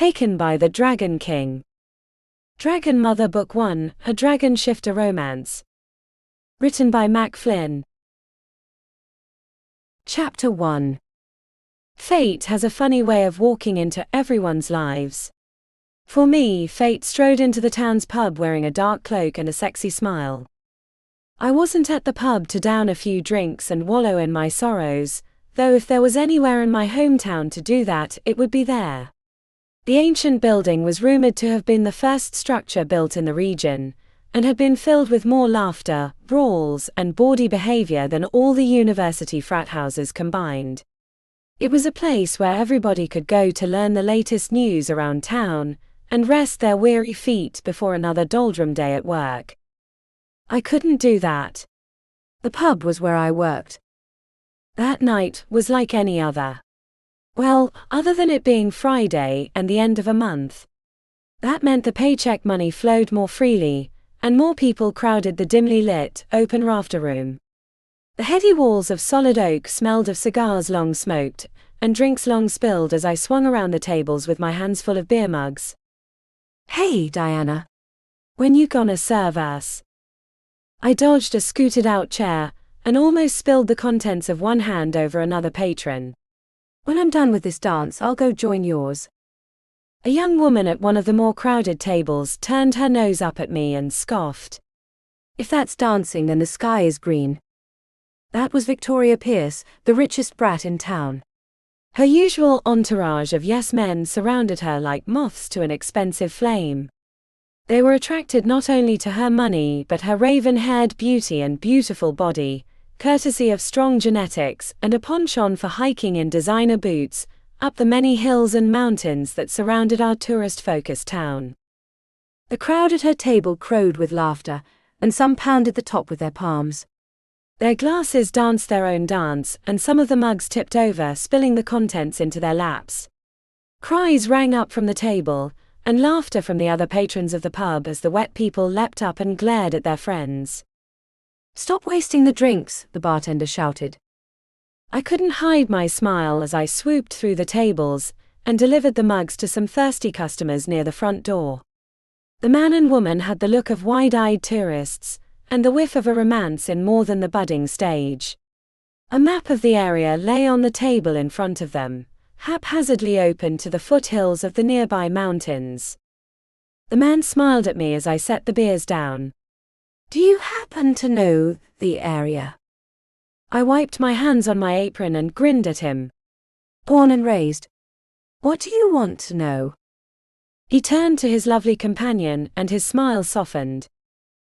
Taken by the Dragon King. Dragon Mother Book 1, A Dragon Shifter Romance. Written by Flynn. Chapter 1. Fate has a funny way of walking into everyone's lives. For me, Fate strode into the town's pub wearing a dark cloak and a sexy smile. I wasn't at the pub to down a few drinks and wallow in my sorrows, though if there was anywhere in my hometown to do that, it would be there. The ancient building was rumored to have been the first structure built in the region, and had been filled with more laughter, brawls, and bawdy behavior than all the university frat houses combined. It was a place where everybody could go to learn the latest news around town, and rest their weary feet before another doldrum day at work. I couldn't do that. The pub was where I worked. That night was like any other. Well, other than it being Friday and the end of a month. That meant the paycheck money flowed more freely, and more people crowded the dimly lit, open rafter room. The heady walls of solid oak smelled of cigars long smoked, and drinks long spilled as I swung around the tables with my hands full of beer mugs. "Hey, Diana. When you gonna serve us?" I dodged a scooted-out chair, and almost spilled the contents of one hand over another patron. "When I'm done with this dance, I'll go join yours." A young woman at one of the more crowded tables turned her nose up at me and scoffed. "If that's dancing, then the sky is green." That was Victoria Pierce, the richest brat in town. Her usual entourage of yes-men surrounded her like moths to an expensive flame. They were attracted not only to her money but her raven-haired beauty and beautiful body, courtesy of strong genetics and a penchant for hiking in designer boots, up the many hills and mountains that surrounded our tourist-focused town. The crowd at her table crowed with laughter, and some pounded the top with their palms. Their glasses danced their own dance, and some of the mugs tipped over, spilling the contents into their laps. Cries rang up from the table, and laughter from the other patrons of the pub as the wet people leapt up and glared at their friends. "Stop wasting the drinks," the bartender shouted. I couldn't hide my smile as I swooped through the tables and delivered the mugs to some thirsty customers near the front door. The man and woman had the look of wide-eyed tourists, and the whiff of a romance in more than the budding stage. A map of the area lay on the table in front of them, haphazardly open to the foothills of the nearby mountains. The man smiled at me as I set the beers down. "Do you happen to know the area?" I wiped my hands on my apron and grinned at him. "Born and raised. What do you want to know?" He turned to his lovely companion and his smile softened.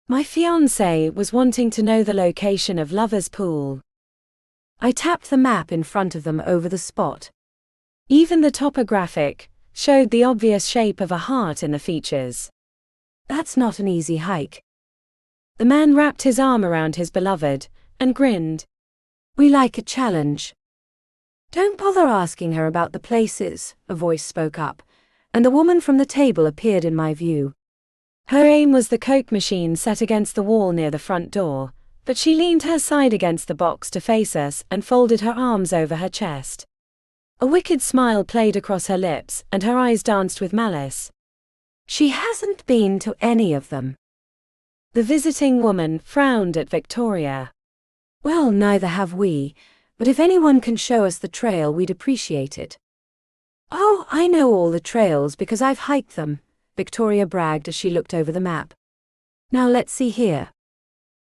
"My fiancé was wanting to know the location of Lover's Pool." I tapped the map in front of them over the spot. Even the topographic showed the obvious shape of a heart in the features. "That's not an easy hike." The man wrapped his arm around his beloved and grinned. "We like a challenge." "Don't bother asking her about the places," a voice spoke up, and a woman from the table appeared in my view. Her aim was the Coke machine set against the wall near the front door, but she leaned her side against the box to face us and folded her arms over her chest. A wicked smile played across her lips, and her eyes danced with malice. "She hasn't been to any of them." The visiting woman frowned at Victoria. "Well, neither have we, but if anyone can show us the trail, we'd appreciate it." "Oh, I know all the trails because I've hiked them," Victoria bragged as she looked over the map. "Now let's see here."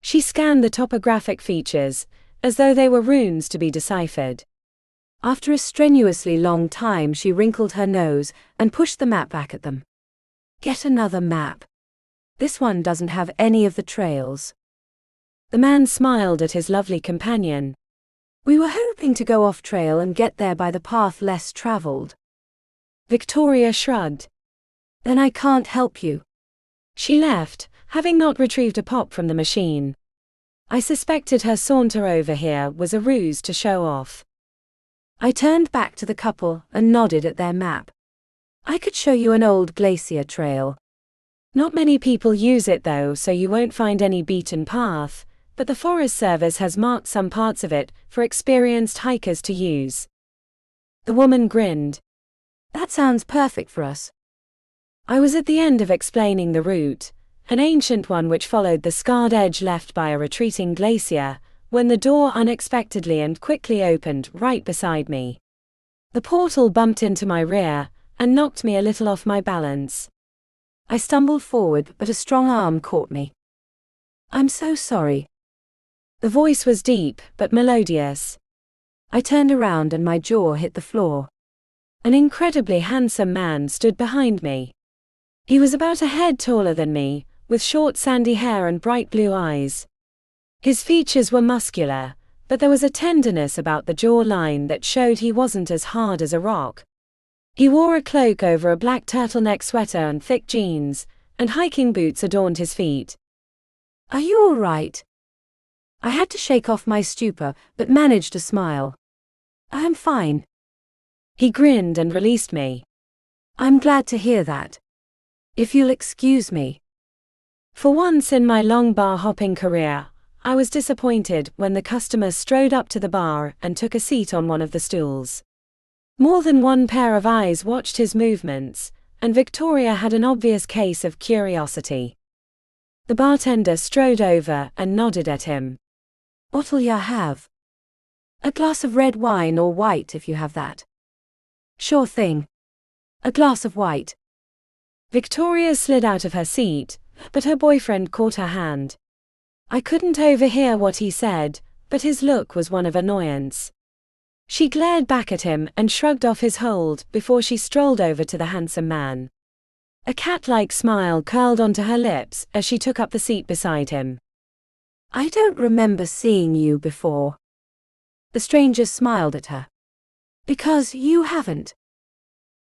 She scanned the topographic features, as though they were runes to be deciphered. After a strenuously long time, she wrinkled her nose and pushed the map back at them. "Get another map. This one doesn't have any of the trails." The man smiled at his lovely companion. "We were hoping to go off trail and get there by the path less traveled." Victoria shrugged. "Then I can't help you." She left, having not retrieved a pop from the machine. I suspected her saunter over here was a ruse to show off. I turned back to the couple and nodded at their map. "I could show you an old glacier trail. Not many people use it though, so you won't find any beaten path, but the Forest Service has marked some parts of it for experienced hikers to use." The woman grinned. That sounds perfect for us. I was at the end of explaining the route, an ancient one which followed the scarred edge left by a retreating glacier, when the door unexpectedly and quickly opened right beside me. The portal bumped into my rear and knocked me a little off my balance. I stumbled forward, but a strong arm caught me. I'm so sorry. The voice was deep but melodious. I turned around and my jaw hit the floor. An incredibly handsome man stood behind me. He was about a head taller than me, with short sandy hair and bright blue eyes. His features were muscular, but there was a tenderness about the jawline that showed he wasn't as hard as a rock. He wore a cloak over a black turtleneck sweater and thick jeans, and hiking boots adorned his feet. Are you all right? I had to shake off my stupor, but managed to smile. I'm fine. He grinned and released me. I'm glad to hear that. If you'll excuse me. For once in my long bar-hopping career, I was disappointed when the customer strode up to the bar and took a seat on one of the stools. More than one pair of eyes watched his movements, and Victoria had an obvious case of curiosity. The bartender strode over and nodded at him. What'll ya have? A glass of red wine or white if you have that. Sure thing. A glass of white. Victoria slid out of her seat, but her boyfriend caught her hand. I couldn't overhear what he said, but his look was one of annoyance. She glared back at him and shrugged off his hold before she strolled over to the handsome man. A cat-like smile curled onto her lips as she took up the seat beside him. I don't remember seeing you before. The stranger smiled at her. Because you haven't.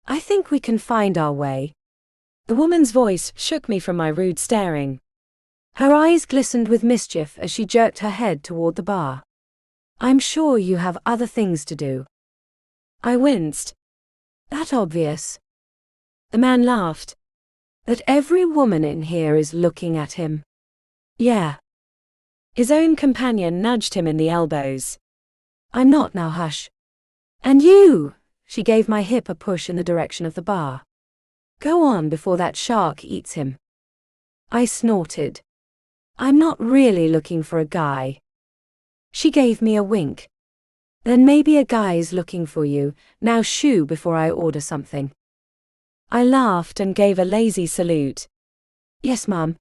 I think we can find our way. The woman's voice shook me from my rude staring. Her eyes glistened with mischief as she jerked her head toward the bar. I'm sure you have other things to do. I winced. That obvious. The man laughed. That every woman in here is looking at him. Yeah. His own companion nudged him in the elbows. I'm not now, hush. And you! She gave my hip a push in the direction of the bar. Go on before that shark eats him. I snorted. I'm not really looking for a guy. She gave me a wink. Then maybe a guy's looking for you, now shoo before I order something. I laughed and gave a lazy salute. Yes, ma'am.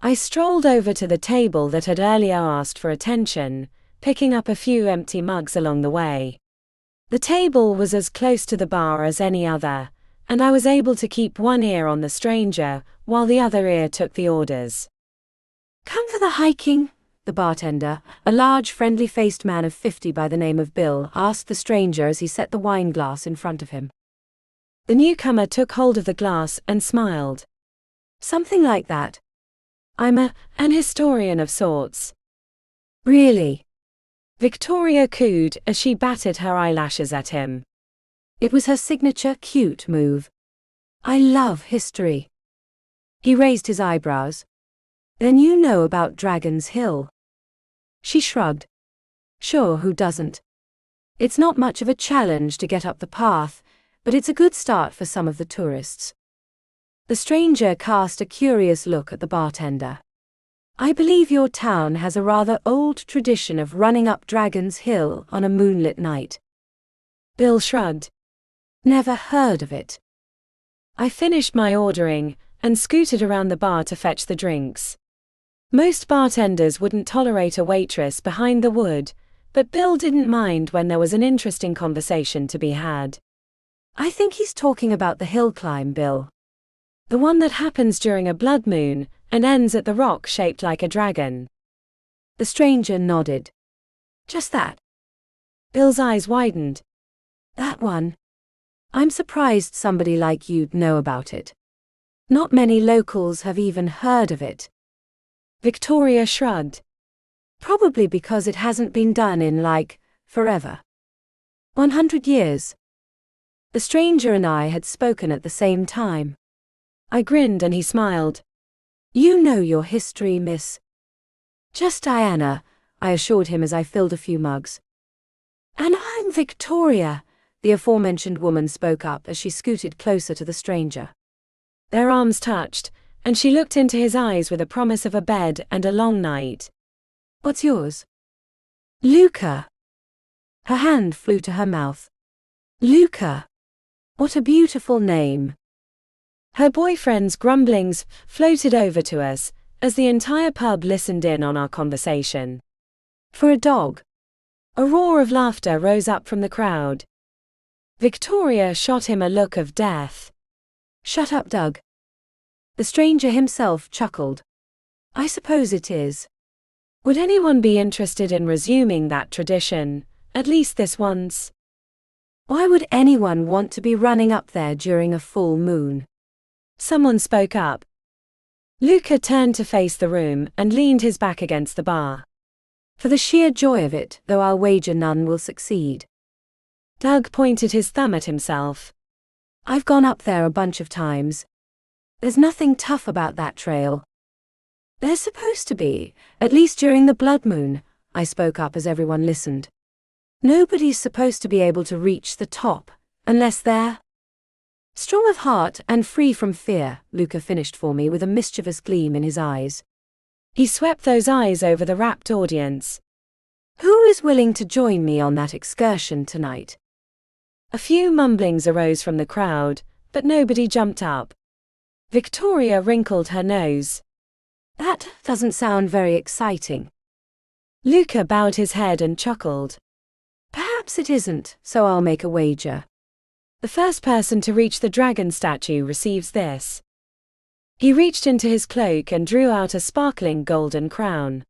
I strolled over to the table that had earlier asked for attention, picking up a few empty mugs along the way. The table was as close to the bar as any other, and I was able to keep one ear on the stranger while the other ear took the orders. Come for the hiking? The bartender, a large friendly-faced man of 50 by the name of Bill, asked the stranger as he set the wine glass in front of him. The newcomer took hold of the glass and smiled. Something like that. I'm an historian of sorts. Really? Victoria cooed as she batted her eyelashes at him. It was her signature cute move. I love history. He raised his eyebrows. Then you know about Dragon's Hill. She shrugged. Sure, who doesn't? It's not much of a challenge to get up the path, but it's a good start for some of the tourists. The stranger cast a curious look at the bartender. I believe your town has a rather old tradition of running up Dragon's Hill on a moonlit night. Bill shrugged. Never heard of it. I finished my ordering and scooted around the bar to fetch the drinks. Most bartenders wouldn't tolerate a waitress behind the wood, but Bill didn't mind when there was an interesting conversation to be had. I think he's talking about the hill climb, Bill. The one that happens during a blood moon and ends at the rock shaped like a dragon. The stranger nodded. Just that. Bill's eyes widened. That one. I'm surprised somebody like you'd know about it. Not many locals have even heard of it. Victoria shrugged. Probably because it hasn't been done in, forever. 100 years. The stranger and I had spoken at the same time. I grinned and he smiled. You know your history, miss. Just Diana, I assured him as I filled a few mugs. And I'm Victoria, the aforementioned woman spoke up as she scooted closer to the stranger. Their arms touched, and she looked into his eyes with a promise of a bed and a long night. What's yours? Luca. Her hand flew to her mouth. Luca. What a beautiful name. Her boyfriend's grumblings floated over to us, as the entire pub listened in on our conversation. For a dog. A roar of laughter rose up from the crowd. Victoria shot him a look of death. Shut up, Doug. The stranger himself chuckled. I suppose it is. Would anyone be interested in resuming that tradition, at least this once? Why would anyone want to be running up there during a full moon? Someone spoke up. Luca turned to face the room and leaned his back against the bar. For the sheer joy of it, though I'll wager none will succeed. Doug pointed his thumb at himself. I've gone up there a bunch of times. There's nothing tough about that trail. There's supposed to be, at least during the blood moon, I spoke up as everyone listened. Nobody's supposed to be able to reach the top, unless they're strong of heart and free from fear, Luca finished for me with a mischievous gleam in his eyes. He swept those eyes over the rapt audience. Who is willing to join me on that excursion tonight? A few mumblings arose from the crowd, but nobody jumped up. Victoria wrinkled her nose. That doesn't sound very exciting. Luca bowed his head and chuckled. Perhaps it isn't, so I'll make a wager. The first person to reach the dragon statue receives this. He reached into his cloak and drew out a sparkling golden crown.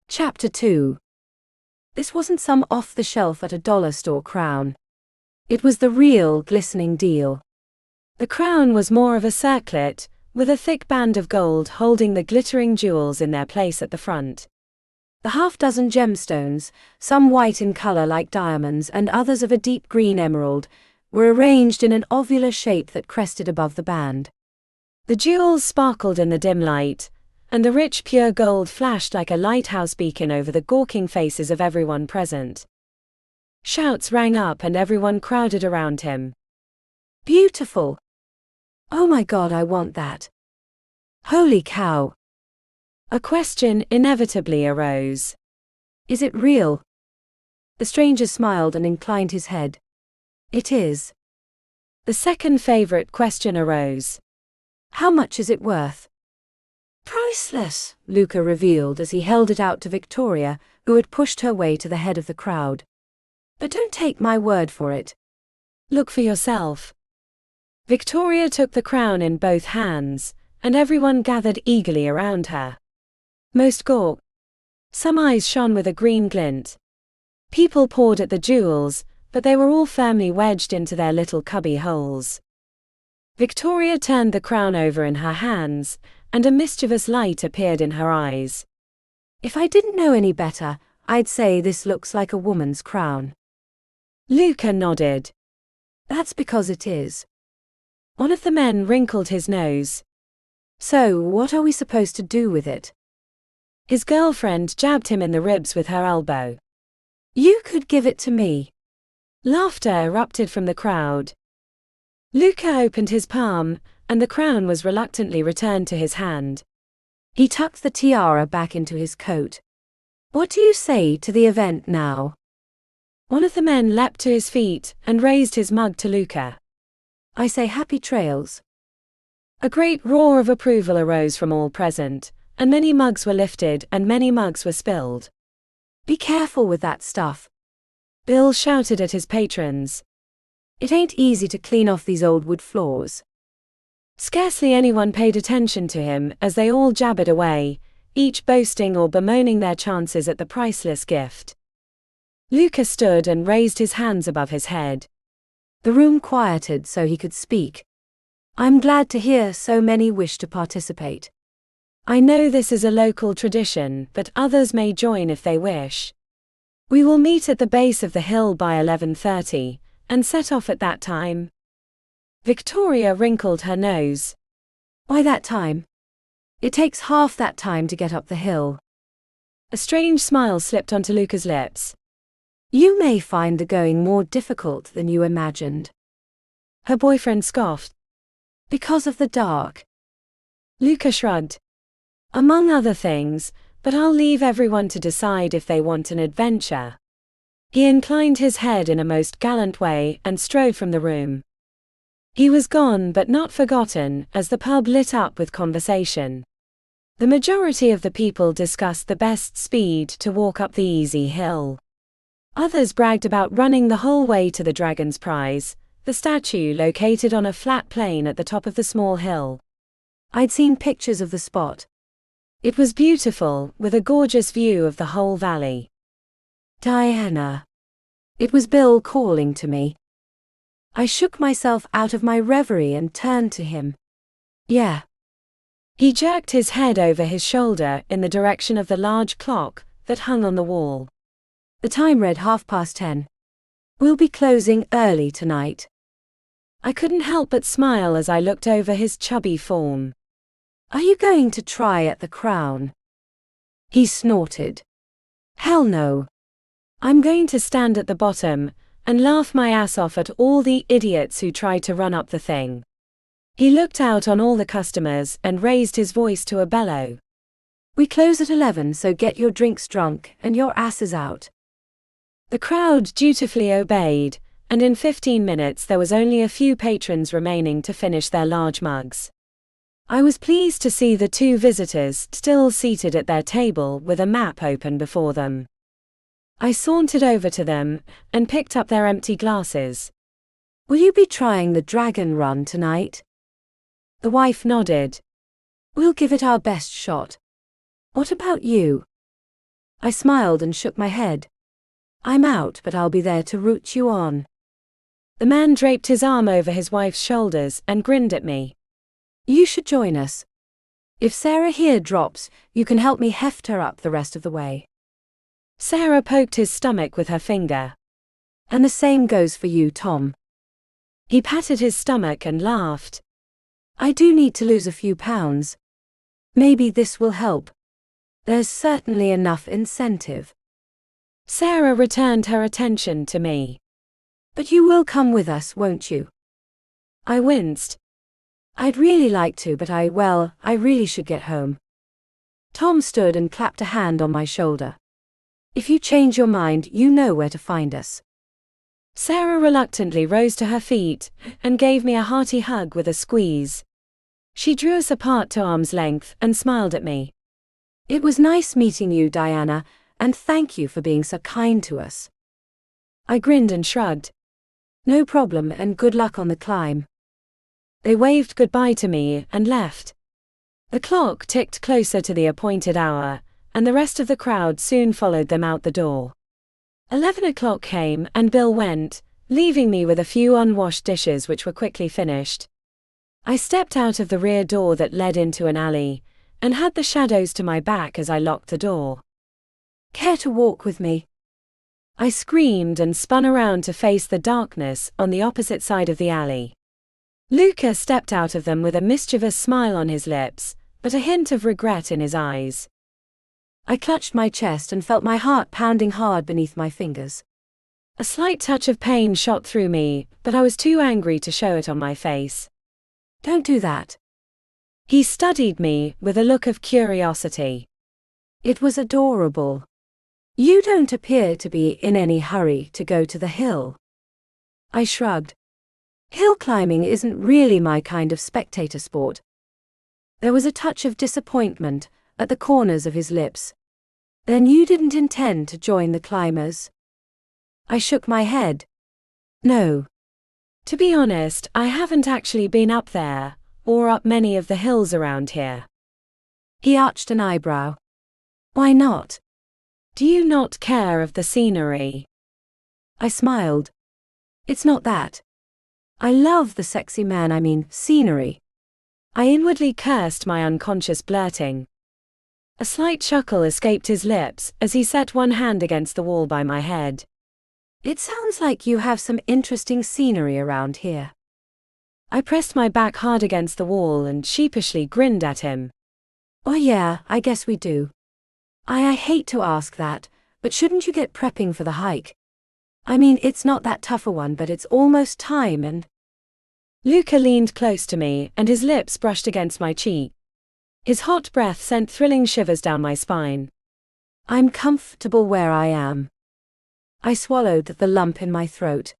Chapter 2. This wasn't some off-the-shelf at a dollar store crown. It was the real, glistening deal. The crown was more of a circlet, with a thick band of gold holding the glittering jewels in their place at the front. The half-dozen gemstones, some white in color like diamonds and others of a deep green emerald, were arranged in an ovular shape that crested above the band. The jewels sparkled in the dim light, and the rich pure gold flashed like a lighthouse beacon over the gawking faces of everyone present. Shouts rang up and everyone crowded around him. Beautiful! Oh my God, I want that. Holy cow! A question inevitably arose. Is it real? The stranger smiled and inclined his head. It is. The second favorite question arose. How much is it worth? Priceless, Luca revealed as he held it out to Victoria, who had pushed her way to the head of the crowd. But don't take my word for it. Look for yourself. Victoria took the crown in both hands, and everyone gathered eagerly around her. Most gawked. Some eyes shone with a green glint. People pawed at the jewels, but they were all firmly wedged into their little cubby holes. Victoria turned the crown over in her hands, and a mischievous light appeared in her eyes. If I didn't know any better, I'd say this looks like a woman's crown. Luca nodded. That's because it is. One of the men wrinkled his nose. So, what are we supposed to do with it? His girlfriend jabbed him in the ribs with her elbow. You could give it to me. Laughter erupted from the crowd. Luca opened his palm, and the crown was reluctantly returned to his hand. He tucked the tiara back into his coat. What do you say to the event now? One of the men leapt to his feet and raised his mug to Luca. I say happy trails. A great roar of approval arose from all present, and many mugs were lifted and many mugs were spilled. Be careful with that stuff. Bill shouted at his patrons. It ain't easy to clean off these old wood floors. Scarcely anyone paid attention to him as they all jabbered away, each boasting or bemoaning their chances at the priceless gift. Luca stood and raised his hands above his head. The room quieted so he could speak. I'm glad to hear so many wish to participate. I know this is a local tradition, but others may join if they wish. We will meet at the base of the hill by 11:30, and set off at that time. Victoria wrinkled her nose. Why that time? It takes half that time to get up the hill. A strange smile slipped onto Luca's lips. You may find the going more difficult than you imagined. Her boyfriend scoffed. Because of the dark. Luca shrugged. Among other things, but I'll leave everyone to decide if they want an adventure. He inclined his head in a most gallant way and strode from the room. He was gone but not forgotten as the pub lit up with conversation. The majority of the people discussed the best speed to walk up the easy hill. Others bragged about running the whole way to the Dragon's Prize, the statue located on a flat plain at the top of the small hill. I'd seen pictures of the spot. It was beautiful, with a gorgeous view of the whole valley. Diana. It was Bill calling to me. I shook myself out of my reverie and turned to him. Yeah. He jerked his head over his shoulder in the direction of the large clock that hung on the wall. The time read 10:30. We'll be closing early tonight. I couldn't help but smile as I looked over his chubby form. Are you going to try at the Crown? He snorted. Hell no. I'm going to stand at the bottom and laugh my ass off at all the idiots who try to run up the thing. He looked out on all the customers and raised his voice to a bellow. We close at 11, so get your drinks drunk and your asses out. The crowd dutifully obeyed, and in 15 minutes there was only a few patrons remaining to finish their large mugs. I was pleased to see the two visitors still seated at their table with a map open before them. I sauntered over to them and picked up their empty glasses. Will you be trying the dragon run tonight? The wife nodded. We'll give it our best shot. What about you? I smiled and shook my head. I'm out, but I'll be there to root you on. The man draped his arm over his wife's shoulders and grinned at me. You should join us. If Sarah here drops, you can help me heft her up the rest of the way. Sarah poked his stomach with her finger. And the same goes for you, Tom. He patted his stomach and laughed. I do need to lose a few pounds. Maybe this will help. There's certainly enough incentive. Sarah returned her attention to me. But you will come with us, won't you? I winced. I'd really like to, but I really should get home. Tom stood and clapped a hand on my shoulder. If you change your mind, you know where to find us. Sarah reluctantly rose to her feet and gave me a hearty hug with a squeeze. She drew us apart to arm's length and smiled at me. It was nice meeting you, Diana, and thank you for being so kind to us. I grinned and shrugged. No problem, and good luck on the climb. They waved goodbye to me and left. The clock ticked closer to the appointed hour, and the rest of the crowd soon followed them out the door. 11 o'clock came and Bill went, leaving me with a few unwashed dishes which were quickly finished. I stepped out of the rear door that led into an alley, and had the shadows to my back as I locked the door. Care to walk with me? I screamed and spun around to face the darkness on the opposite side of the alley. Luca stepped out of them with a mischievous smile on his lips, but a hint of regret in his eyes. I clutched my chest and felt my heart pounding hard beneath my fingers. A slight touch of pain shot through me, but I was too angry to show it on my face. Don't do that. He studied me with a look of curiosity. It was adorable. You don't appear to be in any hurry to go to the hill. I shrugged. Hill climbing isn't really my kind of spectator sport. There was a touch of disappointment at the corners of his lips. Then you didn't intend to join the climbers? I shook my head. No. To be honest, I haven't actually been up there, or up many of the hills around here. He arched an eyebrow. Why not? Do you not care of the scenery? I smiled. It's not that. I love the sexy scenery. I inwardly cursed my unconscious blurting. A slight chuckle escaped his lips as he set one hand against the wall by my head. It sounds like you have some interesting scenery around here. I pressed my back hard against the wall and sheepishly grinned at him. Oh yeah, I guess we do. I hate to ask that, but shouldn't you get prepping for the hike? I mean, it's not that tough a one, but it's almost time and… Luca leaned close to me, and his lips brushed against my cheek. His hot breath sent thrilling shivers down my spine. I'm comfortable where I am. I swallowed the lump in my throat.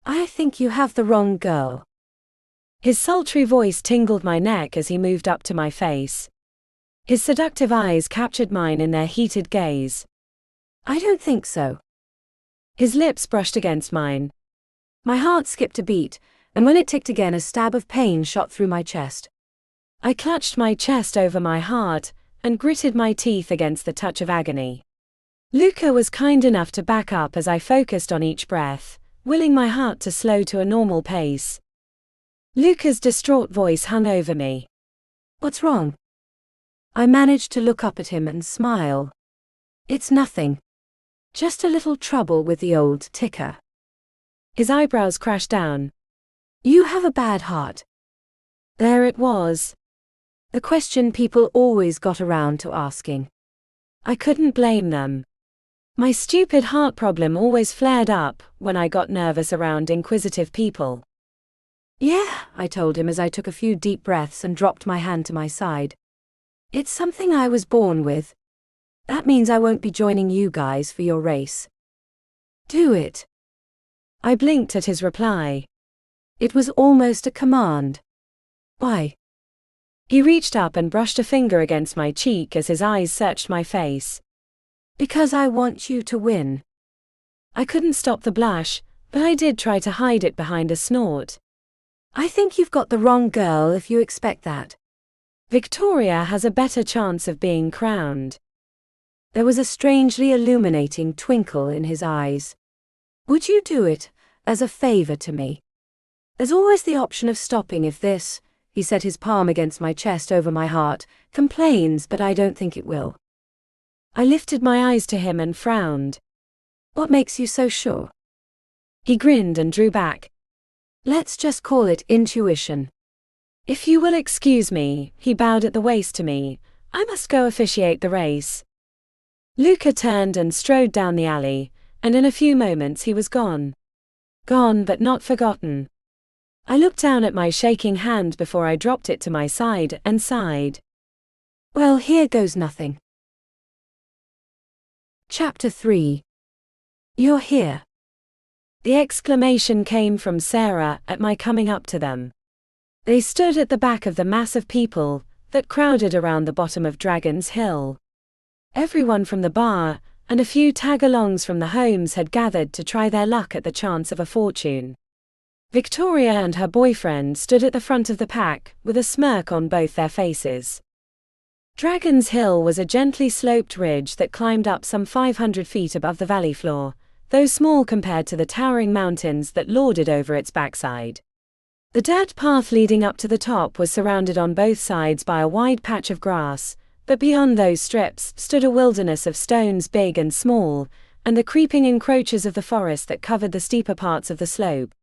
I think you have the wrong girl. His sultry voice tingled my neck as he moved up to my face. His seductive eyes captured mine in their heated gaze. I don't think so. His lips brushed against mine. My heart skipped a beat, and when it ticked again, a stab of pain shot through my chest. I clutched my chest over my heart and gritted my teeth against the touch of agony. Luca was kind enough to back up as I focused on each breath, willing my heart to slow to a normal pace. Luca's distraught voice hung over me. What's wrong? I managed to look up at him and smile. It's nothing. Just a little trouble with the old ticker. His eyebrows crashed down. You have a bad heart. There it was. The question people always got around to asking. I couldn't blame them. My stupid heart problem always flared up when I got nervous around inquisitive people. Yeah, I told him as I took a few deep breaths and dropped my hand to my side. It's something I was born with. That means I won't be joining you guys for your race. Do it. I blinked at his reply. It was almost a command. Why? He reached up and brushed a finger against my cheek as his eyes searched my face. Because I want you to win. I couldn't stop the blush, but I did try to hide it behind a snort. I think you've got the wrong girl if you expect that. Victoria has a better chance of being crowned. There was a strangely illuminating twinkle in his eyes. Would you do it, as a favor to me? There's always the option of stopping if this, he set his palm against my chest over my heart, complains, but I don't think it will. I lifted my eyes to him and frowned. What makes you so sure? He grinned and drew back. Let's just call it intuition. If you will excuse me, he bowed at the waist to me. I must go officiate the race. Luca turned and strode down the alley, and in a few moments he was gone. Gone but not forgotten. I looked down at my shaking hand before I dropped it to my side and sighed. Well, here goes nothing. Chapter 3. You're here. The exclamation came from Sarah at my coming up to them. They stood at the back of the mass of people that crowded around the bottom of Dragon's Hill. Everyone from the bar and a few tag-alongs from the homes had gathered to try their luck at the chance of a fortune. Victoria and her boyfriend stood at the front of the pack with a smirk on both their faces. Dragon's Hill was a gently sloped ridge that climbed up some 500 feet above the valley floor, though small compared to the towering mountains that lorded over its backside. The dirt path leading up to the top was surrounded on both sides by a wide patch of grass, but beyond those strips stood a wilderness of stones big and small, and the creeping encroaches of the forest that covered the steeper parts of the slope.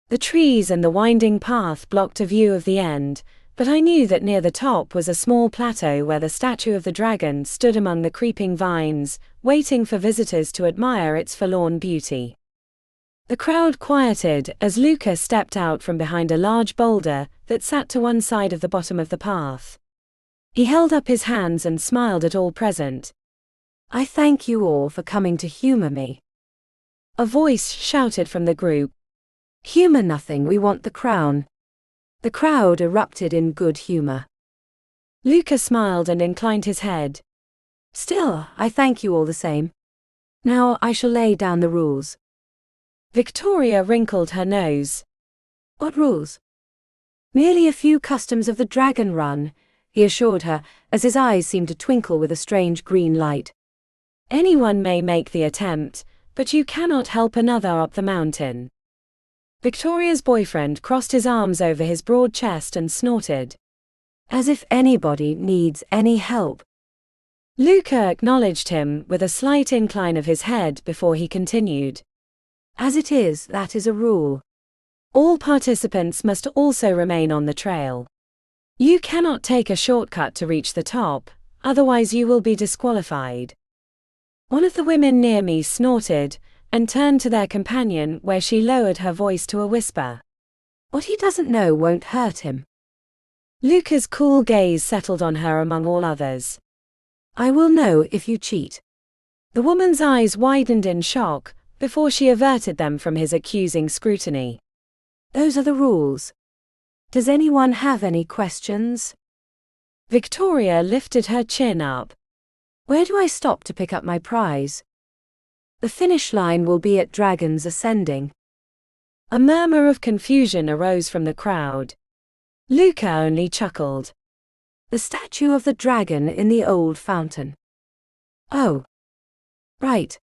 The trees and the winding path blocked a view of the end, but I knew that near the top was a small plateau where the statue of the dragon stood among the creeping vines, waiting for visitors to admire its forlorn beauty. The crowd quieted as Luca stepped out from behind a large boulder that sat to one side of the bottom of the path. He held up his hands and smiled at all present. I thank you all for coming to humor me. A voice shouted from the group. Humor nothing, we want the crown. The crowd erupted in good humor. Luca smiled and inclined his head. Still, I thank you all the same. Now I shall lay down the rules. Victoria wrinkled her nose. What rules? Merely a few customs of the dragon run, he assured her, as his eyes seemed to twinkle with a strange green light. Anyone may make the attempt, but you cannot help another up the mountain. Victoria's boyfriend crossed his arms over his broad chest and snorted. As if anybody needs any help. Luca acknowledged him with a slight incline of his head before he continued. As it is, that is a rule. All participants must also remain on the trail. You cannot take a shortcut to reach the top, otherwise you will be disqualified. One of the women near me snorted, and turned to their companion, where she lowered her voice to a whisper. What he doesn't know won't hurt him. Luca's cool gaze settled on her among all others. I will know if you cheat. The woman's eyes widened in shock, before she averted them from his accusing scrutiny. Those are the rules. Does anyone have any questions? Victoria lifted her chin up. Where do I stop to pick up my prize? The finish line will be at Dragon's Ascending. A murmur of confusion arose from the crowd. Luca only chuckled. The statue of the dragon in the old fountain. Oh. Right.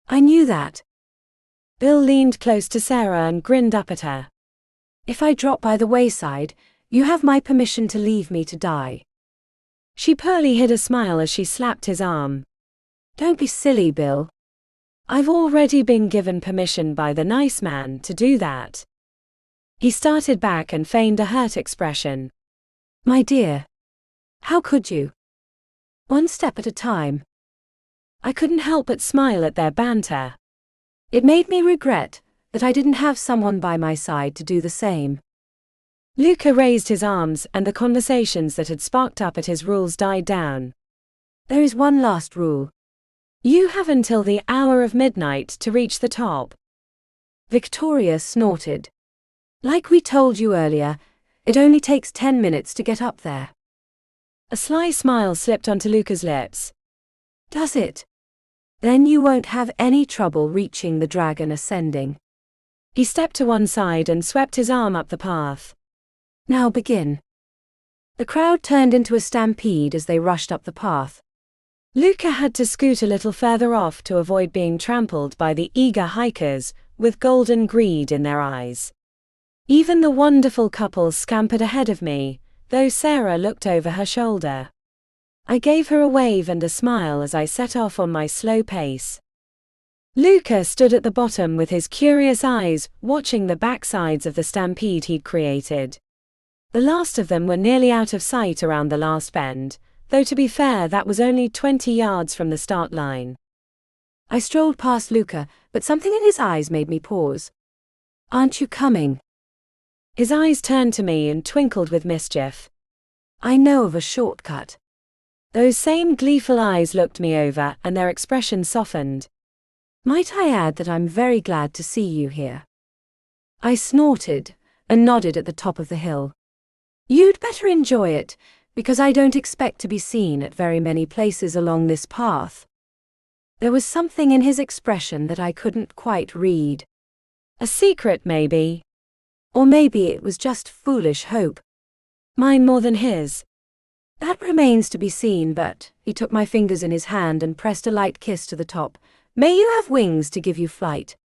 I knew that. Bill leaned close to Sarah and grinned up at her. If I drop by the wayside, you have my permission to leave me to die. She poorly hid a smile as she slapped his arm. Don't be silly, Bill. I've already been given permission by the nice man to do that. He started back and feigned a hurt expression. My dear. How could you? One step at a time. I couldn't help but smile at their banter. It made me regret that I didn't have someone by my side to do the same. Luca raised his arms and the conversations that had sparked up at his rules died down. There is one last rule. You have until the hour of midnight to reach the top. Victoria snorted. Like we told you earlier, it only takes 10 minutes to get up there. A sly smile slipped onto Luca's lips. Does it? Then you won't have any trouble reaching the Dragon Ascending. He stepped to one side and swept his arm up the path. Now begin. The crowd turned into a stampede as they rushed up the path. Luca had to scoot a little further off to avoid being trampled by the eager hikers, with golden greed in their eyes. Even the wonderful couple scampered ahead of me, though Sarah looked over her shoulder. I gave her a wave and a smile as I set off on my slow pace. Luca stood at the bottom with his curious eyes, watching the backsides of the stampede he'd created. The last of them were nearly out of sight around the last bend, though to be fair that was only 20 yards from the start line. I strolled past Luca, but something in his eyes made me pause. Aren't you coming? His eyes turned to me and twinkled with mischief. I know of a shortcut. Those same gleeful eyes looked me over and their expression softened. Might I add that I'm very glad to see you here? I snorted and nodded at the top of the hill. You'd better enjoy it, because I don't expect to be seen at very many places along this path. There was something in his expression that I couldn't quite read. A secret, maybe. Or maybe it was just foolish hope. Mine more than his. That remains to be seen, but he took my fingers in his hand and pressed a light kiss to the top. May you have wings to give you flight.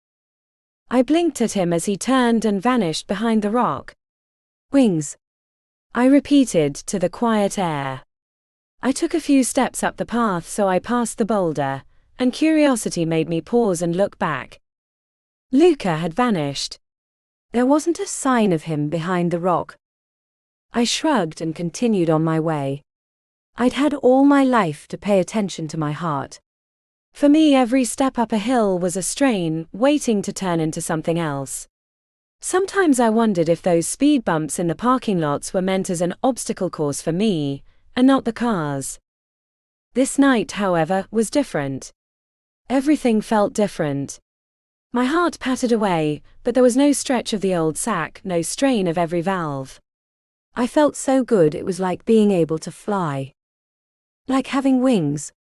I blinked at him as he turned and vanished behind the rock. Wings. I repeated to the quiet air. I took a few steps up the path so I passed the boulder, and curiosity made me pause and look back. Luca had vanished. There wasn't a sign of him behind the rock. I shrugged and continued on my way. I'd had all my life to pay attention to my heart. For me, every step up a hill was a strain, waiting to turn into something else. Sometimes I wondered if those speed bumps in the parking lots were meant as an obstacle course for me, and not the cars. This night, however, was different. Everything felt different. My heart pattered away, but there was no stretch of the old sack, no strain of every valve. I felt so good it was like being able to fly. Like having wings.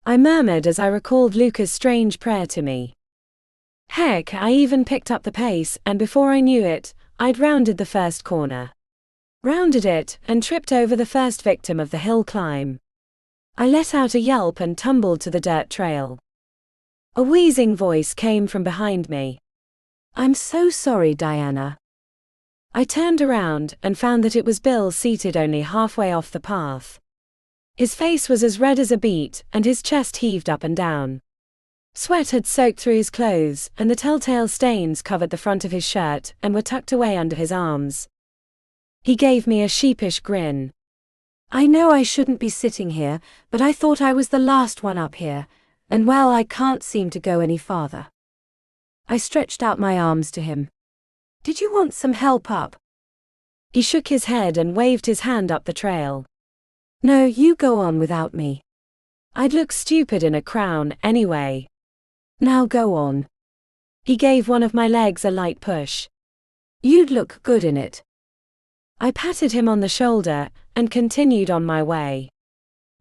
I murmured as I recalled Luca's strange prayer to me. Heck, I even picked up the pace, and before I knew it, I'd rounded the first corner. Rounded it, and tripped over the first victim of the hill climb. I let out a yelp and tumbled to the dirt trail. A wheezing voice came from behind me. I'm so sorry, Diana. I turned around and found that it was Bill seated only halfway off the path. His face was as red as a beet, and his chest heaved up and down. Sweat had soaked through his clothes, and the telltale stains covered the front of his shirt and were tucked away under his arms. He gave me a sheepish grin. I know I shouldn't be sitting here, but I thought I was the last one up here, and well, I can't seem to go any farther. I stretched out my arms to him. Did you want some help up? He shook his head and waved his hand up the trail. No, you go on without me. I'd look stupid in a crown anyway. Now go on. He gave one of my legs a light push. You'd look good in it. I patted him on the shoulder and continued on my way.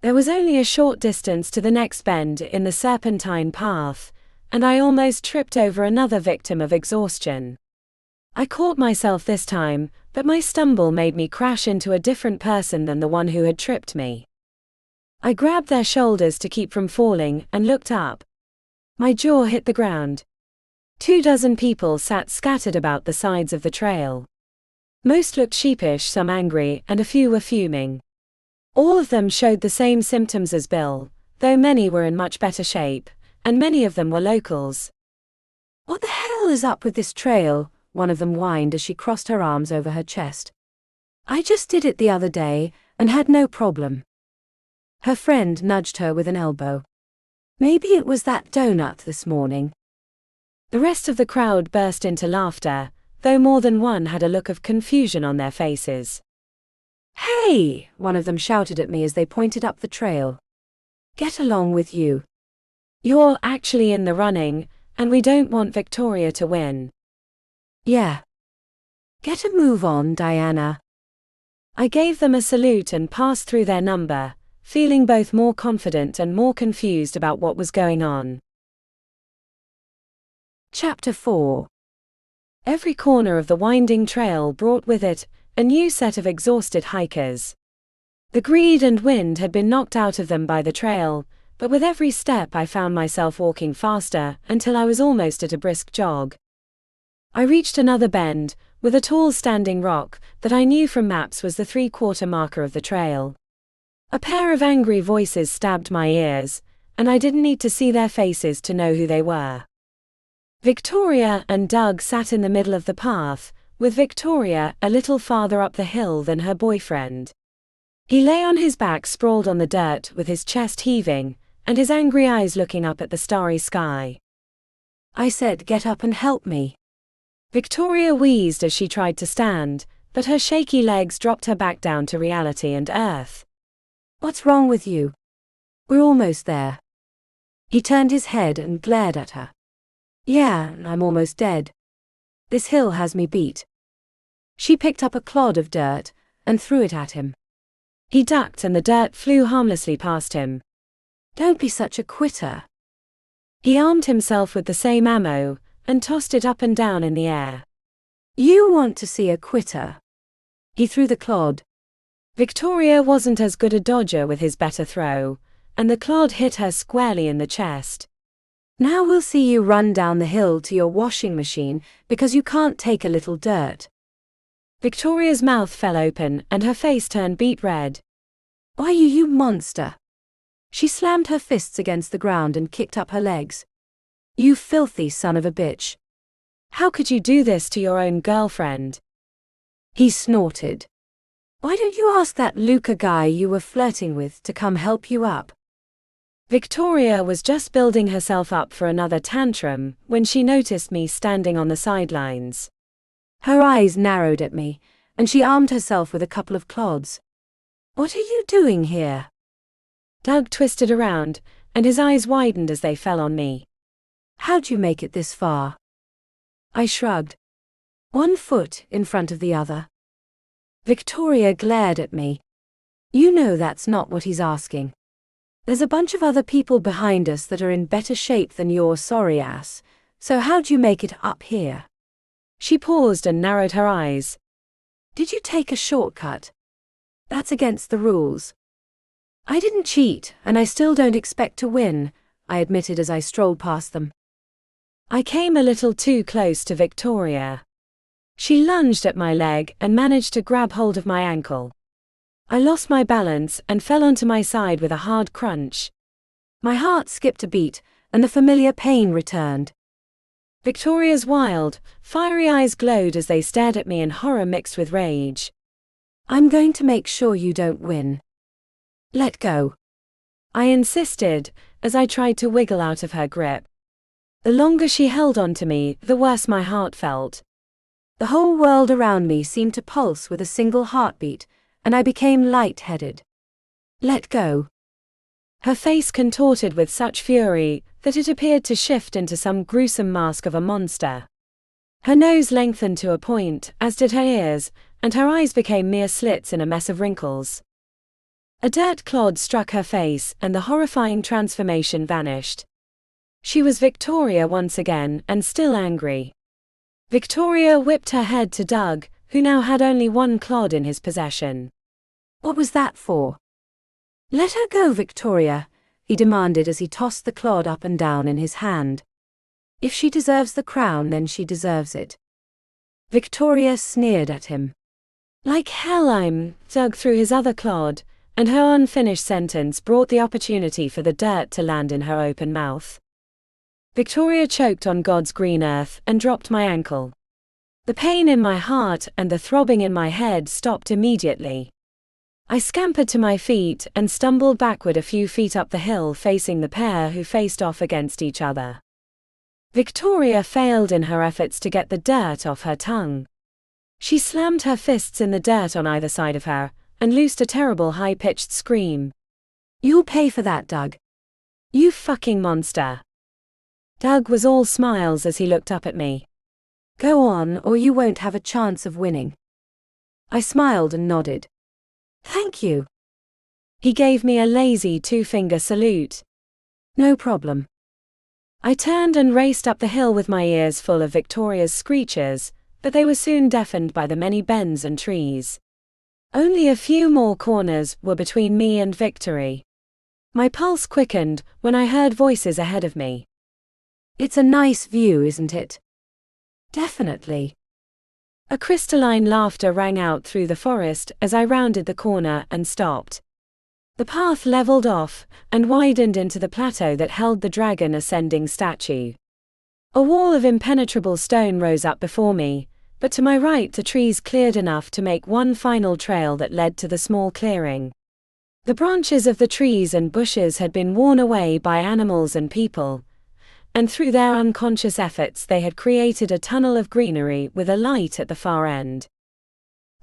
There was only a short distance to the next bend in the serpentine path, and I almost tripped over another victim of exhaustion. I caught myself this time, but my stumble made me crash into a different person than the one who had tripped me. I grabbed their shoulders to keep from falling and looked up. My jaw hit the ground. 24 people sat scattered about the sides of the trail. Most looked sheepish, some angry, and a few were fuming. All of them showed the same symptoms as Bill, though many were in much better shape, and many of them were locals. What the hell is up with this trail? One of them whined as she crossed her arms over her chest. I just did it the other day, and had no problem. Her friend nudged her with an elbow. Maybe it was that donut this morning. The rest of the crowd burst into laughter, though more than one had a look of confusion on their faces. Hey! One of them shouted at me as they pointed up the trail. Get along with you. You're actually in the running, and we don't want Victoria to win. Yeah. Get a move on, Diana. I gave them a salute and passed through their number, feeling both more confident and more confused about what was going on. Chapter 4. Every corner of the winding trail brought with it a new set of exhausted hikers. The greed and wind had been knocked out of them by the trail, but with every step I found myself walking faster until I was almost at a brisk jog. I reached another bend, with a tall standing rock that I knew from maps was the 3/4 marker of the trail. A pair of angry voices stabbed my ears, and I didn't need to see their faces to know who they were. Victoria and Doug sat in the middle of the path, with Victoria a little farther up the hill than her boyfriend. He lay on his back sprawled on the dirt with his chest heaving, and his angry eyes looking up at the starry sky. I said, get up and help me. Victoria wheezed as she tried to stand, but her shaky legs dropped her back down to reality and earth. What's wrong with you? We're almost there. He turned his head and glared at her. Yeah, I'm almost dead. This hill has me beat. She picked up a clod of dirt and threw it at him. He ducked and the dirt flew harmlessly past him. Don't be such a quitter. He armed himself with the same ammo and tossed it up and down in the air. You want to see a quitter? He threw the clod. Victoria wasn't as good a dodger with his better throw, and the clod hit her squarely in the chest. Now we'll see you run down the hill to your washing machine because you can't take a little dirt. Victoria's mouth fell open and her face turned beet red. Why you monster? She slammed her fists against the ground and kicked up her legs. You filthy son of a bitch. How could you do this to your own girlfriend? He snorted. Why don't you ask that Luca guy you were flirting with to come help you up? Victoria was just building herself up for another tantrum when she noticed me standing on the sidelines. Her eyes narrowed at me, and she armed herself with a couple of clods. What are you doing here? Doug twisted around, and his eyes widened as they fell on me. How'd you make it this far? I shrugged. 1 foot in front of the other. Victoria glared at me. You know that's not what he's asking. There's a bunch of other people behind us that are in better shape than your sorry ass, so how'd you make it up here? She paused and narrowed her eyes. Did you take a shortcut? That's against the rules. I didn't cheat, and I still don't expect to win, I admitted as I strolled past them. I came a little too close to Victoria. She lunged at my leg and managed to grab hold of my ankle. I lost my balance and fell onto my side with a hard crunch. My heart skipped a beat, and the familiar pain returned. Victoria's wild, fiery eyes glowed as they stared at me in horror mixed with rage. I'm going to make sure you don't win. Let go. I insisted, as I tried to wiggle out of her grip. The longer she held on to me, the worse my heart felt. The whole world around me seemed to pulse with a single heartbeat, and I became light-headed. Let go. Her face contorted with such fury that it appeared to shift into some gruesome mask of a monster. Her nose lengthened to a point, as did her ears, and her eyes became mere slits in a mess of wrinkles. A dirt clod struck her face, and the horrifying transformation vanished. She was Victoria once again, and still angry. Victoria whipped her head to Doug, who now had only one clod in his possession. What was that for? Let her go, Victoria, he demanded as he tossed the clod up and down in his hand. If she deserves the crown, then she deserves it. Victoria sneered at him. Like hell I'm, Doug threw his other clod, and her unfinished sentence brought the opportunity for the dirt to land in her open mouth. Victoria choked on God's green earth and dropped my ankle. The pain in my heart and the throbbing in my head stopped immediately. I scampered to my feet and stumbled backward a few feet up the hill facing the pair who faced off against each other. Victoria failed in her efforts to get the dirt off her tongue. She slammed her fists in the dirt on either side of her and loosed a terrible high-pitched scream. You'll pay for that, Doug. You fucking monster. Doug was all smiles as he looked up at me. Go on, or you won't have a chance of winning. I smiled and nodded. Thank you. He gave me a lazy two-finger salute. No problem. I turned and raced up the hill with my ears full of Victoria's screeches, but they were soon deafened by the many bends and trees. Only a few more corners were between me and victory. My pulse quickened when I heard voices ahead of me. It's a nice view, isn't it? Definitely. A crystalline laughter rang out through the forest as I rounded the corner and stopped. The path leveled off and widened into the plateau that held the dragon ascending statue. A wall of impenetrable stone rose up before me, but to my right the trees cleared enough to make one final trail that led to the small clearing. The branches of the trees and bushes had been worn away by animals and people, and through their unconscious efforts they had created a tunnel of greenery with a light at the far end.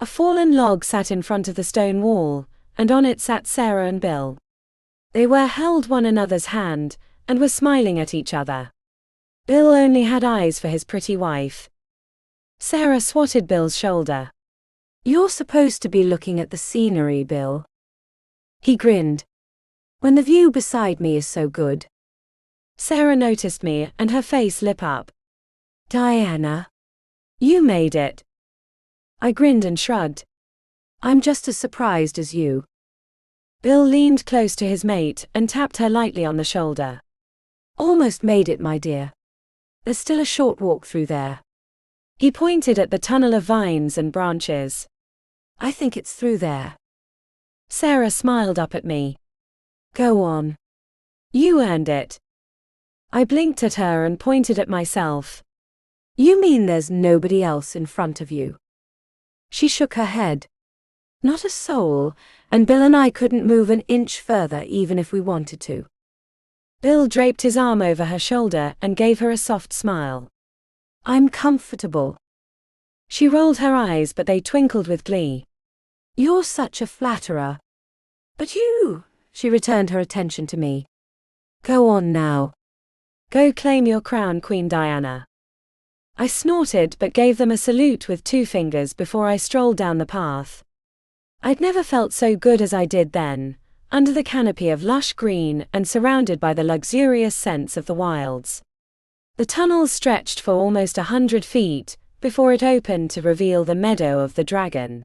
A fallen log sat in front of the stone wall, and on it sat Sarah and Bill. They held one another's hand, and were smiling at each other. Bill only had eyes for his pretty wife. Sarah swatted Bill's shoulder. You're supposed to be looking at the scenery, Bill. He grinned. When the view beside me is so good. Sarah noticed me and her face lit up. Diana. You made it. I grinned and shrugged. I'm just as surprised as you. Bill leaned close to his mate and tapped her lightly on the shoulder. Almost made it, my dear. There's still a short walk through there. He pointed at the tunnel of vines and branches. I think it's through there. Sarah smiled up at me. Go on. You earned it. I blinked at her and pointed at myself. You mean there's nobody else in front of you? She shook her head. Not a soul, and Bill and I couldn't move an inch further even if we wanted to. Bill draped his arm over her shoulder and gave her a soft smile. I'm comfortable. She rolled her eyes, but they twinkled with glee. You're such a flatterer. But you, she returned her attention to me. Go on now. Go claim your crown, Queen Diana. I snorted but gave them a salute with two fingers before I strolled down the path. I'd never felt so good as I did then, under the canopy of lush green and surrounded by the luxurious scents of the wilds. The tunnel stretched for almost 100 feet, before it opened to reveal the meadow of the dragon.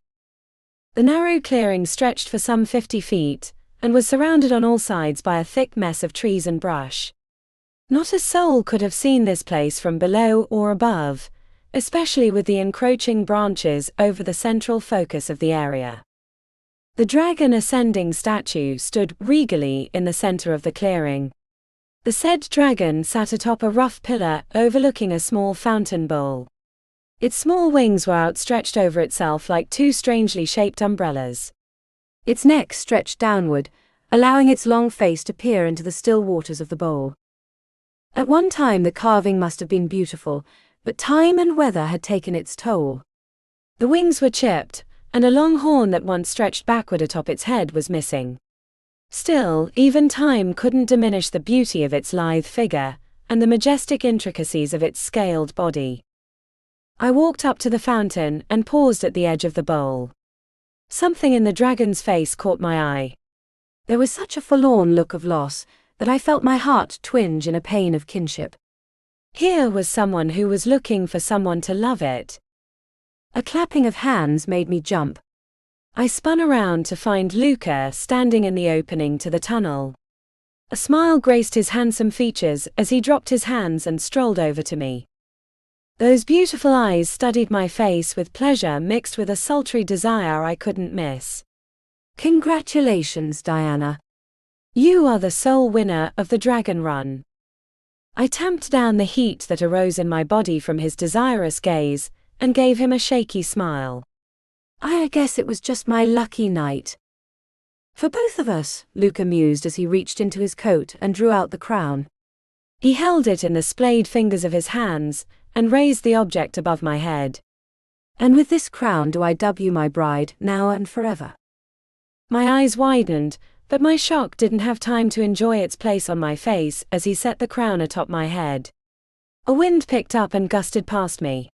The narrow clearing stretched for some 50 feet, and was surrounded on all sides by a thick mess of trees and brush. Not a soul could have seen this place from below or above, especially with the encroaching branches over the central focus of the area. The dragon ascending statue stood regally in the center of the clearing. The said dragon sat atop a rough pillar overlooking a small fountain bowl. Its small wings were outstretched over itself like two strangely shaped umbrellas. Its neck stretched downward, allowing its long face to peer into the still waters of the bowl. At one time the carving must have been beautiful, but time and weather had taken its toll. The wings were chipped, and a long horn that once stretched backward atop its head was missing. Still, even time couldn't diminish the beauty of its lithe figure, and the majestic intricacies of its scaled body. I walked up to the fountain and paused at the edge of the bowl. Something in the dragon's face caught my eye. There was such a forlorn look of loss that I felt my heart twinge in a pain of kinship. Here was someone who was looking for someone to love it. A clapping of hands made me jump. I spun around to find Luca standing in the opening to the tunnel. A smile graced his handsome features as he dropped his hands and strolled over to me. Those beautiful eyes studied my face with pleasure mixed with a sultry desire I couldn't miss. Congratulations, Diana. You are the sole winner of the dragon run. I tamped down the heat that arose in my body from his desirous gaze, and gave him a shaky smile. I guess it was just my lucky night. For both of us, Luca mused as he reached into his coat and drew out the crown. He held it in the splayed fingers of his hands, and raised the object above my head. And with this crown do I dub you my bride, now and forever. My eyes widened, but my shock didn't have time to enjoy its place on my face as he set the crown atop my head. A wind picked up and gusted past me.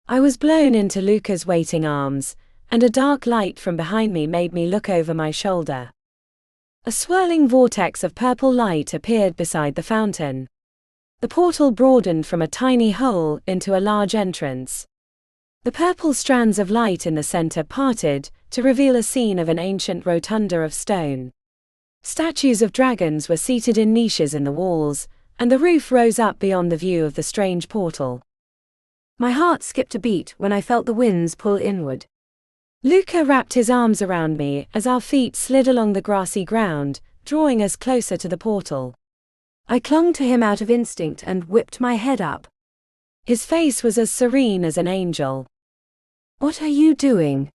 I was blown into Luca's waiting arms, and a dark light from behind me made me look over my shoulder. A swirling vortex of purple light appeared beside the fountain. The portal broadened from a tiny hole into a large entrance. The purple strands of light in the center parted to reveal a scene of an ancient rotunda of stone. Statues of dragons were seated in niches in the walls, and the roof rose up beyond the view of the strange portal. My heart skipped a beat when I felt the winds pull inward. Luca wrapped his arms around me as our feet slid along the grassy ground, drawing us closer to the portal. I clung to him out of instinct and whipped my head up. His face was as serene as an angel. "What are you doing?"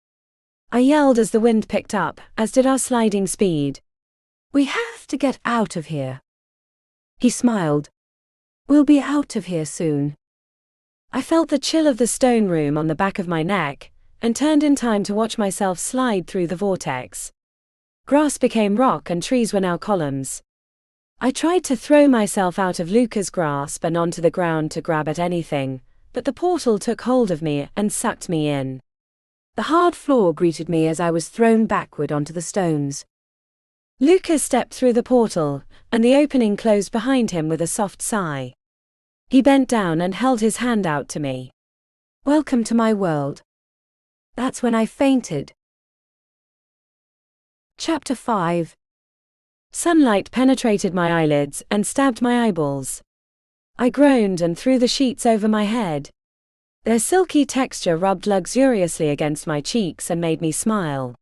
I yelled as the wind picked up, as did our sliding speed. "We have to get out of here." He smiled. "We'll be out of here soon." I felt the chill of the stone room on the back of my neck, and turned in time to watch myself slide through the vortex. Grass became rock and trees were now columns. I tried to throw myself out of Luca's grasp and onto the ground to grab at anything, but the portal took hold of me and sucked me in. The hard floor greeted me as I was thrown backward onto the stones. Luca stepped through the portal, and the opening closed behind him with a soft sigh. He bent down and held his hand out to me. "Welcome to my world." That's when I fainted. Chapter 5. Sunlight penetrated my eyelids and stabbed my eyeballs. I groaned and threw the sheets over my head. Their silky texture rubbed luxuriously against my cheeks and made me smile.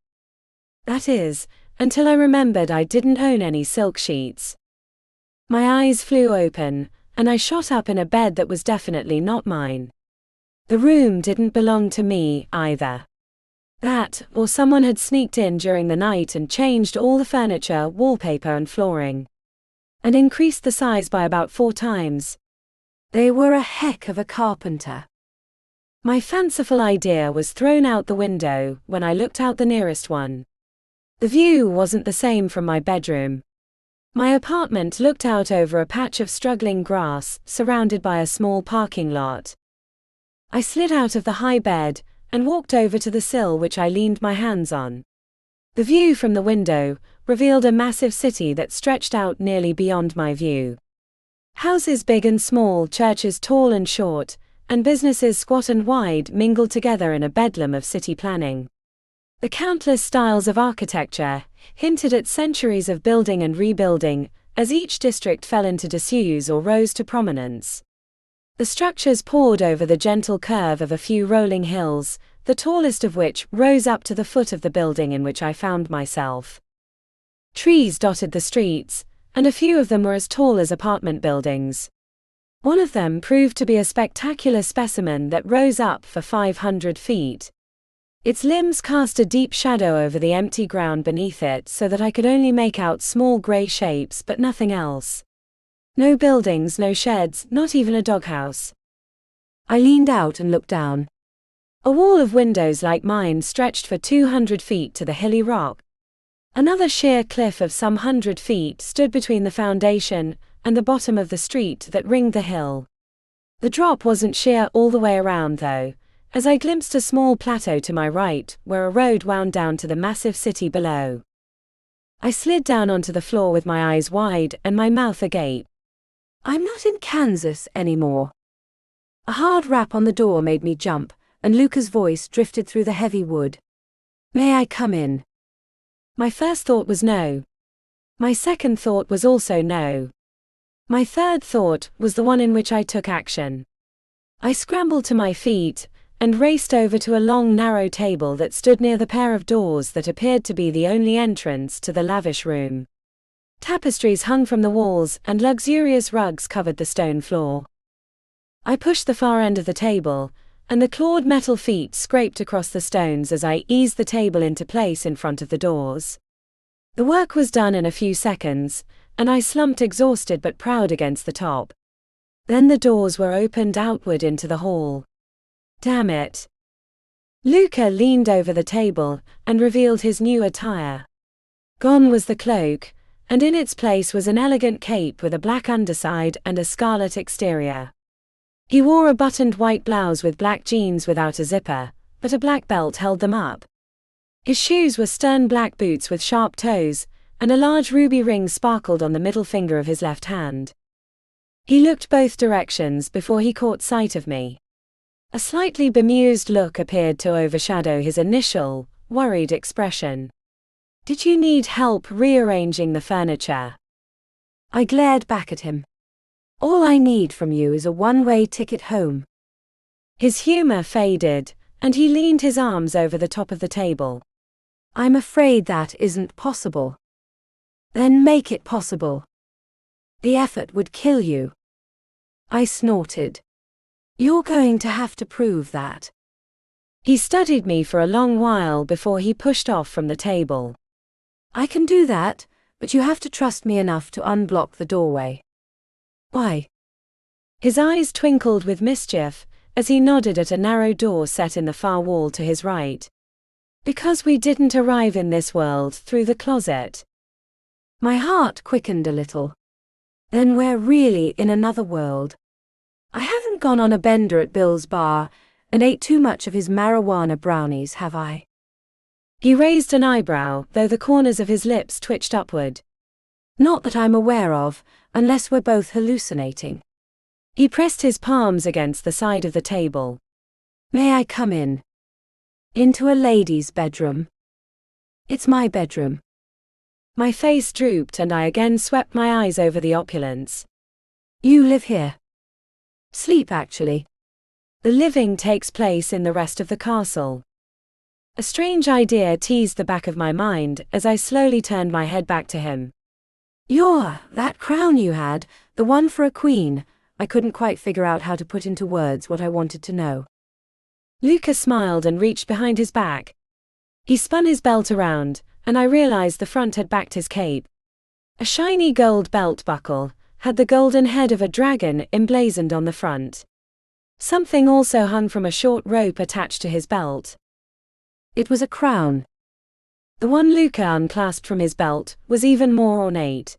That is, until I remembered I didn't own any silk sheets. My eyes flew open, and I shot up in a bed that was definitely not mine. The room didn't belong to me, either. That, or someone had sneaked in during the night and changed all the furniture, wallpaper and flooring. And increased the size by about 4 times. They were a heck of a carpenter. My fanciful idea was thrown out the window when I looked out the nearest one. The view wasn't the same from my bedroom. My apartment looked out over a patch of struggling grass, surrounded by a small parking lot. I slid out of the high bed, and walked over to the sill which I leaned my hands on. The view from the window revealed a massive city that stretched out nearly beyond my view. Houses big and small, churches tall and short, and businesses squat and wide mingled together in a bedlam of city planning. The countless styles of architecture hinted at centuries of building and rebuilding, as each district fell into disuse or rose to prominence. The structures poured over the gentle curve of a few rolling hills, the tallest of which rose up to the foot of the building in which I found myself. Trees dotted the streets, and a few of them were as tall as apartment buildings. One of them proved to be a spectacular specimen that rose up for 500 feet. Its limbs cast a deep shadow over the empty ground beneath it so that I could only make out small gray shapes but nothing else. No buildings, no sheds, not even a doghouse. I leaned out and looked down. A wall of windows like mine stretched for 200 feet to the hilly rock. Another sheer cliff of some 100 feet stood between the foundation and the bottom of the street that ringed the hill. The drop wasn't sheer all the way around though, as I glimpsed a small plateau to my right where a road wound down to the massive city below. I slid down onto the floor with my eyes wide and my mouth agape. I'm not in Kansas anymore. A hard rap on the door made me jump, and Luca's voice drifted through the heavy wood. May I come in? My first thought was no. My second thought was also no. My third thought was the one in which I took action. I scrambled to my feet and raced over to a long narrow table that stood near the pair of doors that appeared to be the only entrance to the lavish room. Tapestries hung from the walls and luxurious rugs covered the stone floor. I pushed the far end of the table, and the clawed metal feet scraped across the stones as I eased the table into place in front of the doors. The work was done in a few seconds, and I slumped exhausted but proud against the top. Then the doors were opened outward into the hall. Damn it. Luca leaned over the table and revealed his new attire. Gone was the cloak, and in its place was an elegant cape with a black underside and a scarlet exterior. He wore a buttoned white blouse with black jeans without a zipper, but a black belt held them up. His shoes were stern black boots with sharp toes, and a large ruby ring sparkled on the middle finger of his left hand. He looked both directions before he caught sight of me. A slightly bemused look appeared to overshadow his initial, worried expression. Did you need help rearranging the furniture? I glared back at him. All I need from you is a one-way ticket home. His humor faded, and he leaned his arms over the top of the table. I'm afraid that isn't possible. Then make it possible. The effort would kill you. I snorted. You're going to have to prove that. He studied me for a long while before he pushed off from the table. I can do that, but you have to trust me enough to unblock the doorway. Why? His eyes twinkled with mischief as he nodded at a narrow door set in the far wall to his right. Because we didn't arrive in this world through the closet. My heart quickened a little. Then we're really in another world. I haven't gone on a bender at Bill's bar and ate too much of his marijuana brownies, have I? He raised an eyebrow, though the corners of his lips twitched upward. Not that I'm aware of, unless we're both hallucinating. He pressed his palms against the side of the table. May I come in? Into a lady's bedroom? It's my bedroom. My face drooped and I again swept my eyes over the opulence. You live here? Sleep, actually. The living takes place in the rest of the castle. A strange idea teased the back of my mind as I slowly turned my head back to him. You're that crown you had, the one for a queen. I couldn't quite figure out how to put into words what I wanted to know. Luca smiled and reached behind his back. He spun his belt around, and I realized the front had backed his cape. A shiny gold belt buckle had the golden head of a dragon emblazoned on the front. Something also hung from a short rope attached to his belt. It was a crown. The one Luca unclasped from his belt was even more ornate.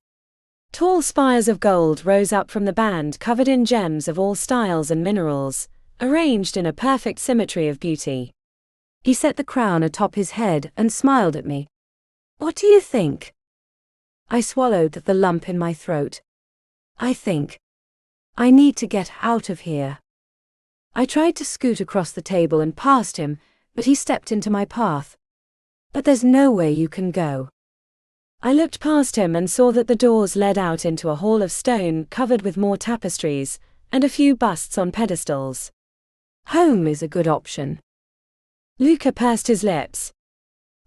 Tall spires of gold rose up from the band covered in gems of all styles and minerals, arranged in a perfect symmetry of beauty. He set the crown atop his head and smiled at me. What do you think? I swallowed the lump in my throat. I think I need to get out of here. I tried to scoot across the table and past him, but he stepped into my path. But there's nowhere you can go. I looked past him and saw that the doors led out into a hall of stone covered with more tapestries, and a few busts on pedestals. Home is a good option. Luca pursed his lips.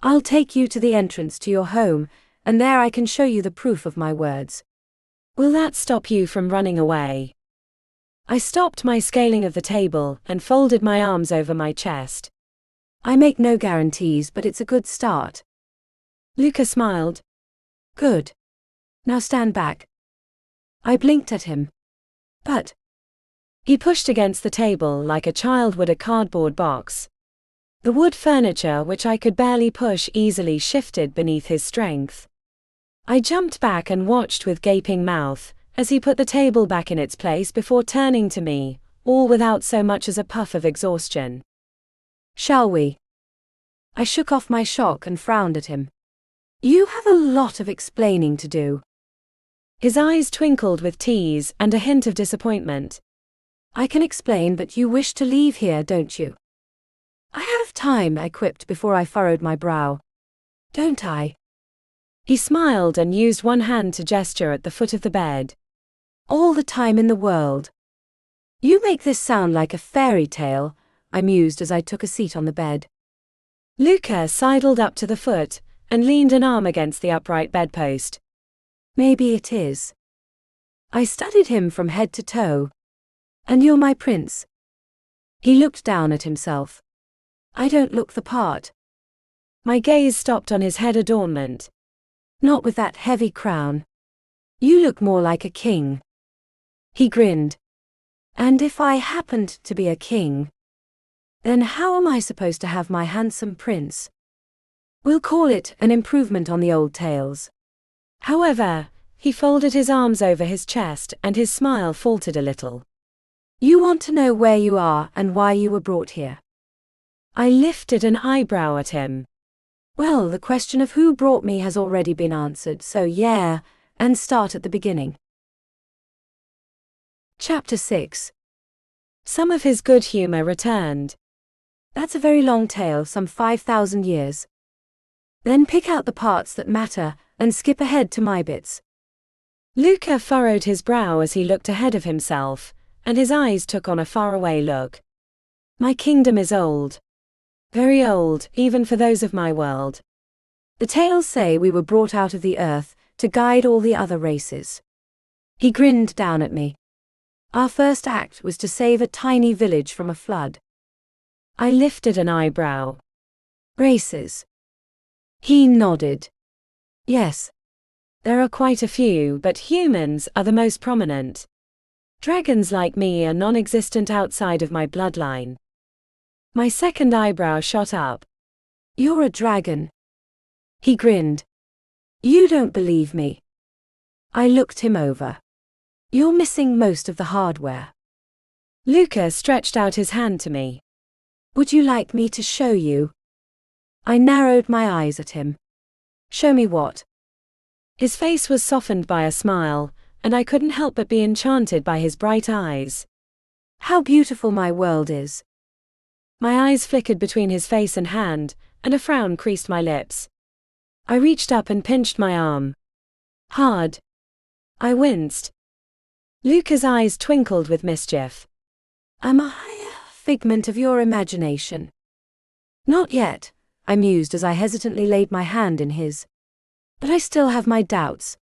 I'll take you to the entrance to your home, and there I can show you the proof of my words. Will that stop you from running away? I stopped my scaling of the table and folded my arms over my chest. I make no guarantees, but it's a good start. Luca smiled. Good. Now stand back. I blinked at him. But he pushed against the table like a child would a cardboard box. The wood furniture, which I could barely push easily, shifted beneath his strength. I jumped back and watched with gaping mouth as he put the table back in its place before turning to me, all without so much as a puff of exhaustion. "Shall we?" I shook off my shock and frowned at him. "You have a lot of explaining to do." His eyes twinkled with tease and a hint of disappointment. "I can explain, but you wish to leave here, don't you?" "I have time," I quipped before I furrowed my brow. "Don't I?" He smiled and used one hand to gesture at the foot of the bed. "All the time in the world." "You make this sound like a fairy tale," I mused as I took a seat on the bed. Luca sidled up to the foot and leaned an arm against the upright bedpost. "Maybe it is." I studied him from head to toe. "And you're my prince." He looked down at himself. "I don't look the part." My gaze stopped on his head adornment. "Not with that heavy crown. You look more like a king." He grinned. "And if I happened to be a king, then how am I supposed to have my handsome prince?" "We'll call it an improvement on the old tales." However, he folded his arms over his chest and his smile faltered a little. "You want to know where you are and why you were brought here?" I lifted an eyebrow at him. "Well, the question of who brought me has already been answered, so yeah, and start at the beginning." Chapter 6. Some of his good humor returned. "That's a very long tale, some 5,000 years. Then pick out the parts that matter, and skip ahead to my bits." Luca furrowed his brow as he looked ahead of himself, and his eyes took on a faraway look. "My kingdom is old. Very old, even for those of my world. The tales say we were brought out of the earth to guide all the other races." He grinned down at me. "Our first act was to save a tiny village from a flood." I lifted an eyebrow. "Races?" He nodded. "Yes. There are quite a few, but humans are the most prominent. Dragons like me are non-existent outside of my bloodline." My second eyebrow shot up. "You're a dragon." He grinned. "You don't believe me." I looked him over. "You're missing most of the hardware." Luca stretched out his hand to me. "Would you like me to show you?" I narrowed my eyes at him. "Show me what?" His face was softened by a smile, and I couldn't help but be enchanted by his bright eyes. "How beautiful my world is." My eyes flickered between his face and hand, and a frown creased my lips. I reached up and pinched my arm. Hard. I winced. Luca's eyes twinkled with mischief. "Am I a figment of your imagination?" "Not yet," I mused as I hesitantly laid my hand in his. "But I still have my doubts."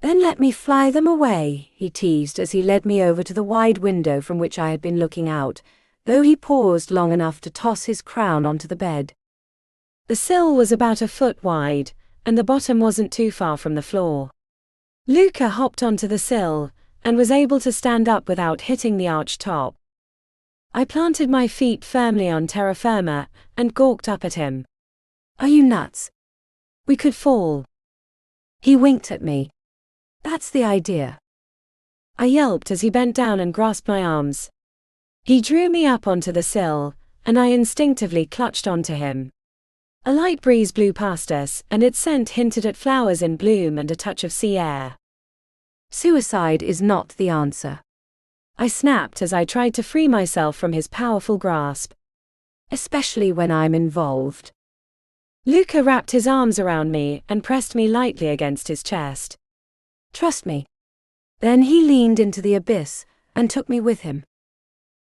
"Then let me fly them away," he teased as he led me over to the wide window from which I had been looking out, though he paused long enough to toss his crown onto the bed. The sill was about a foot wide, and the bottom wasn't too far from the floor. Luca hopped onto the sill, and was able to stand up without hitting the arched top. I planted my feet firmly on terra firma, and gawked up at him. "Are you nuts? We could fall." He winked at me. "That's the idea." I yelped as he bent down and grasped my arms. He drew me up onto the sill, and I instinctively clutched onto him. A light breeze blew past us, and its scent hinted at flowers in bloom and a touch of sea air. "Suicide is not the answer," I snapped as I tried to free myself from his powerful grasp. "Especially when I'm involved." Luca wrapped his arms around me and pressed me lightly against his chest. "Trust me." Then he leaned into the abyss and took me with him.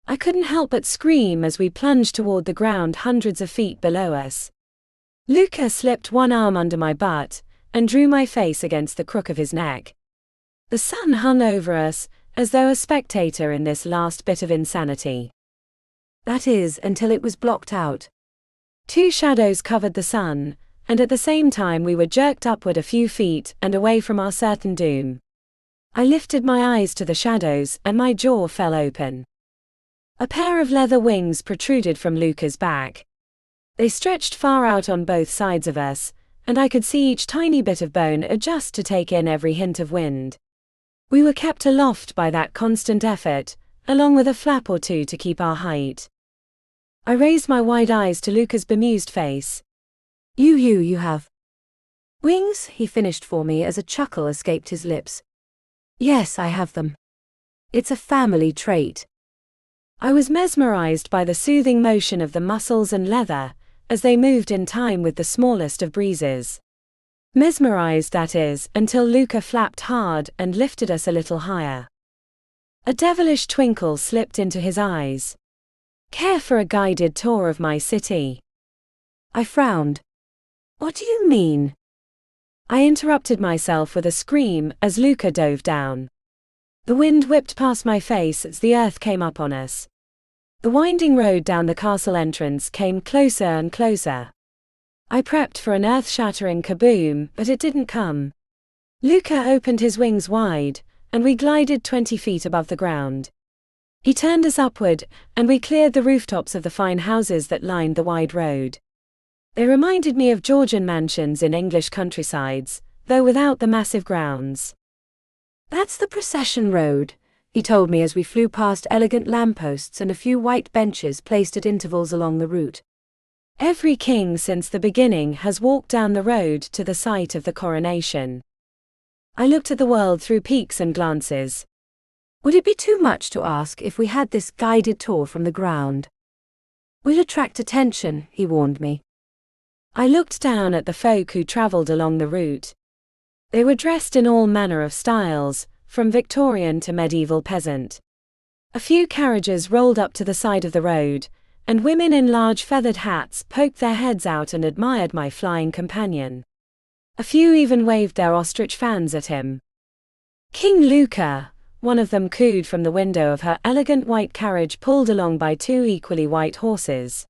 I couldn't help but scream as we plunged toward the ground hundreds of feet below us. Luca slipped one arm under my butt and drew my face against the crook of his neck. The sun hung over us, as though a spectator in this last bit of insanity. That is, until it was blocked out. Two shadows covered the sun, and at the same time we were jerked upward a few feet and away from our certain doom. I lifted my eyes to the shadows and my jaw fell open. A pair of leather wings protruded from Luca's back. They stretched far out on both sides of us, and I could see each tiny bit of bone adjust to take in every hint of wind. We were kept aloft by that constant effort, along with a flap or two to keep our height. I raised my wide eyes to Luca's bemused face. You have wings?" he finished for me as a chuckle escaped his lips. "Yes, I have them. It's a family trait." I was mesmerized by the soothing motion of the muscles and leather, as they moved in time with the smallest of breezes. Mesmerized, that is, until Luca flapped hard and lifted us a little higher. A devilish twinkle slipped into his eyes. "Care for a guided tour of my city?" I frowned. "What do you mean?" I interrupted myself with a scream as Luca dove down. The wind whipped past my face as the earth came up on us. The winding road down the castle entrance came closer and closer. I prepped for an earth-shattering kaboom, but it didn't come. Luca opened his wings wide, and we glided 20 feet above the ground. He turned us upward, and we cleared the rooftops of the fine houses that lined the wide road. They reminded me of Georgian mansions in English countrysides, though without the massive grounds. "That's the procession road," he told me as we flew past elegant lampposts and a few white benches placed at intervals along the route. Every king since the beginning has walked down the road to the site of the coronation. I looked at the world through peaks and glances. Would it be too much to ask if we had this guided tour from the ground? "We'll attract attention," he warned me. I looked down at the folk who traveled along the route. They were dressed in all manner of styles, from Victorian to medieval peasant. A few carriages rolled up to the side of the road, and women in large feathered hats poked their heads out and admired my flying companion. A few even waved their ostrich fans at him. "King Luca," one of them cooed from the window of her elegant white carriage pulled along by 2 equally white horses.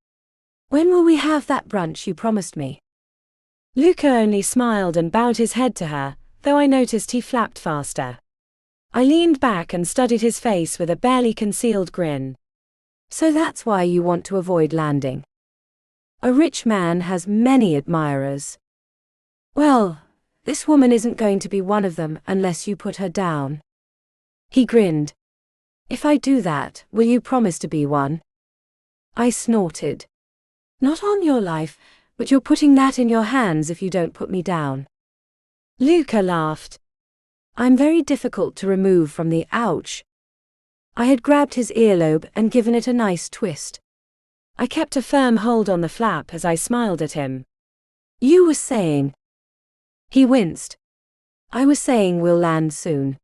"When will we have that brunch you promised me?" Luca only smiled and bowed his head to her, though I noticed he flapped faster. I leaned back and studied his face with a barely concealed grin. "So that's why you want to avoid landing. A rich man has many admirers. Well, this woman isn't going to be one of them unless you put her down." He grinned. "If I do that, will you promise to be one?" I snorted. "Not on your life, but you're putting that in your hands if you don't put me down." Luca laughed. "I'm very difficult to remove from the ouch." I had grabbed his earlobe and given it a nice twist. I kept a firm hold on the flap as I smiled at him. "You were saying..." He winced. "I was saying we'll land soon."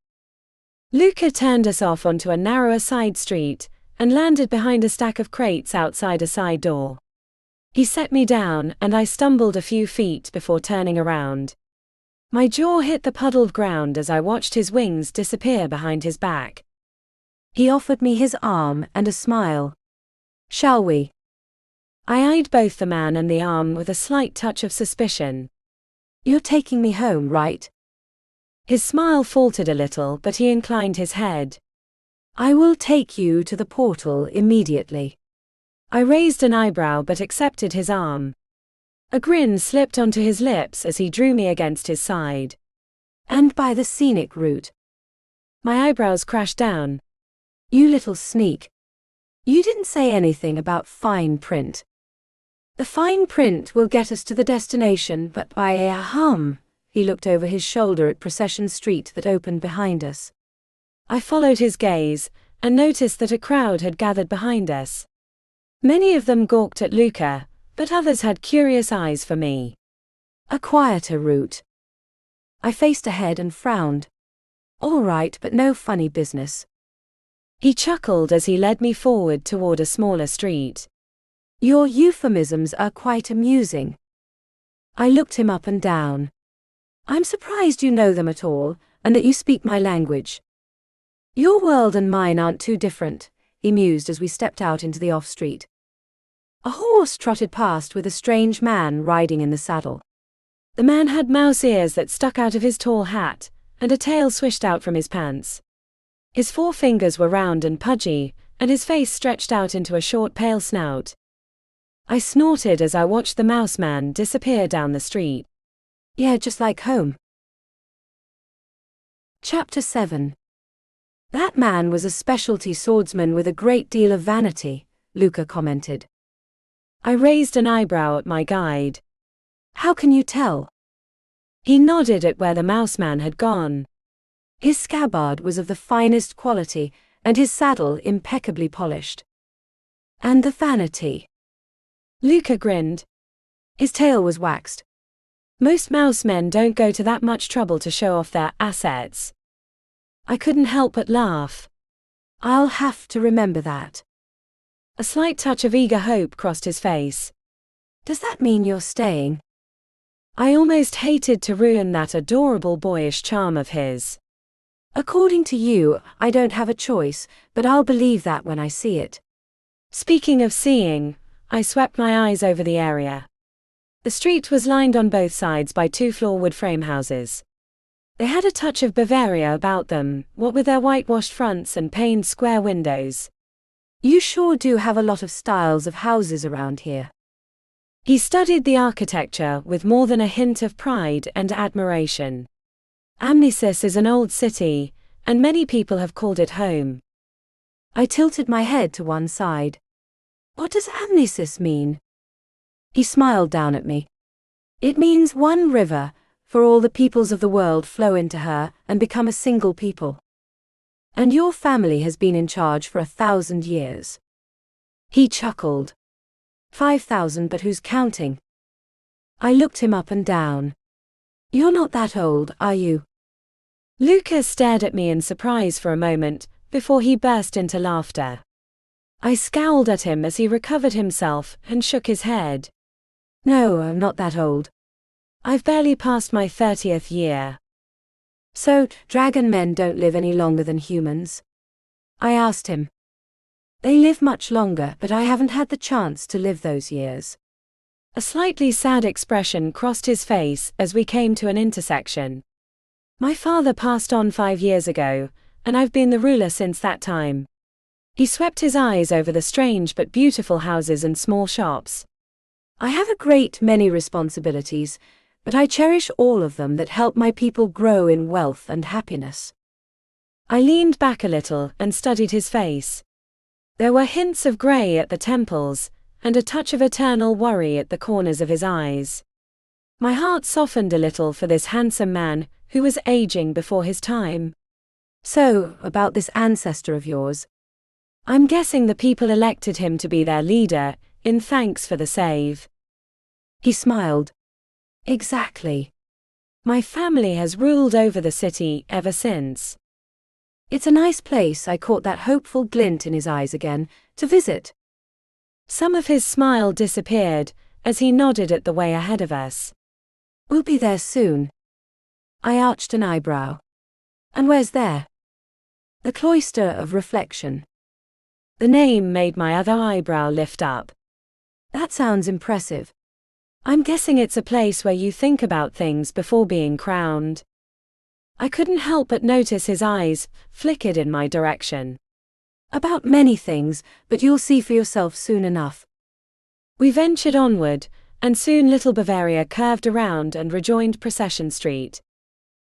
Luca turned us off onto a narrower side street, and landed behind a stack of crates outside a side door. He set me down, and I stumbled a few feet before turning around. My jaw hit the puddled ground as I watched his wings disappear behind his back. He offered me his arm and a smile. "Shall we?" I eyed both the man and the arm with a slight touch of suspicion. "You're taking me home, right?" His smile faltered a little, but he inclined his head. "I will take you to the portal immediately." I raised an eyebrow but accepted his arm. A grin slipped onto his lips as he drew me against his side. "And by the scenic route." My eyebrows crashed down. "You little sneak. You didn't say anything about fine print." "The fine print will get us to the destination, but by a hum." He looked over his shoulder at Procession Street that opened behind us. I followed his gaze, and noticed that a crowd had gathered behind us. Many of them gawked at Luca, but others had curious eyes for me. "A quieter route." I faced ahead and frowned. "All right, but no funny business." He chuckled as he led me forward toward a smaller street. "Your euphemisms are quite amusing." I looked him up and down. "I'm surprised you know them at all, and that you speak my language." "Your world and mine aren't too different," he mused as we stepped out into the off-street. A horse trotted past with a strange man riding in the saddle. The man had mouse ears that stuck out of his tall hat, and a tail swished out from his pants. His forefingers were round and pudgy, and his face stretched out into a short pale snout. I snorted as I watched the mouse man disappear down the street. Yeah, just like home. Chapter 7. That man was a specialty swordsman with a great deal of vanity, Luca commented. I raised an eyebrow at my guide. How can you tell? He nodded at where the mouse man had gone. His scabbard was of the finest quality, and his saddle impeccably polished. And the vanity? Luca grinned. His tail was waxed. Most mouse men don't go to that much trouble to show off their assets. I couldn't help but laugh. I'll have to remember that. A slight touch of eager hope crossed his face. Does that mean you're staying? I almost hated to ruin that adorable boyish charm of his. According to you, I don't have a choice, but I'll believe that when I see it. Speaking of seeing, I swept my eyes over the area. The street was lined on both sides by two-floor wood frame houses. They had a touch of Bavaria about them, what with their whitewashed fronts and paned square windows. You sure do have a lot of styles of houses around here. He studied the architecture with more than a hint of pride and admiration. Amnesis is an old city, and many people have called it home. I tilted my head to one side. What does amnesis mean? He smiled down at me. It means one river, for all the peoples of the world flow into her and become a single people. And your family has been in charge for 1,000 years. He chuckled. 5,000, but who's counting? I looked him up and down. You're not that old, are you? Luca stared at me in surprise for a moment, before he burst into laughter. I scowled at him as he recovered himself and shook his head. No, I'm not that old. I've barely passed my 30th year. So, dragon men don't live any longer than humans? I asked him. They live much longer, but I haven't had the chance to live those years. A slightly sad expression crossed his face as we came to an intersection. My father passed on 5 years ago, and I've been the ruler since that time. He swept his eyes over the strange but beautiful houses and small shops. I have a great many responsibilities, but I cherish all of them that help my people grow in wealth and happiness. I leaned back a little and studied his face. There were hints of grey at the temples, and a touch of eternal worry at the corners of his eyes. My heart softened a little for this handsome man who was aging before his time. So, about this ancestor of yours. I'm guessing the people elected him to be their leader, in thanks for the save. He smiled. Exactly. My family has ruled over the city ever since. It's a nice place, I caught that hopeful glint in his eyes again, to visit. Some of his smile disappeared as he nodded at the way ahead of us. We'll be there soon. I arched an eyebrow. And where's there? The Cloister of Reflection. The name made my other eyebrow lift up. That sounds impressive. I'm guessing it's a place where you think about things before being crowned. I couldn't help but notice his eyes flickered in my direction. About many things, but you'll see for yourself soon enough. We ventured onward, and soon Little Bavaria curved around and rejoined Procession Street.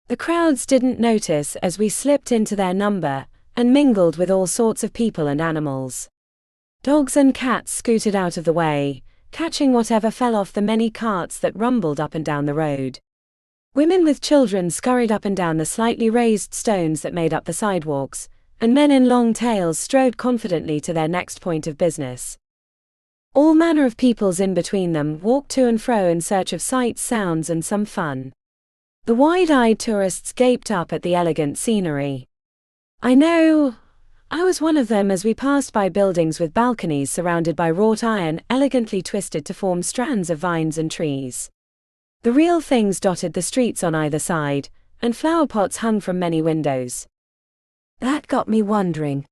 The crowds didn't notice as we slipped into their number and mingled with all sorts of people and animals. Dogs and cats scooted out of the way, catching whatever fell off the many carts that rumbled up and down the road. Women with children scurried up and down the slightly raised stones that made up the sidewalks, and men in long tails strode confidently to their next point of business. All manner of peoples in between them walked to and fro in search of sights, sounds, and some fun. The wide-eyed tourists gaped up at the elegant scenery. I know, I was one of them as we passed by buildings with balconies surrounded by wrought iron elegantly twisted to form strands of vines and trees. The real things dotted the streets on either side, and flower pots hung from many windows. That got me wondering.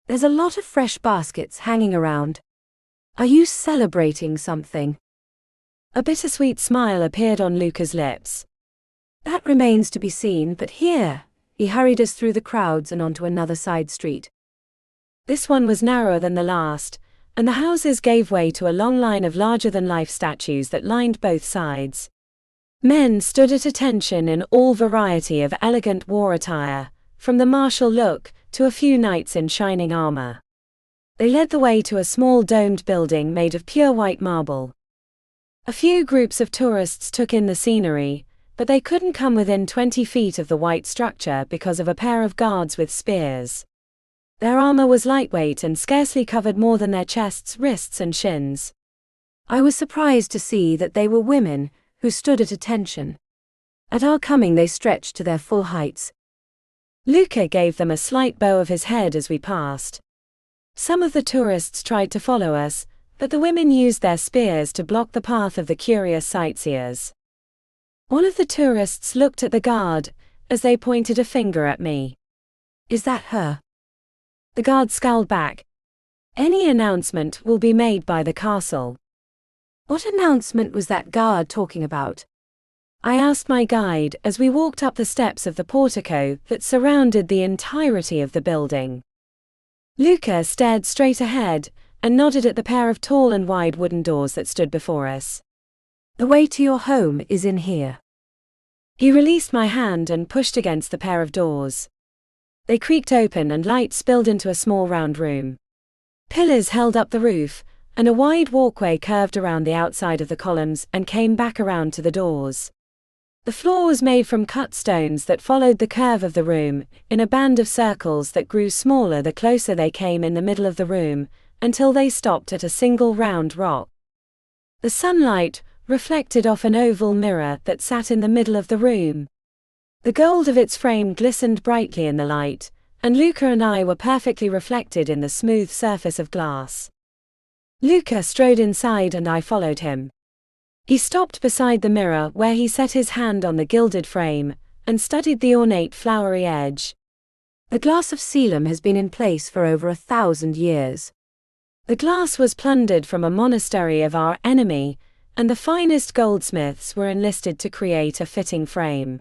There's a lot of fresh baskets hanging around. Are you celebrating something? A bittersweet smile appeared on Luca's lips. That remains to be seen, but here, he hurried us through the crowds and onto another side street. This one was narrower than the last, and the houses gave way to a long line of larger-than-life statues that lined both sides. Men stood at attention in all variety of elegant war attire, from the martial look to a few knights in shining armor. They led the way to a small domed building made of pure white marble. A few groups of tourists took in the scenery, but they couldn't come within 20 feet of the white structure because of a pair of guards with spears. Their armor was lightweight and scarcely covered more than their chests, wrists, and shins. I was surprised to see that they were women, who stood at attention. At our coming they stretched to their full heights. Luca gave them a slight bow of his head as we passed. Some of the tourists tried to follow us, but the women used their spears to block the path of the curious sightseers. One of the tourists looked at the guard, as they pointed a finger at me. "Is that her?" The guard scowled back. "Any announcement will be made by the castle." "What announcement was that guard talking about?" I asked my guide as we walked up the steps of the portico that surrounded the entirety of the building. Luca stared straight ahead and nodded at the pair of tall and wide wooden doors that stood before us. "The way to your home is in here." He released my hand and pushed against the pair of doors. They creaked open and light spilled into a small round room. Pillars held up the roof, and a wide walkway curved around the outside of the columns and came back around to the doors. The floor was made from cut stones that followed the curve of the room, in a band of circles that grew smaller the closer they came in the middle of the room, until they stopped at a single round rock. The sunlight reflected off an oval mirror that sat in the middle of the room. The gold of its frame glistened brightly in the light, and Luca and I were perfectly reflected in the smooth surface of glass. Luca strode inside and I followed him. He stopped beside the mirror where he set his hand on the gilded frame, and studied the ornate flowery edge. "The glass of Selim has been in place for over 1,000 years. The glass was plundered from a monastery of our enemy, and the finest goldsmiths were enlisted to create a fitting frame.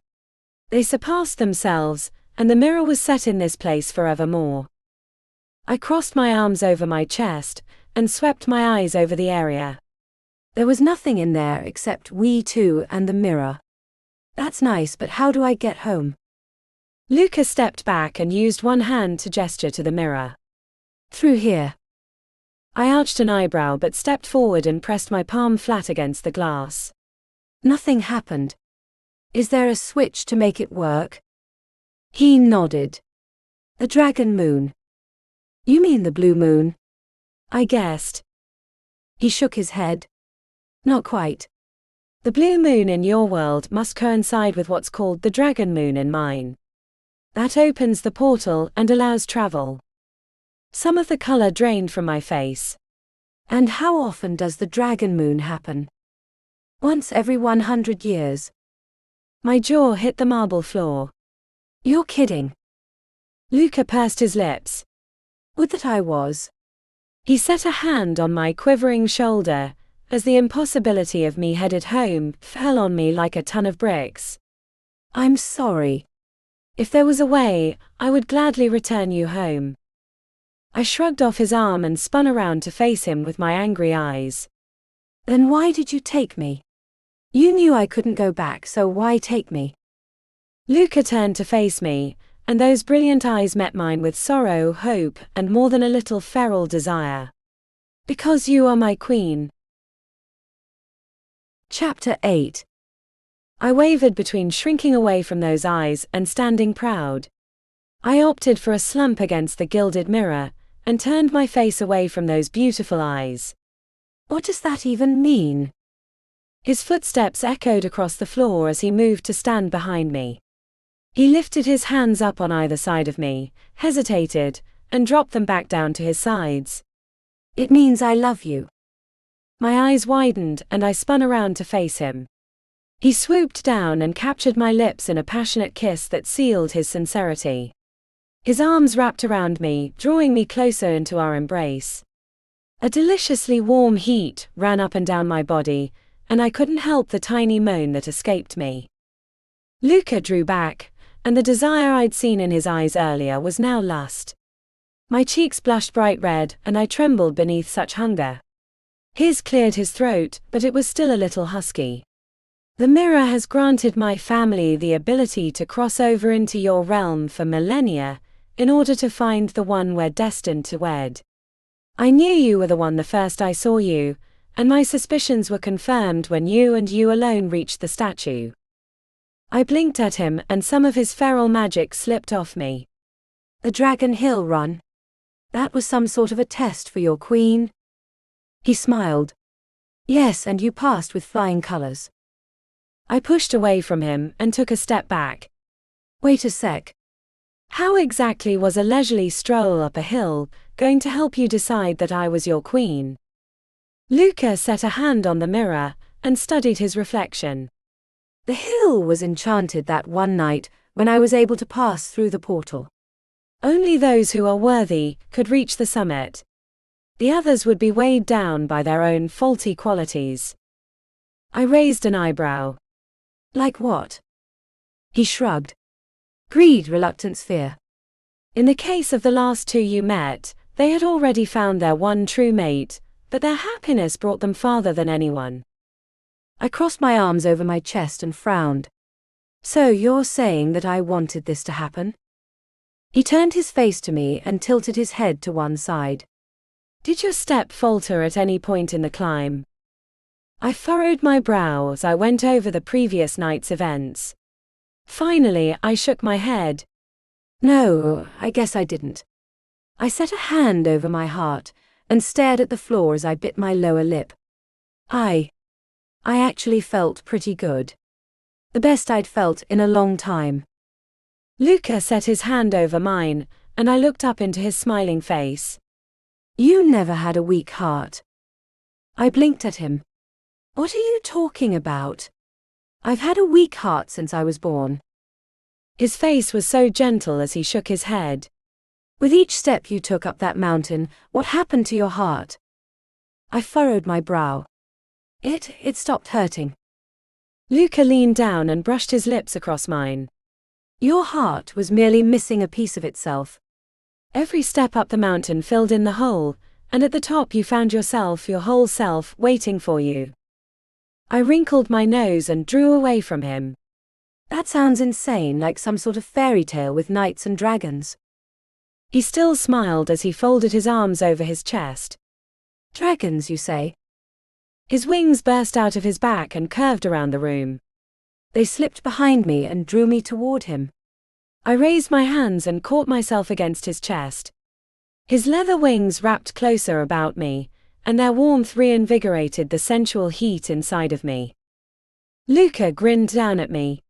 They surpassed themselves, and the mirror was set in this place forevermore." I crossed my arms over my chest, and swept my eyes over the area. "There was nothing in there except we two and the mirror. That's nice, but how do I get home?" Luca stepped back and used one hand to gesture to the mirror. "Through here." I arched an eyebrow but stepped forward and pressed my palm flat against the glass. "Nothing happened. Is there a switch to make it work?" He nodded. "The dragon moon." "You mean the blue moon?" I guessed. He shook his head. "Not quite. The blue moon in your world must coincide with what's called the dragon moon in mine. That opens the portal and allows travel." Some of the color drained from my face. "And how often does the dragon moon happen?" "Once every 100 years. My jaw hit the marble floor. "You're kidding." Luca pursed his lips. "Would that I was." He set a hand on my quivering shoulder, as the impossibility of me headed home fell on me like a ton of bricks. "I'm sorry. If there was a way, I would gladly return you home." I shrugged off his arm and spun around to face him with my angry eyes. "Then why did you take me? You knew I couldn't go back, so why take me?" Luca turned to face me, and those brilliant eyes met mine with sorrow, hope, and more than a little feral desire. "Because you are my queen." Chapter 8. I wavered between shrinking away from those eyes and standing proud. I opted for a slump against the gilded mirror, and turned my face away from those beautiful eyes. "What does that even mean?" His footsteps echoed across the floor as he moved to stand behind me. He lifted his hands up on either side of me, hesitated, and dropped them back down to his sides. "It means I love you." My eyes widened and I spun around to face him. He swooped down and captured my lips in a passionate kiss that sealed his sincerity. His arms wrapped around me, drawing me closer into our embrace. A deliciously warm heat ran up and down my body, and I couldn't help the tiny moan that escaped me. Luca drew back, and the desire I'd seen in his eyes earlier was now lust. My cheeks blushed bright red, and I trembled beneath such hunger. His cleared his throat, but it was still a little husky. The mirror has granted my family the ability to cross over into your realm for millennia, in order to find the one we're destined to wed. I knew you were the one the first I saw you, and my suspicions were confirmed when you and you alone reached the statue. I blinked at him, and some of his feral magic slipped off me. The Dragon Hill run? That was some sort of a test for your queen? He smiled. Yes, and you passed with flying colors. I pushed away from him and took a step back. Wait a sec. How exactly was a leisurely stroll up a hill going to help you decide that I was your queen? Luca set a hand on the mirror and studied his reflection. The hill was enchanted that one night when I was able to pass through the portal. Only those who are worthy could reach the summit. The others would be weighed down by their own faulty qualities. I raised an eyebrow. Like what? He shrugged. Greed, reluctance, fear. In the case of the last two you met, they had already found their one true mate, but their happiness brought them farther than anyone. I crossed my arms over my chest and frowned. So you're saying that I wanted this to happen? He turned his face to me and tilted his head to one side. Did your step falter at any point in the climb? I furrowed my brow as I went over the previous night's events. Finally, I shook my head. No, I guess I didn't. I set a hand over my heart and stared at the floor as I bit my lower lip. I actually felt pretty good. The best I'd felt in a long time. Luca set his hand over mine, and I looked up into his smiling face. You never had a weak heart. I blinked at him. What are you talking about? I've had a weak heart since I was born. His face was so gentle as he shook his head. With each step you took up that mountain, what happened to your heart? I furrowed my brow. It stopped hurting. Luca leaned down and brushed his lips across mine. Your heart was merely missing a piece of itself. Every step up the mountain filled in the hole, and at the top you found yourself, your whole self, waiting for you. I wrinkled my nose and drew away from him. That sounds insane, like some sort of fairy tale with knights and dragons. He still smiled as he folded his arms over his chest. Dragons, you say? His wings burst out of his back and curved around the room. They slipped behind me and drew me toward him. I raised my hands and caught myself against his chest. His leather wings wrapped closer about me, and their warmth reinvigorated the sensual heat inside of me. Luca grinned down at me.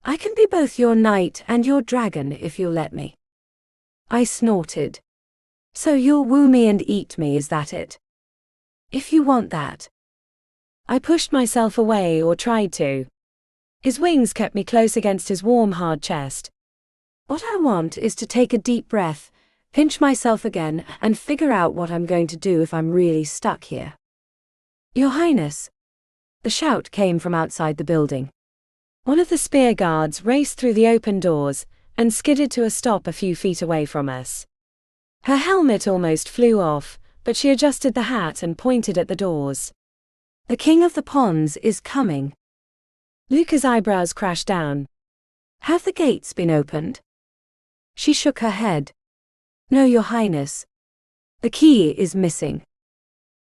I can be both your knight and your dragon if you'll let me. I snorted. So you'll woo me and eat me, is that it? If you want that. I pushed myself away, or tried to. His wings kept me close against his warm, hard chest. What I want is to take a deep breath, pinch myself again, and figure out what I'm going to do if I'm really stuck here. Your Highness. The shout came from outside the building. One of the spear guards raced through the open doors and skidded to a stop a few feet away from us. Her helmet almost flew off, but she adjusted the hat and pointed at the doors. The King of the Ponds is coming. Luca's eyebrows crashed down. Have the gates been opened? She shook her head. No, Your Highness. The key is missing.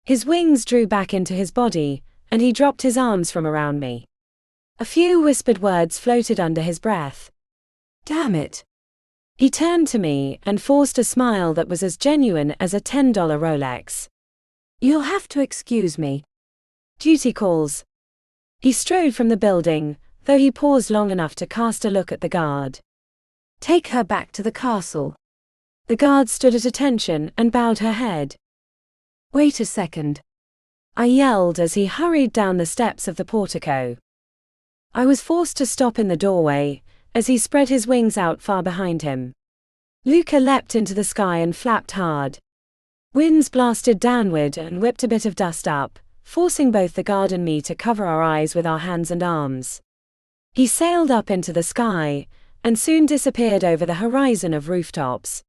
His wings drew back into his body, and he dropped his arms from around me. A few whispered words floated under his breath. Damn it. He turned to me and forced a smile that was as genuine as a $10 Rolex. You'll have to excuse me. Duty calls. He strode from the building, though he paused long enough to cast a look at the guard. Take her back to the castle. The guard stood at attention and bowed her head. Wait a second. I yelled as he hurried down the steps of the portico. I was forced to stop in the doorway, as he spread his wings out far behind him. Luca leapt into the sky and flapped hard. Winds blasted downward and whipped a bit of dust up, forcing both the guard and me to cover our eyes with our hands and arms. He sailed up into the sky, and soon disappeared over the horizon of rooftops.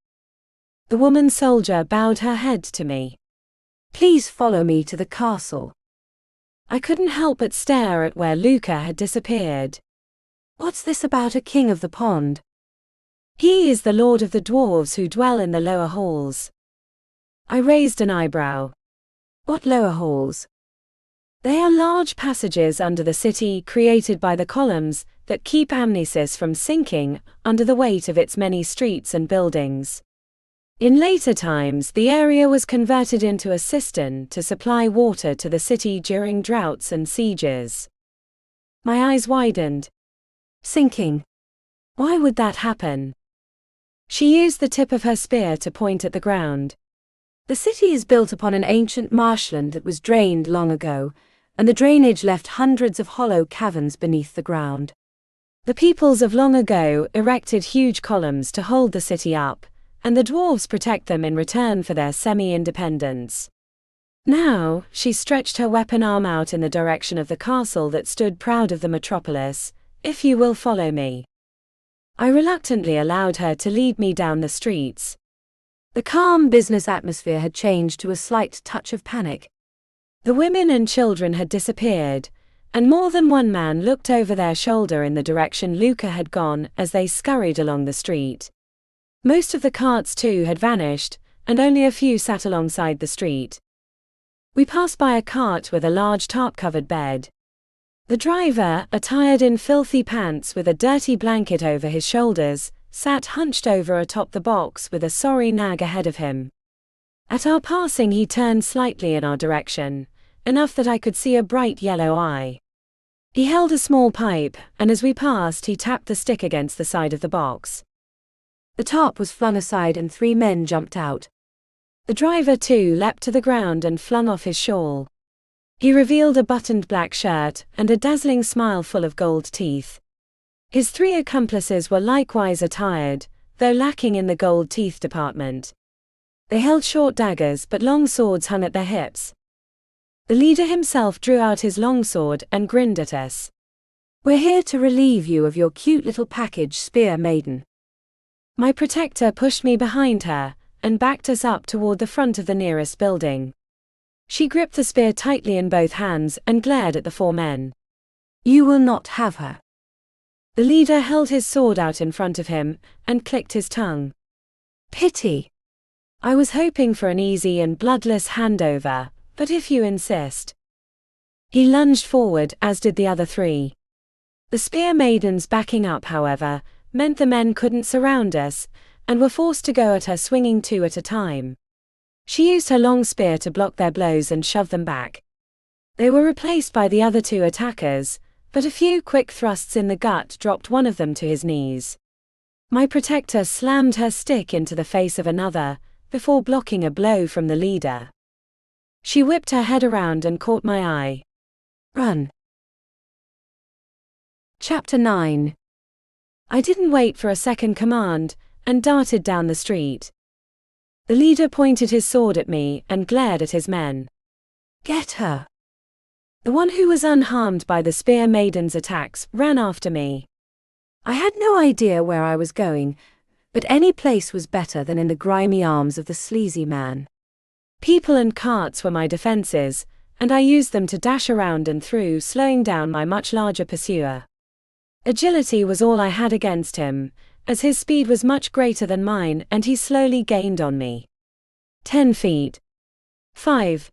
The woman soldier bowed her head to me. Please follow me to the castle. I couldn't help but stare at where Luca had disappeared. What's this about a king of the pond? He is the lord of the dwarves who dwell in the lower halls. I raised an eyebrow. What lower halls? They are large passages under the city created by the columns that keep Amnesis from sinking under the weight of its many streets and buildings. In later times, the area was converted into a cistern to supply water to the city during droughts and sieges. My eyes widened. Sinking. Why would that happen? She used the tip of her spear to point at the ground. The city is built upon an ancient marshland that was drained long ago, and the drainage left hundreds of hollow caverns beneath the ground. The peoples of long ago erected huge columns to hold the city up, and the dwarves protect them in return for their semi-independence. Now, she stretched her weapon arm out in the direction of the castle that stood proud of the metropolis. If you will follow me. I reluctantly allowed her to lead me down the streets. The calm business atmosphere had changed to a slight touch of panic. The women and children had disappeared, and more than one man looked over their shoulder in the direction Luca had gone as they scurried along the street. Most of the carts too had vanished, and only a few sat alongside the street. We passed by a cart with a large tarp-covered bed. The driver, attired in filthy pants with a dirty blanket over his shoulders, sat hunched over atop the box with a sorry nag ahead of him. At our passing he turned slightly in our direction, enough that I could see a bright yellow eye. He held a small pipe, and as we passed he tapped the stick against the side of the box. The tarp was flung aside and 3 men jumped out. The driver too leapt to the ground and flung off his shawl. He revealed a buttoned black shirt and a dazzling smile full of gold teeth. His 3 accomplices were likewise attired, though lacking in the gold teeth department. They held short daggers but long swords hung at their hips. The leader himself drew out his long sword and grinned at us. We're here to relieve you of your cute little package, spear maiden. My protector pushed me behind her and backed us up toward the front of the nearest building. She gripped the spear tightly in both hands and glared at the 4 men. You will not have her. The leader held his sword out in front of him and clicked his tongue. Pity. I was hoping for an easy and bloodless handover, but if you insist. He lunged forward, as did the other 3. The spear maidens backing up, however, meant the men couldn't surround us, and were forced to go at her swinging 2 at a time. She used her long spear to block their blows and shove them back. They were replaced by the other 2 attackers, but a few quick thrusts in the gut dropped one of them to his knees. My protector slammed her stick into the face of another, before blocking a blow from the leader. She whipped her head around and caught my eye. Run. Chapter 9. I didn't wait for a second command, and darted down the street. The leader pointed his sword at me and glared at his men. Get her. The one who was unharmed by the spear maiden's attacks ran after me. I had no idea where I was going, but any place was better than in the grimy arms of the sleazy man. People and carts were my defenses, and I used them to dash around and through, slowing down my much larger pursuer. Agility was all I had against him, as his speed was much greater than mine and he slowly gained on me. 10 feet. 5.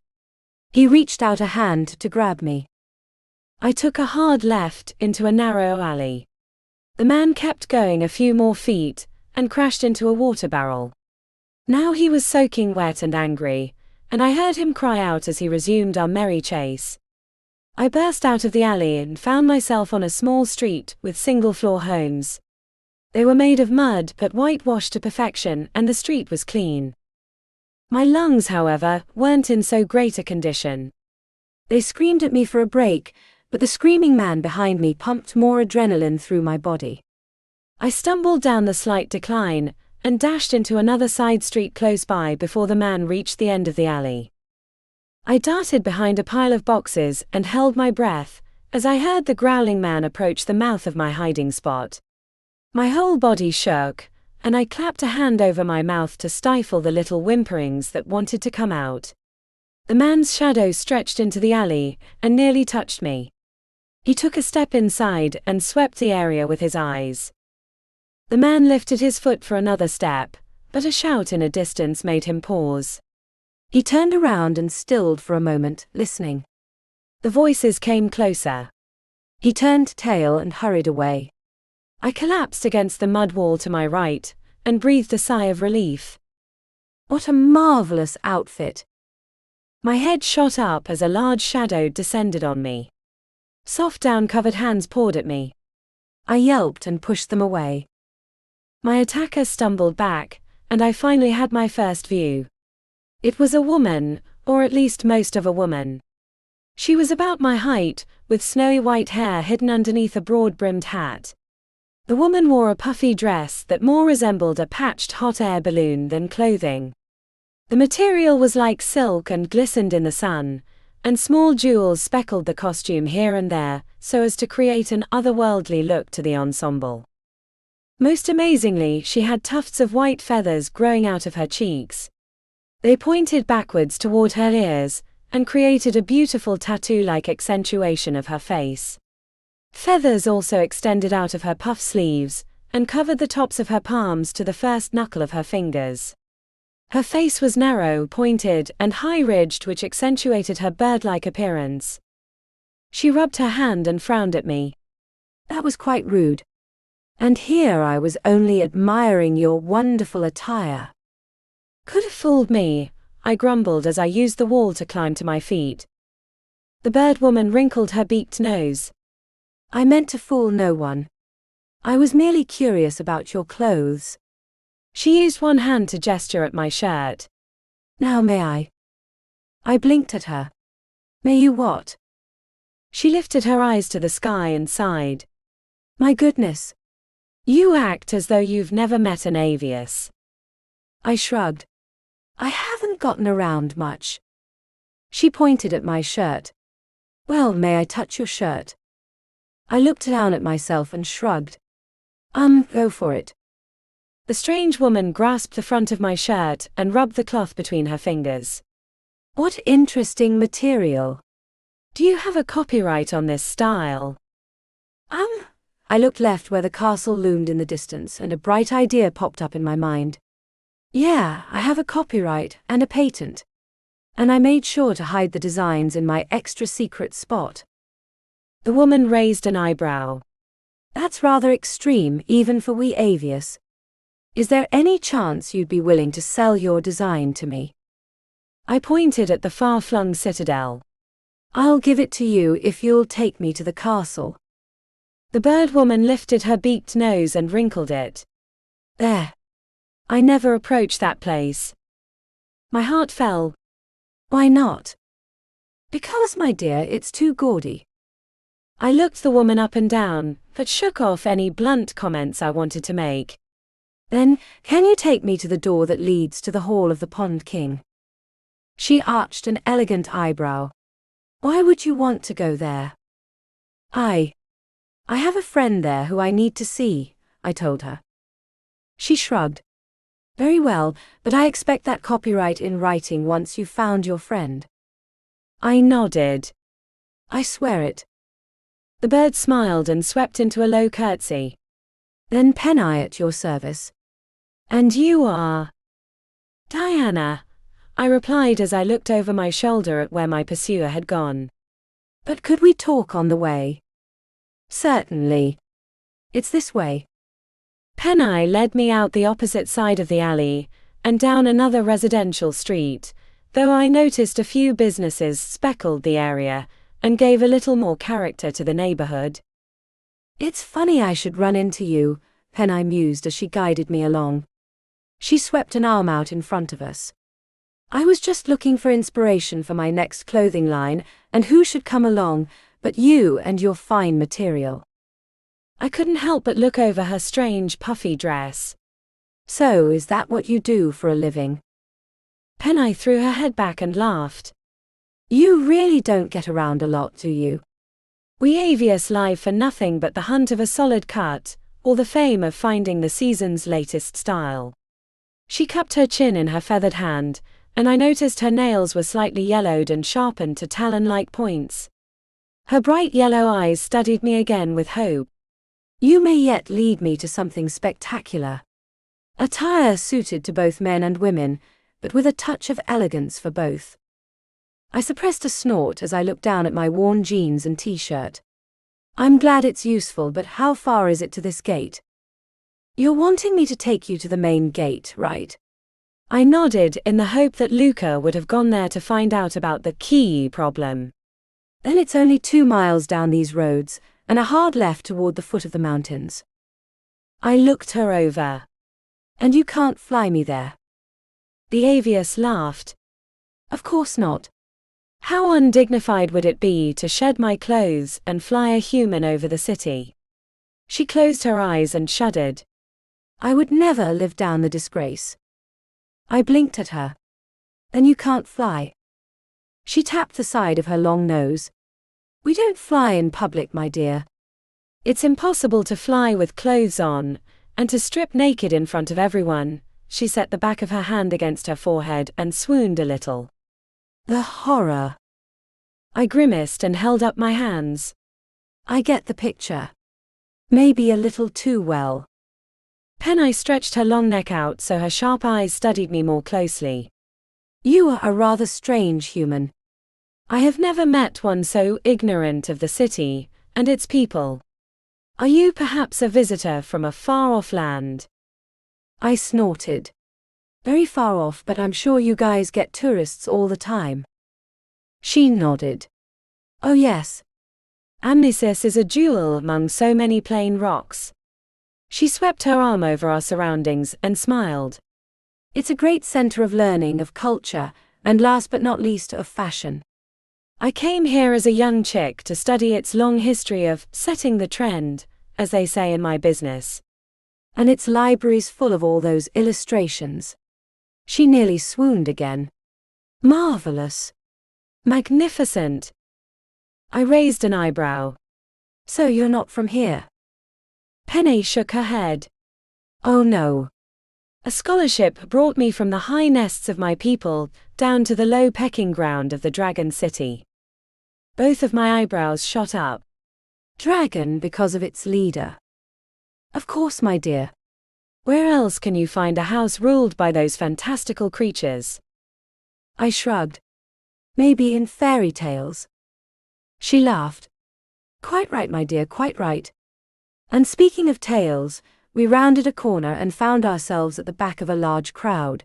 He reached out a hand to grab me. I took a hard left into a narrow alley. The man kept going a few more feet and crashed into a water barrel. Now he was soaking wet and angry, and I heard him cry out as he resumed our merry chase. I burst out of the alley and found myself on a small street with single-floor homes. They were made of mud but whitewashed to perfection, and the street was clean. My lungs, however, weren't in so great a condition. They screamed at me for a break, but the screaming man behind me pumped more adrenaline through my body. I stumbled down the slight decline and dashed into another side street close by before the man reached the end of the alley. I darted behind a pile of boxes and held my breath as I heard the growling man approach the mouth of my hiding spot. My whole body shook, and I clapped a hand over my mouth to stifle the little whimperings that wanted to come out. The man's shadow stretched into the alley and nearly touched me. He took a step inside and swept the area with his eyes. The man lifted his foot for another step, but a shout in a distance made him pause. He turned around and stilled for a moment, listening. The voices came closer. He turned tail and hurried away. I collapsed against the mud wall to my right, and breathed a sigh of relief. What a marvelous outfit! My head shot up as a large shadow descended on me. Soft down-covered hands pawed at me. I yelped and pushed them away. My attacker stumbled back, and I finally had my first view. It was a woman, or at least most of a woman. She was about my height, with snowy white hair hidden underneath a broad-brimmed hat. The woman wore a puffy dress that more resembled a patched hot air balloon than clothing. The material was like silk and glistened in the sun, and small jewels speckled the costume here and there, so as to create an otherworldly look to the ensemble. Most amazingly, she had tufts of white feathers growing out of her cheeks. They pointed backwards toward her ears, and created a beautiful tattoo-like accentuation of her face. Feathers also extended out of her puff sleeves, and covered the tops of her palms to the first knuckle of her fingers. Her face was narrow, pointed, and high-ridged, which accentuated her bird-like appearance. She rubbed her hand and frowned at me. That was quite rude. And here I was only admiring your wonderful attire. Could have fooled me, I grumbled as I used the wall to climb to my feet. The bird woman wrinkled her beaked nose. I meant to fool no one. I was merely curious about your clothes. She used one hand to gesture at my shirt. Now may I? I blinked at her. May you what? She lifted her eyes to the sky and sighed. My goodness. You act as though you've never met an avius. I shrugged. I haven't gotten around much. She pointed at my shirt. Well, may I touch your shirt? I looked down at myself and shrugged. Go for it. The strange woman grasped the front of my shirt and rubbed the cloth between her fingers. What interesting material. Do you have a copyright on this style? I looked left where the castle loomed in the distance, and a bright idea popped up in my mind. Yeah, I have a copyright and a patent. And I made sure to hide the designs in my extra secret spot. The woman raised an eyebrow. That's rather extreme, even for we avius. Is there any chance you'd be willing to sell your design to me? I pointed at the far-flung citadel. I'll give it to you if you'll take me to the castle. The bird woman lifted her beaked nose and wrinkled it. There. I never approached that place. My heart fell. Why not? Because, my dear, it's too gaudy. I looked the woman up and down, but shook off any blunt comments I wanted to make. Then, can you take me to the door that leads to the Hall of the Pond King? She arched an elegant eyebrow. Why would you want to go there? I have a friend there who I need to see, I told her. She shrugged. Very well, but I expect that copyright in writing once you've found your friend. I nodded. I swear it. The bird smiled and swept into a low curtsy. Then Penny at your service. And you are? Diana, I replied as I looked over my shoulder at where my pursuer had gone. But could we talk on the way? Certainly. It's this way. Penny led me out the opposite side of the alley, and down another residential street, though I noticed a few businesses speckled the area, and gave a little more character to the neighborhood. It's funny I should run into you, Penny mused as she guided me along. She swept an arm out in front of us. I was just looking for inspiration for my next clothing line, and who should come along but you and your fine material. I couldn't help but look over her strange puffy dress. So is that what you do for a living? Penny threw her head back and laughed. You really don't get around a lot, do you? We avius live for nothing but the hunt of a solid cut, or the fame of finding the season's latest style. She cupped her chin in her feathered hand, and I noticed her nails were slightly yellowed and sharpened to talon-like points. Her bright yellow eyes studied me again with hope. You may yet lead me to something spectacular. Attire suited to both men and women, but with a touch of elegance for both. I suppressed a snort as I looked down at my worn jeans and t-shirt. I'm glad it's useful, but how far is it to this gate? You're wanting me to take you to the main gate, right? I nodded in the hope that Luca would have gone there to find out about the key problem. Then it's only 2 miles down these roads, and a hard left toward the foot of the mountains. I looked her over. And you can't fly me there. The avius laughed. Of course not. How undignified would it be to shed my clothes and fly a human over the city? She closed her eyes and shuddered. I would never live down the disgrace. I blinked at her. Then you can't fly. She tapped the side of her long nose. We don't fly in public, my dear. It's impossible to fly with clothes on, and to strip naked in front of everyone. She set the back of her hand against her forehead and swooned a little. The horror. I grimaced and held up my hands. I get the picture. Maybe a little too well. Penny stretched her long neck out so her sharp eyes studied me more closely. You are a rather strange human. I have never met one so ignorant of the city and its people. Are you perhaps a visitor from a far-off land? I snorted. Very far off, but I'm sure you guys get tourists all the time. She nodded. Oh yes. Amnesis is a jewel among so many plain rocks. She swept her arm over our surroundings and smiled. It's a great center of learning, of culture, and last but not least, of fashion. I came here as a young chick to study its long history of setting the trend, as they say in my business. And its library's full of all those illustrations. She nearly swooned again. Marvelous. Magnificent. I raised an eyebrow. So you're not from here? Penny shook her head. Oh no. A scholarship brought me from the high nests of my people down to the low pecking ground of the Dragon City. Both of my eyebrows shot up. Dragon because of its leader. Of course, my dear. Where else can you find a house ruled by those fantastical creatures? I shrugged. Maybe in fairy tales. She laughed. Quite right, my dear, quite right. And speaking of tales, we rounded a corner and found ourselves at the back of a large crowd.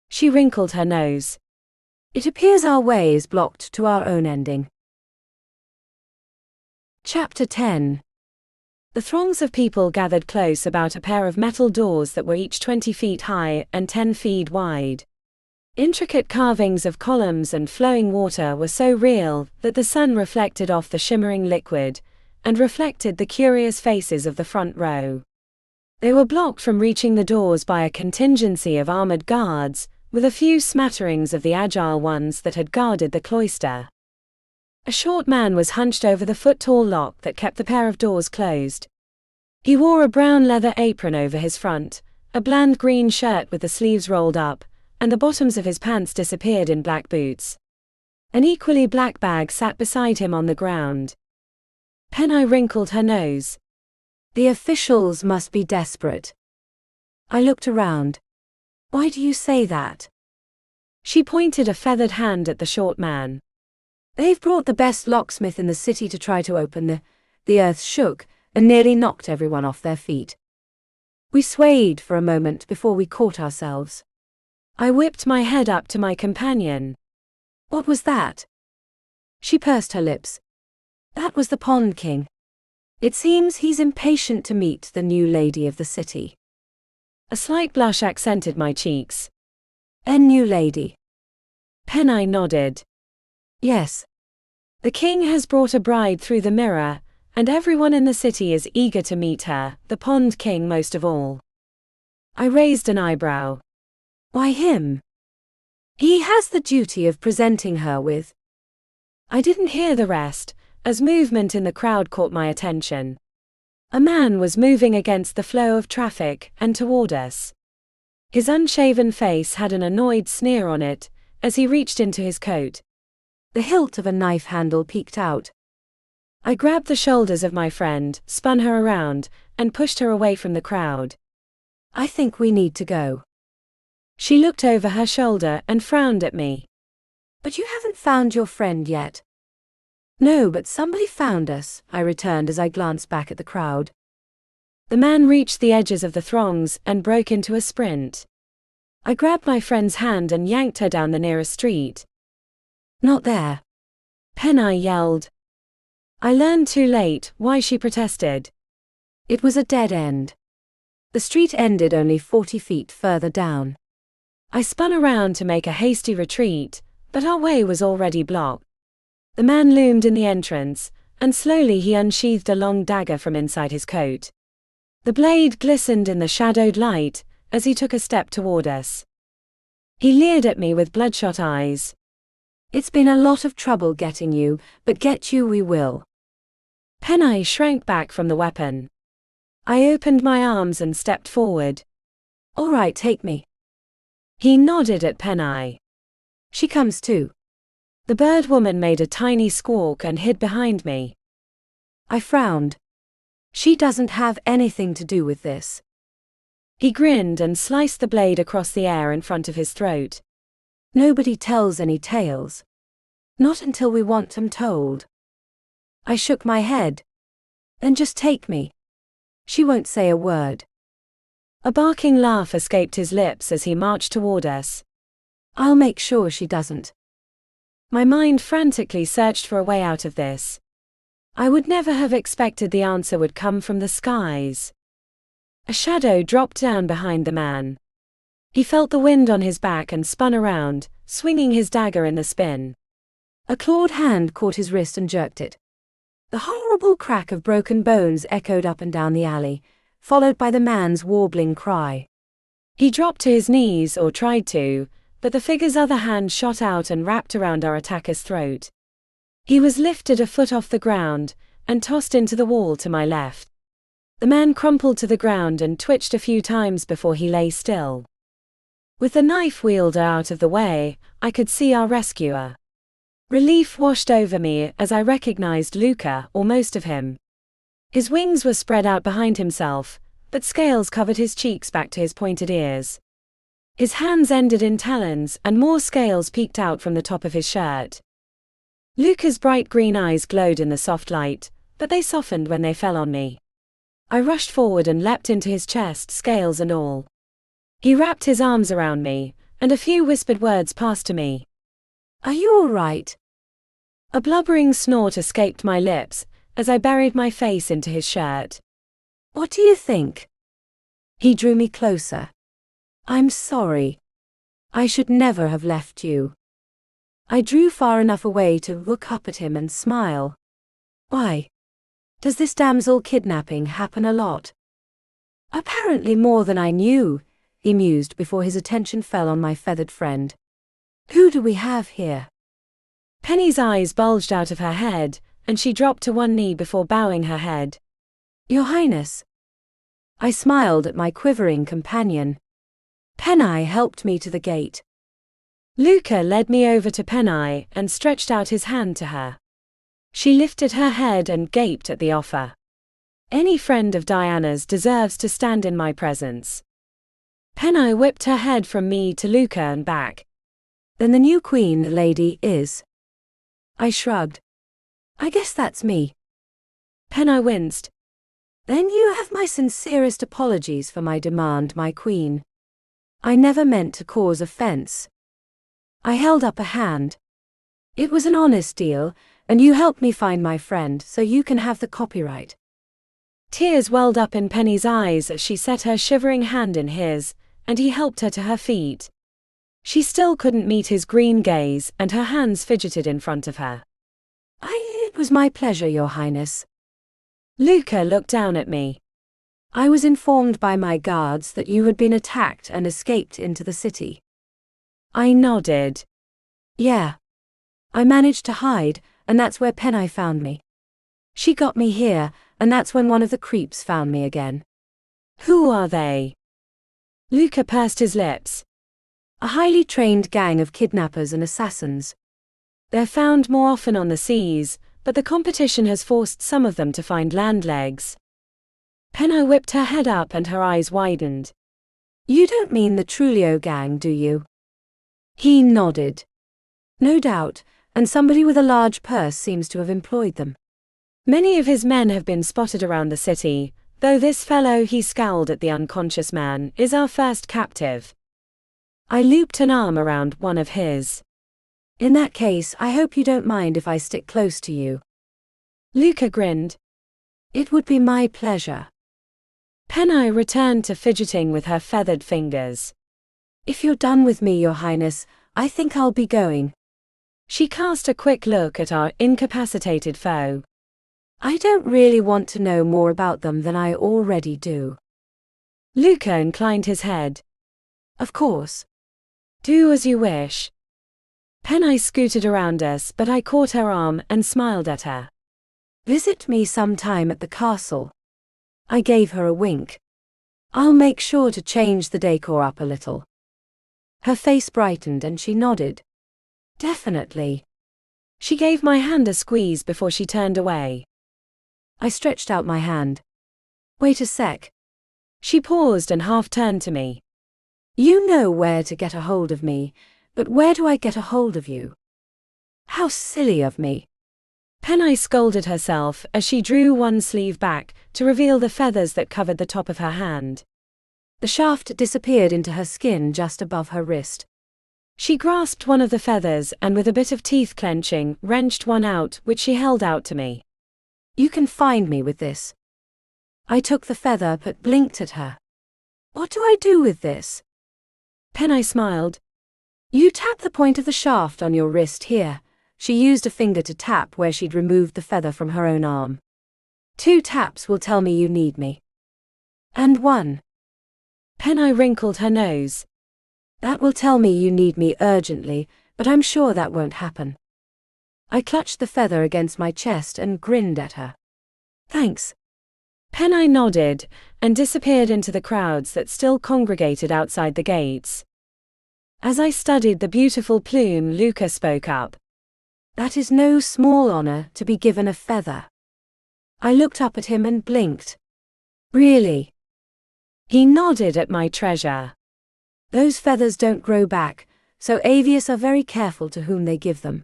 She wrinkled her nose. It appears our way is blocked to our own ending. Chapter 10. The throngs of people gathered close about a pair of metal doors that were each 20 feet high and 10 feet wide. Intricate carvings of columns and flowing water were so real that the sun reflected off the shimmering liquid, and reflected the curious faces of the front row. They were blocked from reaching the doors by a contingency of armored guards, with a few smatterings of the agile ones that had guarded the cloister. A short man was hunched over the foot-tall lock that kept the pair of doors closed. He wore a brown leather apron over his front, a bland green shirt with the sleeves rolled up, and the bottoms of his pants disappeared in black boots. An equally black bag sat beside him on the ground. Penny wrinkled her nose. The officials must be desperate. I looked around. Why do you say that? She pointed a feathered hand at the short man. They've brought the best locksmith in the city to try to open the earth shook and nearly knocked everyone off their feet. We swayed for a moment before we caught ourselves. I whipped my head up to my companion. What was that? She pursed her lips. That was the Pond King. It seems he's impatient to meet the new lady of the city. A slight blush accented my cheeks. A new lady. Penny nodded. Yes. The king has brought a bride through the mirror, and everyone in the city is eager to meet her, the Pond King most of all. I raised an eyebrow. Why him? He has the duty of presenting her with. I didn't hear the rest, as movement in the crowd caught my attention. A man was moving against the flow of traffic and toward us. His unshaven face had an annoyed sneer on it as he reached into his coat. The hilt of a knife handle peeked out. I grabbed the shoulders of my friend, spun her around, and pushed her away from the crowd. I think we need to go. She looked over her shoulder and frowned at me. But you haven't found your friend yet. No, but somebody found us, I returned as I glanced back at the crowd. The man reached the edges of the throngs and broke into a sprint. I grabbed my friend's hand and yanked her down the nearest street. Not there. Penai yelled. I learned too late why she protested. It was a dead end. The street ended only 40 feet further down. I spun around to make a hasty retreat, but our way was already blocked. The man loomed in the entrance, and slowly he unsheathed a long dagger from inside his coat. The blade glistened in the shadowed light as he took a step toward us. He leered at me with bloodshot eyes. It's been a lot of trouble getting you, but get you we will. Penai shrank back from the weapon. I opened my arms and stepped forward. All right, take me. He nodded at Penai. She comes too. The bird woman made a tiny squawk and hid behind me. I frowned. She doesn't have anything to do with this. He grinned and sliced the blade across the air in front of his throat. Nobody tells any tales. Not until we want them told. I shook my head. Then just take me. She won't say a word. A barking laugh escaped his lips as he marched toward us. I'll make sure she doesn't. My mind frantically searched for a way out of this. I would never have expected the answer would come from the skies. A shadow dropped down behind the man. He felt the wind on his back and spun around, swinging his dagger in the spin. A clawed hand caught his wrist and jerked it. The horrible crack of broken bones echoed up and down the alley, followed by the man's warbling cry. He dropped to his knees, or tried to, but the figure's other hand shot out and wrapped around our attacker's throat. He was lifted a foot off the ground and tossed into the wall to my left. The man crumpled to the ground and twitched a few times before he lay still. With the knife wielder out of the way, I could see our rescuer. Relief washed over me as I recognized Luca, or most of him. His wings were spread out behind himself, but scales covered his cheeks back to his pointed ears. His hands ended in talons and more scales peeked out from the top of his shirt. Luca's bright green eyes glowed in the soft light, but they softened when they fell on me. I rushed forward and leapt into his chest, scales and all. He wrapped his arms around me, and a few whispered words passed to me. Are you all right? A blubbering snort escaped my lips as I buried my face into his shirt. What do you think? He drew me closer. I'm sorry. I should never have left you. I drew far enough away to look up at him and smile. Why? Does this damsel kidnapping happen a lot? Apparently more than I knew, he mused before his attention fell on my feathered friend. Who do we have here? Penny's eyes bulged out of her head, and she dropped to one knee before bowing her head. Your Highness. I smiled at my quivering companion. Penai helped me to the gate. Luca led me over to Penai and stretched out his hand to her. She lifted her head and gaped at the offer. Any friend of Diana's deserves to stand in my presence. Penai whipped her head from me to Luca and back. Then the new queen, lady, is. I shrugged. I guess that's me. Penai winced. Then you have my sincerest apologies for my demand, my queen. I never meant to cause offense. I held up a hand. It was an honest deal, and you helped me find my friend, so you can have the copyright. Tears welled up in Penny's eyes as she set her shivering hand in his, and he helped her to her feet. She still couldn't meet his green gaze, and her hands fidgeted in front of her. It was my pleasure, Your Highness. Luca looked down at me. I was informed by my guards that you had been attacked and escaped into the city. I nodded. Yeah. I managed to hide, and that's where Penai found me. She got me here, and that's when one of the creeps found me again. Who are they? Luca pursed his lips. A highly trained gang of kidnappers and assassins. They're found more often on the seas, but the competition has forced some of them to find land legs. Penna whipped her head up and her eyes widened. You don't mean the Trulio gang, do you? He nodded. No doubt, and somebody with a large purse seems to have employed them. Many of his men have been spotted around the city, though this fellow, he scowled at the unconscious man, is our first captive. I looped an arm around one of his. In that case, I hope you don't mind if I stick close to you. Luca grinned. It would be my pleasure. Penna returned to fidgeting with her feathered fingers. If you're done with me, Your Highness, I think I'll be going. She cast a quick look at our incapacitated foe. I don't really want to know more about them than I already do. Luca inclined his head. Of course. Do as you wish. Penna scooted around us, but I caught her arm and smiled at her. Visit me sometime at the castle. I gave her a wink. I'll make sure to change the decor up a little. Her face brightened and she nodded. Definitely. She gave my hand a squeeze before she turned away. I stretched out my hand. Wait a sec. She paused and half turned to me. You know where to get a hold of me, but where do I get a hold of you? How silly of me. Penna scolded herself as she drew one sleeve back to reveal the feathers that covered the top of her hand. The shaft disappeared into her skin just above her wrist. She grasped one of the feathers and with a bit of teeth clenching, wrenched one out, which she held out to me. You can find me with this. I took the feather but blinked at her. What do I do with this? Penna smiled. You tap the point of the shaft on your wrist here. She used a finger to tap where she'd removed the feather from her own arm. 2 taps will tell me you need me. And 1. Penna wrinkled her nose. That will tell me you need me urgently, but I'm sure that won't happen. I clutched the feather against my chest and grinned at her. Thanks. Penna nodded and disappeared into the crowds that still congregated outside the gates. As I studied the beautiful plume, Luca spoke up. That is no small honor to be given a feather. I looked up at him and blinked. Really? He nodded at my treasure. Those feathers don't grow back, so avius are very careful to whom they give them.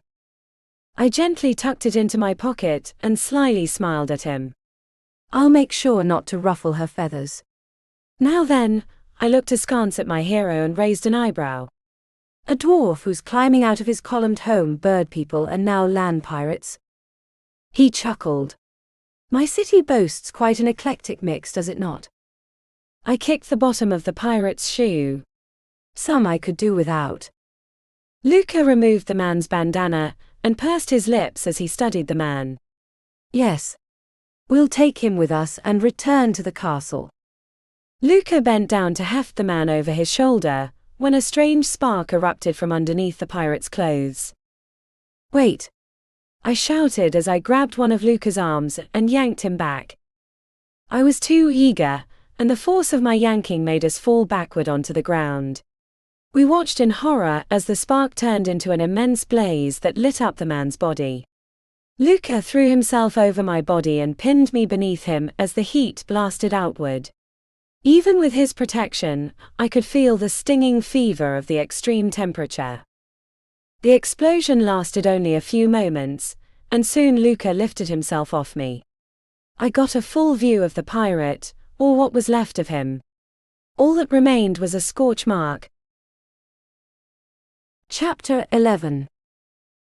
I gently tucked it into my pocket and slyly smiled at him. I'll make sure not to ruffle her feathers. Now then, I looked askance at my hero and raised an eyebrow. A dwarf who's climbing out of his columned home, bird people and now land pirates? He chuckled. My city boasts quite an eclectic mix, does it not? I kicked the bottom of the pirate's shoe. Some I could do without. Luca removed the man's bandana and pursed his lips as he studied the man. Yes. We'll take him with us and return to the castle. Luca bent down to heft the man over his shoulder, when a strange spark erupted from underneath the pirate's clothes. Wait! I shouted as I grabbed one of Luca's arms and yanked him back. I was too eager, and the force of my yanking made us fall backward onto the ground. We watched in horror as the spark turned into an immense blaze that lit up the man's body. Luca threw himself over my body and pinned me beneath him as the heat blasted outward. Even with his protection, I could feel the stinging fever of the extreme temperature. The explosion lasted only a few moments, and soon Luca lifted himself off me. I got a full view of the pirate, or what was left of him. All that remained was a scorch mark. Chapter 11.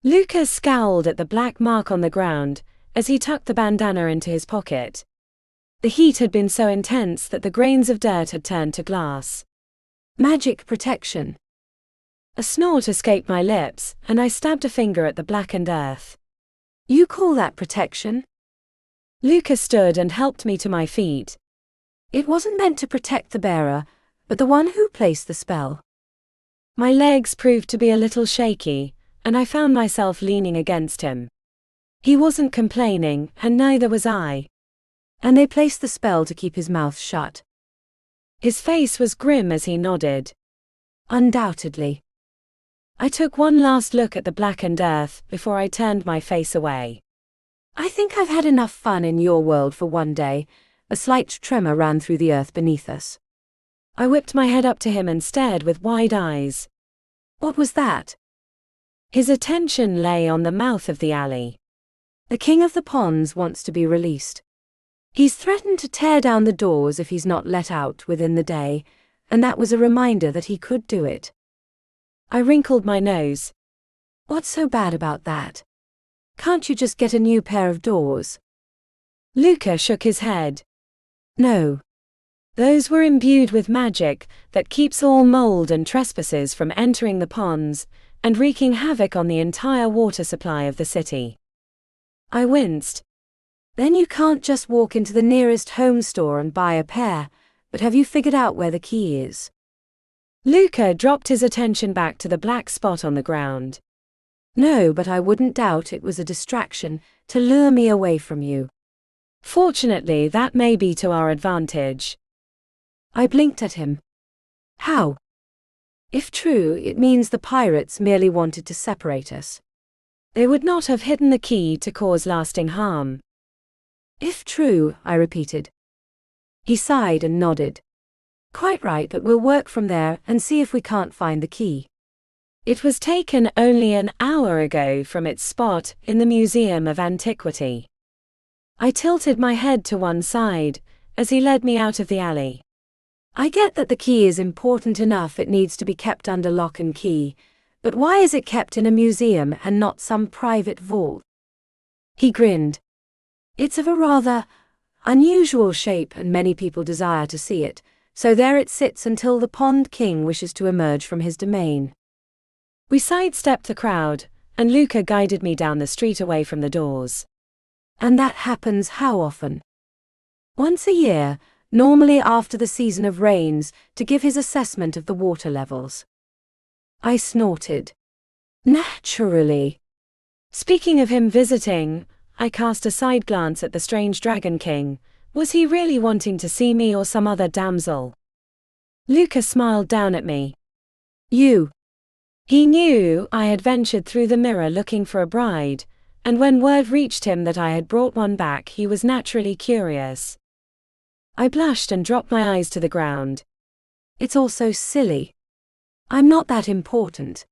Luca scowled at the black mark on the ground as he tucked the bandana into his pocket. The heat had been so intense that the grains of dirt had turned to glass. Magic protection. A snort escaped my lips, and I stabbed a finger at the blackened earth. You call that protection? Luca stood and helped me to my feet. It wasn't meant to protect the bearer, but the one who placed the spell. My legs proved to be a little shaky, and I found myself leaning against him. He wasn't complaining, and neither was I. And they placed the spell to keep his mouth shut. His face was grim as he nodded. Undoubtedly. I took one last look at the blackened earth before I turned my face away. I think I've had enough fun in your world for one day. A slight tremor ran through the earth beneath us. I whipped my head up to him and stared with wide eyes. What was that? His attention lay on the mouth of the alley. The king of the ponds wants to be released. He's threatened to tear down the doors if he's not let out within the day, and that was a reminder that he could do it. I wrinkled my nose. What's so bad about that? Can't you just get a new pair of doors? Luca shook his head. No. Those were imbued with magic that keeps all mold and trespassers from entering the ponds and wreaking havoc on the entire water supply of the city. I winced. Then you can't just walk into the nearest home store and buy a pair, but have you figured out where the key is? Luca dropped his attention back to the black spot on the ground. No, but I wouldn't doubt it was a distraction to lure me away from you. Fortunately, that may be to our advantage. I blinked at him. How? If true, it means the pirates merely wanted to separate us. They would not have hidden the key to cause lasting harm. If true, I repeated. He sighed and nodded. Quite right, but we'll work from there and see if we can't find the key. It was taken only an hour ago from its spot in the Museum of Antiquity. I tilted my head to one side as he led me out of the alley. I get that the key is important enough it needs to be kept under lock and key, but why is it kept in a museum and not some private vault? He grinned. It's of a rather unusual shape and many people desire to see it, so there it sits until the Pond King wishes to emerge from his domain. We sidestepped the crowd, and Luca guided me down the street away from the doors. And that happens how often? Once a year, normally after the season of rains, to give his assessment of the water levels. I snorted. Naturally. Speaking of him visiting, I cast a side glance at the strange Dragon King. Was he really wanting to see me or some other damsel? Luca smiled down at me. You. He knew I had ventured through the mirror looking for a bride, and when word reached him that I had brought one back, he was naturally curious. I blushed and dropped my eyes to the ground. It's all so silly. I'm not that important.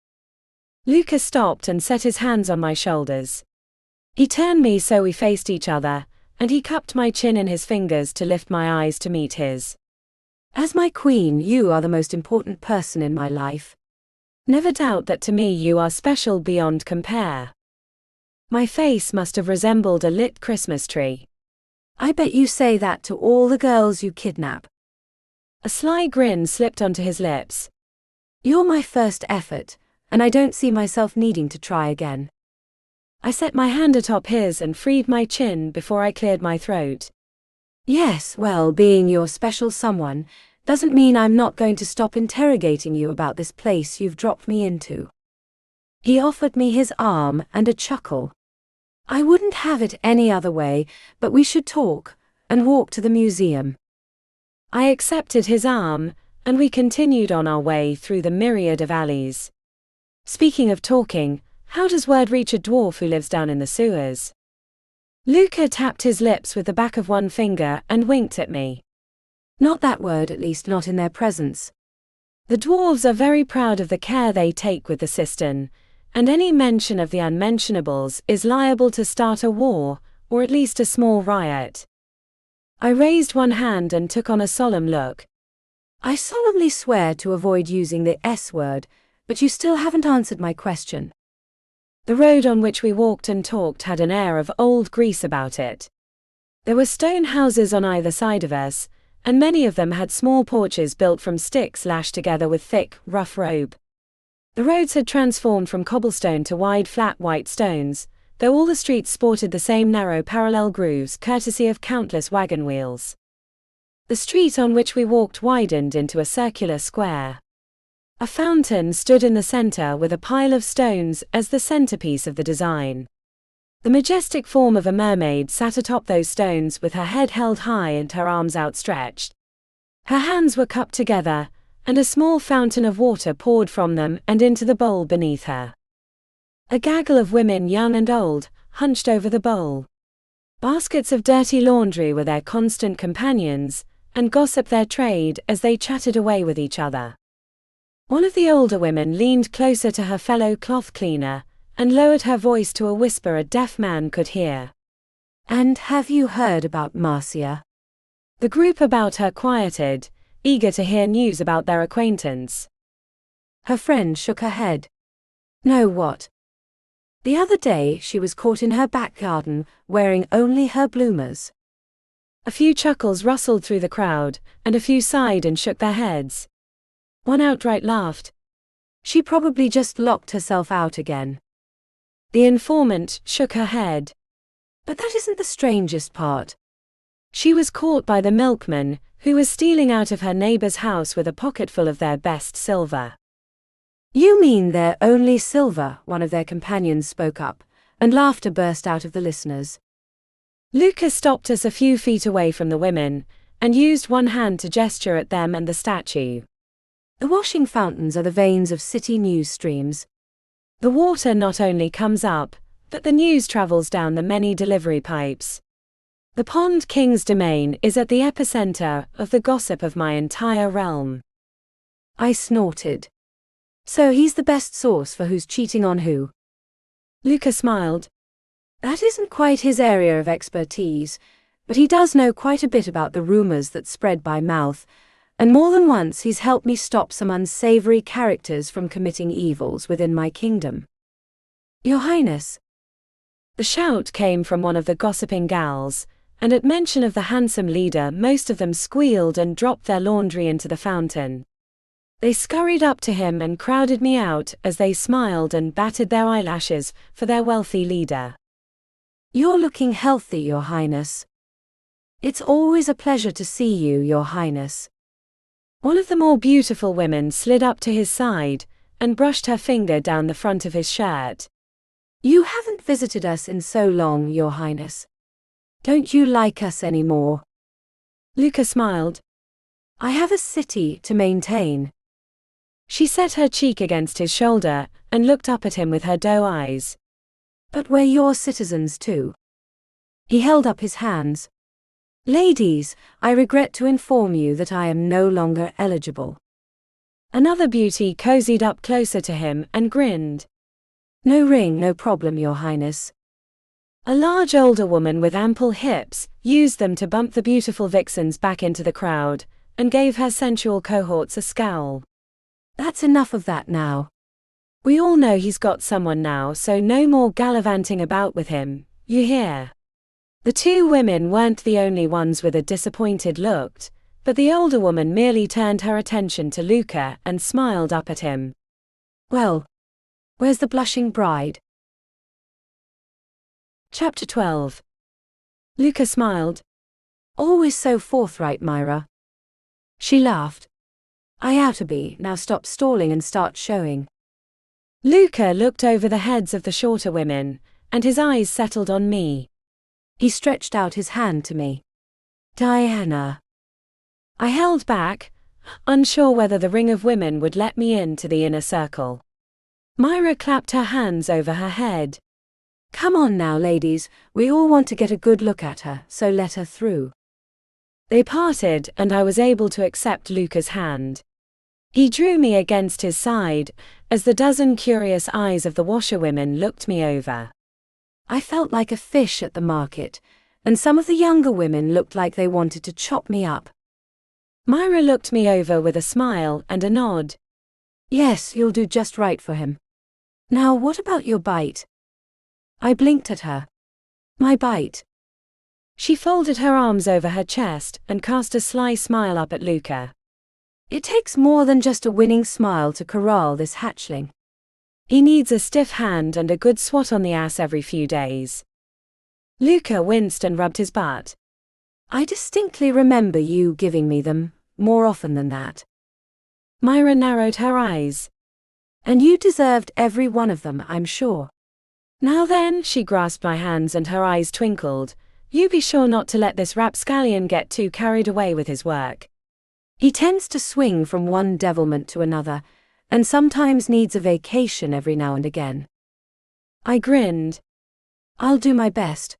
Luca stopped and set his hands on my shoulders. He turned me so we faced each other, and he cupped my chin in his fingers to lift my eyes to meet his. As my queen, you are the most important person in my life. Never doubt that to me you are special beyond compare. My face must have resembled a lit Christmas tree. I bet you say that to all the girls you kidnap. A sly grin slipped onto his lips. You're my first effort, and I don't see myself needing to try again. I set my hand atop his and freed my chin before I cleared my throat. Yes, well, being your special someone doesn't mean I'm not going to stop interrogating you about this place you've dropped me into. He offered me his arm and a chuckle. I wouldn't have it any other way, but we should talk and walk to the museum. I accepted his arm, and we continued on our way through the myriad of alleys. Speaking of talking, how does word reach a dwarf who lives down in the sewers? Luca tapped his lips with the back of one finger and winked at me. Not that word, at least not in their presence. The dwarves are very proud of the care they take with the cistern, and any mention of the unmentionables is liable to start a war, or at least a small riot. I raised one hand and took on a solemn look. I solemnly swear to avoid using the S word, but you still haven't answered my question. The road on which we walked and talked had an air of old Greece about it. There were stone houses on either side of us, and many of them had small porches built from sticks lashed together with thick, rough rope. The roads had transformed from cobblestone to wide, flat white stones, though all the streets sported the same narrow parallel grooves courtesy of countless wagon wheels. The street on which we walked widened into a circular square. A fountain stood in the center with a pile of stones as the centerpiece of the design. The majestic form of a mermaid sat atop those stones with her head held high and her arms outstretched. Her hands were cupped together, and a small fountain of water poured from them and into the bowl beneath her. A gaggle of women, young and old, hunched over the bowl. Baskets of dirty laundry were their constant companions, and gossip their trade as they chatted away with each other. One of the older women leaned closer to her fellow cloth cleaner, and lowered her voice to a whisper a deaf man could hear. "And have you heard about Marcia?" The group about her quieted, eager to hear news about their acquaintance. Her friend shook her head. "No, what?" "The other day she was caught in her back garden, wearing only her bloomers." A few chuckles rustled through the crowd, and a few sighed and shook their heads. One outright laughed. "She probably just locked herself out again." The informant shook her head. "But that isn't the strangest part. She was caught by the milkman, who was stealing out of her neighbor's house with a pocketful of their best silver." "You mean their only silver?" one of their companions spoke up, and laughter burst out of the listeners. Lucas stopped us a few feet away from the women, and used one hand to gesture at them and the statue. "The washing fountains are the veins of city news streams. The water not only comes up, but the news travels down the many delivery pipes. The Pond King's domain is at the epicenter of the gossip of my entire realm." I snorted. "So he's the best source for who's cheating on who?" Lucas smiled. "That isn't quite his area of expertise, but he does know quite a bit about the rumors that spread by mouth, and more than once he's helped me stop some unsavory characters from committing evils within my kingdom." "Your Highness." The shout came from one of the gossiping gals, and at mention of the handsome leader most of them squealed and dropped their laundry into the fountain. They scurried up to him and crowded me out as they smiled and batted their eyelashes for their wealthy leader. "You're looking healthy, Your Highness." "It's always a pleasure to see you, Your Highness." One of the more beautiful women slid up to his side and brushed her finger down the front of his shirt. "You haven't visited us in so long, Your Highness. Don't you like us anymore?" Lucas smiled. "I have a city to maintain." She set her cheek against his shoulder and looked up at him with her doe eyes. "But we're your citizens too." He held up his hands. "Ladies, I regret to inform you that I am no longer eligible." Another beauty cozied up closer to him and grinned. "No ring, no problem, Your Highness." A large older woman with ample hips used them to bump the beautiful vixens back into the crowd, and gave her sensual cohorts a scowl. "That's enough of that now. We all know he's got someone now, so no more gallivanting about with him, you hear?" The two women weren't the only ones with a disappointed look, but the older woman merely turned her attention to Luca and smiled up at him. "Well, where's the blushing bride?" Chapter 12. Luca smiled. "Always so forthright, Myra." She laughed. "I ought to be, now stop stalling and start showing." Luca looked over the heads of the shorter women, and his eyes settled on me. He stretched out his hand to me. "Diana." I held back, unsure whether the ring of women would let me into the inner circle. Myra clapped her hands over her head. "Come on now, ladies, we all want to get a good look at her, so let her through." They parted and I was able to accept Luca's hand. He drew me against his side, as the dozen curious eyes of the washerwomen looked me over. I felt like a fish at the market, and some of the younger women looked like they wanted to chop me up. Myra looked me over with a smile and a nod. "Yes, you'll do just right for him. Now what about your bite?" I blinked at her. "My bite?" She folded her arms over her chest and cast a sly smile up at Luca. "It takes more than just a winning smile to corral this hatchling. He needs a stiff hand and a good swat on the ass every few days." Luca winced and rubbed his butt. "I distinctly remember you giving me them, more often than that." Myra narrowed her eyes. "And you deserved every one of them, I'm sure." Now then, she grasped my hands and her eyes twinkled. You be sure not to let this rapscallion get too carried away with his work. He tends to swing from one devilment to another, and sometimes needs a vacation every now and again. I grinned. I'll do my best.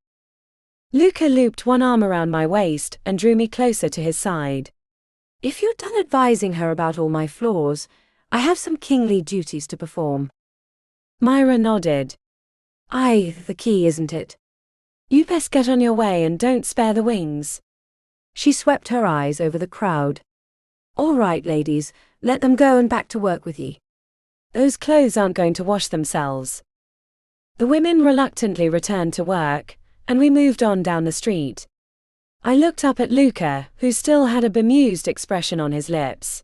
Luca looped one arm around my waist and drew me closer to his side. If you're done advising her about all my flaws, I have some kingly duties to perform. Myra nodded. Aye, the key, isn't it? You best get on your way and don't spare the wings. She swept her eyes over the crowd. All right, ladies, let them go and back to work with ye. Those clothes aren't going to wash themselves. The women reluctantly returned to work, and we moved on down the street. I looked up at Luca, who still had a bemused expression on his lips.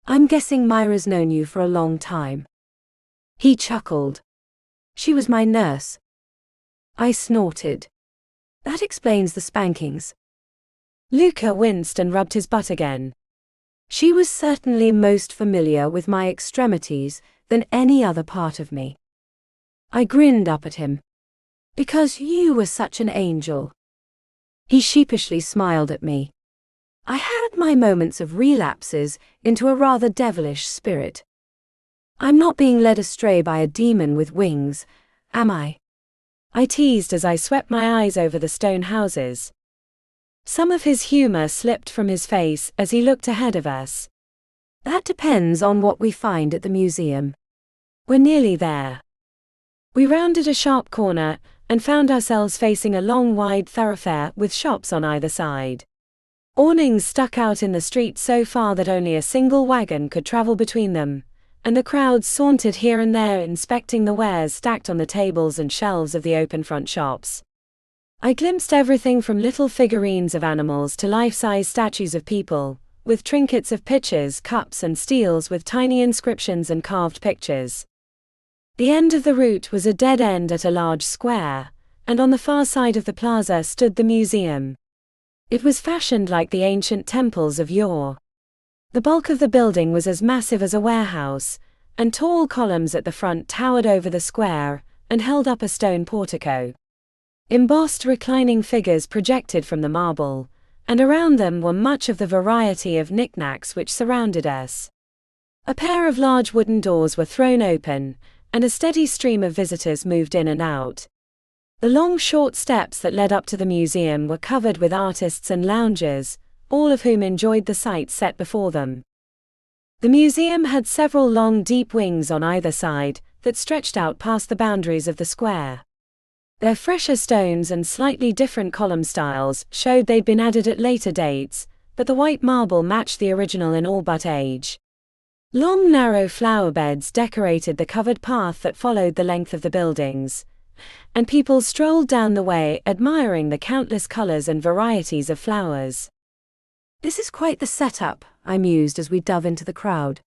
I'm guessing Myra's known you for a long time. He chuckled. She was my nurse. I snorted. That explains the spankings. Luca winced and rubbed his butt again. She was certainly most familiar with my extremities than any other part of me. I grinned up at him. Because you were such an angel. He sheepishly smiled at me. I had my moments of relapses into a rather devilish spirit. I'm not being led astray by a demon with wings, am I? I teased as I swept my eyes over the stone houses. Some of his humor slipped from his face as he looked ahead of us. That depends on what we find at the museum. We're nearly there. We rounded a sharp corner and found ourselves facing a long, wide thoroughfare with shops on either side. Awnings stuck out in the street so far that only a single wagon could travel between them, and the crowds sauntered here and there inspecting the wares stacked on the tables and shelves of the open front shops. I glimpsed everything from little figurines of animals to life-size statues of people, with trinkets of pitchers, cups and steels with tiny inscriptions and carved pictures. The end of the route was a dead end at a large square, and on the far side of the plaza stood the museum. It was fashioned like the ancient temples of yore. The bulk of the building was as massive as a warehouse, and tall columns at the front towered over the square and held up a stone portico. Embossed reclining figures projected from the marble, and around them were much of the variety of knickknacks which surrounded us. A pair of large wooden doors were thrown open, and a steady stream of visitors moved in and out. The long, short steps that led up to the museum were covered with artists and loungers, all of whom enjoyed the sights set before them. The museum had several long, deep wings on either side that stretched out past the boundaries of the square. Their fresher stones and slightly different column styles showed they'd been added at later dates, but the white marble matched the original in all but age. Long, narrow flower beds decorated the covered path that followed the length of the buildings, and people strolled down the way admiring the countless colors and varieties of flowers. This is quite the setup, I mused as we dove into the crowd.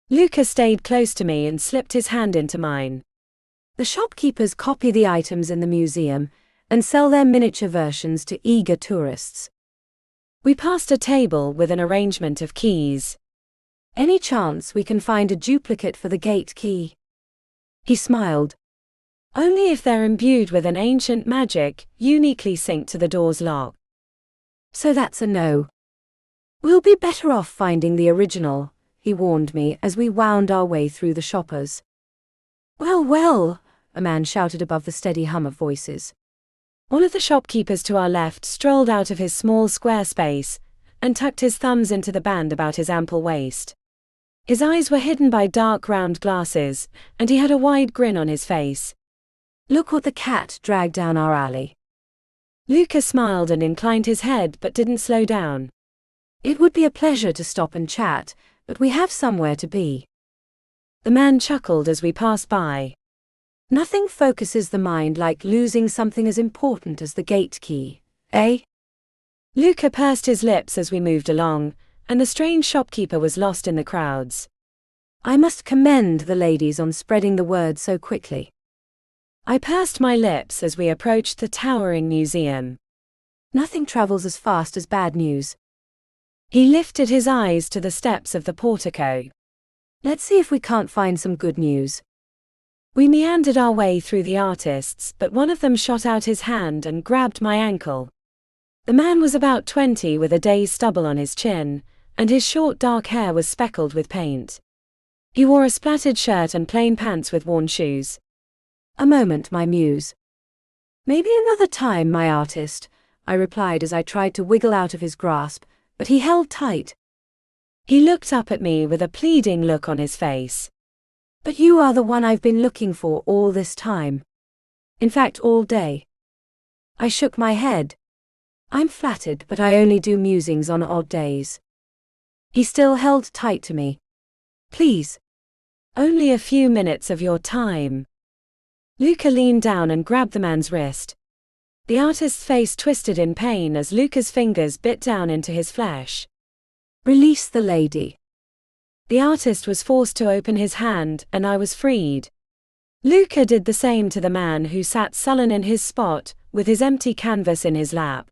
Luca stayed close to me and slipped his hand into mine. The shopkeepers copy the items in the museum and sell their miniature versions to eager tourists. We passed a table with an arrangement of keys. Any chance we can find a duplicate for the gate key? He smiled. Only if they're imbued with an ancient magic, uniquely synced to the door's lock. So that's a no. We'll be better off finding the original, he warned me as we wound our way through the shoppers. Well, well, a man shouted above the steady hum of voices. One of the shopkeepers to our left strolled out of his small square space and tucked his thumbs into the band about his ample waist. His eyes were hidden by dark round glasses, and he had a wide grin on his face. Look what the cat dragged down our alley. Luca smiled and inclined his head but didn't slow down. It would be a pleasure to stop and chat, but we have somewhere to be. The man chuckled as we passed by. Nothing focuses the mind like losing something as important as the gate key, eh? Luca pursed his lips as we moved along, and the strange shopkeeper was lost in the crowds. I must commend the ladies on spreading the word so quickly. I pursed my lips as we approached the towering museum. Nothing travels as fast as bad news. He lifted his eyes to the steps of the portico. Let's see if we can't find some good news. We meandered our way through the artists, but one of them shot out his hand and grabbed my ankle. The man was about 20 with a day's stubble on his chin, and his short dark hair was speckled with paint. He wore a splattered shirt and plain pants with worn shoes. A moment, my muse. Maybe another time, my artist, I replied as I tried to wiggle out of his grasp, but he held tight. He looked up at me with a pleading look on his face. But you are the one I've been looking for all this time. In fact, all day. I shook my head. I'm flattered, but I only do musings on odd days. He still held tight to me. Please. Only a few minutes of your time. Luca leaned down and grabbed the man's wrist. The artist's face twisted in pain as Luca's fingers bit down into his flesh. Release the lady. The artist was forced to open his hand, and I was freed. Luca did the same to the man who sat sullen in his spot, with his empty canvas in his lap.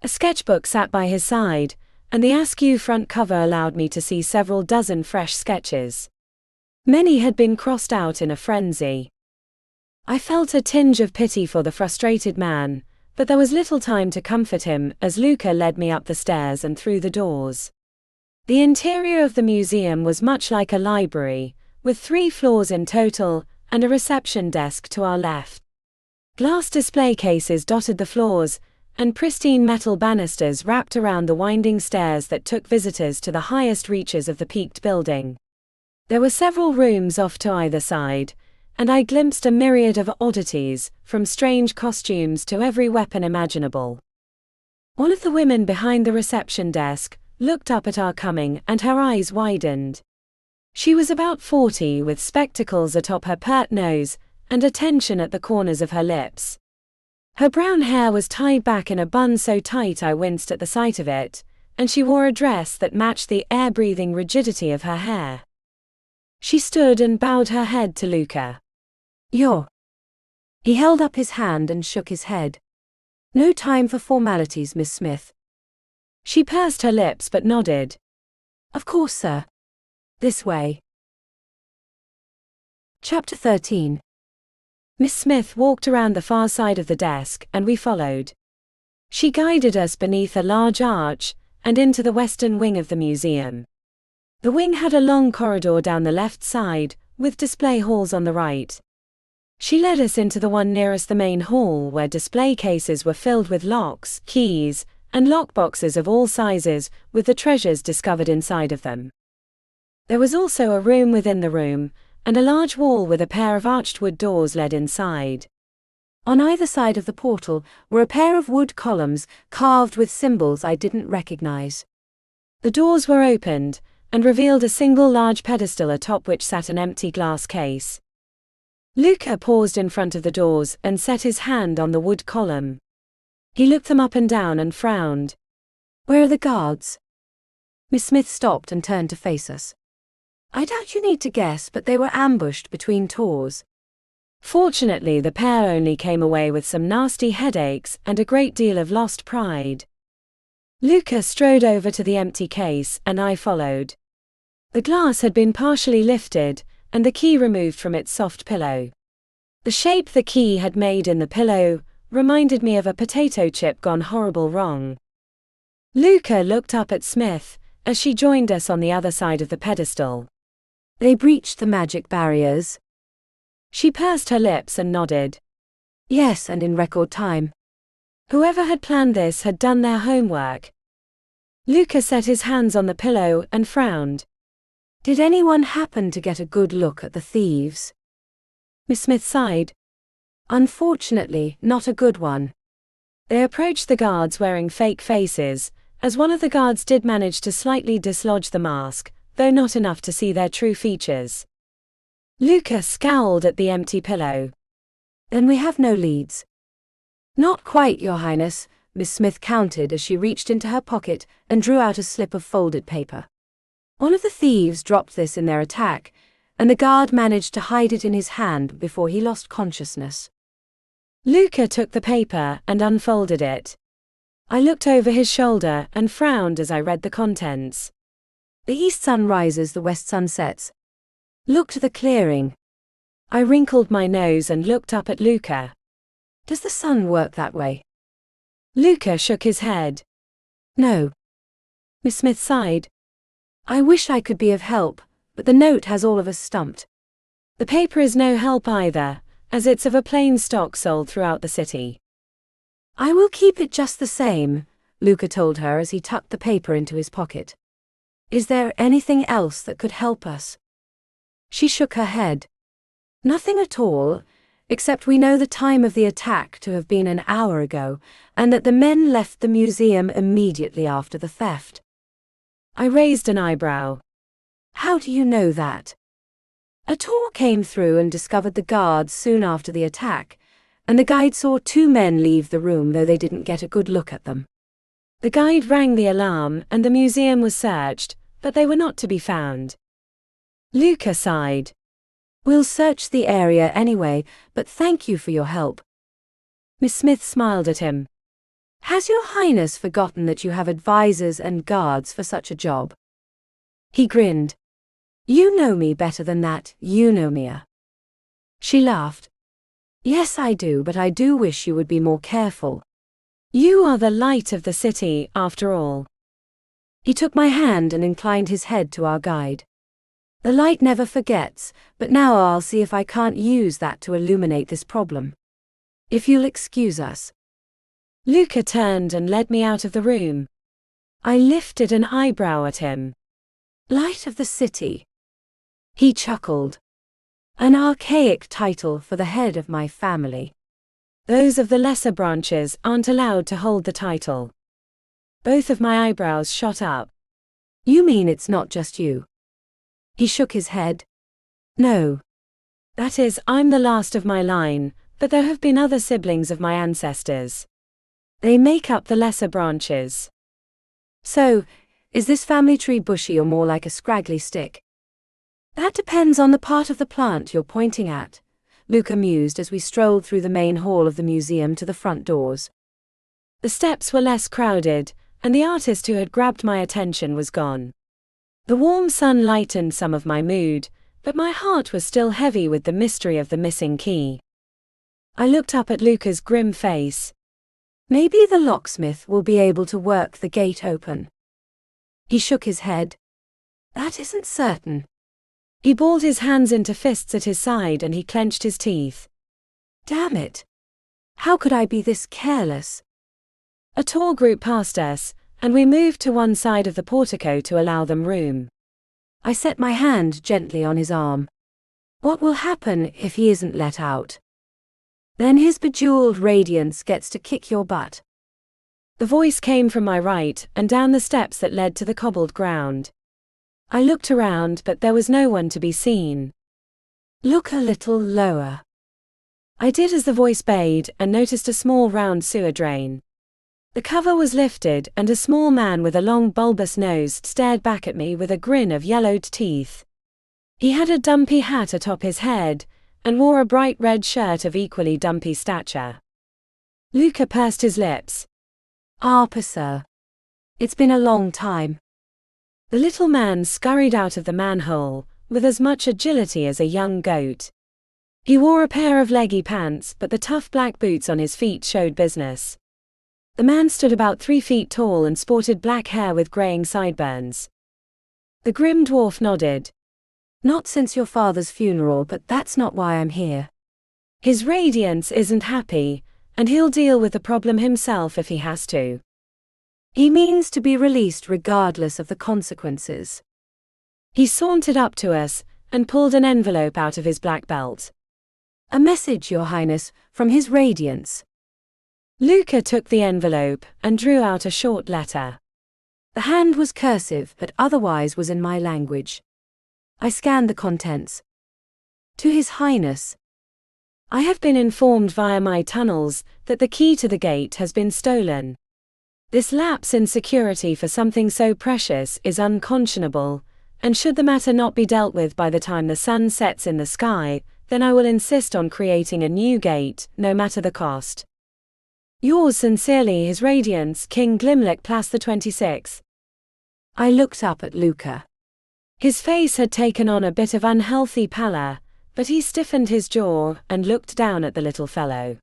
A sketchbook sat by his side, and the askew front cover allowed me to see several dozen fresh sketches. Many had been crossed out in a frenzy. I felt a tinge of pity for the frustrated man, but there was little time to comfort him as Luca led me up the stairs and through the doors. The interior of the museum was much like a library, with 3 floors in total, and a reception desk to our left. Glass display cases dotted the floors, and pristine metal banisters wrapped around the winding stairs that took visitors to the highest reaches of the peaked building. There were several rooms off to either side, and I glimpsed a myriad of oddities, from strange costumes to every weapon imaginable. One of the women behind the reception desk looked up at our coming and her eyes widened. She was about 40 with spectacles atop her pert nose and a tension at the corners of her lips. Her brown hair was tied back in a bun so tight I winced at the sight of it, and she wore a dress that matched the air-breathing rigidity of her hair. She stood and bowed her head to Luca. You're. He held up his hand and shook his head. No time for formalities, Miss Smith. She pursed her lips but nodded. Of course, sir. This way. Chapter 13. Miss Smith walked around the far side of the desk, and we followed. She guided us beneath a large arch, and into the western wing of the museum. The wing had a long corridor down the left side, with display halls on the right. She led us into the one nearest the main hall where display cases were filled with locks, keys, and lockboxes of all sizes, with the treasures discovered inside of them. There was also a room within the room, and a large wall with a pair of arched wood doors led inside. On either side of the portal were a pair of wood columns carved with symbols I didn't recognize. The doors were opened, and revealed a single large pedestal atop which sat an empty glass case. Luca paused in front of the doors and set his hand on the wood column. He looked them up and down and frowned. Where are the guards? Miss Smith stopped and turned to face us. I doubt you need to guess, but they were ambushed between tours. Fortunately, the pair only came away with some nasty headaches and a great deal of lost pride. Luca strode over to the empty case, and I followed. The glass had been partially lifted, and the key removed from its soft pillow. The shape the key had made in the pillow reminded me of a potato chip gone horrible wrong. Luca looked up at Smith as she joined us on the other side of the pedestal. They breached the magic barriers. She pursed her lips and nodded. Yes, and in record time. Whoever had planned this had done their homework. Luca set his hands on the pillow and frowned. Did anyone happen to get a good look at the thieves? Miss Smith sighed. Unfortunately, not a good one. They approached the guards wearing fake faces, as one of the guards did manage to slightly dislodge the mask, though not enough to see their true features. Luca scowled at the empty pillow. Then we have no leads. Not quite, Your Highness, Miss Smith countered as she reached into her pocket and drew out a slip of folded paper. One of the thieves dropped this in their attack, and the guard managed to hide it in his hand before he lost consciousness. Luca took the paper and unfolded it. I looked over his shoulder and frowned as I read the contents. The east sun rises, the west sun sets. Look to the clearing. I wrinkled my nose and looked up at Luca. Does the sun work that way? Luca shook his head. No. Miss Smith sighed. I wish I could be of help, but the note has all of us stumped. The paper is no help either, as it's of a plain stock sold throughout the city. I will keep it just the same, Luca told her as he tucked the paper into his pocket. Is there anything else that could help us? She shook her head. Nothing at all, except we know the time of the attack to have been an hour ago, and that the men left the museum immediately after the theft. I raised an eyebrow. How do you know that? A tour came through and discovered the guards soon after the attack, and the guide saw 2 men leave the room though they didn't get a good look at them. The guide rang the alarm and the museum was searched, but they were not to be found. Luca sighed. We'll search the area anyway, but thank you for your help. Miss Smith smiled at him. Has Your Highness forgotten that you have advisors and guards for such a job? He grinned. You know me better than that, you know Mia. She laughed. Yes, I do, but I do wish you would be more careful. You are the light of the city, after all. He took my hand and inclined his head to our guide. The light never forgets, but now I'll see if I can't use that to illuminate this problem. If you'll excuse us. Luca turned and led me out of the room. I lifted an eyebrow at him. Light of the city. He chuckled. An archaic title for the head of my family. Those of the lesser branches aren't allowed to hold the title. Both of my eyebrows shot up. You mean it's not just you? He shook his head. No. That is, I'm the last of my line, but there have been other siblings of my ancestors. They make up the lesser branches. So, is this family tree bushy or more like a scraggly stick? That depends on the part of the plant you're pointing at, Luca mused as we strolled through the main hall of the museum to the front doors. The steps were less crowded, and the artist who had grabbed my attention was gone. The warm sun lightened some of my mood, but my heart was still heavy with the mystery of the missing key. I looked up at Luca's grim face. Maybe the locksmith will be able to work the gate open. He shook his head. That isn't certain. He balled his hands into fists at his side and he clenched his teeth. Damn it. How could I be this careless? A tall group passed us, and we moved to one side of the portico to allow them room. I set my hand gently on his arm. What will happen if he isn't let out? Then his bejeweled radiance gets to kick your butt. The voice came from my right and down the steps that led to the cobbled ground. I looked around, but there was no one to be seen. Look a little lower. I did as the voice bade and noticed a small round sewer drain. The cover was lifted and a small man with a long bulbous nose stared back at me with a grin of yellowed teeth. He had a dumpy hat atop his head and wore a bright red shirt of equally dumpy stature. Luca pursed his lips. Sir. It's been a long time. The little man scurried out of the manhole, with as much agility as a young goat. He wore a pair of leggy pants, but the tough black boots on his feet showed business. The man stood about 3 feet tall and sported black hair with graying sideburns. The grim dwarf nodded. Not since your father's funeral, but that's not why I'm here. His radiance isn't happy, and he'll deal with the problem himself if he has to. He means to be released regardless of the consequences. He sauntered up to us and pulled an envelope out of his black belt. A message, Your Highness, from his radiance. Luca took the envelope and drew out a short letter. The hand was cursive, but otherwise was in my language. I scanned the contents. To His Highness. I have been informed via my tunnels that the key to the gate has been stolen. This lapse in security for something so precious is unconscionable, and should the matter not be dealt with by the time the sun sets in the sky, then I will insist on creating a new gate, no matter the cost. Yours sincerely, His Radiance, King Glimlock Plas the 26th. I looked up at Luca. His face had taken on a bit of unhealthy pallor, but he stiffened his jaw and looked down at the little fellow.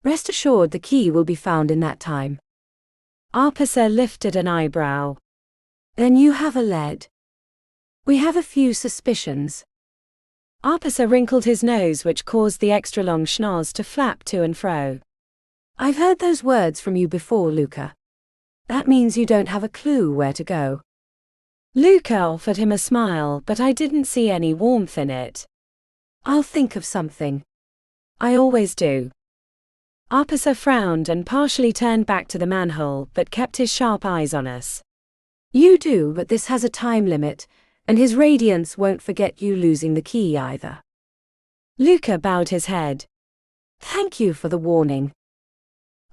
Rest assured the key will be found in that time. Arpasa lifted an eyebrow. Then you have a lead. We have a few suspicions. Arpasa wrinkled his nose, which caused the extra long schnoz to flap to and fro. I've heard those words from you before, Luca. That means you don't have a clue where to go. Luca offered him a smile, but I didn't see any warmth in it. I'll think of something. I always do. Arpasa frowned and partially turned back to the manhole, but kept his sharp eyes on us. You do, but this has a time limit, and his radiance won't forget you losing the key either. Luca bowed his head. Thank you for the warning.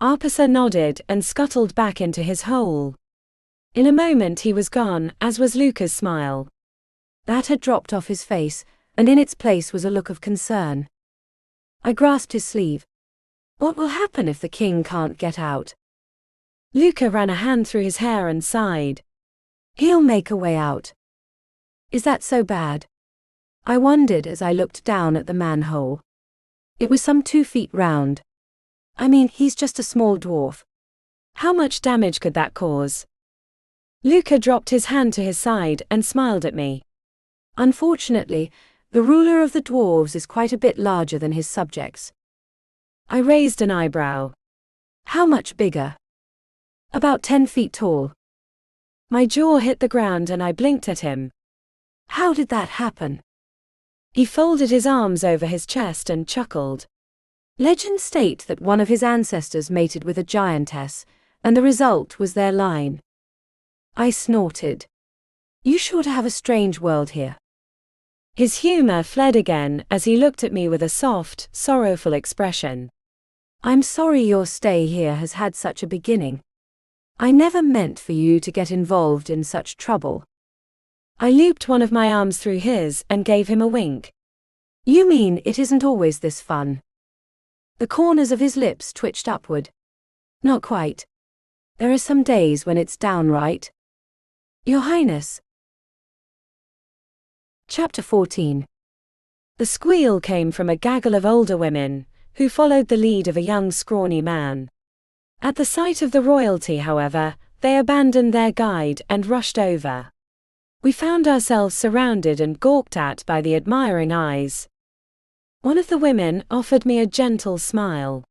Arpasa nodded and scuttled back into his hole. In a moment he was gone, as was Luca's smile. That had dropped off his face, and in its place was a look of concern. I grasped his sleeve. What will happen if the king can't get out? Luca ran a hand through his hair and sighed. He'll make a way out. Is that so bad? I wondered as I looked down at the manhole. It was some 2 feet round. I mean, he's just a small dwarf. How much damage could that cause? Luca dropped his hand to his side and smiled at me. Unfortunately, the ruler of the dwarves is quite a bit larger than his subjects. I raised an eyebrow. How much bigger? About 10 feet tall. My jaw hit the ground and I blinked at him. How did that happen? He folded his arms over his chest and chuckled. Legends state that one of his ancestors mated with a giantess, and the result was their line. I snorted. You sure to have a strange world here. His humor fled again as he looked at me with a soft, sorrowful expression. I'm sorry your stay here has had such a beginning. I never meant for you to get involved in such trouble. I looped one of my arms through his and gave him a wink. You mean it isn't always this fun? The corners of his lips twitched upward. Not quite. There are some days when it's downright. Your Highness. Chapter 14. The squeal came from a gaggle of older women, who followed the lead of a young scrawny man. At the sight of the royalty, however, they abandoned their guide and rushed over. We found ourselves surrounded and gawked at by the admiring eyes. One of the women offered me a gentle smile.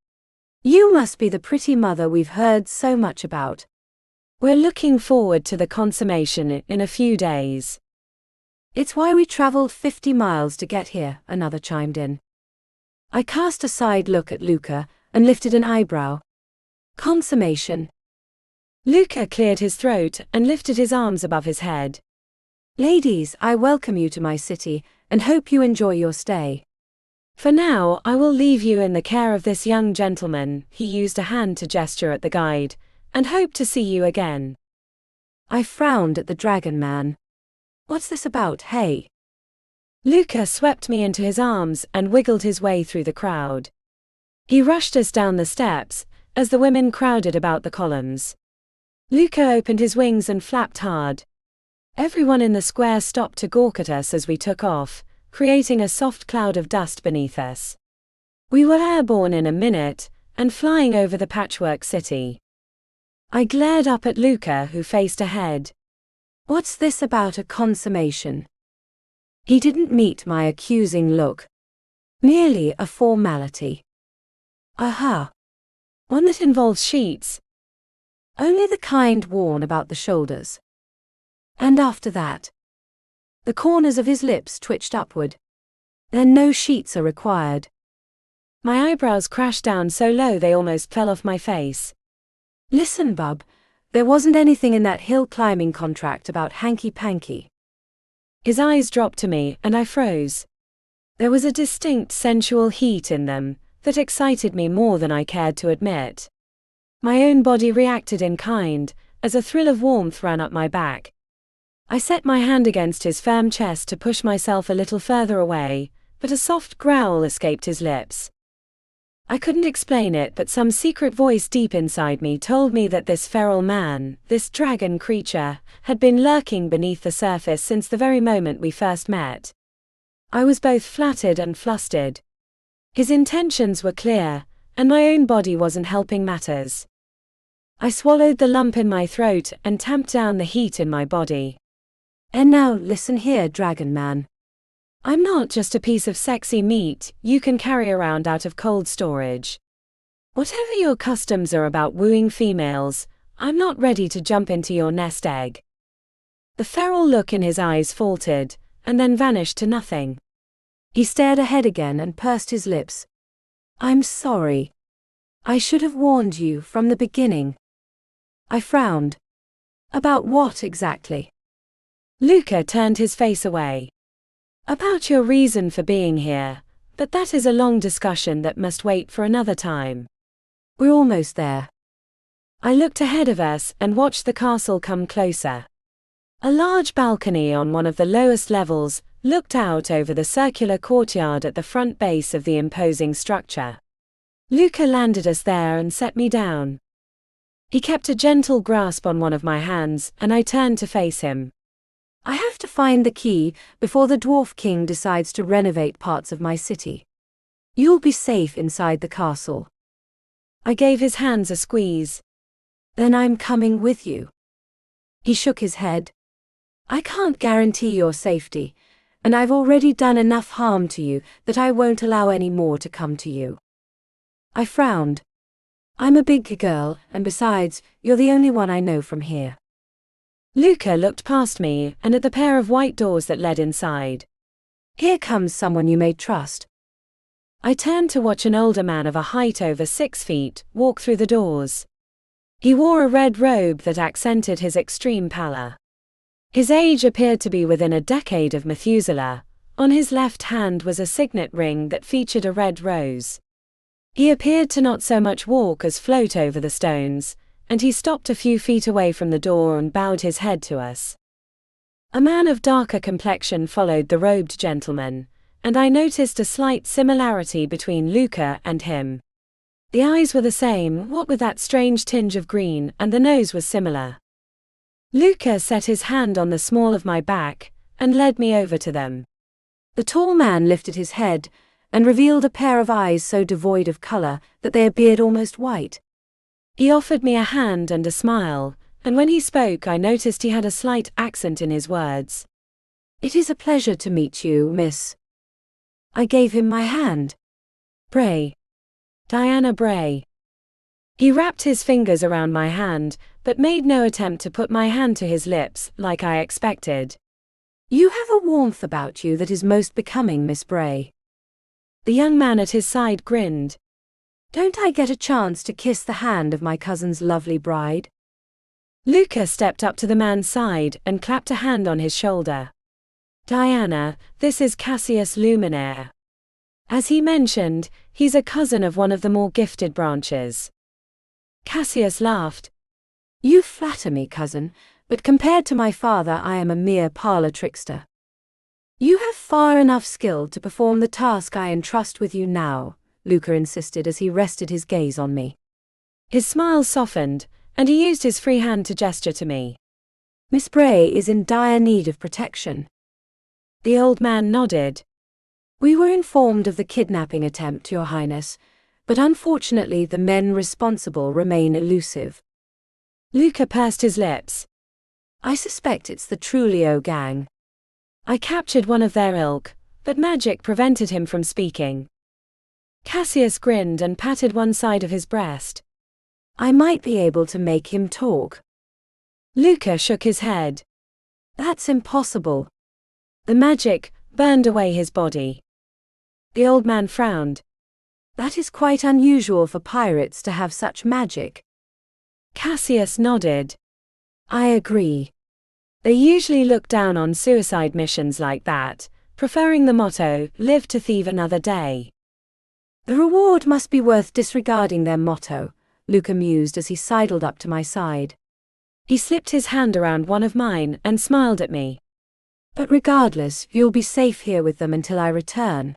You must be the pretty mother we've heard so much about. We're looking forward to the consummation in a few days. It's why we traveled 50 miles to get here, another chimed in. I cast a side look at Luca and lifted an eyebrow. Consummation. Luca cleared his throat and lifted his arms above his head. Ladies, I welcome you to my city and hope you enjoy your stay. For now, I will leave you in the care of this young gentleman, he used a hand to gesture at the guide, and hope to see you again. I frowned at the dragon man. What's this about, hey? Luca swept me into his arms and wiggled his way through the crowd. He rushed us down the steps, as the women crowded about the columns. Luca opened his wings and flapped hard. Everyone in the square stopped to gawk at us as we took off, creating a soft cloud of dust beneath us. We were airborne in a minute, and flying over the patchwork city. I glared up at Luca, who faced ahead. What's this about a consummation? He didn't meet my accusing look. Merely a formality. Aha. One that involves sheets. Only the kind worn about the shoulders. And after that. The corners of his lips twitched upward. Then no sheets are required. My eyebrows crashed down so low they almost fell off my face. Listen, bub, there wasn't anything in that hill climbing contract about hanky-panky. His eyes dropped to me, and I froze. There was a distinct sensual heat in them that excited me more than I cared to admit. My own body reacted in kind, as a thrill of warmth ran up my back. I set my hand against his firm chest to push myself a little further away, but a soft growl escaped his lips. I couldn't explain it, but some secret voice deep inside me told me that this feral man, this dragon creature, had been lurking beneath the surface since the very moment we first met. I was both flattered and flustered. His intentions were clear, and my own body wasn't helping matters. I swallowed the lump in my throat and tamped down the heat in my body. And now listen here, Dragon Man. I'm not just a piece of sexy meat you can carry around out of cold storage. Whatever your customs are about wooing females, I'm not ready to jump into your nest egg. The feral look in his eyes faltered, and then vanished to nothing. He stared ahead again and pursed his lips. I'm sorry. I should have warned you from the beginning. I frowned. About what exactly? Luca turned his face away. About your reason for being here, but that is a long discussion that must wait for another time. We're almost there. I looked ahead of us and watched the castle come closer. A large balcony on one of the lowest levels looked out over the circular courtyard at the front base of the imposing structure. Luca landed us there and set me down. He kept a gentle grasp on one of my hands, and I turned to face him. I have to find the key before the Dwarf King decides to renovate parts of my city. You'll be safe inside the castle. I gave his hands a squeeze. Then I'm coming with you. He shook his head. I can't guarantee your safety, and I've already done enough harm to you that I won't allow any more to come to you. I frowned. I'm a big girl, and besides, you're the only one I know from here. Luca looked past me and at the pair of white doors that led inside. Here comes someone you may trust. I turned to watch an older man of a height over 6 feet walk through the doors. He wore a red robe that accented his extreme pallor. His age appeared to be within a decade of Methuselah. On his left hand was a signet ring that featured a red rose. He appeared to not so much walk as float over the stones, and he stopped a few feet away from the door and bowed his head to us. A man of darker complexion followed the robed gentleman, and I noticed a slight similarity between Luca and him. The eyes were the same, what with that strange tinge of green, and the nose was similar. Luca set his hand on the small of my back, and led me over to them. The tall man lifted his head, and revealed a pair of eyes so devoid of color that they appeared almost white. He offered me a hand and a smile, and when he spoke I noticed he had a slight accent in his words. It is a pleasure to meet you, miss. I gave him my hand. Bray. Diana Bray. He wrapped his fingers around my hand, but made no attempt to put my hand to his lips, like I expected. You have a warmth about you that is most becoming, Miss Bray. The young man at his side grinned. Don't I get a chance to kiss the hand of my cousin's lovely bride? Luca stepped up to the man's side and clapped a hand on his shoulder. Diana, this is Cassius Luminaire. As he mentioned, he's a cousin of one of the more gifted branches. Cassius laughed. You flatter me, cousin, but compared to my father I am a mere parlor trickster. You have far enough skill to perform the task I entrust with you now, Luca insisted as he rested his gaze on me. His smile softened, and he used his free hand to gesture to me. Miss Bray is in dire need of protection. The old man nodded. We were informed of the kidnapping attempt, Your Highness, but unfortunately the men responsible remain elusive. Luca pursed his lips. I suspect it's the Trulio gang. I captured one of their ilk, but magic prevented him from speaking. Cassius grinned and patted one side of his breast. I might be able to make him talk. Luca shook his head. That's impossible. The magic burned away his body. The old man frowned. That is quite unusual for pirates to have such magic. Cassius nodded. I agree. They usually look down on suicide missions like that, preferring the motto, live to thieve another day. The reward must be worth disregarding their motto, Luca mused as he sidled up to my side. He slipped his hand around one of mine and smiled at me. But regardless, you'll be safe here with them until I return.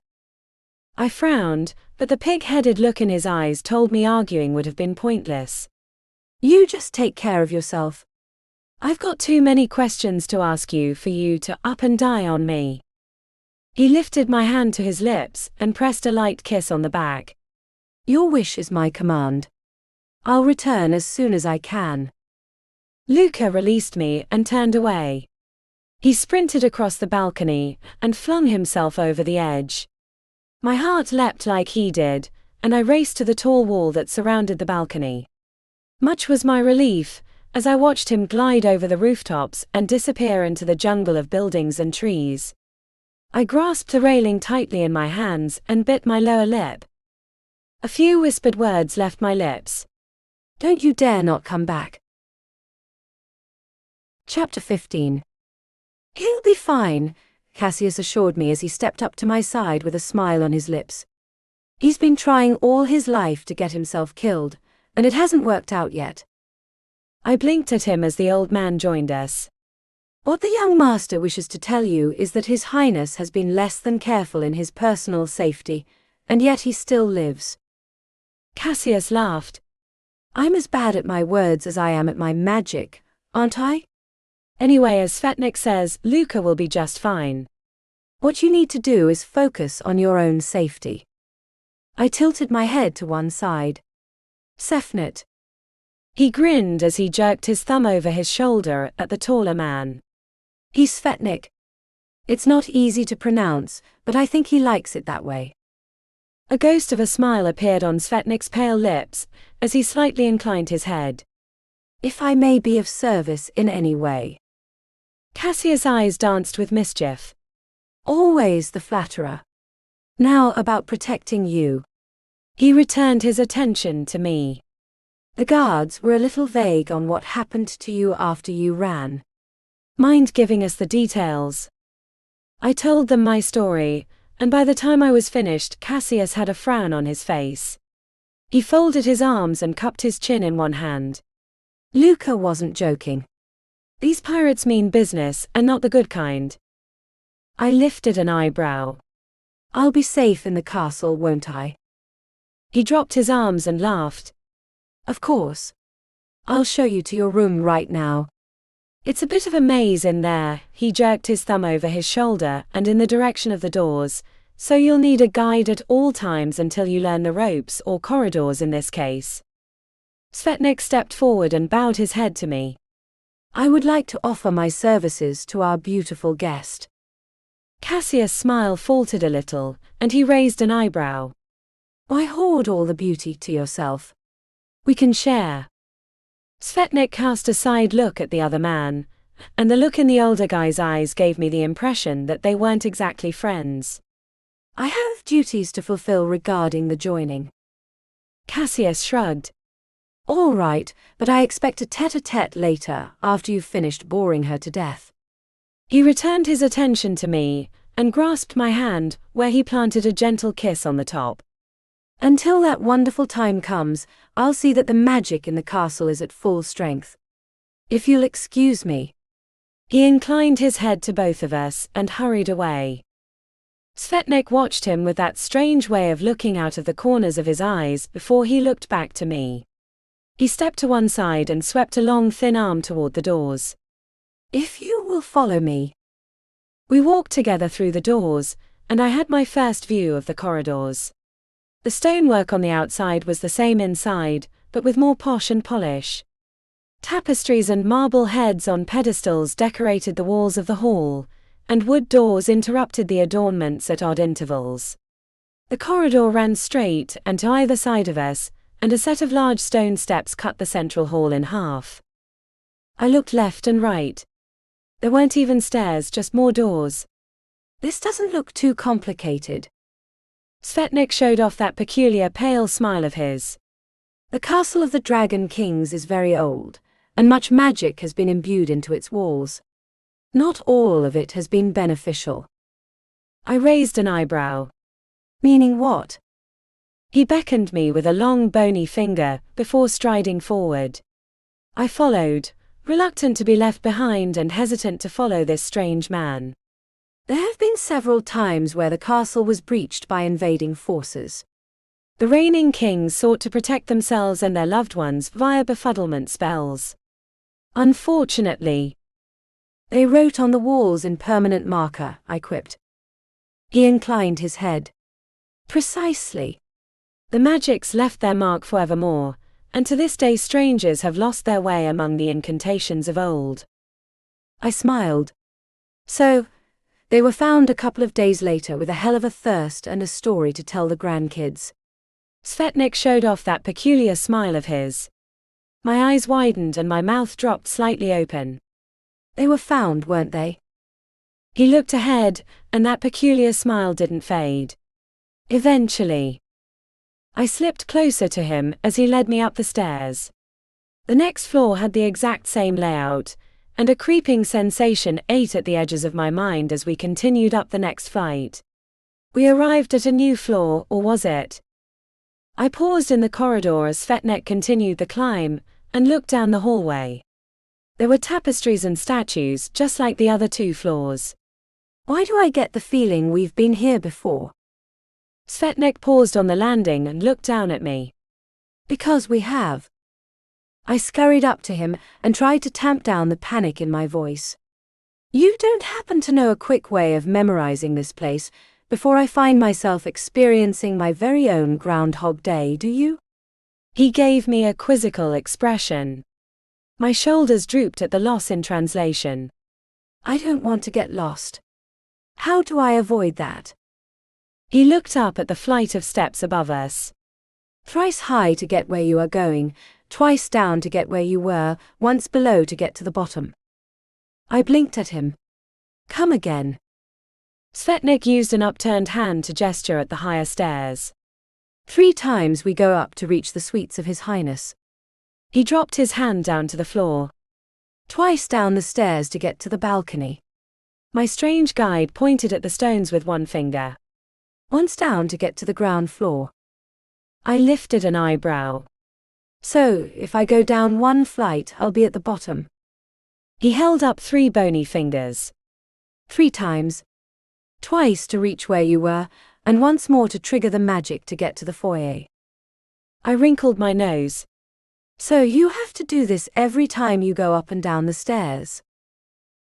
I frowned, but the pig-headed look in his eyes told me arguing would have been pointless. You just take care of yourself. I've got too many questions to ask you for you to up and die on me. He lifted my hand to his lips and pressed a light kiss on the back. Your wish is my command. I'll return as soon as I can. Luca released me and turned away. He sprinted across the balcony and flung himself over the edge. My heart leapt like he did, and I raced to the tall wall that surrounded the balcony. Much was my relief as I watched him glide over the rooftops and disappear into the jungle of buildings and trees. I grasped the railing tightly in my hands and bit my lower lip. A few whispered words left my lips. Don't you dare not come back. Chapter 15. He'll be fine, Cassius assured me as he stepped up to my side with a smile on his lips. He's been trying all his life to get himself killed, and it hasn't worked out yet. I blinked at him as the old man joined us. What the young master wishes to tell you is that His Highness has been less than careful in his personal safety, and yet he still lives. Cassius laughed. I'm as bad at my words as I am at my magic, aren't I? Anyway, as Svetnik says, Luca will be just fine. What you need to do is focus on your own safety. I tilted my head to one side. Sefnet. He grinned as he jerked his thumb over his shoulder at the taller man. He's Svetnik. It's not easy to pronounce, but I think he likes it that way. A ghost of a smile appeared on Svetnik's pale lips as he slightly inclined his head. If I may be of service in any way. Cassius' eyes danced with mischief. Always the flatterer. Now about protecting you. He returned his attention to me. The guards were a little vague on what happened to you after you ran. Mind giving us the details? I told them my story, and by the time I was finished, Cassius had a frown on his face. He folded his arms and cupped his chin in one hand. Luca wasn't joking. These pirates mean business, and not the good kind. I lifted an eyebrow. I'll be safe in the castle, won't I? He dropped his arms and laughed. Of course. I'll show you to your room right now. It's a bit of a maze in there. He jerked his thumb over his shoulder and in the direction of the doors, so you'll need a guide at all times until you learn the ropes, or corridors in this case. Svetnik stepped forward and bowed his head to me. I would like to offer my services to our beautiful guest. Cassius' smile faltered a little, and he raised an eyebrow. Why hoard all the beauty to yourself? We can share. Svetnik cast a side look at the other man, and the look in the older guy's eyes gave me the impression that they weren't exactly friends. I have duties to fulfill regarding the joining. Cassius shrugged. All right, but I expect a tete-a-tete later, after you've finished boring her to death. He returned his attention to me, and grasped my hand, where he planted a gentle kiss on the top. Until that wonderful time comes, I'll see that the magic in the castle is at full strength. If you'll excuse me. He inclined his head to both of us, and hurried away. Svetnik watched him with that strange way of looking out of the corners of his eyes before he looked back to me. He stepped to one side and swept a long thin arm toward the doors. If you will follow me. We walked together through the doors, and I had my first view of the corridors. The stonework on the outside was the same inside, but with more posh and polish. Tapestries and marble heads on pedestals decorated the walls of the hall, and wood doors interrupted the adornments at odd intervals. The corridor ran straight and to either side of us, and a set of large stone steps cut the central hall in half. I looked left and right. There weren't even stairs, just more doors. This doesn't look too complicated. Svetnik showed off that peculiar pale smile of his. The castle of the Dragon Kings is very old, and much magic has been imbued into its walls. Not all of it has been beneficial. I raised an eyebrow. Meaning what? He beckoned me with a long bony finger, before striding forward. I followed, reluctant to be left behind and hesitant to follow this strange man. There have been several times where the castle was breached by invading forces. The reigning kings sought to protect themselves and their loved ones via befuddlement spells. Unfortunately, they wrote on the walls in permanent marker, I quipped. He inclined his head. Precisely. The magics left their mark forevermore, and to this day strangers have lost their way among the incantations of old. I smiled. So, they were found a couple of days later with a hell of a thirst and a story to tell the grandkids. Svetnik showed off that peculiar smile of his. My eyes widened and my mouth dropped slightly open. They were found, weren't they? He looked ahead, and that peculiar smile didn't fade. Eventually. I slipped closer to him as he led me up the stairs. The next floor had the exact same layout, and a creeping sensation ate at the edges of my mind as we continued up the next flight. We arrived at a new floor, or was it? I paused in the corridor as Svetnik continued the climb, and looked down the hallway. There were tapestries and statues just like the other two floors. Why do I get the feeling we've been here before? Svetnik paused on the landing and looked down at me. Because we have. I scurried up to him and tried to tamp down the panic in my voice. You don't happen to know a quick way of memorizing this place before I find myself experiencing my very own Groundhog Day, do you? He gave me a quizzical expression. My shoulders drooped at the loss in translation. I don't want to get lost. How do I avoid that? He looked up at the flight of steps above us. Thrice high to get where you are going, twice down to get where you were, once below to get to the bottom. I blinked at him. Come again. Svetnik used an upturned hand to gesture at the higher stairs. 3 times we go up to reach the suites of His Highness. He dropped his hand down to the floor. Twice down the stairs to get to the balcony. My strange guide pointed at the stones with one finger. Once down to get to the ground floor. I lifted an eyebrow. So, if I go down 1 flight, I'll be at the bottom. He held up 3 bony fingers. 3 times. Twice to reach where you were, and once more to trigger the magic to get to the foyer. I wrinkled my nose. So you have to do this every time you go up and down the stairs.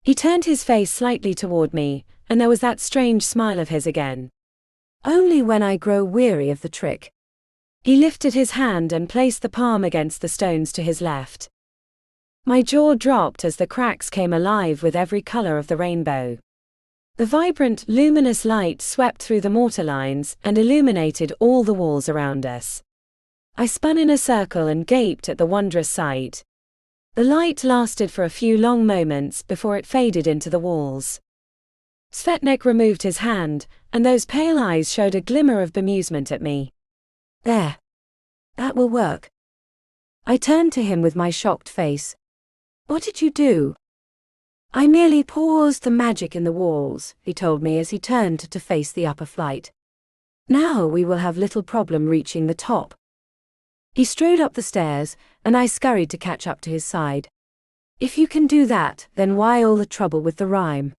He turned his face slightly toward me, and there was that strange smile of his again. Only when I grow weary of the trick. He lifted his hand and placed the palm against the stones to his left. My jaw dropped as the cracks came alive with every color of the rainbow. The vibrant, luminous light swept through the mortar lines and illuminated all the walls around us. I spun in a circle and gaped at the wondrous sight. The light lasted for a few long moments before it faded into the walls. Svetnik removed his hand, and those pale eyes showed a glimmer of bemusement at me. There. That will work. I turned to him with my shocked face. What did you do? I merely paused the magic in the walls, he told me as he turned to face the upper flight. Now we will have little problem reaching the top. He strode up the stairs, and I scurried to catch up to his side. If you can do that, then why all the trouble with the rhyme?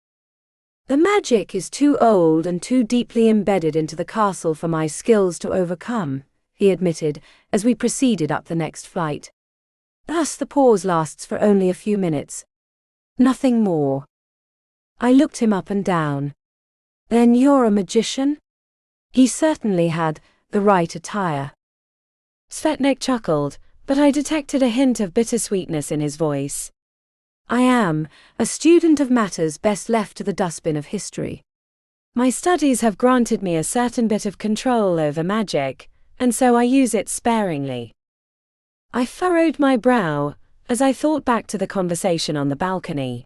The magic is too old and too deeply embedded into the castle for my skills to overcome, he admitted, as we proceeded up the next flight. Thus the pause lasts for only a few minutes. Nothing more. I looked him up and down. Then you're a magician? He certainly had the right attire. Svetnik chuckled, but I detected a hint of bittersweetness in his voice. I am a student of matters best left to the dustbin of history. My studies have granted me a certain bit of control over magic, and so I use it sparingly. I furrowed my brow as I thought back to the conversation on the balcony.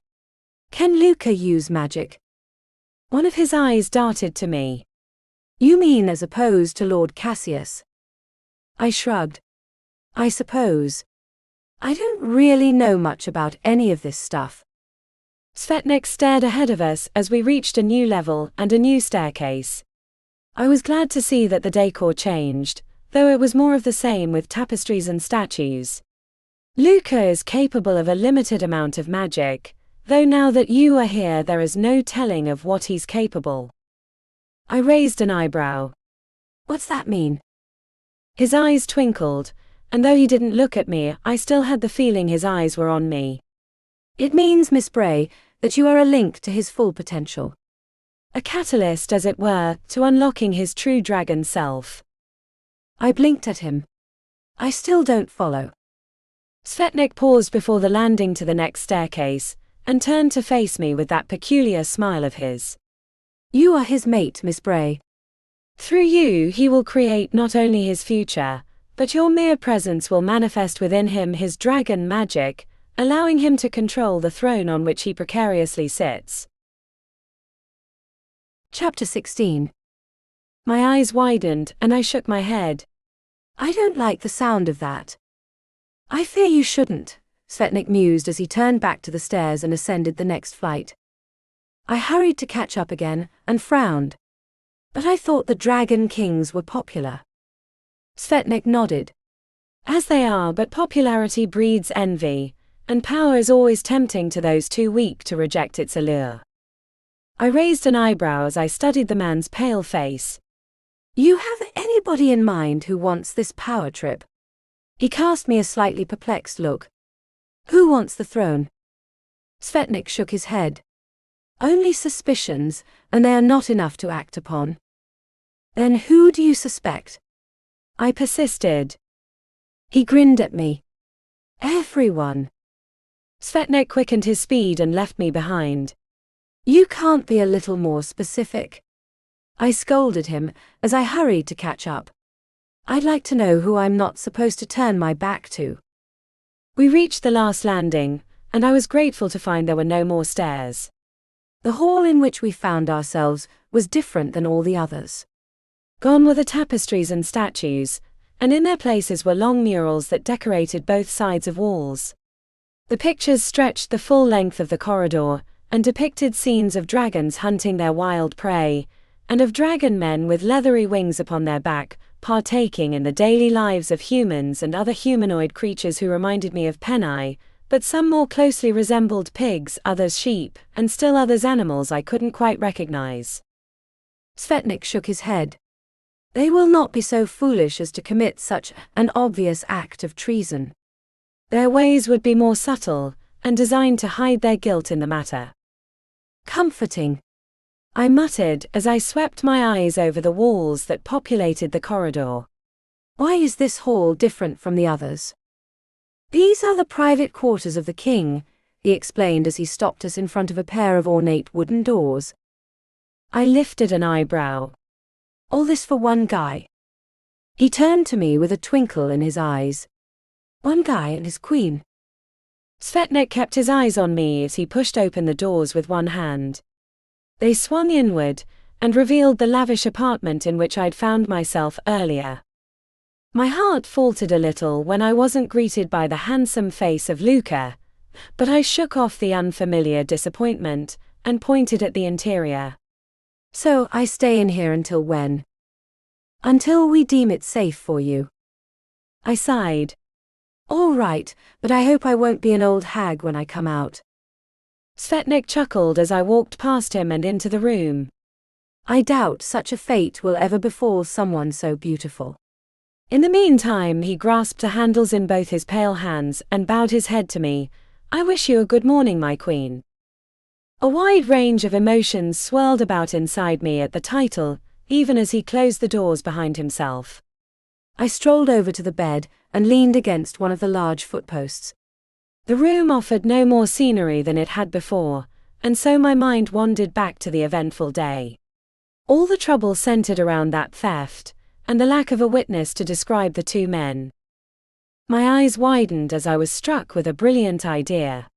Can Luca use magic? One of his eyes darted to me. You mean as opposed to Lord Cassius? I shrugged. I suppose. I don't really know much about any of this stuff. Svetnik stared ahead of us as we reached a new level and a new staircase. I was glad to see that the decor changed, though it was more of the same with tapestries and statues. Luca is capable of a limited amount of magic, though now that you are here there is no telling of what he's capable. I raised an eyebrow. What's that mean? His eyes twinkled, and though he didn't look at me, I still had the feeling his eyes were on me. It means, Miss Bray, that you are a link to his full potential. A catalyst, as it were, to unlocking his true dragon self. I blinked at him. I still don't follow. Svetnik paused before the landing to the next staircase, and turned to face me with that peculiar smile of his. You are his mate, Miss Bray. Through you he will create not only his future, but your mere presence will manifest within him his dragon magic, allowing him to control the throne on which he precariously sits. Chapter 16. My eyes widened, and I shook my head. I don't like the sound of that. I fear you shouldn't, Svetnik mused as he turned back to the stairs and ascended the next flight. I hurried to catch up again, and frowned. But I thought the Dragon Kings were popular. Svetnik nodded. As they are, but popularity breeds envy, and power is always tempting to those too weak to reject its allure. I raised an eyebrow as I studied the man's pale face. You have anybody in mind who wants this power trip? He cast me a slightly perplexed look. Who wants the throne? Svetnik shook his head. Only suspicions, and they are not enough to act upon. Then who do you suspect? I persisted. He grinned at me. Everyone. Svetnik quickened his speed and left me behind. You can't be a little more specific. I scolded him as I hurried to catch up. I'd like to know who I'm not supposed to turn my back to. We reached the last landing, and I was grateful to find there were no more stairs. The hall in which we found ourselves was different than all the others. Gone were the tapestries and statues, and in their places were long murals that decorated both sides of walls. The pictures stretched the full length of the corridor, and depicted scenes of dragons hunting their wild prey, and of dragon men with leathery wings upon their back, partaking in the daily lives of humans and other humanoid creatures who reminded me of penai, but some more closely resembled pigs, others sheep, and still others animals I couldn't quite recognize. Svetnik shook his head. They will not be so foolish as to commit such an obvious act of treason. Their ways would be more subtle, and designed to hide their guilt in the matter. Comforting, I muttered as I swept my eyes over the walls that populated the corridor. Why is this hall different from the others? These are the private quarters of the king, he explained as he stopped us in front of a pair of ornate wooden doors. I lifted an eyebrow. All this for one guy? He turned to me with a twinkle in his eyes. One guy and his queen. Svetnik kept his eyes on me as he pushed open the doors with one hand. They swung inward, and revealed the lavish apartment in which I'd found myself earlier. My heart faltered a little when I wasn't greeted by the handsome face of Luca, but I shook off the unfamiliar disappointment, and pointed at the interior. So I stay in here until when? Until we deem it safe for you. I sighed. All right, but I hope I won't be an old hag when I come out. Svetnik chuckled as I walked past him and into the room. I doubt such a fate will ever befall someone so beautiful. In the meantime, he grasped the handles in both his pale hands and bowed his head to me. I wish you a good morning, my queen. A wide range of emotions swirled about inside me at the title, even as he closed the doors behind himself. I strolled over to the bed and leaned against one of the large footposts. The room offered no more scenery than it had before, and so my mind wandered back to the eventful day. All the trouble centered around that theft, and the lack of a witness to describe the two men. My eyes widened as I was struck with a brilliant idea.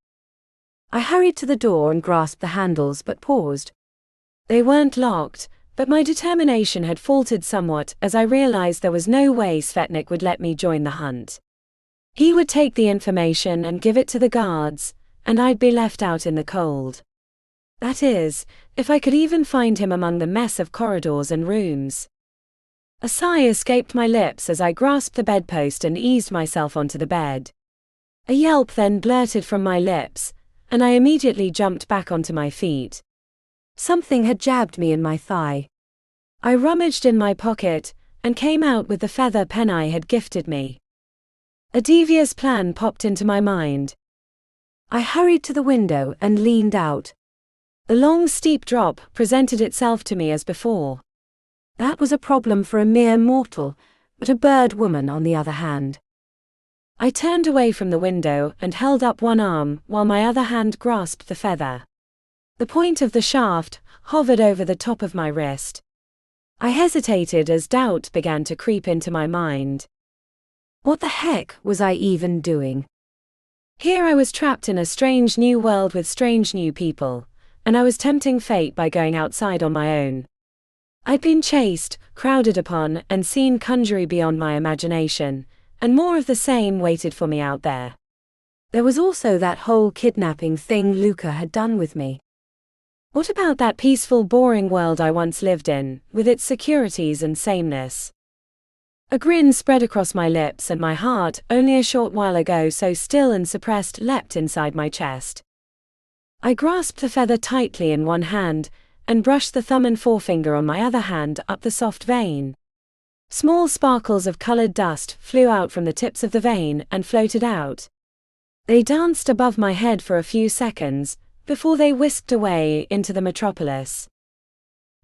I hurried to the door and grasped the handles but paused. They weren't locked, but my determination had faltered somewhat as I realized there was no way Svetnik would let me join the hunt. He would take the information and give it to the guards, and I'd be left out in the cold. That is, if I could even find him among the mess of corridors and rooms. A sigh escaped my lips as I grasped the bedpost and eased myself onto the bed. A yelp then blurted from my lips, and I immediately jumped back onto my feet. Something had jabbed me in my thigh. I rummaged in my pocket, and came out with the feather penai had gifted me. A devious plan popped into my mind. I hurried to the window and leaned out. The long, steep drop presented itself to me as before. That was a problem for a mere mortal, but a bird woman on the other hand. I turned away from the window and held up one arm while my other hand grasped the feather. The point of the shaft hovered over the top of my wrist. I hesitated as doubt began to creep into my mind. What the heck was I even doing? Here I was trapped in a strange new world with strange new people, and I was tempting fate by going outside on my own. I'd been chased, crowded upon, and seen conjury beyond my imagination, and more of the same waited for me out there. There was also that whole kidnapping thing Luca had done with me. What about that peaceful, boring world I once lived in, with its securities and sameness? A grin spread across my lips and my heart, only a short while ago so still and suppressed, leapt inside my chest. I grasped the feather tightly in one hand, and brushed the thumb and forefinger on my other hand up the soft vein. Small sparkles of colored dust flew out from the tips of the vein and floated out. They danced above my head for a few seconds, before they whisked away into the metropolis.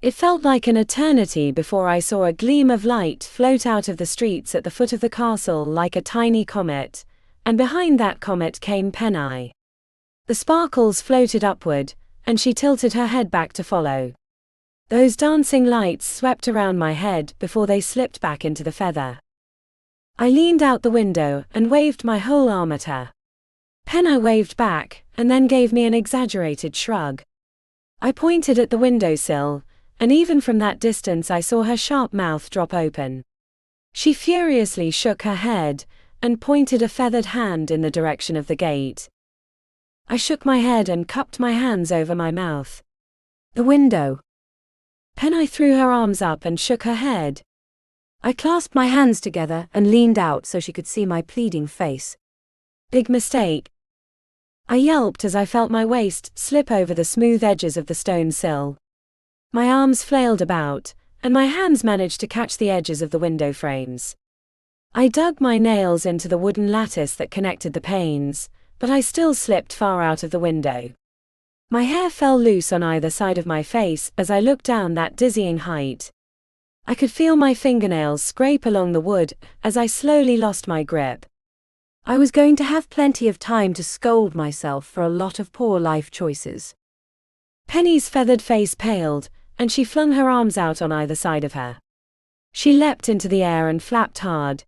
It felt like an eternity before I saw a gleam of light float out of the streets at the foot of the castle like a tiny comet, and behind that comet came Penny. The sparkles floated upward, and she tilted her head back to follow. Those dancing lights swept around my head before they slipped back into the feather. I leaned out the window and waved my whole arm at her. Penny waved back, and then gave me an exaggerated shrug. I pointed at the windowsill, and even from that distance I saw her sharp mouth drop open. She furiously shook her head, and pointed a feathered hand in the direction of the gate. I shook my head and cupped my hands over my mouth. The window. Penny threw her arms up and shook her head. I clasped my hands together and leaned out so she could see my pleading face. Big mistake. I yelped as I felt my waist slip over the smooth edges of the stone sill. My arms flailed about, and my hands managed to catch the edges of the window frames. I dug my nails into the wooden lattice that connected the panes, but I still slipped far out of the window. My hair fell loose on either side of my face as I looked down that dizzying height. I could feel my fingernails scrape along the wood as I slowly lost my grip. I was going to have plenty of time to scold myself for a lot of poor life choices. Penny's feathered face paled, and she flung her arms out on either side of her. She leapt into the air and flapped hard.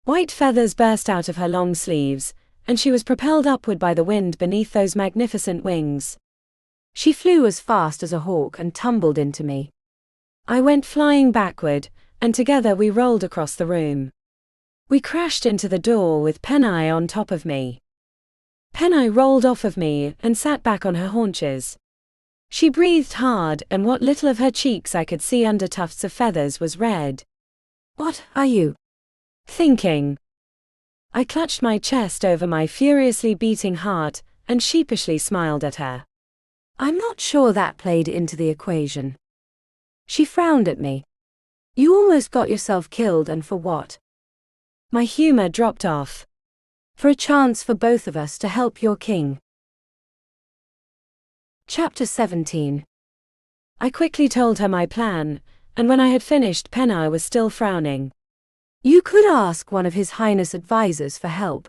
White feathers burst out of her long sleeves, and she was propelled upward by the wind beneath those magnificent wings. She flew as fast as a hawk and tumbled into me. I went flying backward, and together we rolled across the room. We crashed into the door with Penny on top of me. Penny rolled off of me and sat back on her haunches. She breathed hard, and what little of her cheeks I could see under tufts of feathers was red. What are you thinking? I clutched my chest over my furiously beating heart and sheepishly smiled at her. I'm not sure that played into the equation. She frowned at me. You almost got yourself killed, and for what? My humor dropped off. For a chance for both of us to help your king. Chapter 17. I quickly told her my plan, and when I had finished, Penny was still frowning. You could ask one of His Highness' advisors for help.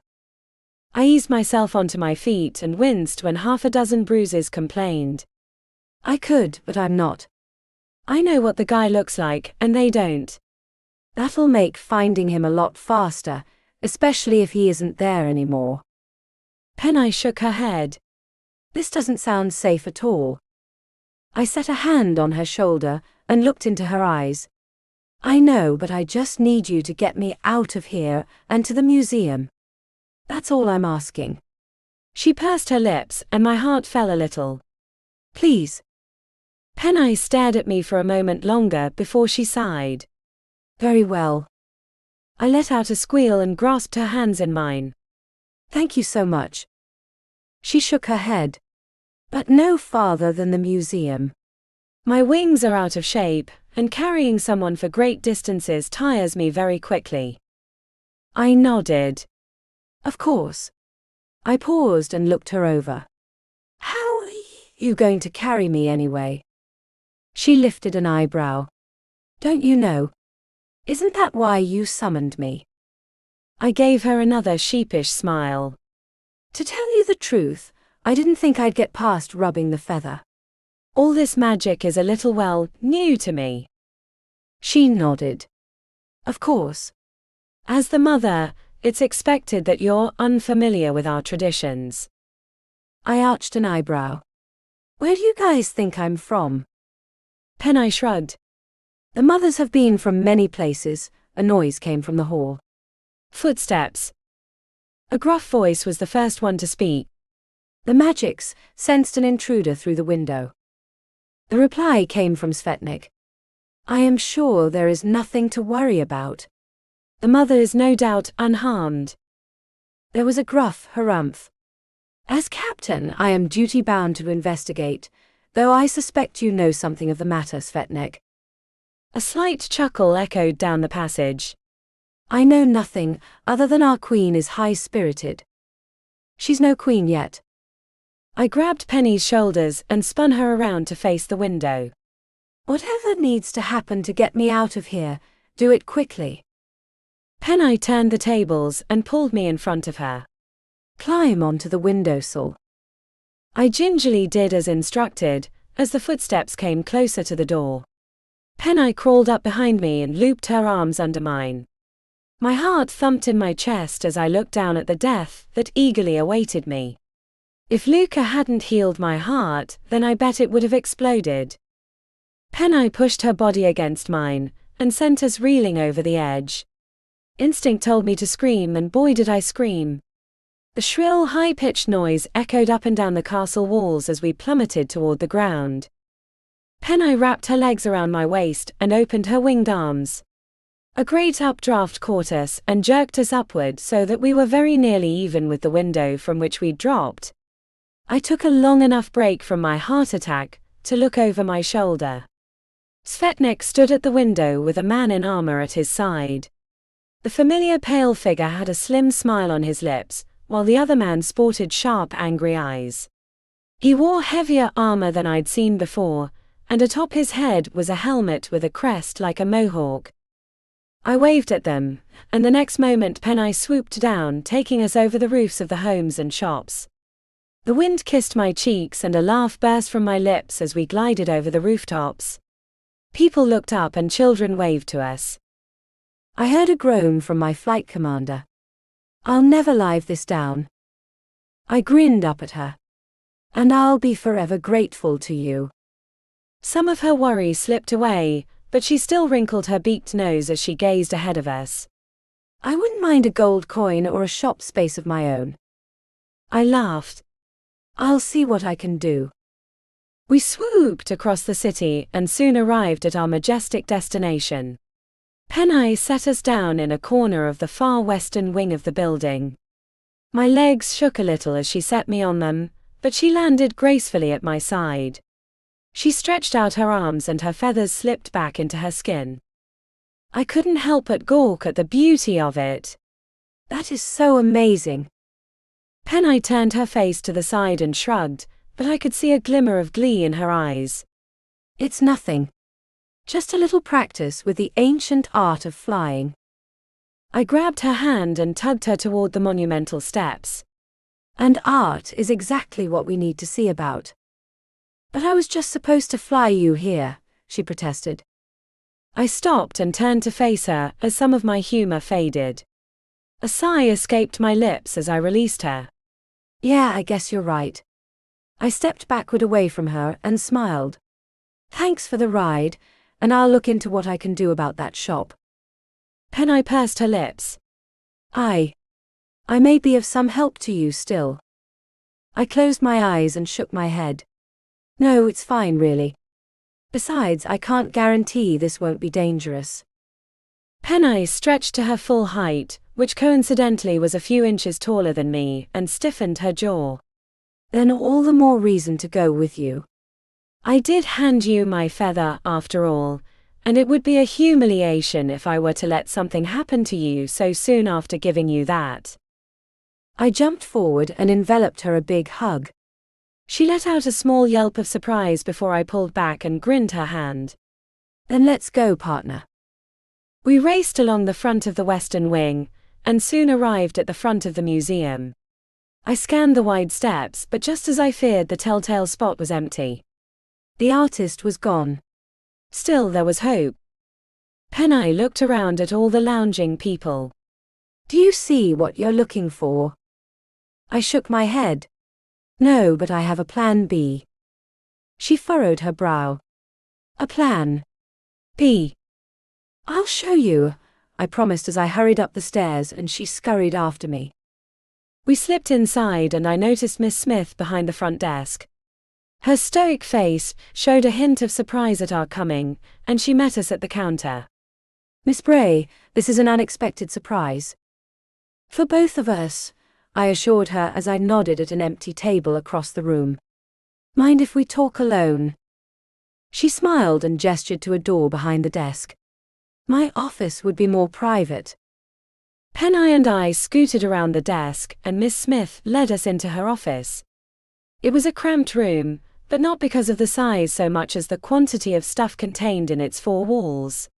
I eased myself onto my feet and winced when half a dozen bruises complained. I could, but I'm not. I know what the guy looks like, and they don't. That'll make finding him a lot faster, especially if he isn't there anymore. Penny shook her head. This doesn't sound safe at all. I set a hand on her shoulder and looked into her eyes. I know, but I just need you to get me out of here and to the museum. That's all I'm asking. She pursed her lips, and my heart fell a little. Please. Penny stared at me for a moment longer before she sighed. Very well. I let out a squeal and grasped her hands in mine. Thank you so much. She shook her head. But no farther than the museum. My wings are out of shape, and carrying someone for great distances tires me very quickly. I nodded. Of course. I paused and looked her over. How You going to carry me anyway? She lifted an eyebrow. Don't you know? Isn't that why you summoned me? I gave her another sheepish smile. To tell you the truth, I didn't think I'd get past rubbing the feather. All this magic is a little, well, new to me. She nodded. Of course. As the mother, it's expected that you're unfamiliar with our traditions. I arched an eyebrow. Where do you guys think I'm from? Penny shrugged. The mothers have been from many places. A noise came from the hall. Footsteps. A gruff voice was the first one to speak. The magics sensed an intruder through the window. The reply came from Svetnik. I am sure there is nothing to worry about. The mother is no doubt unharmed. There was a gruff harumph. As captain, I am duty-bound to investigate, though I suspect you know something of the matter, Svetnik. A slight chuckle echoed down the passage. I know nothing, other than our queen is high-spirited. She's no queen yet. I grabbed Penny's shoulders and spun her around to face the window. Whatever needs to happen to get me out of here, do it quickly. Penny turned the tables and pulled me in front of her. Climb onto the windowsill. I gingerly did as instructed, as the footsteps came closer to the door. Penny crawled up behind me and looped her arms under mine. My heart thumped in my chest as I looked down at the death that eagerly awaited me. If Luca hadn't healed my heart, then I bet it would have exploded. Penny pushed her body against mine, and sent us reeling over the edge. Instinct told me to scream, and boy did I scream. The shrill, high-pitched noise echoed up and down the castle walls as we plummeted toward the ground. Penny wrapped her legs around my waist and opened her winged arms. A great updraft caught us and jerked us upward so that we were very nearly even with the window from which we'd dropped. I took a long enough break from my heart attack to look over my shoulder. Svetnik stood at the window with a man in armor at his side. The familiar pale figure had a slim smile on his lips, while the other man sported sharp, angry eyes. He wore heavier armor than I'd seen before, and atop his head was a helmet with a crest like a mohawk. I waved at them, and the next moment Penny swooped down, taking us over the roofs of the homes and shops. The wind kissed my cheeks and a laugh burst from my lips as we glided over the rooftops. People looked up and children waved to us. I heard a groan from my flight commander. I'll never live this down. I grinned up at her. And I'll be forever grateful to you. Some of her worry slipped away, but she still wrinkled her beaked nose as she gazed ahead of us. I wouldn't mind a gold coin or a shop space of my own. I laughed. I'll see what I can do. We swooped across the city and soon arrived at our majestic destination. Penny set us down in a corner of the far western wing of the building. My legs shook a little as she set me on them, but she landed gracefully at my side. She stretched out her arms and her feathers slipped back into her skin. I couldn't help but gawk at the beauty of it. That is so amazing. Penny turned her face to the side and shrugged, but I could see a glimmer of glee in her eyes. It's nothing. Just a little practice with the ancient art of flying. I grabbed her hand and tugged her toward the monumental steps. And art is exactly what we need to see about. But I was just supposed to fly you here, she protested. I stopped and turned to face her as some of my humor faded. A sigh escaped my lips as I released her. Yeah, I guess you're right. I stepped backward away from her and smiled. Thanks for the ride, and I'll look into what I can do about that shop. Penny pursed her lips. I may be of some help to you still. I closed my eyes and shook my head. No, it's fine really. Besides, I can't guarantee this won't be dangerous. Penny stretched to her full height, which coincidentally was a few inches taller than me, and stiffened her jaw. Then all the more reason to go with you. I did hand you my feather, after all, and it would be a humiliation if I were to let something happen to you so soon after giving you that. I jumped forward and enveloped her a big hug. She let out a small yelp of surprise before I pulled back and grinned her hand. Then let's go, partner. We raced along the front of the western wing, and soon arrived at the front of the museum. I scanned the wide steps, but just as I feared, the telltale spot was empty. The artist was gone. Still, there was hope. Penai looked around at all the lounging people. Do you see what you're looking for? I shook my head. No, but I have a plan B. She furrowed her brow. A plan B. I'll show you, I promised as I hurried up the stairs and she scurried after me. We slipped inside and I noticed Miss Smith behind the front desk. Her stoic face showed a hint of surprise at our coming, and she met us at the counter. Miss Bray, this is an unexpected surprise. For both of us, I assured her as I nodded at an empty table across the room. Mind if we talk alone? She smiled and gestured to a door behind the desk. My office would be more private. Penai and I scooted around the desk, and Miss Smith led us into her office. It was a cramped room, but not because of the size so much as the quantity of stuff contained in its four walls.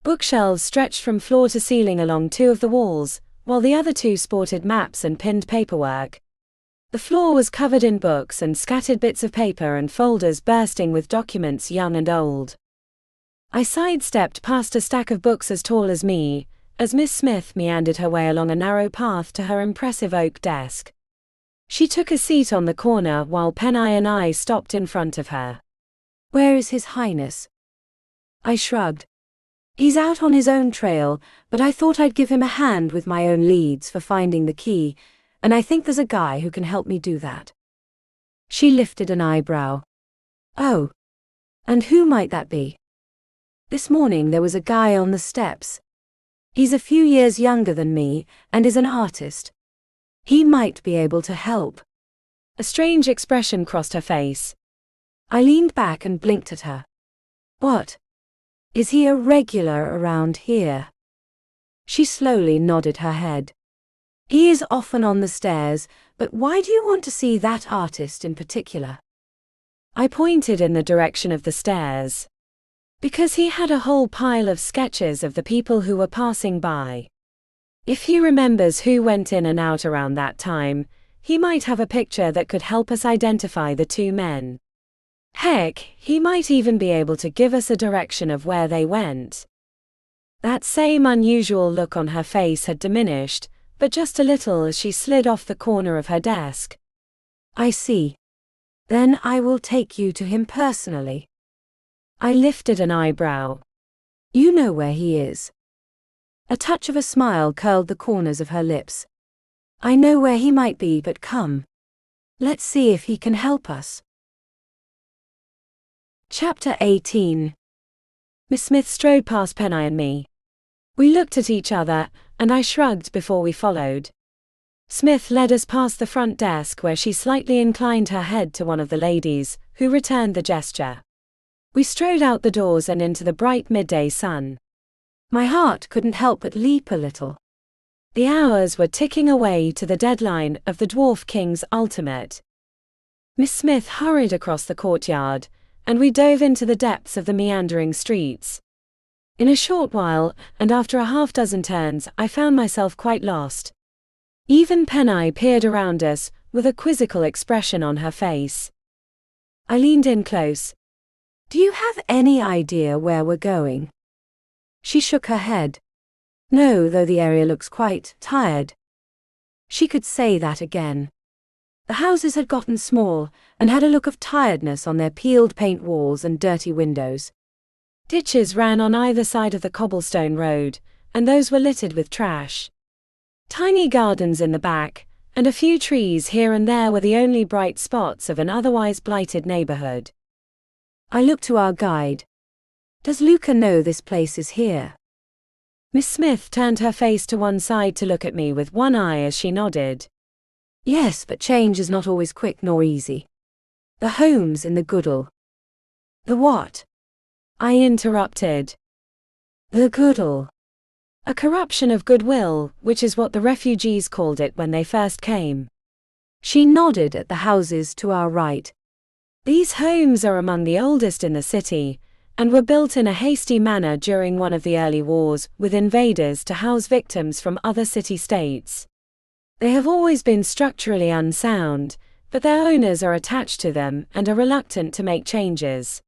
Bookshelves stretched from floor to ceiling along two of the walls, while the other two sported maps and pinned paperwork. The floor was covered in books and scattered bits of paper and folders bursting with documents young and old. I sidestepped past a stack of books as tall as me, as Miss Smith meandered her way along a narrow path to her impressive oak desk. She took a seat on the corner while Penai and I stopped in front of her. Where is His Highness? I shrugged. He's out on his own trail, but I thought I'd give him a hand with my own leads for finding the key, and I think there's a guy who can help me do that. She lifted an eyebrow. Oh. And who might that be? This morning there was a guy on the steps. He's a few years younger than me, and is an artist. He might be able to help. A strange expression crossed her face. I leaned back and blinked at her. What? Is he a regular around here? She slowly nodded her head. He is often on the stairs, but why do you want to see that artist in particular? I pointed in the direction of the stairs. Because he had a whole pile of sketches of the people who were passing by. If he remembers who went in and out around that time, he might have a picture that could help us identify the two men. Heck, he might even be able to give us a direction of where they went. That same unusual look on her face had diminished, but just a little as she slid off the corner of her desk. I see. Then I will take you to him personally. I lifted an eyebrow. You know where he is. A touch of a smile curled the corners of her lips. I know where he might be, but come. Let's see if he can help us. Chapter 18. Miss Smith strode past Penai and me. We looked at each other, and I shrugged before we followed. Smith led us past the front desk where she slightly inclined her head to one of the ladies, who returned the gesture. We strode out the doors and into the bright midday sun. My heart couldn't help but leap a little. The hours were ticking away to the deadline of the Dwarf King's ultimate. Miss Smith hurried across the courtyard, and we dove into the depths of the meandering streets. In a short while, and after a half-dozen turns, I found myself quite lost. Even Penai peered around us, with a quizzical expression on her face. I leaned in close. Do you have any idea where we're going? She shook her head. No, though the area looks quite tired. She could say that again. The houses had gotten small, and had a look of tiredness on their peeled paint walls and dirty windows. Ditches ran on either side of the cobblestone road, and those were littered with trash. Tiny gardens in the back, and a few trees here and there were the only bright spots of an otherwise blighted neighborhood. I looked to our guide. Does Luca know this place is here? Miss Smith turned her face to one side to look at me with one eye as she nodded. Yes, but change is not always quick nor easy. The home's in the Goodall. The what? I interrupted. The Goodall. A corruption of goodwill, which is what the refugees called it when they first came. She nodded at the houses to our right. These homes are among the oldest in the city, and were built in a hasty manner during one of the early wars with invaders to house victims from other city-states. They have always been structurally unsound, but their owners are attached to them and are reluctant to make changes.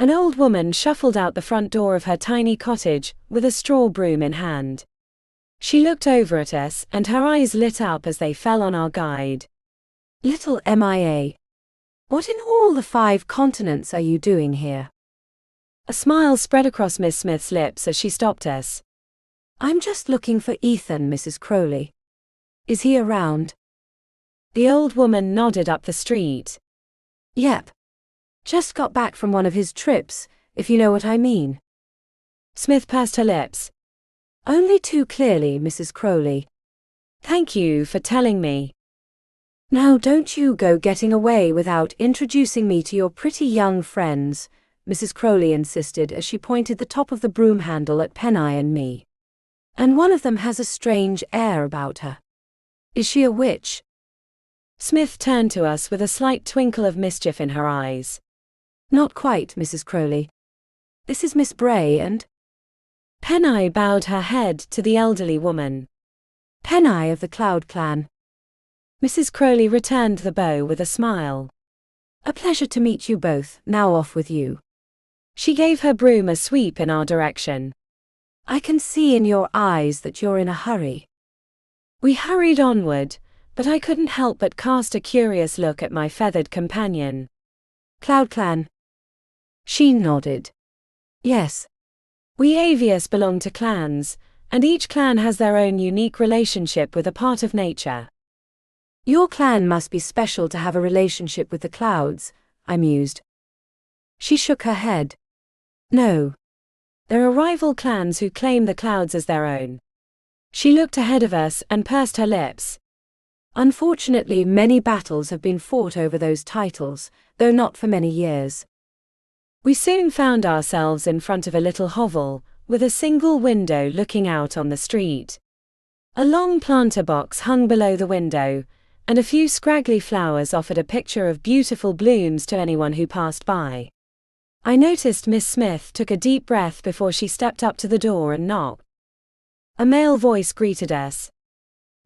An old woman shuffled out the front door of her tiny cottage with a straw broom in hand. She looked over at us, and her eyes lit up as they fell on our guide. Little MIA. What in all the 5 continents are you doing here? A smile spread across Miss Smith's lips as she stopped us. I'm just looking for Ethan, Mrs. Crowley. Is he around? The old woman nodded up the street. Yep. Just got back from one of his trips, if you know what I mean. Smith pursed her lips. Only too clearly, Mrs. Crowley. Thank you for telling me. Now don't you go getting away without introducing me to your pretty young friends, Mrs. Crowley insisted as she pointed the top of the broom handle at Penny and me. And one of them has a strange air about her. Is she a witch? Smith turned to us with a slight twinkle of mischief in her eyes. Not quite, Mrs. Crowley. This is Miss Bray and... Penny bowed her head to the elderly woman. Penny of the Cloud Clan. Mrs. Crowley returned the bow with a smile. A pleasure to meet you both, now off with you. She gave her broom a sweep in our direction. I can see in your eyes that you're in a hurry. We hurried onward, but I couldn't help but cast a curious look at my feathered companion. Cloud Clan. She nodded. Yes. We Avius belong to clans, and each clan has their own unique relationship with a part of nature. Your clan must be special to have a relationship with the clouds, I mused. She shook her head. No. There are rival clans who claim the clouds as their own. She looked ahead of us and pursed her lips. Unfortunately, many battles have been fought over those titles, though not for many years. We soon found ourselves in front of a little hovel, with a single window looking out on the street. A long planter box hung below the window, and a few scraggly flowers offered a picture of beautiful blooms to anyone who passed by. I noticed Miss Smith took a deep breath before she stepped up to the door and knocked. A male voice greeted us.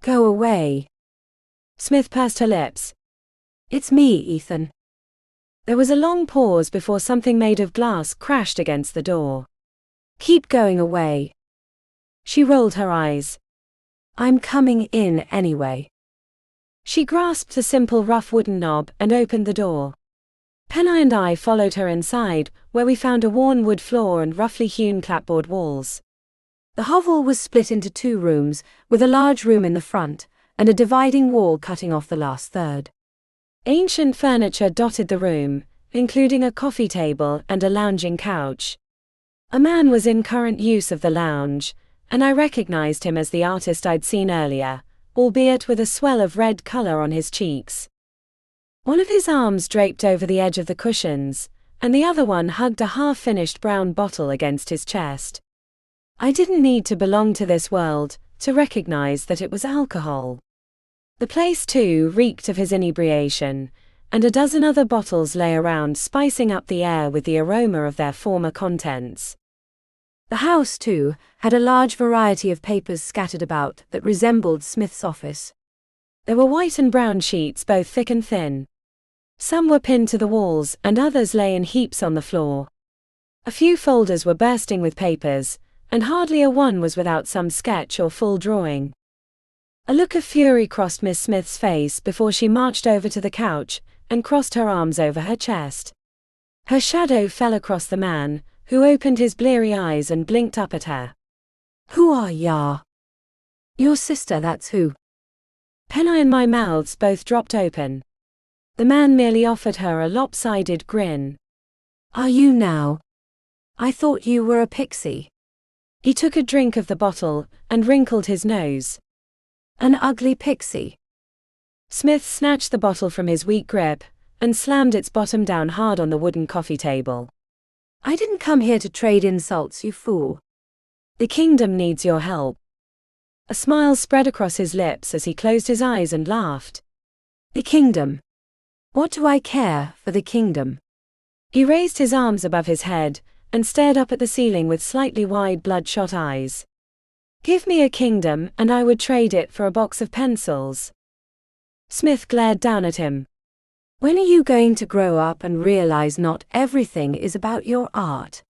Go away. Smith pursed her lips. It's me, Ethan. There was a long pause before something made of glass crashed against the door. Keep going away. She rolled her eyes. I'm coming in anyway. She grasped the simple rough wooden knob and opened the door. Penny and I followed her inside, where we found a worn wood floor and roughly hewn clapboard walls. The hovel was split into 2 rooms, with a large room in the front, and a dividing wall cutting off the last third. Ancient furniture dotted the room, including a coffee table and a lounging couch. A man was in current use of the lounge, and I recognized him as the artist I'd seen earlier, albeit with a swell of red color on his cheeks. One of his arms draped over the edge of the cushions, and the other one hugged a half-finished brown bottle against his chest. I didn't need to belong to this world to recognize that it was alcohol. The place, too, reeked of his inebriation, and a dozen other bottles lay around spicing up the air with the aroma of their former contents. The house, too, had a large variety of papers scattered about that resembled Smith's office. There were white and brown sheets, both thick and thin. Some were pinned to the walls, and others lay in heaps on the floor. A few folders were bursting with papers, and hardly a one was without some sketch or full drawing. A look of fury crossed Miss Smith's face before she marched over to the couch and crossed her arms over her chest. Her shadow fell across the man, who opened his bleary eyes and blinked up at her. Who are ya? Your sister, that's who. Penny and my mouths both dropped open. The man merely offered her a lopsided grin. Are you now? I thought you were a pixie. He took a drink of the bottle and wrinkled his nose. An ugly pixie. Smith snatched the bottle from his weak grip and slammed its bottom down hard on the wooden coffee table. I didn't come here to trade insults, you fool. The kingdom needs your help. A smile spread across his lips as he closed his eyes and laughed. The kingdom. What do I care for the kingdom? He raised his arms above his head and stared up at the ceiling with slightly wide bloodshot eyes. Give me a kingdom and I would trade it for a box of pencils. Smith glared down at him. When are you going to grow up and realize not everything is about your art?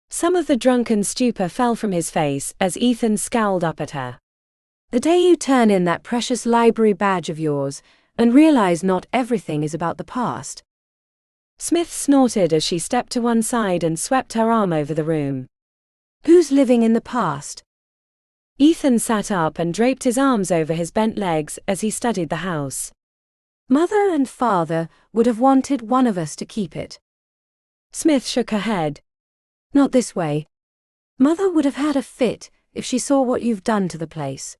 Some of the drunken stupor fell from his face as Ethan scowled up at her. The day you turn in that precious library badge of yours and realize not everything is about the past. Smith snorted as she stepped to one side and swept her arm over the room. Who's living in the past? Ethan sat up and draped his arms over his bent legs as he studied the house. Mother and father would have wanted one of us to keep it. Smith shook her head. Not this way. Mother would have had a fit if she saw what you've done to the place.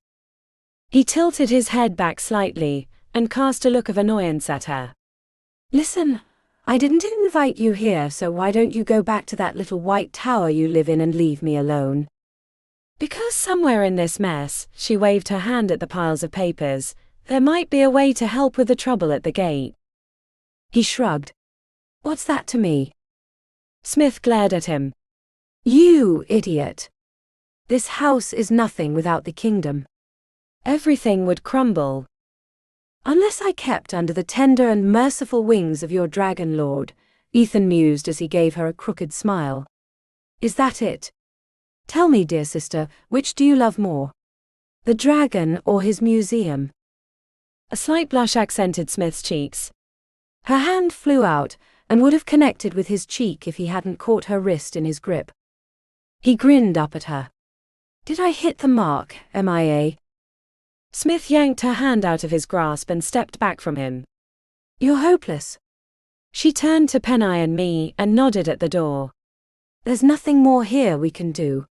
He tilted his head back slightly and cast a look of annoyance at her. Listen, I didn't invite you here, so why don't you go back to that little white tower you live in and leave me alone? Because somewhere in this mess, she waved her hand at the piles of papers, there might be a way to help with the trouble at the gate. He shrugged. What's that to me? Smith glared at him. You idiot. This house is nothing without the kingdom. Everything would crumble. Unless I kept under the tender and merciful wings of your dragon lord, Ethan mused as he gave her a crooked smile. Is that it? Tell me, dear sister, which do you love more? The dragon or his museum? A slight blush accented Smith's cheeks. Her hand flew out and would have connected with his cheek if he hadn't caught her wrist in his grip. He grinned up at her. Did I hit the mark, MIA? Smith yanked her hand out of his grasp and stepped back from him. You're hopeless. She turned to Penai and me and nodded at the door. There's nothing more here we can do.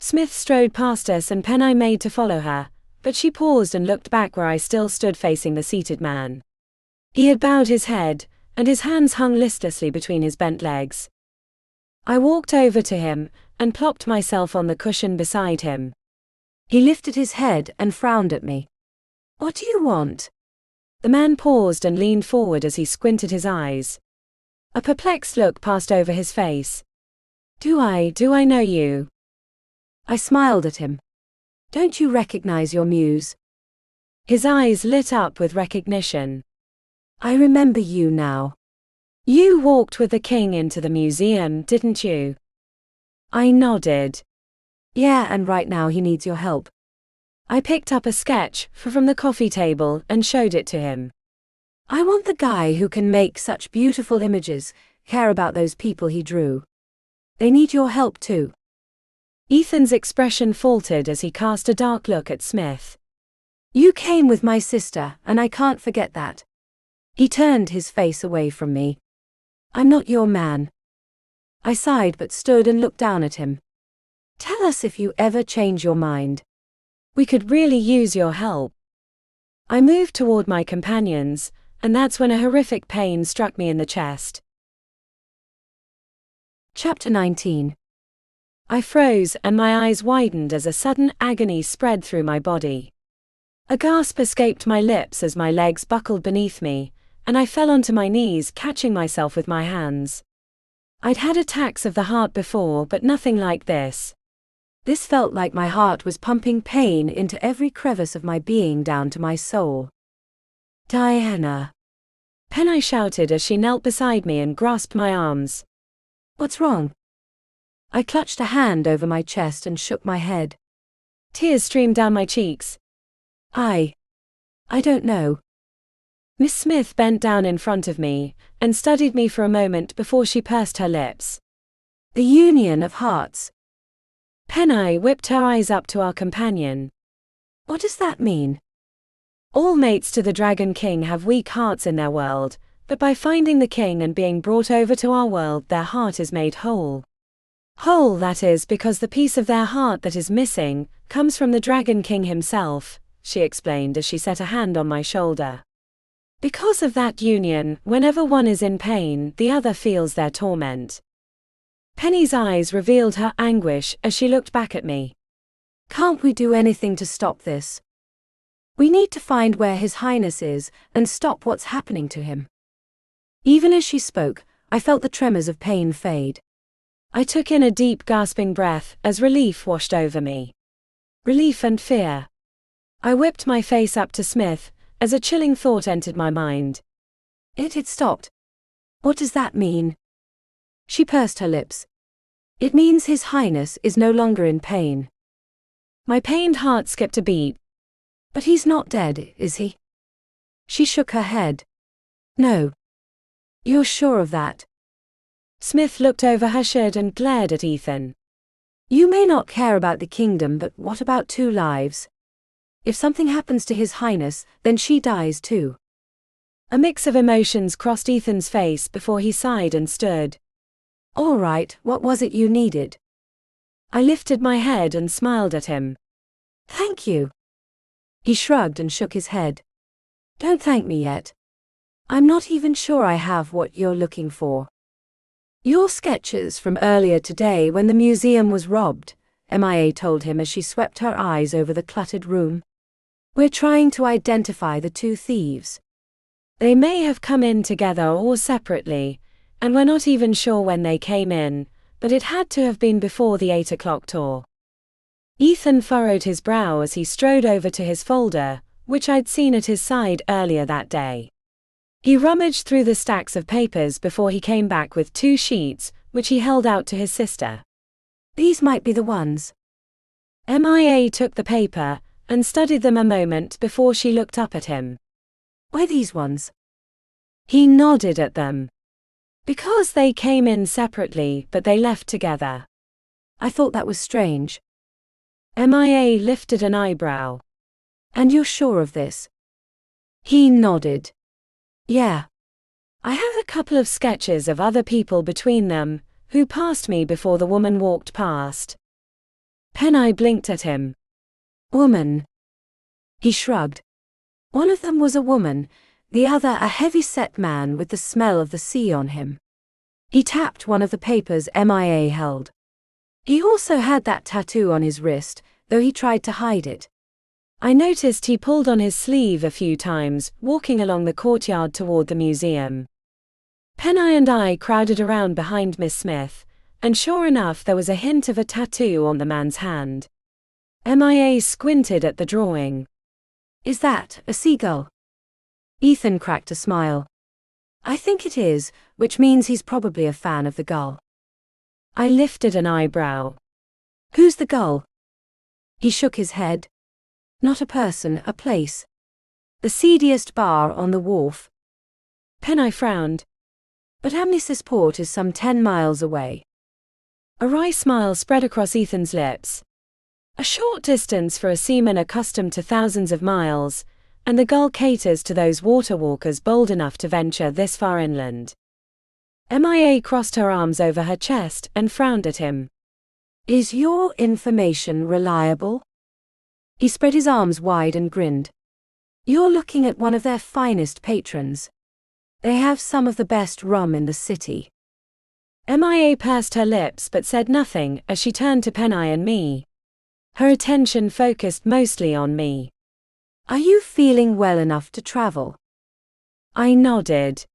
Smith strode past us and Penai made to follow her, but she paused and looked back where I still stood facing the seated man. He had bowed his head, and his hands hung listlessly between his bent legs. I walked over to him and plopped myself on the cushion beside him. He lifted his head and frowned at me. What do you want? The man paused and leaned forward as he squinted his eyes. A perplexed look passed over his face. Do I know you? I smiled at him. Don't you recognize your muse? His eyes lit up with recognition. I remember you now. You walked with the king into the museum, didn't you? I nodded. Yeah, and right now he needs your help. I picked up a sketch from the coffee table and showed it to him. I want the guy who can make such beautiful images care about those people he drew. They need your help too. Ethan's expression faltered as he cast a dark look at Smith. You came with my sister, and I can't forget that. He turned his face away from me. I'm not your man. I sighed but stood and looked down at him. Tell us if you ever change your mind. We could really use your help. I moved toward my companions, and that's when a horrific pain struck me in the chest. Chapter 19. I froze and my eyes widened as a sudden agony spread through my body. A gasp escaped my lips as my legs buckled beneath me, and I fell onto my knees, catching myself with my hands. I'd had attacks of the heart before, but nothing like this. This felt like my heart was pumping pain into every crevice of my being down to my soul. Diana. Penai shouted as she knelt beside me and grasped my arms. What's wrong? I clutched a hand over my chest and shook my head. Tears streamed down my cheeks. I don't know. Miss Smith bent down in front of me and studied me for a moment before she pursed her lips. The union of hearts. Penai whipped her eyes up to our companion. What does that mean? All mates to the Dragon King have weak hearts in their world, but by finding the king and being brought over to our world, their heart is made whole. Whole, that is, because the piece of their heart that is missing comes from the Dragon King himself, she explained as she set a hand on my shoulder. Because of that union, whenever one is in pain, the other feels their torment. Penny's eyes revealed her anguish as she looked back at me. Can't we do anything to stop this? We need to find where His Highness is and stop what's happening to him. Even as she spoke, I felt the tremors of pain fade. I took in a deep, gasping breath as relief washed over me. Relief and fear. I whipped my face up to Smith as a chilling thought entered my mind. It had stopped. What does that mean? She pursed her lips. It means His Highness is no longer in pain. My pained heart skipped a beat. But he's not dead, is he? She shook her head. No. You're sure of that? Smith looked over her shoulder and glared at Ethan. You may not care about the kingdom, but what about 2 lives? If something happens to His Highness, then she dies too. A mix of emotions crossed Ethan's face before he sighed and stood. All right, what was it you needed? I lifted my head and smiled at him. Thank you. He shrugged and shook his head. Don't thank me yet. I'm not even sure I have what you're looking for. Your sketches from earlier today when the museum was robbed, MIA told him as she swept her eyes over the cluttered room. We're trying to identify the 2 thieves. They may have come in together or separately, and we're not even sure when they came in, but it had to have been before the 8 o'clock tour. Ethan furrowed his brow as he strode over to his folder, which I'd seen at his side earlier that day. He rummaged through the stacks of papers before he came back with 2 sheets, which he held out to his sister. These might be the ones. MIA took the paper and studied them a moment before she looked up at him. Why these ones? He nodded at them. Because they came in separately but they left together. I thought that was strange. MIA lifted an eyebrow. And you're sure of this? He nodded. Yeah. I have a couple of sketches of other people between them, who passed me before the woman walked past. Penny blinked at him. Woman. He shrugged. One of them was a woman, the other a heavy-set man with the smell of the sea on him. He tapped one of the papers MIA held. He also had that tattoo on his wrist, though he tried to hide it. I noticed he pulled on his sleeve a few times, walking along the courtyard toward the museum. Penny and I crowded around behind Miss Smith, and sure enough there was a hint of a tattoo on the man's hand. MIA squinted at the drawing. Is that a seagull? Ethan cracked a smile. I think it is, which means he's probably a fan of the gull. I lifted an eyebrow. Who's the gull? He shook his head. Not a person, a place. The seediest bar on the wharf. Penny frowned. But Amnesisport is some 10 miles away. A wry smile spread across Ethan's lips. A short distance for a seaman accustomed to thousands of miles, and the gull caters to those water walkers bold enough to venture this far inland. MIA crossed her arms over her chest and frowned at him. Is your information reliable? He spread his arms wide and grinned. You're looking at one of their finest patrons. They have some of the best rum in the city. MIA pursed her lips but said nothing as she turned to Penny and me. Her attention focused mostly on me. Are you feeling well enough to travel? I nodded.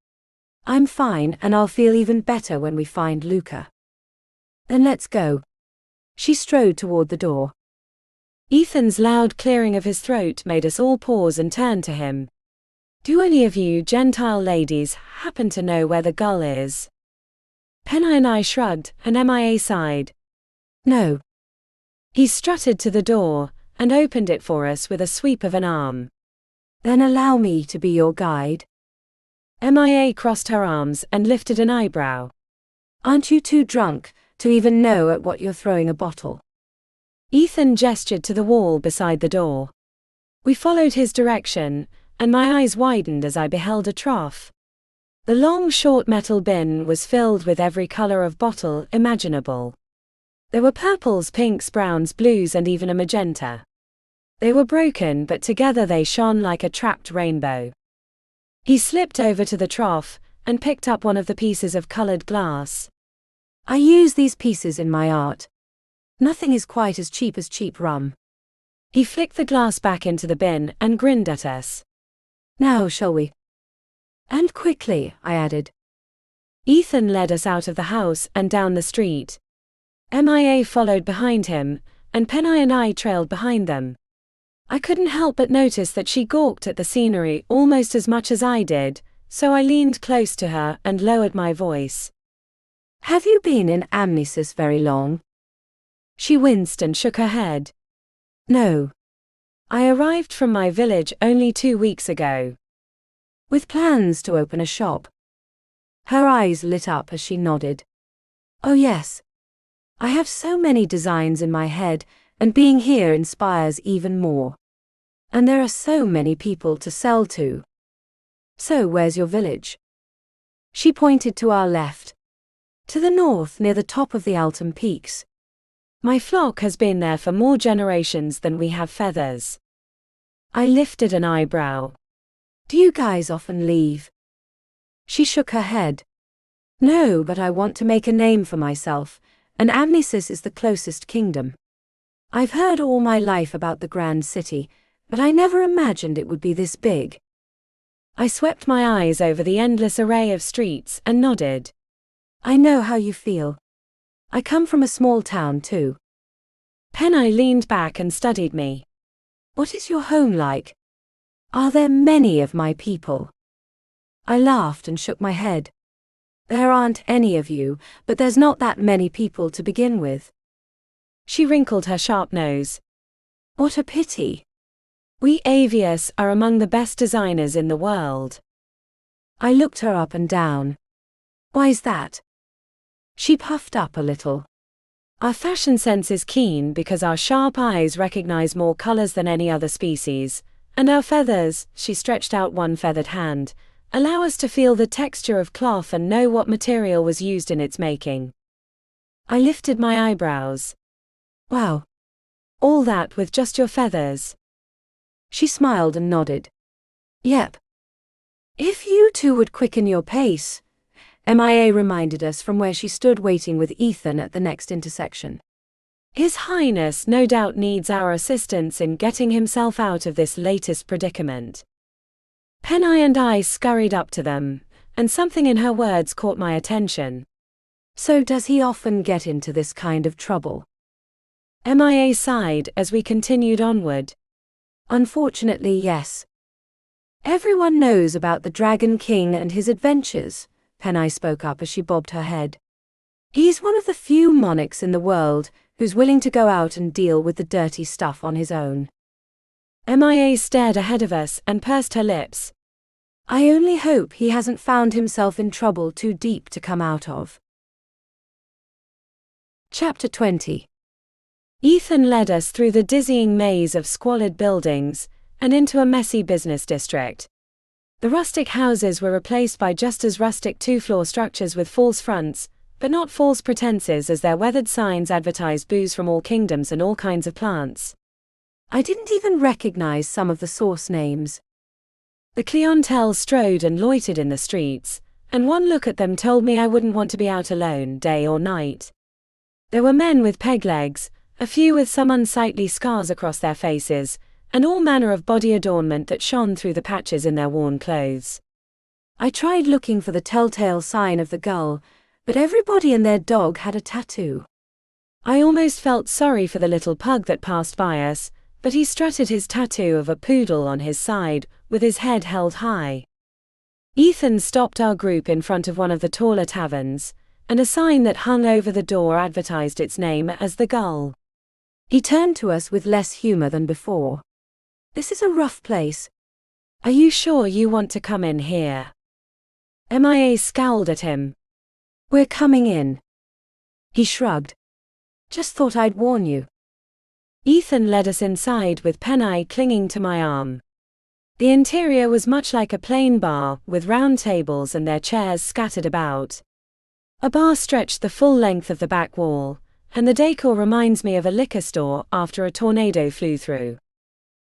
I'm fine, and I'll feel even better when we find Luca. Then let's go. She strode toward the door. Ethan's loud clearing of his throat made us all pause and turn to him. Do any of you Gentile ladies happen to know where the gull is? Penny and I shrugged, and MIA sighed. No. He strutted to the door, and opened it for us with a sweep of an arm. Then allow me to be your guide. MIA crossed her arms and lifted an eyebrow. Aren't you too drunk to even know at what you're throwing a bottle? Ethan gestured to the wall beside the door. We followed his direction, and my eyes widened as I beheld a trough. The long, short metal bin was filled with every color of bottle imaginable. There were purples, pinks, browns, blues, and even a magenta. They were broken, but together they shone like a trapped rainbow. He slipped over to the trough and picked up one of the pieces of colored glass. I use these pieces in my art. Nothing is quite as cheap rum. He flicked the glass back into the bin and grinned at us. Now shall we? And quickly, I added. Ethan led us out of the house and down the street. MIA followed behind him, and Penny and I trailed behind them. I couldn't help but notice that she gawked at the scenery almost as much as I did, so I leaned close to her and lowered my voice. Have you been in Amnesis very long? She winced and shook her head. No. I arrived from my village only 2 weeks ago. With plans to open a shop. Her eyes lit up as she nodded. Oh yes. I have so many designs in my head, and being here inspires even more. And there are so many people to sell to. So where's your village? She pointed to our left. To the north near the top of the Altum Peaks. My flock has been there for more generations than we have feathers. I lifted an eyebrow. Do you guys often leave? She shook her head. No, but I want to make a name for myself, and Amnesis is the closest kingdom. I've heard all my life about the grand city, but I never imagined it would be this big. I swept my eyes over the endless array of streets and nodded. I know how you feel. I come from a small town too. Penny leaned back and studied me. What is your home like? Are there many of my people? I laughed and shook my head. There aren't any of you, but there's not that many people to begin with. She wrinkled her sharp nose. What a pity. We Avius are among the best designers in the world. I looked her up and down. Why's that? She puffed up a little. Our fashion sense is keen because our sharp eyes recognize more colors than any other species, and our feathers, she stretched out one feathered hand, allow us to feel the texture of cloth and know what material was used in its making. I lifted my eyebrows. Wow. All that with just your feathers? She smiled and nodded. Yep. If you two would quicken your pace, MIA reminded us from where she stood waiting with Ethan at the next intersection. His Highness no doubt needs our assistance in getting himself out of this latest predicament. Penny and I scurried up to them, and something in her words caught my attention. So does he often get into this kind of trouble? MIA sighed as we continued onward. Unfortunately, yes. Everyone knows about the Dragon King and his adventures, Penny spoke up as she bobbed her head. He's one of the few monarchs in the world who's willing to go out and deal with the dirty stuff on his own. MIA stared ahead of us and pursed her lips. I only hope he hasn't found himself in trouble too deep to come out of. Chapter 20. Ethan led us through the dizzying maze of squalid buildings and into a messy business district. The rustic houses were replaced by just as rustic two-floor structures with false fronts, but not false pretenses, as their weathered signs advertised booze from all kingdoms and all kinds of plants. I didn't even recognize some of the source names. The clientele strode and loitered in the streets, and one look at them told me I wouldn't want to be out alone, day or night. There were men with peg legs, a few with some unsightly scars across their faces, and all manner of body adornment that shone through the patches in their worn clothes. I tried looking for the telltale sign of the gull, but everybody and their dog had a tattoo. I almost felt sorry for the little pug that passed by us, but he strutted his tattoo of a poodle on his side, with his head held high. Ethan stopped our group in front of one of the taller taverns, and a sign that hung over the door advertised its name as the Gull. He turned to us with less humor than before. This is a rough place. Are you sure you want to come in here? MIA scowled at him. We're coming in. He shrugged. Just thought I'd warn you. Ethan led us inside with Penny clinging to my arm. The interior was much like a plain bar, with round tables and their chairs scattered about. A bar stretched the full length of the back wall, and the decor reminds me of a liquor store after a tornado flew through.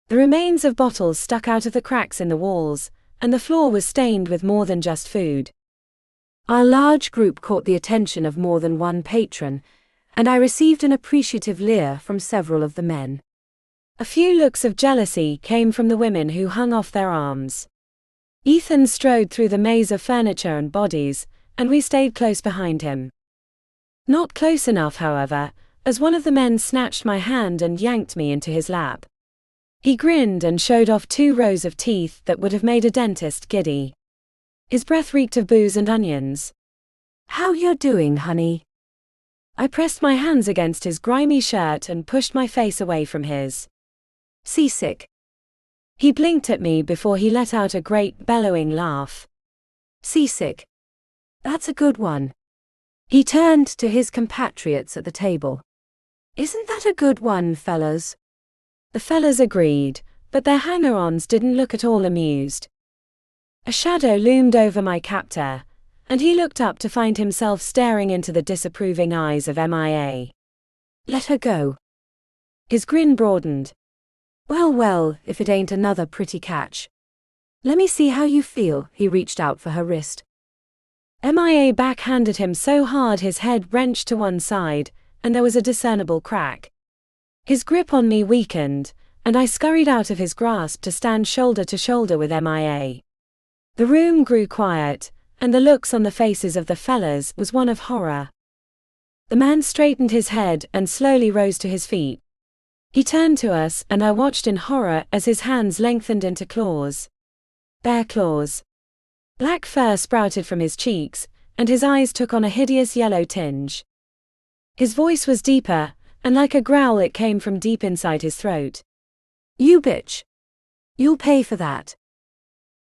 The remains of bottles stuck out of the cracks in the walls, and the floor was stained with more than just food. Our large group caught the attention of more than one patron, and I received an appreciative leer from several of the men. A few looks of jealousy came from the women who hung off their arms. Ethan strode through the maze of furniture and bodies, and we stayed close behind him. Not close enough, however, as one of the men snatched my hand and yanked me into his lap. He grinned and showed off 2 rows of teeth that would have made a dentist giddy. His breath reeked of booze and onions. "How you're doing, honey?" I pressed my hands against his grimy shirt and pushed my face away from his. "Seasick?" He blinked at me before he let out a great, bellowing laugh. "Seasick? That's a good one." He turned to his compatriots at the table. "Isn't that a good one, fellas?" The fellas agreed, but their hanger-ons didn't look at all amused. A shadow loomed over my captor, and he looked up to find himself staring into the disapproving eyes of MIA. "Let her go." His grin broadened. Well, if it ain't another pretty catch. Let me see how you feel." He reached out for her wrist. MIA backhanded him so hard his head wrenched to one side, and there was a discernible crack. His grip on me weakened, and I scurried out of his grasp to stand shoulder to shoulder with MIA. The room grew quiet, and the looks on the faces of the fellas was one of horror. The man straightened his head and slowly rose to his feet. He turned to us, and I watched in horror as his hands lengthened into claws. Bare claws. Black fur sprouted from his cheeks, and his eyes took on a hideous yellow tinge. His voice was deeper, and like a growl it came from deep inside his throat. "You bitch. You'll pay for that."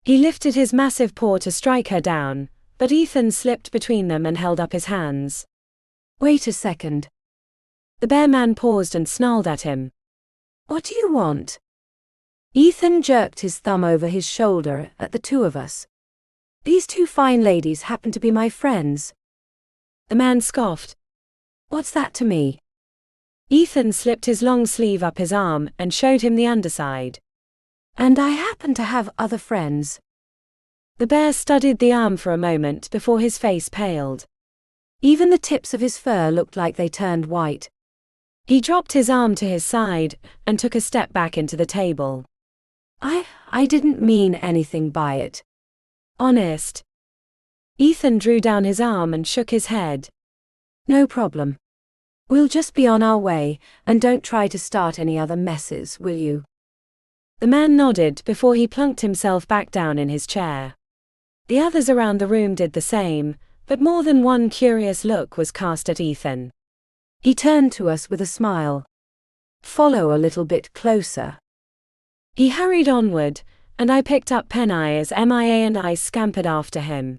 He lifted his massive paw to strike her down, but Ethan slipped between them and held up his hands. "Wait a second." The bear man paused and snarled at him. "What do you want?" Ethan jerked his thumb over his shoulder at the 2 of us. "These 2 fine ladies happen to be my friends." The man scoffed. "What's that to me?" Ethan slipped his long sleeve up his arm and showed him the underside. "And I happen to have other friends." The bear studied the arm for a moment before his face paled. Even the tips of his fur looked like they turned white. He dropped his arm to his side and took a step back into the table. I didn't mean anything by it. Honest. Ethan drew down his arm and shook his head. "No problem. We'll just be on our way, and don't try to start any other messes, will you?" The man nodded before he plunked himself back down in his chair. The others around the room did the same, but more than one curious look was cast at Ethan. He turned to us with a smile. "Follow a little bit closer." He hurried onward, and I picked up Peneye as MIA and I scampered after him.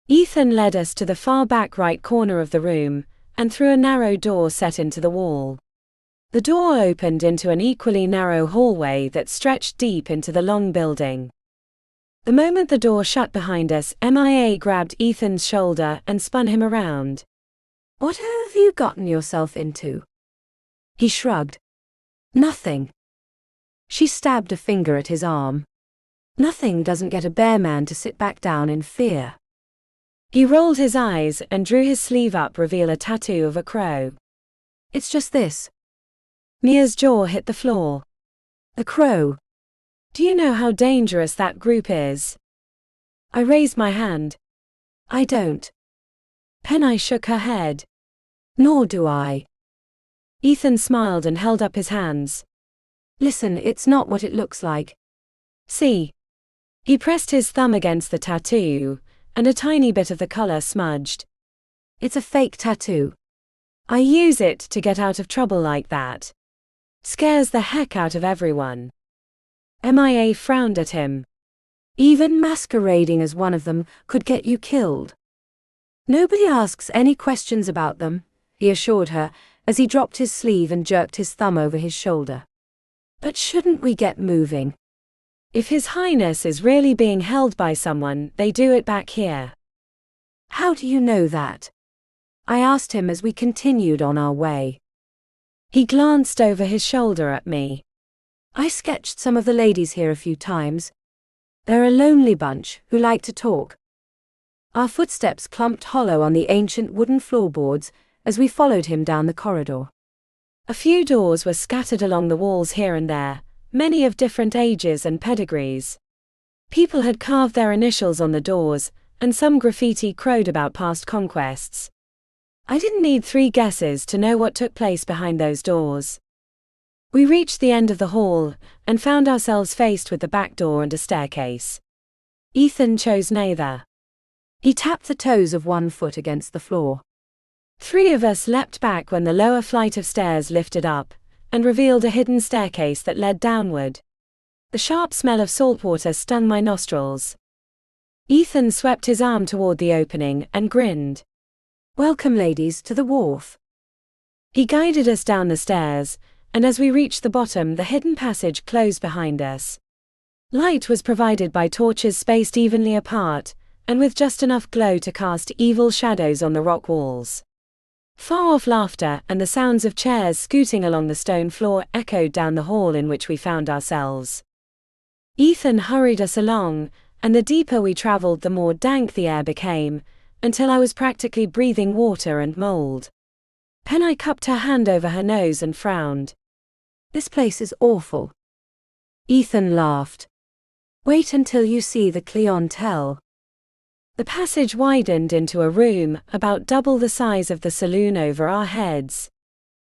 Ethan led us to the far back right corner of the room, and through a narrow door set into the wall. The door opened into an equally narrow hallway that stretched deep into the long building. The moment the door shut behind us, MIA grabbed Ethan's shoulder and spun him around. "What have you gotten yourself into?" He shrugged. "Nothing." She stabbed a finger at his arm. "Nothing doesn't get a bear man to sit back down in fear." He rolled his eyes and drew his sleeve up, reveal a tattoo of a crow. "It's just this." Mia's jaw hit the floor. "A crow. Do you know how dangerous that group is?" I raised my hand. "I don't." Peneye shook her head. "Nor do I." Ethan smiled and held up his hands. "Listen, it's not what it looks like." "See?" He pressed his thumb against the tattoo, and a tiny bit of the color smudged. "It's a fake tattoo." "I use it to get out of trouble like that. Scares the heck out of everyone." MIA frowned at him. "Even masquerading as one of them could get you killed." "Nobody asks any questions about them," he assured her, as he dropped his sleeve and jerked his thumb over his shoulder. "But shouldn't we get moving?" "If His Highness is really being held by someone, they do it back here." "How do you know that?" I asked him as we continued on our way. He glanced over his shoulder at me. "I sketched some of the ladies here a few times. They're a lonely bunch who like to talk." Our footsteps clumped hollow on the ancient wooden floorboards as we followed him down the corridor. A few doors were scattered along the walls here and there, many of different ages and pedigrees. People had carved their initials on the doors, and some graffiti crowed about past conquests. I didn't need 3 guesses to know what took place behind those doors. We reached the end of the hall, and found ourselves faced with the back door and a staircase. Ethan chose neither. He tapped the toes of one foot against the floor. 3 of us leapt back when the lower flight of stairs lifted up, and revealed a hidden staircase that led downward. The sharp smell of saltwater stung my nostrils. Ethan swept his arm toward the opening and grinned. "Welcome, ladies, to the wharf." He guided us down the stairs, and as we reached the bottom, the hidden passage closed behind us. Light was provided by torches spaced evenly apart, and with just enough glow to cast evil shadows on the rock walls. Far-off laughter and the sounds of chairs scooting along the stone floor echoed down the hall in which we found ourselves. Ethan hurried us along, and the deeper we traveled the more dank the air became, until I was practically breathing water and mold. Penny cupped her hand over her nose and frowned. "This place is awful." Ethan laughed. "Wait until you see the clientele." The passage widened into a room about double the size of the saloon over our heads.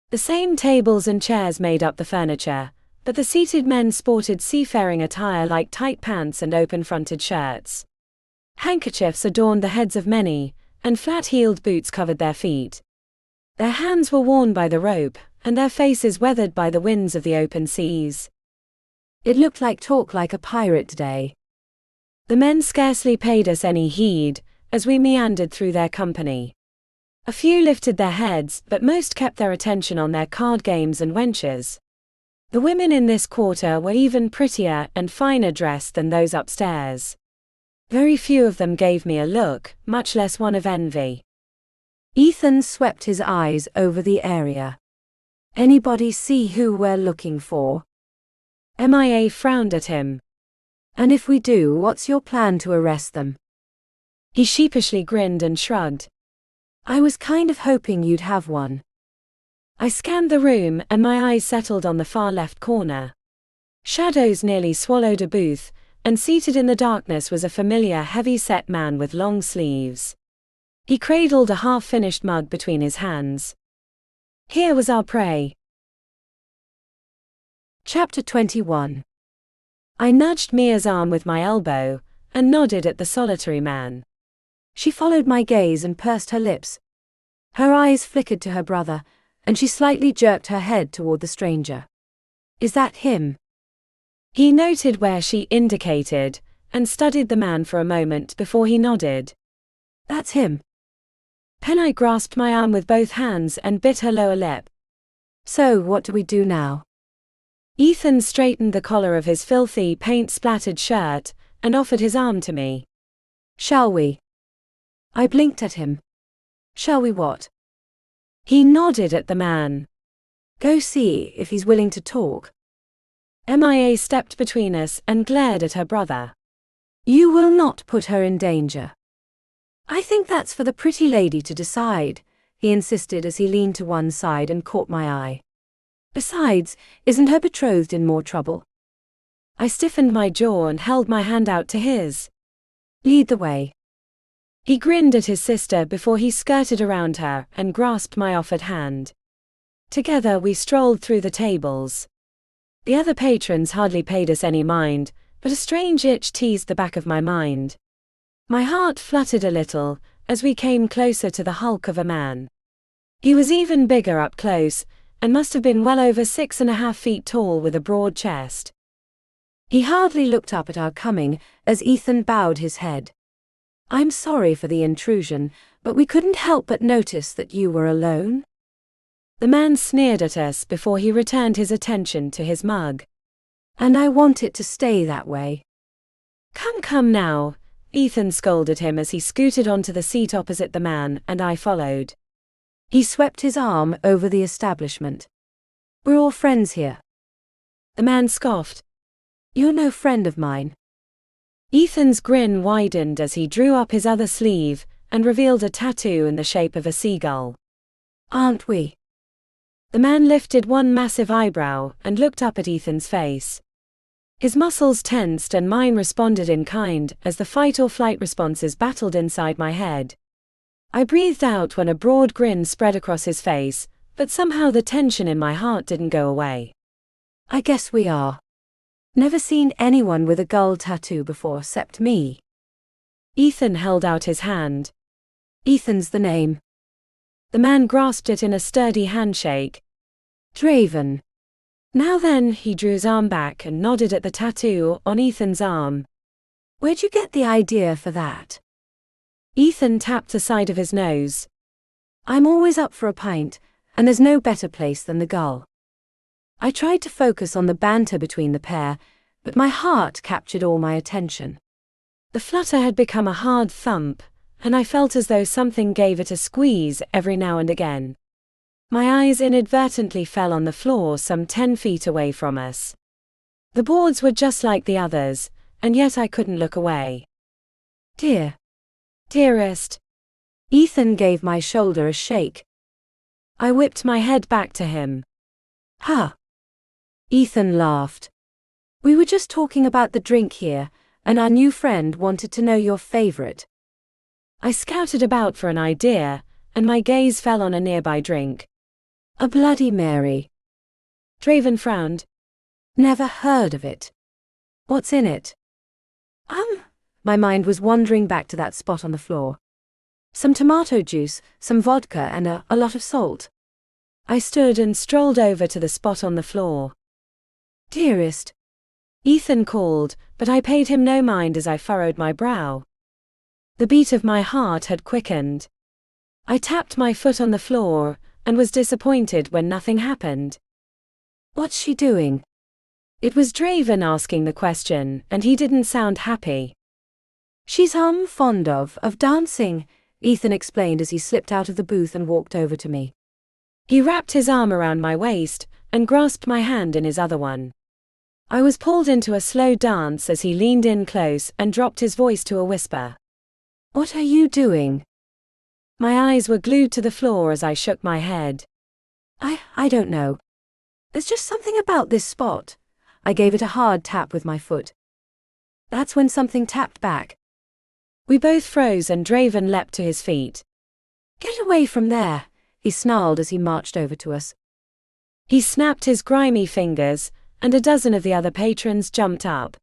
The same tables and chairs made up the furniture, but the seated men sported seafaring attire like tight pants and open-fronted shirts. Handkerchiefs adorned the heads of many, and flat-heeled boots covered their feet. Their hands were worn by the rope, and their faces weathered by the winds of the open seas. It looked like talk like a pirate day. The men scarcely paid us any heed, as we meandered through their company. A few lifted their heads, but most kept their attention on their card games and wenches. The women in this quarter were even prettier and finer dressed than those upstairs. Very few of them gave me a look, much less one of envy. Ethan swept his eyes over the area. "Anybody see who we're looking for?" MIA frowned at him. "And if we do, what's your plan to arrest them?" He sheepishly grinned and shrugged. "I was kind of hoping you'd have one." I scanned the room and my eyes settled on the far left corner. Shadows nearly swallowed a booth, and seated in the darkness was a familiar heavy-set man with long sleeves. He cradled a half-finished mug between his hands. Here was our prey. Chapter 21. I nudged Mia's arm with my elbow, and nodded at the solitary man. She followed my gaze and pursed her lips. Her eyes flickered to her brother, and she slightly jerked her head toward the stranger. "Is that him?" He noted where she indicated, and studied the man for a moment before he nodded. "That's him." Penny grasped my arm with both hands and bit her lower lip. "So, what do we do now?" Ethan straightened the collar of his filthy, paint-splattered shirt, and offered his arm to me. "Shall we?" I blinked at him. "Shall we what?" He nodded at the man. "Go see if he's willing to talk." MIA stepped between us and glared at her brother. "You will not put her in danger." "I think that's for the pretty lady to decide," he insisted as he leaned to one side and caught my eye. "Besides, isn't her betrothed in more trouble?" I stiffened my jaw and held my hand out to his. "Lead the way." He grinned at his sister before he skirted around her and grasped my offered hand. Together we strolled through the tables. The other patrons hardly paid us any mind, but a strange itch teased the back of my mind. My heart fluttered a little as we came closer to the hulk of a man. He was even bigger up close, and must have been well over 6.5 feet tall with a broad chest. He hardly looked up at our coming as Ethan bowed his head. "I'm sorry for the intrusion, but we couldn't help but notice that you were alone." The man sneered at us before he returned his attention to his mug. "And I want it to stay that way." Come now," Ethan scolded him as he scooted onto the seat opposite the man, and I followed. He swept his arm over the establishment. "We're all friends here." The man scoffed. "You're no friend of mine." Ethan's grin widened as he drew up his other sleeve and revealed a tattoo in the shape of a seagull. "Aren't we?" The man lifted one massive eyebrow and looked up at Ethan's face. His muscles tensed and mine responded in kind as the fight or flight responses battled inside my head. I breathed out when a broad grin spread across his face, but somehow the tension in my heart didn't go away. I guess we are. Never seen anyone with a gull tattoo before except me. Ethan held out his hand. Ethan's the name. The man grasped it in a sturdy handshake. Draven. Now then, he drew his arm back and nodded at the tattoo on Ethan's arm. Where'd you get the idea for that? Ethan tapped the side of his nose. I'm always up for a pint, and there's no better place than the gull. I tried to focus on the banter between the pair, but my heart captured all my attention. The flutter had become a hard thump, and I felt as though something gave it a squeeze every now and again. My eyes inadvertently fell on the floor some 10 feet away from us. The boards were just like the others, and yet I couldn't look away. Dearest. Ethan gave my shoulder a shake. I whipped my head back to him. Huh. Ethan laughed. We were just talking about the drink here, and our new friend wanted to know your favorite. I scouted about for an idea, and my gaze fell on a nearby drink. A Bloody Mary. Draven frowned. Never heard of it. What's in it? My mind was wandering back to that spot on the floor. Some tomato juice, some vodka, and a lot of salt. I stood and strolled over to the spot on the floor. Dearest. Ethan called, but I paid him no mind as I furrowed my brow. The beat of my heart had quickened. I tapped my foot on the floor, and was disappointed when nothing happened. What's she doing? It was Draven asking the question, and he didn't sound happy. She's fond of dancing, Ethan explained as he slipped out of the booth and walked over to me. He wrapped his arm around my waist, and grasped my hand in his other one. I was pulled into a slow dance as he leaned in close and dropped his voice to a whisper. What are you doing? My eyes were glued to the floor as I shook my head. I don't know. There's just something about this spot. I gave it a hard tap with my foot. That's when something tapped back. We both froze and Draven leapt to his feet. Get away from there, he snarled as he marched over to us. He snapped his grimy fingers, and a dozen of the other patrons jumped up.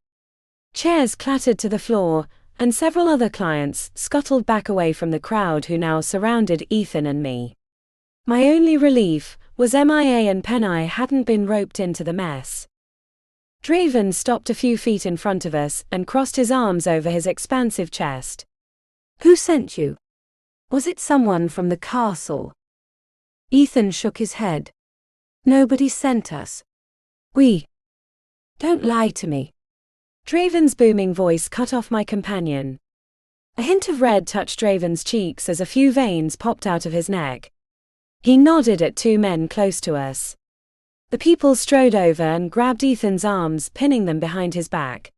Chairs clattered to the floor, and several other clients scuttled back away from the crowd who now surrounded Ethan and me. My only relief was MIA and Penai hadn't been roped into the mess. Draven stopped a few feet in front of us and crossed his arms over his expansive chest. Who sent you? Was it someone from the castle? Ethan shook his head. Nobody sent us. Don't lie to me. Draven's booming voice cut off my companion. A hint of red touched Draven's cheeks as a few veins popped out of his neck. He nodded at two men close to us. The people strode over and grabbed Ethan's arms, pinning them behind his back.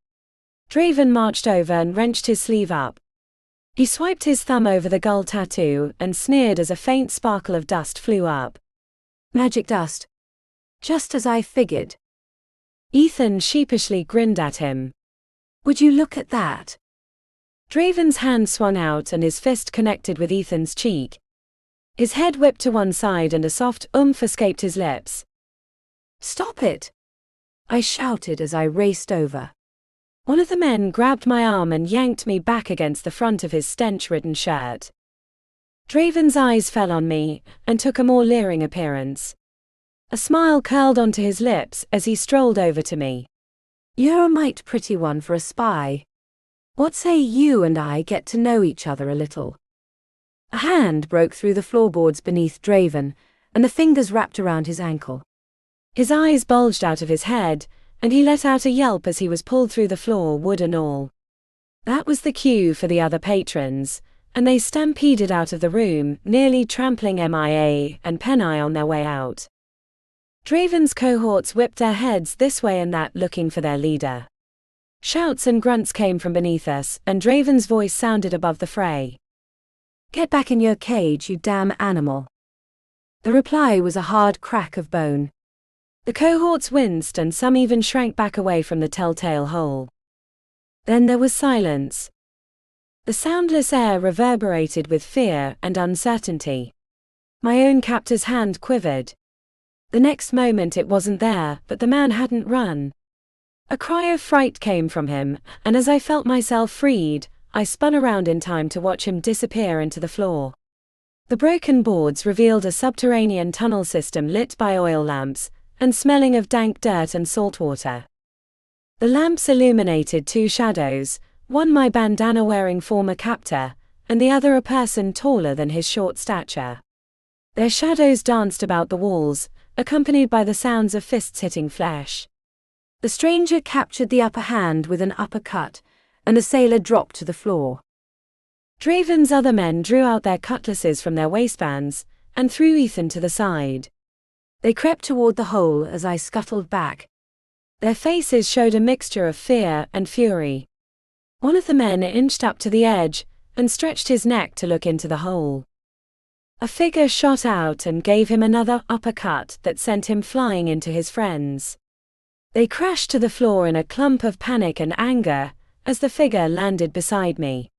Draven marched over and wrenched his sleeve up. He swiped his thumb over the gull tattoo and sneered as a faint sparkle of dust flew up. Magic dust. Just as I figured. Ethan sheepishly grinned at him. Would you look at that? Draven's hand swung out and his fist connected with Ethan's cheek. His head whipped to one side and a soft oomph escaped his lips. Stop it! I shouted as I raced over. One of the men grabbed my arm and yanked me back against the front of his stench-ridden shirt. Draven's eyes fell on me and took a more leering appearance. A smile curled onto his lips as he strolled over to me. You're a mite pretty one for a spy. What say you and I get to know each other a little? A hand broke through the floorboards beneath Draven, and the fingers wrapped around his ankle. His eyes bulged out of his head, and he let out a yelp as he was pulled through the floor, wood and all. That was the cue for the other patrons, and they stampeded out of the room, nearly trampling MIA and Penai on their way out. Draven's cohorts whipped their heads this way and that looking for their leader. Shouts and grunts came from beneath us, and Draven's voice sounded above the fray. Get back in your cage, you damn animal. The reply was a hard crack of bone. The cohorts winced and some even shrank back away from the telltale hole. Then there was silence. The soundless air reverberated with fear and uncertainty. My own captor's hand quivered. The next moment it wasn't there, but the man hadn't run. A cry of fright came from him, and as I felt myself freed, I spun around in time to watch him disappear into the floor. The broken boards revealed a subterranean tunnel system lit by oil lamps, and smelling of dank dirt and salt water. The lamps illuminated two shadows, one my bandana-wearing former captor, and the other a person taller than his short stature. Their shadows danced about the walls, accompanied by the sounds of fists hitting flesh. The stranger captured the upper hand with an uppercut, and the sailor dropped to the floor. Draven's other men drew out their cutlasses from their waistbands, and threw Ethan to the side. They crept toward the hole as I scuttled back. Their faces showed a mixture of fear and fury. One of the men inched up to the edge, and stretched his neck to look into the hole. A figure shot out and gave him another uppercut that sent him flying into his friends. They crashed to the floor in a clump of panic and anger, as the figure landed beside me.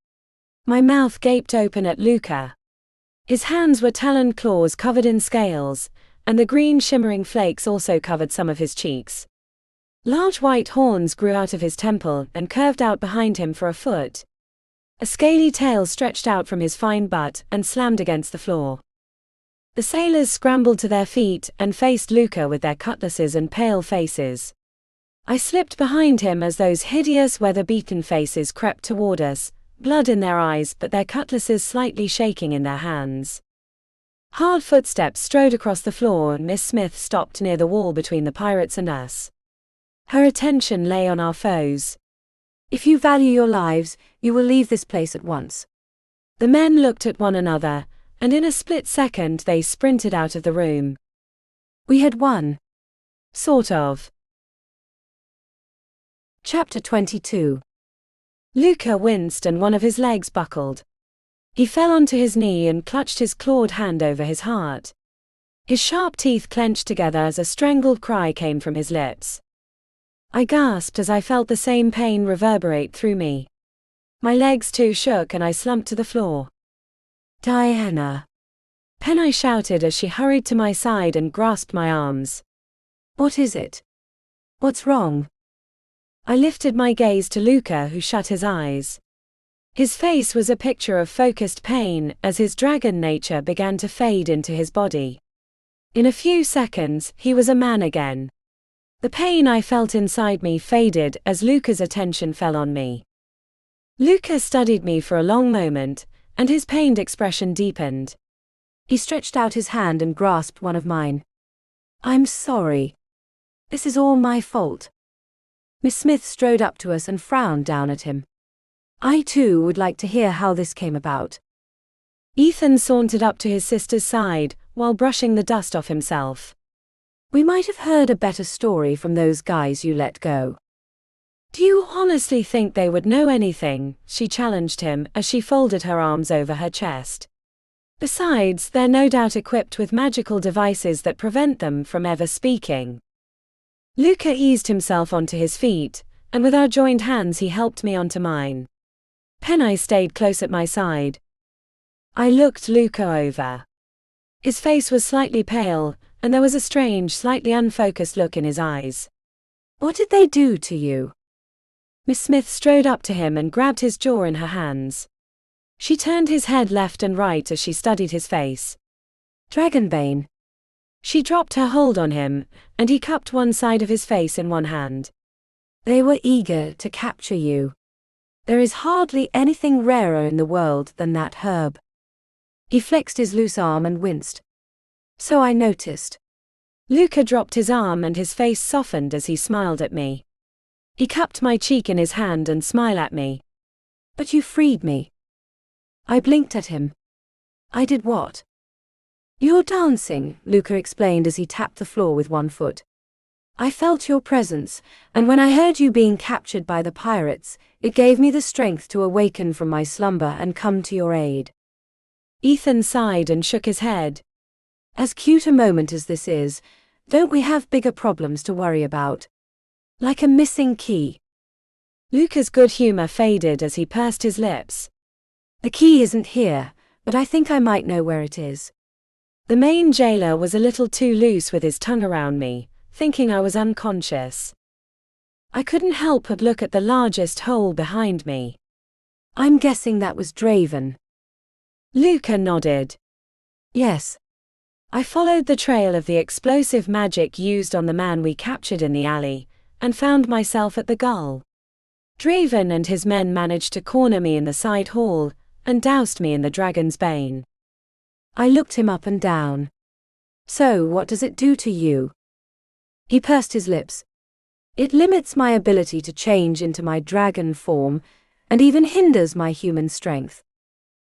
My mouth gaped open at Luca. His hands were taloned claws covered in scales, and the green shimmering flakes also covered some of his cheeks. Large white horns grew out of his temple and curved out behind him for a foot. A scaly tail stretched out from his fine butt and slammed against the floor. The sailors scrambled to their feet and faced Luca with their cutlasses and pale faces. I slipped behind him as those hideous weather-beaten faces crept toward us, blood in their eyes but their cutlasses slightly shaking in their hands. Hard footsteps strode across the floor and Miss Smith stopped near the wall between the pirates and us. Her attention lay on our foes. "If you value your lives, you will leave this place at once." The men looked at one another, and in a split second they sprinted out of the room. We had won. Sort of. Chapter 22. Luca winced and one of his legs buckled. He fell onto his knee and clutched his clawed hand over his heart. His sharp teeth clenched together as a strangled cry came from his lips. I gasped as I felt the same pain reverberate through me. My legs too shook and I slumped to the floor. "Diana!" Penny shouted as she hurried to my side and grasped my arms. "What is it? What's wrong?" I lifted my gaze to Luca, who shut his eyes. His face was a picture of focused pain as his dragon nature began to fade into his body. In a few seconds, he was a man again. The pain I felt inside me faded as Luca's attention fell on me. Luca studied me for a long moment, and his pained expression deepened. He stretched out his hand and grasped one of mine. "I'm sorry. This is all my fault." Miss Smith strode up to us and frowned down at him. "I too would like to hear how this came about." Ethan sauntered up to his sister's side, while brushing the dust off himself. "We might have heard a better story from those guys you let go." "Do you honestly think they would know anything?" she challenged him as she folded her arms over her chest. "Besides, they're no doubt equipped with magical devices that prevent them from ever speaking." Luca eased himself onto his feet, and with our joined hands he helped me onto mine. Penny stayed close at my side. I looked Luca over. His face was slightly pale, and there was a strange, slightly unfocused look in his eyes. "What did they do to you?" Miss Smith strode up to him and grabbed his jaw in her hands. She turned his head left and right as she studied his face. "Dragonbane." She dropped her hold on him, and he cupped one side of his face in one hand. "They were eager to capture you. There is hardly anything rarer in the world than that herb." He flexed his loose arm and winced. "So I noticed." Luca dropped his arm and his face softened as he smiled at me. He cupped my cheek in his hand and smiled at me. "But you freed me." I blinked at him. "I did what?" "You're dancing," Luca explained as he tapped the floor with one foot. "I felt your presence, and when I heard you being captured by the pirates, it gave me the strength to awaken from my slumber and come to your aid." Ethan sighed and shook his head. As cute a moment as this is, don't we have bigger problems to worry about? Like a missing key. Luca's good humor faded as he pursed his lips. The key isn't here, but I think I might know where it is. The main jailer was a little too loose with his tongue around me, thinking I was unconscious. I couldn't help but look at the largest hole behind me. I'm guessing that was Draven. Luca nodded. Yes. I followed the trail of the explosive magic used on the man we captured in the alley, and found myself at the gull. Draven and his men managed to corner me in the side hall, and doused me in the dragon's bane. I looked him up and down. So, what does it do to you? He pursed his lips. It limits my ability to change into my dragon form, and even hinders my human strength.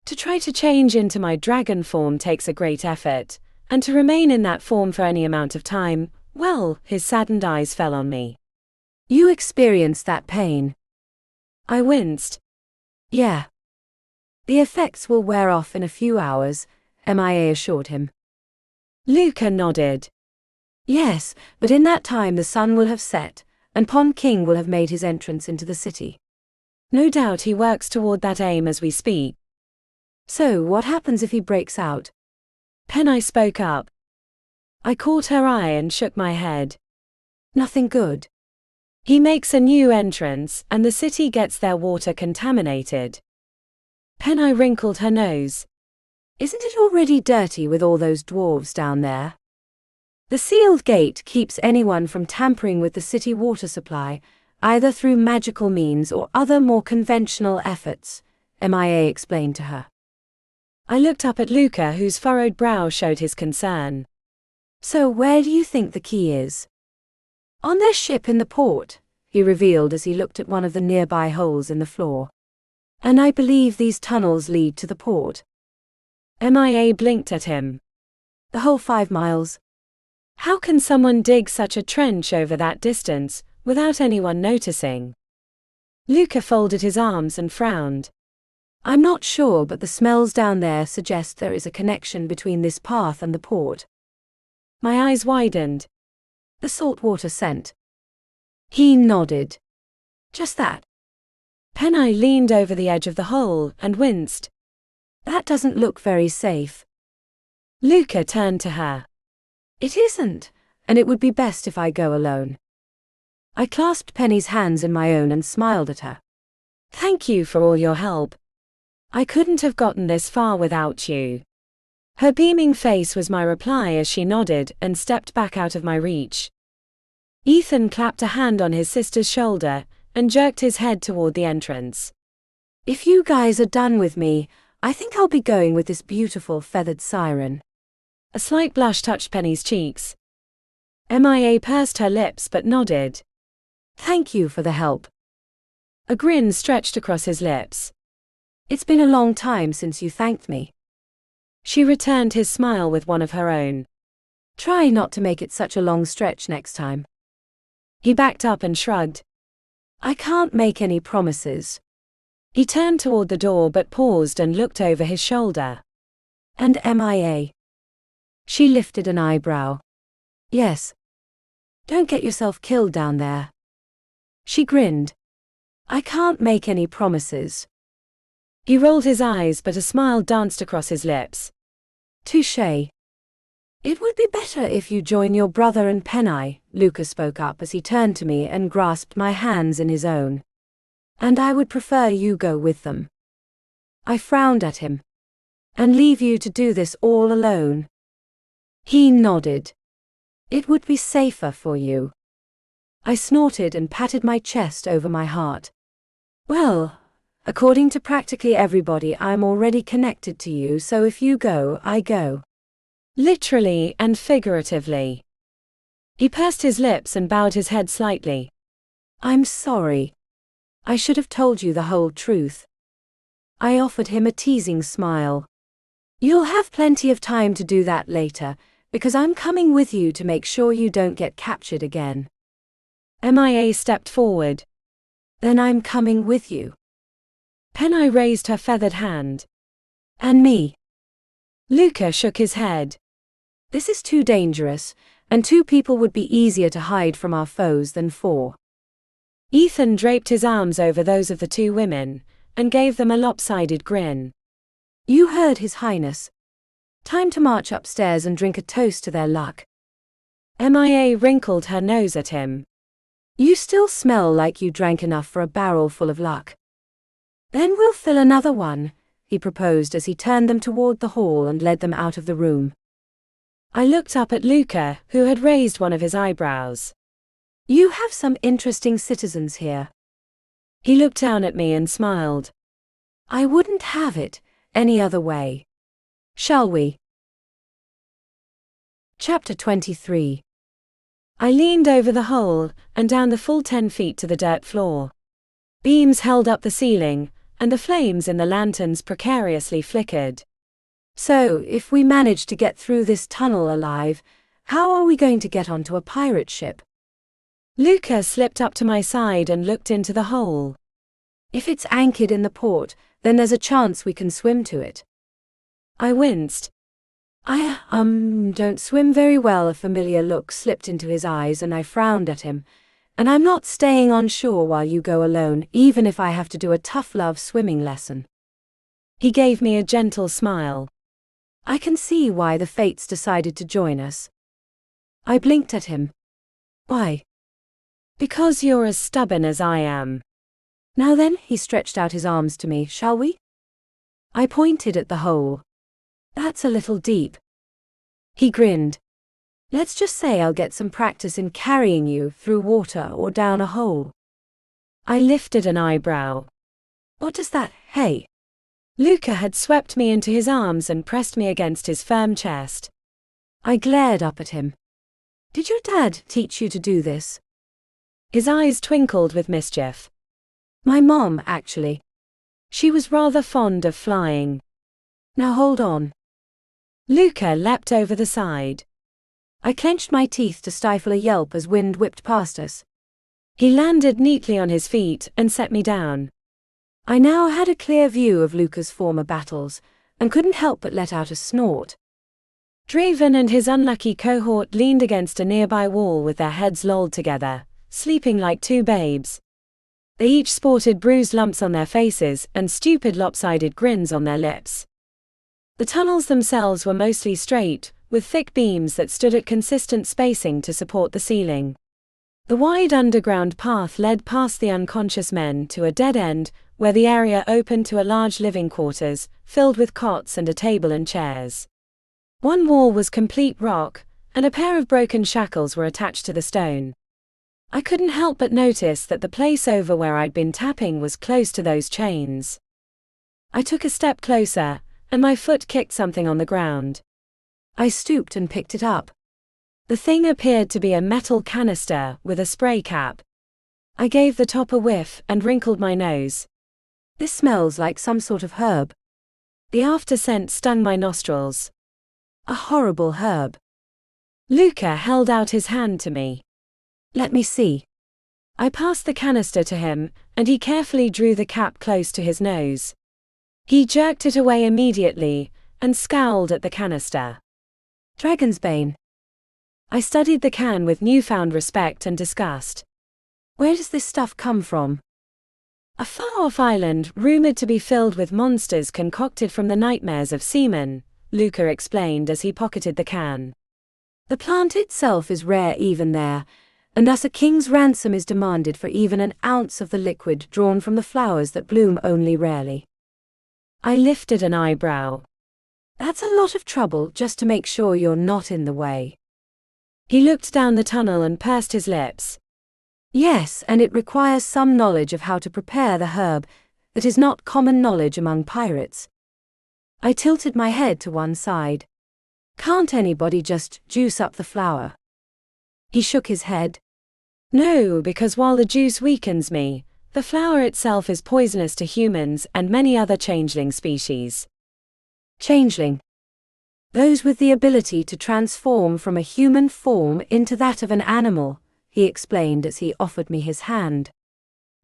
To try to change into my dragon form takes a great effort, and to remain in that form for any amount of time, well, his saddened eyes fell on me. You experienced that pain. I winced. Yeah. The effects will wear off in a few hours, MIA assured him. Luca nodded. Yes, but in that time the sun will have set, and Pond King will have made his entrance into the city. No doubt he works toward that aim as we speak. So, what happens if he breaks out? Penny spoke up. I caught her eye and shook my head. Nothing good. He makes a new entrance, and the city gets their water contaminated. Penny wrinkled her nose. Isn't it already dirty with all those dwarves down there? The sealed gate keeps anyone from tampering with the city water supply, either through magical means or other more conventional efforts, MIA explained to her. I looked up at Luca, whose furrowed brow showed his concern. So where do you think the key is? On their ship in the port, he revealed as he looked at one of the nearby holes in the floor. And I believe these tunnels lead to the port. MIA blinked at him. The whole 5 miles. How can someone dig such a trench over that distance, without anyone noticing? Luca folded his arms and frowned. I'm not sure, but the smells down there suggest there is a connection between this path and the port. My eyes widened. The saltwater scent. He nodded. Just that. Penny leaned over the edge of the hole and winced. That doesn't look very safe. Luca turned to her. It isn't, and it would be best if I go alone. I clasped Penny's hands in my own and smiled at her. Thank you for all your help. I couldn't have gotten this far without you. Her beaming face was my reply as she nodded and stepped back out of my reach. Ethan clapped a hand on his sister's shoulder and jerked his head toward the entrance. If you guys are done with me, I think I'll be going with this beautiful feathered siren. A slight blush touched Penny's cheeks. MIA pursed her lips but nodded. Thank you for the help. A grin stretched across his lips. It's been a long time since you thanked me. She returned his smile with one of her own. Try not to make it such a long stretch next time. He backed up and shrugged. I can't make any promises. He turned toward the door but paused and looked over his shoulder. And MIA. She lifted an eyebrow. Yes. Don't get yourself killed down there. She grinned. I can't make any promises. He rolled his eyes but a smile danced across his lips. Touché. It would be better if you join your brother and Penny, Luca spoke up as he turned to me and grasped my hands in his own. And I would prefer you go with them. I frowned at him. And leave you to do this all alone. He nodded. It would be safer for you. I snorted and patted my chest over my heart. Well, according to practically everybody, I'm already connected to you, so if you go, I go. Literally and figuratively. He pursed his lips and bowed his head slightly. I'm sorry. I should have told you the whole truth. I offered him a teasing smile. You'll have plenty of time to do that later, because I'm coming with you to make sure you don't get captured again. MIA stepped forward. Then I'm coming with you. Penny raised her feathered hand. And me. Luca shook his head. This is too dangerous, and 2 people would be easier to hide from our foes than 4. Ethan draped his arms over those of the 2 women, and gave them a lopsided grin. You heard His Highness. Time to march upstairs and drink a toast to their luck. Mia wrinkled her nose at him. You still smell like you drank enough for a barrel full of luck. Then we'll fill another one, he proposed as he turned them toward the hall and led them out of the room. I looked up at Luca, who had raised one of his eyebrows. You have some interesting citizens here. He looked down at me and smiled. I wouldn't have it any other way. Shall we? Chapter 23. I leaned over the hole, and down the full 10 feet to the dirt floor. Beams held up the ceiling, and the flames in the lanterns precariously flickered. So, if we manage to get through this tunnel alive, how are we going to get onto a pirate ship? Luca slipped up to my side and looked into the hole. If it's anchored in the port, then there's a chance we can swim to it. I winced. I don't swim very well. A familiar look slipped into his eyes and I frowned at him. And I'm not staying on shore while you go alone, even if I have to do a tough love swimming lesson. He gave me a gentle smile. I can see why the fates decided to join us. I blinked at him. Why? Because you're as stubborn as I am. Now then, he stretched out his arms to me, shall we? I pointed at the hole. That's a little deep. He grinned. Let's just say I'll get some practice in carrying you through water or down a hole. I lifted an eyebrow. What does that, hey? Luca had swept me into his arms and pressed me against his firm chest. I glared up at him. Did your dad teach you to do this? His eyes twinkled with mischief. My mom, actually. She was rather fond of flying. Now hold on. Luca leapt over the side. I clenched my teeth to stifle a yelp as wind whipped past us. He landed neatly on his feet and set me down. I now had a clear view of Luca's former battles, and couldn't help but let out a snort. Draven and his unlucky cohort leaned against a nearby wall with their heads lolled together, sleeping like 2 babes. They each sported bruised lumps on their faces and stupid lopsided grins on their lips. The tunnels themselves were mostly straight, with thick beams that stood at consistent spacing to support the ceiling. The wide underground path led past the unconscious men to a dead end, where the area opened to a large living quarters, filled with cots and a table and chairs. One wall was complete rock, and a pair of broken shackles were attached to the stone. I couldn't help but notice that the place over where I'd been tapping was close to those chains. I took a step closer, and my foot kicked something on the ground. I stooped and picked it up. The thing appeared to be a metal canister with a spray cap. I gave the top a whiff and wrinkled my nose. This smells like some sort of herb. The after scent stung my nostrils. A horrible herb. Luca held out his hand to me. Let me see. I passed the canister to him, and he carefully drew the cap close to his nose. He jerked it away immediately, and scowled at the canister. Dragon's Bane. I studied the can with newfound respect and disgust. Where does this stuff come from? A far-off island rumored to be filled with monsters concocted from the nightmares of seamen, Luca explained as he pocketed the can. The plant itself is rare even there, and thus a king's ransom is demanded for even an ounce of the liquid drawn from the flowers that bloom only rarely. I lifted an eyebrow. That's a lot of trouble just to make sure you're not in the way. He looked down the tunnel and pursed his lips. Yes, and it requires some knowledge of how to prepare the herb that is not common knowledge among pirates. I tilted my head to one side. Can't anybody just juice up the flower? He shook his head. No, because while the juice weakens me, the flower itself is poisonous to humans and many other changeling species. Changeling. Those with the ability to transform from a human form into that of an animal, he explained as he offered me his hand.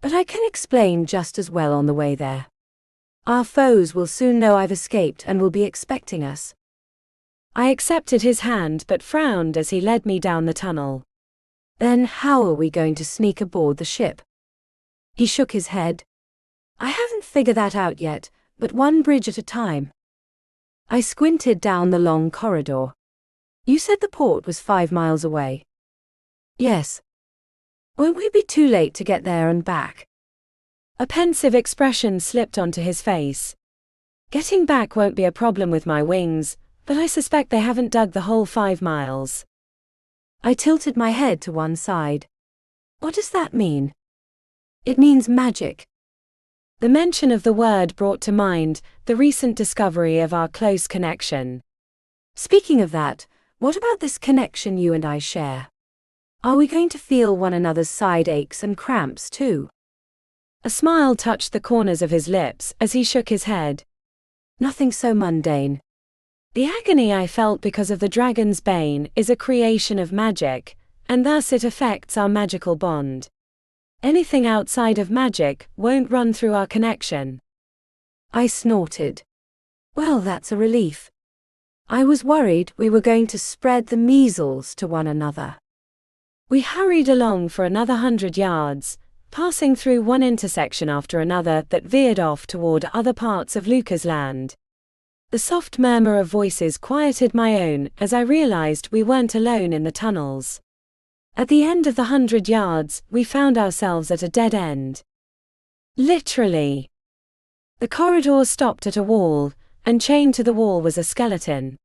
But I can explain just as well on the way there. Our foes will soon know I've escaped and will be expecting us. I accepted his hand but frowned as he led me down the tunnel. Then how are we going to sneak aboard the ship? He shook his head. I haven't figured that out yet, but one bridge at a time. I squinted down the long corridor. You said the port was 5 miles away. Yes. Won't we be too late to get there and back? A pensive expression slipped onto his face. Getting back won't be a problem with my wings, but I suspect they haven't dug the whole 5 miles. I tilted my head to one side. What does that mean? It means magic. The mention of the word brought to mind the recent discovery of our close connection. Speaking of that, what about this connection you and I share? Are we going to feel one another's side aches and cramps too? A smile touched the corners of his lips as he shook his head. Nothing so mundane. The agony I felt because of the dragon's bane is a creation of magic, and thus it affects our magical bond. Anything outside of magic won't run through our connection. I snorted. Well, that's a relief. I was worried we were going to spread the measles to one another. We hurried along for another 100 yards, passing through one intersection after another that veered off toward other parts of Luca's land. The soft murmur of voices quieted my own as I realized we weren't alone in the tunnels. At the end of the 100 yards, we found ourselves at a dead end. Literally. The corridor stopped at a wall, and chained to the wall was a skeleton.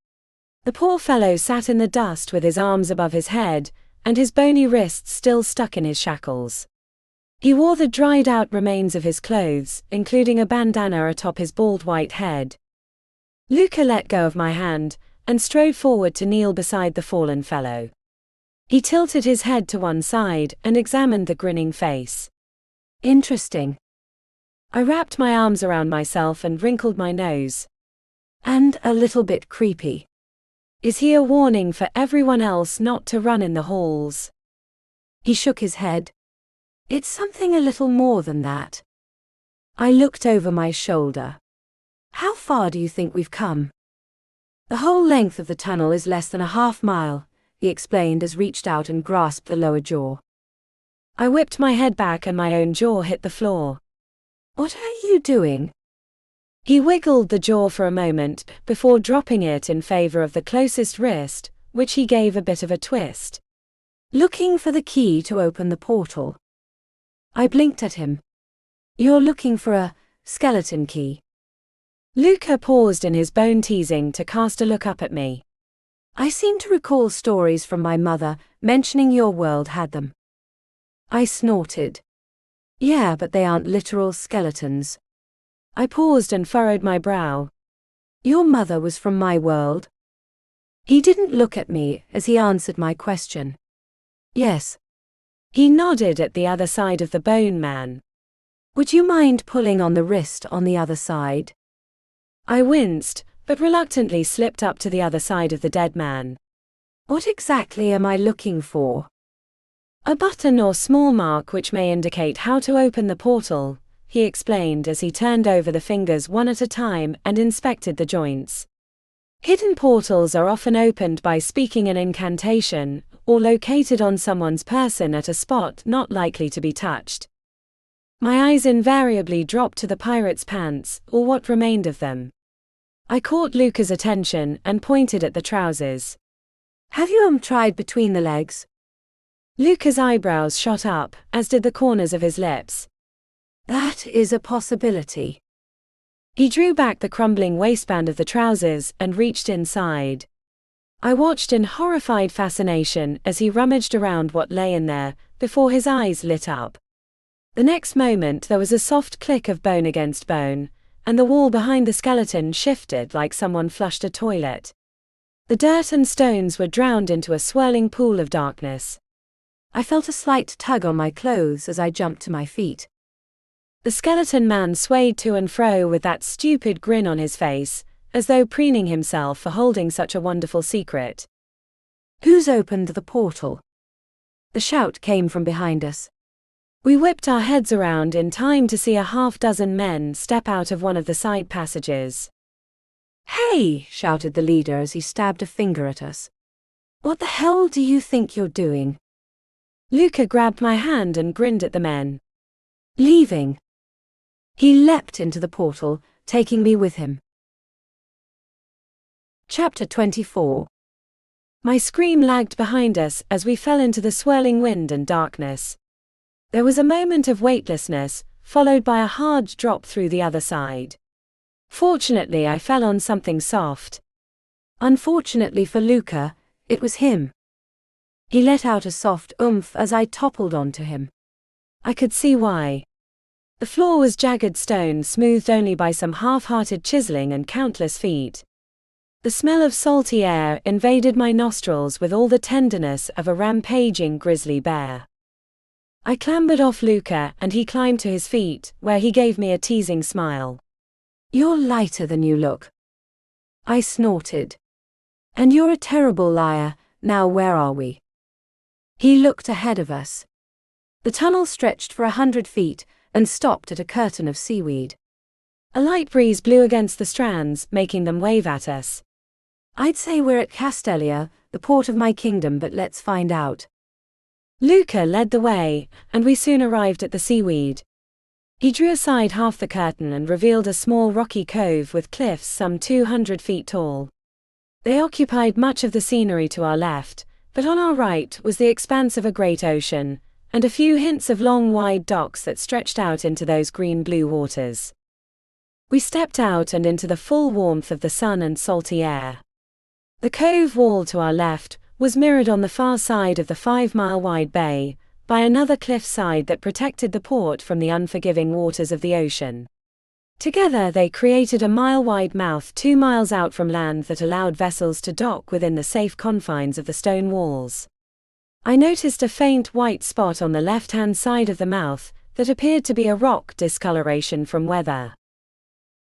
The poor fellow sat in the dust with his arms above his head, and his bony wrists still stuck in his shackles. He wore the dried-out remains of his clothes, including a bandana atop his bald white head. Luca let go of my hand, and strode forward to kneel beside the fallen fellow. He tilted his head to one side and examined the grinning face. Interesting. I wrapped my arms around myself and wrinkled my nose. And a little bit creepy. Is he a warning for everyone else not to run in the halls? He shook his head. It's something a little more than that. I looked over my shoulder. How far do you think we've come? The whole length of the tunnel is less than a half mile, he explained as reached out and grasped the lower jaw. I whipped my head back and my own jaw hit the floor. What are you doing? He wiggled the jaw for a moment before dropping it in favor of the closest wrist, which he gave a bit of a twist. Looking for the key to open the portal. I blinked at him. You're looking for a skeleton key. Luca paused in his bone teasing to cast a look up at me. I seem to recall stories from my mother mentioning your world had them. I snorted. Yeah, but they aren't literal skeletons. I paused and furrowed my brow. Your mother was from my world? He didn't look at me as he answered my question. Yes. He nodded at the other side of the bone man. Would you mind pulling on the wrist on the other side? I winced, but reluctantly slipped up to the other side of the dead man. What exactly am I looking for? A button or small mark which may indicate how to open the portal, he explained as he turned over the fingers one at a time and inspected the joints. Hidden portals are often opened by speaking an incantation, or located on someone's person at a spot not likely to be touched. My eyes invariably dropped to the pirate's pants, or what remained of them. I caught Luca's attention and pointed at the trousers. Have you tried between the legs? Luca's eyebrows shot up, as did the corners of his lips. That is a possibility. He drew back the crumbling waistband of the trousers and reached inside. I watched in horrified fascination as he rummaged around what lay in there, before his eyes lit up. The next moment there was a soft click of bone against bone, and the wall behind the skeleton shifted like someone flushed a toilet. The dirt and stones were drowned into a swirling pool of darkness. I felt a slight tug on my clothes as I jumped to my feet. The skeleton man swayed to and fro with that stupid grin on his face, as though preening himself for holding such a wonderful secret. Who's opened the portal? The shout came from behind us. We whipped our heads around in time to see a half-dozen men step out of one of the side passages. "Hey!" shouted the leader as he stabbed a finger at us. "What the hell do you think you're doing?" Luca grabbed my hand and grinned at the men. "Leaving." He leapt into the portal, taking me with him. Chapter 24. My scream lagged behind us as we fell into the swirling wind and darkness. There was a moment of weightlessness, followed by a hard drop through the other side. Fortunately, I fell on something soft. Unfortunately for Luca, it was him. He let out a soft oomph as I toppled onto him. I could see why. The floor was jagged stone smoothed only by some half-hearted chiseling and countless feet. The smell of salty air invaded my nostrils with all the tenderness of a rampaging grizzly bear. I clambered off Luca and he climbed to his feet, where he gave me a teasing smile. "You're lighter than you look." I snorted. "And you're a terrible liar. Now where are we?" He looked ahead of us. The tunnel stretched for 100 feet and stopped at a curtain of seaweed. A light breeze blew against the strands, making them wave at us. "I'd say we're at Castelia, the port of my kingdom, but let's find out." Luca led the way, and we soon arrived at the seaweed. He drew aside half the curtain and revealed a small rocky cove with cliffs some 200 feet tall. They occupied much of the scenery to our left, but on our right was the expanse of a great ocean, and a few hints of long wide docks that stretched out into those green-blue waters. We stepped out and into the full warmth of the sun and salty air. The cove wall to our left was mirrored on the far side of the 5-mile-wide bay, by another cliff side that protected the port from the unforgiving waters of the ocean. Together they created a mile-wide mouth 2 miles out from land that allowed vessels to dock within the safe confines of the stone walls. I noticed a faint white spot on the left-hand side of the mouth that appeared to be a rock discoloration from weather.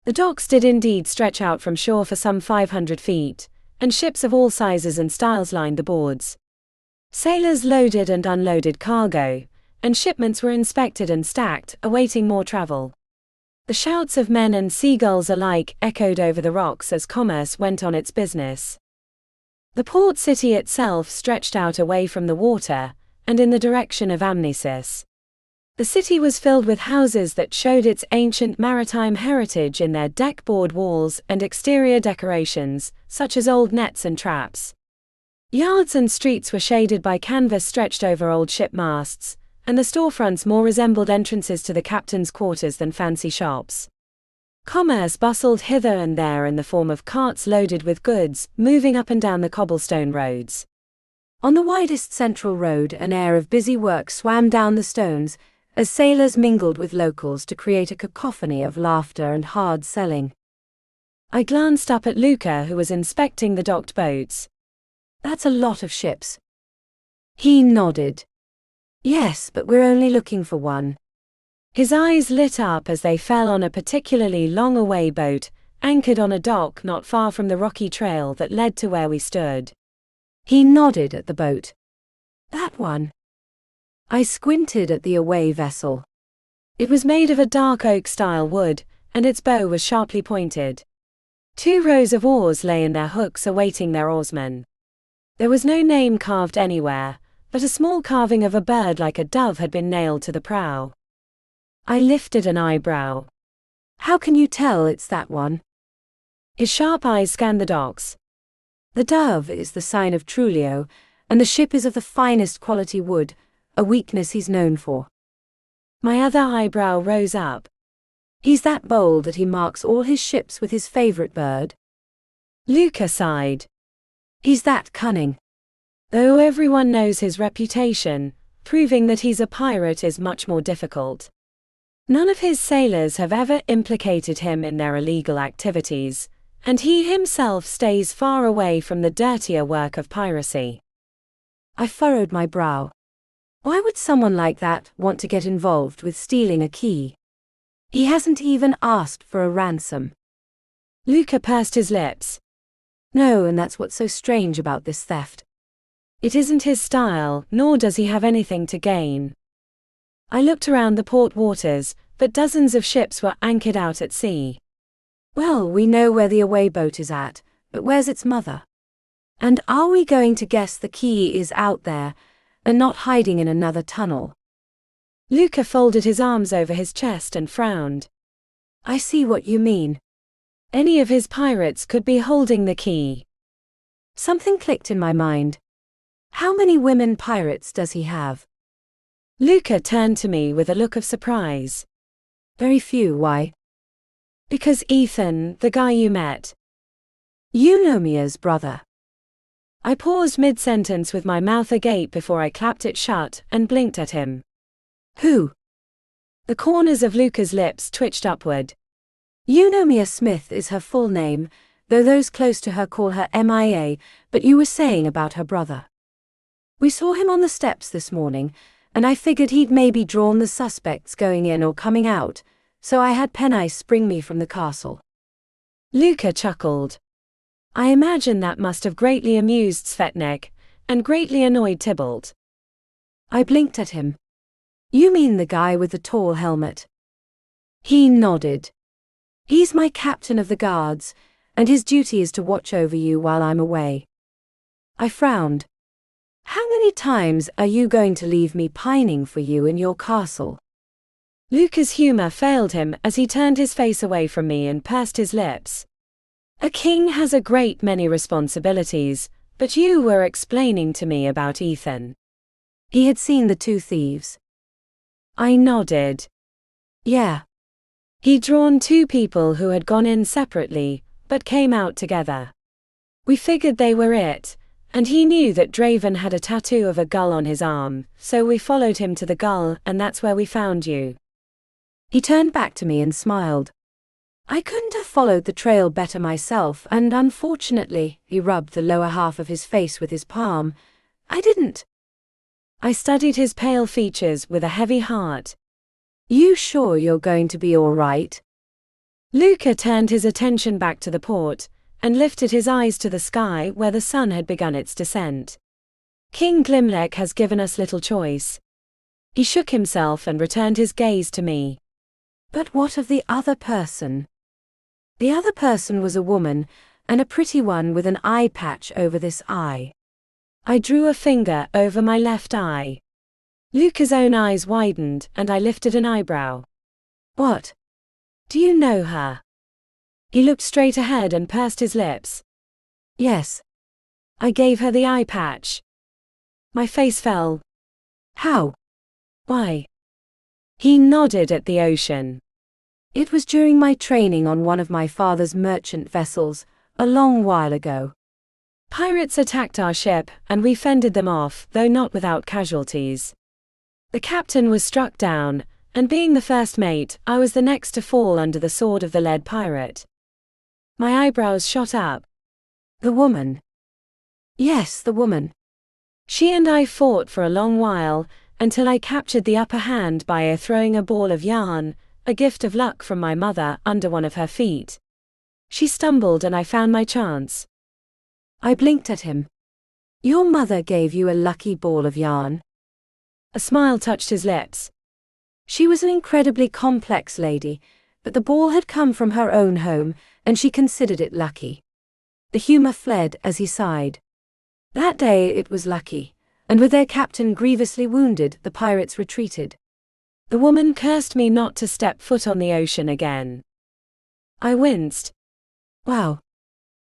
The docks did indeed stretch out from shore for some 500 feet, and ships of all sizes and styles lined the boards. Sailors loaded and unloaded cargo, and shipments were inspected and stacked, awaiting more travel. The shouts of men and seagulls alike echoed over the rocks as commerce went on its business. The port city itself stretched out away from the water, and in the direction of Amnesis. The city was filled with houses that showed its ancient maritime heritage in their deckboard walls and exterior decorations, such as old nets and traps. Yards and streets were shaded by canvas stretched over old ship masts, and the storefronts more resembled entrances to the captain's quarters than fancy shops. Commerce bustled hither and there in the form of carts loaded with goods, moving up and down the cobblestone roads. On the widest central road, an air of busy work swam down the stones, as sailors mingled with locals to create a cacophony of laughter and hard selling. I glanced up at Luca, who was inspecting the docked boats. "That's a lot of ships." He nodded. "Yes, but we're only looking for one." His eyes lit up as they fell on a particularly long-away boat, anchored on a dock not far from the rocky trail that led to where we stood. He nodded at the boat. "That one." I squinted at the away vessel. It was made of a dark oak-style wood, and its bow was sharply pointed. 2 rows of oars lay in their hooks awaiting their oarsmen. There was no name carved anywhere, but a small carving of a bird like a dove had been nailed to the prow. I lifted an eyebrow. "How can you tell it's that one?" His sharp eyes scanned the docks. "The dove is the sign of Trulio, and the ship is of the finest quality wood, a weakness he's known for." My other eyebrow rose up. "He's that bold that he marks all his ships with his favorite bird." Luca sighed. "He's that cunning." Though everyone knows his reputation, proving that he's a pirate is much more difficult. None of his sailors have ever implicated him in their illegal activities, and he himself stays far away from the dirtier work of piracy. I furrowed my brow. Why would someone like that want to get involved with stealing a key? He hasn't even asked for a ransom. Luca pursed his lips. "No, and that's what's so strange about this theft. It isn't his style, nor does he have anything to gain." I looked around the port waters, but dozens of ships were anchored out at sea. Well, we know where the away boat is at, but where's its mother? And are we going to guess the key is out there, and not hiding in another tunnel? Luca folded his arms over his chest and frowned. I see what you mean. Any of his pirates could be holding the key. Something clicked in my mind. How many women pirates does he have? Luca turned to me with a look of surprise. Very few. Why? Because Ethan, the guy you met. You know Mia's brother. I paused mid-sentence with my mouth agape before I clapped it shut and blinked at him. Who? The corners of Luca's lips twitched upward. You know Mia Smith is her full name, though those close to her call her MIA, but you were saying about her brother. We saw him on the steps this morning, and I figured he'd maybe drawn the suspects going in or coming out, so I had Penice bring me from the castle. Luca chuckled. I imagine that must have greatly amused Svetnek, and greatly annoyed Tybalt. I blinked at him. You mean the guy with the tall helmet? He nodded. He's my captain of the guards, and his duty is to watch over you while I'm away. I frowned. How many times are you going to leave me pining for you in your castle? Luca's humor failed him as he turned his face away from me and pursed his lips. A king has a great many responsibilities, but you were explaining to me about Ethan. He had seen the two thieves. I nodded. Yeah. He'd drawn two people who had gone in separately, but came out together. We figured they were it, and he knew that Draven had a tattoo of a gull on his arm, so we followed him to the gull and that's where we found you. He turned back to me and smiled. I couldn't have followed the trail better myself, and unfortunately, he rubbed the lower half of his face with his palm, I didn't. I studied his pale features with a heavy heart. You sure you're going to be all right? Luca turned his attention back to the port, and lifted his eyes to the sky where the sun had begun its descent. King Glimmer has given us little choice. He shook himself and returned his gaze to me. But what of the other person? The other person was a woman, and a pretty one with an eye patch over this eye. I drew a finger over my left eye. Luca's own eyes widened and I lifted an eyebrow. What? Do you know her? He looked straight ahead and pursed his lips. Yes. I gave her the eye patch. My face fell. How? Why? He nodded at the ocean. It was during my training on one of my father's merchant vessels, a long while ago. Pirates attacked our ship, and we fended them off, though not without casualties. The captain was struck down, and being the first mate, I was the next to fall under the sword of the lead pirate. My eyebrows shot up. The woman. Yes, the woman. She and I fought for a long while, until I captured the upper hand by throwing a ball of yarn, a gift of luck from my mother, under one of her feet. She stumbled and I found my chance. I blinked at him. Your mother gave you a lucky ball of yarn? A smile touched his lips. She was an incredibly complex lady, but the ball had come from her own home, and she considered it lucky. The humor fled as he sighed. That day it was lucky, and with their captain grievously wounded, the pirates retreated. The woman cursed me not to step foot on the ocean again. I winced. Wow.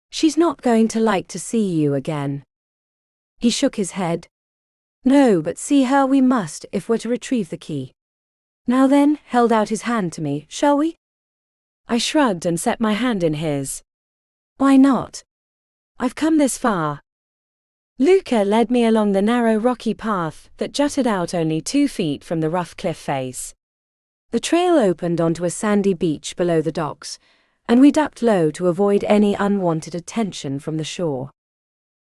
She's not going to like to see you again. He shook his head. No, but see her we must if we're to retrieve the key. Now then, held out his hand to me, shall we? I shrugged and set my hand in his. Why not? I've come this far. Luca led me along the narrow rocky path that jutted out only 2 feet from the rough cliff face. The trail opened onto a sandy beach below the docks, and we ducked low to avoid any unwanted attention from the shore.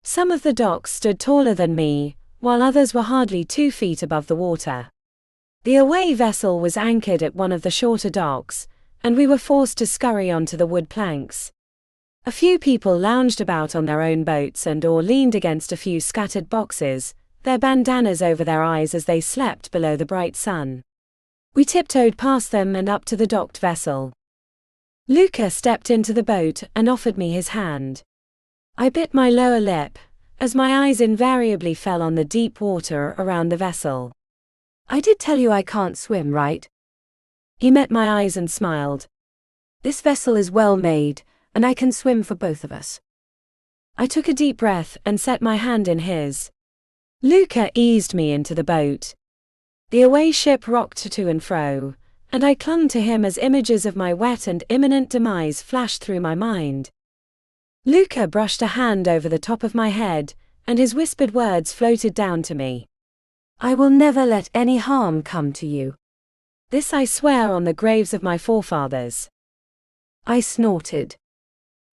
Some of the docks stood taller than me, while others were hardly 2 feet above the water. The away vessel was anchored at one of the shorter docks, and we were forced to scurry onto the wood planks. A few people lounged about on their own boats or leaned against a few scattered boxes, their bandanas over their eyes as they slept below the bright sun. We tiptoed past them and up to the docked vessel. Luca stepped into the boat and offered me his hand. I bit my lower lip, as my eyes invariably fell on the deep water around the vessel. I did tell you I can't swim, right? He met my eyes and smiled. This vessel is well made, and I can swim for both of us. I took a deep breath and set my hand in his. Luca eased me into the boat. The away ship rocked to and fro, and I clung to him as images of my wet and imminent demise flashed through my mind. Luca brushed a hand over the top of my head, and his whispered words floated down to me. I will never let any harm come to you. This I swear on the graves of my forefathers. I snorted.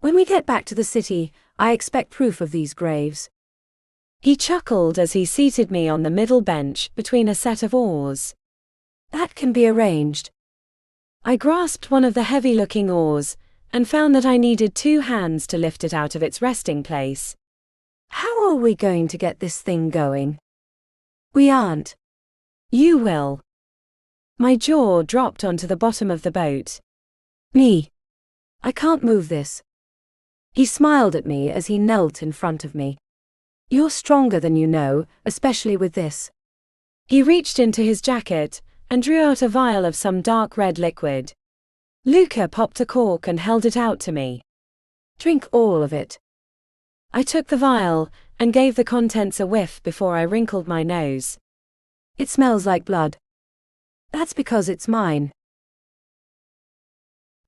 When we get back to the city, I expect proof of these graves. He chuckled as he seated me on the middle bench between a set of oars. That can be arranged. I grasped one of the heavy-looking oars, and found that I needed 2 hands to lift it out of its resting place. How are we going to get this thing going? We aren't. You will. My jaw dropped onto the bottom of the boat. Me. I can't move this. He smiled at me as he knelt in front of me. You're stronger than you know, especially with this. He reached into his jacket and drew out a vial of some dark red liquid. Luca popped a cork and held it out to me. Drink all of it. I took the vial and gave the contents a whiff before I wrinkled my nose. It smells like blood. That's because it's mine.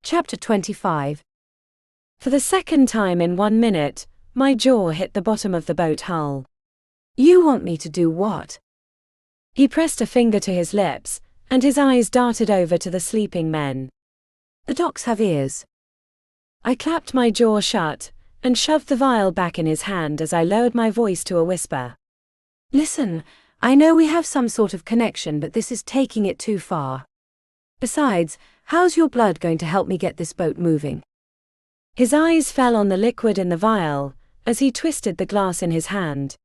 Chapter 25. For the second time in 1 minute, my jaw hit the bottom of the boat hull. You want me to do what? He pressed a finger to his lips, and his eyes darted over to the sleeping men. The docks have ears. I clapped my jaw shut and shoved the vial back in his hand as I lowered my voice to a whisper. Listen, I know we have some sort of connection, but this is taking it too far. Besides, how's your blood going to help me get this boat moving? His eyes fell on the liquid in the vial as he twisted the glass in his hand.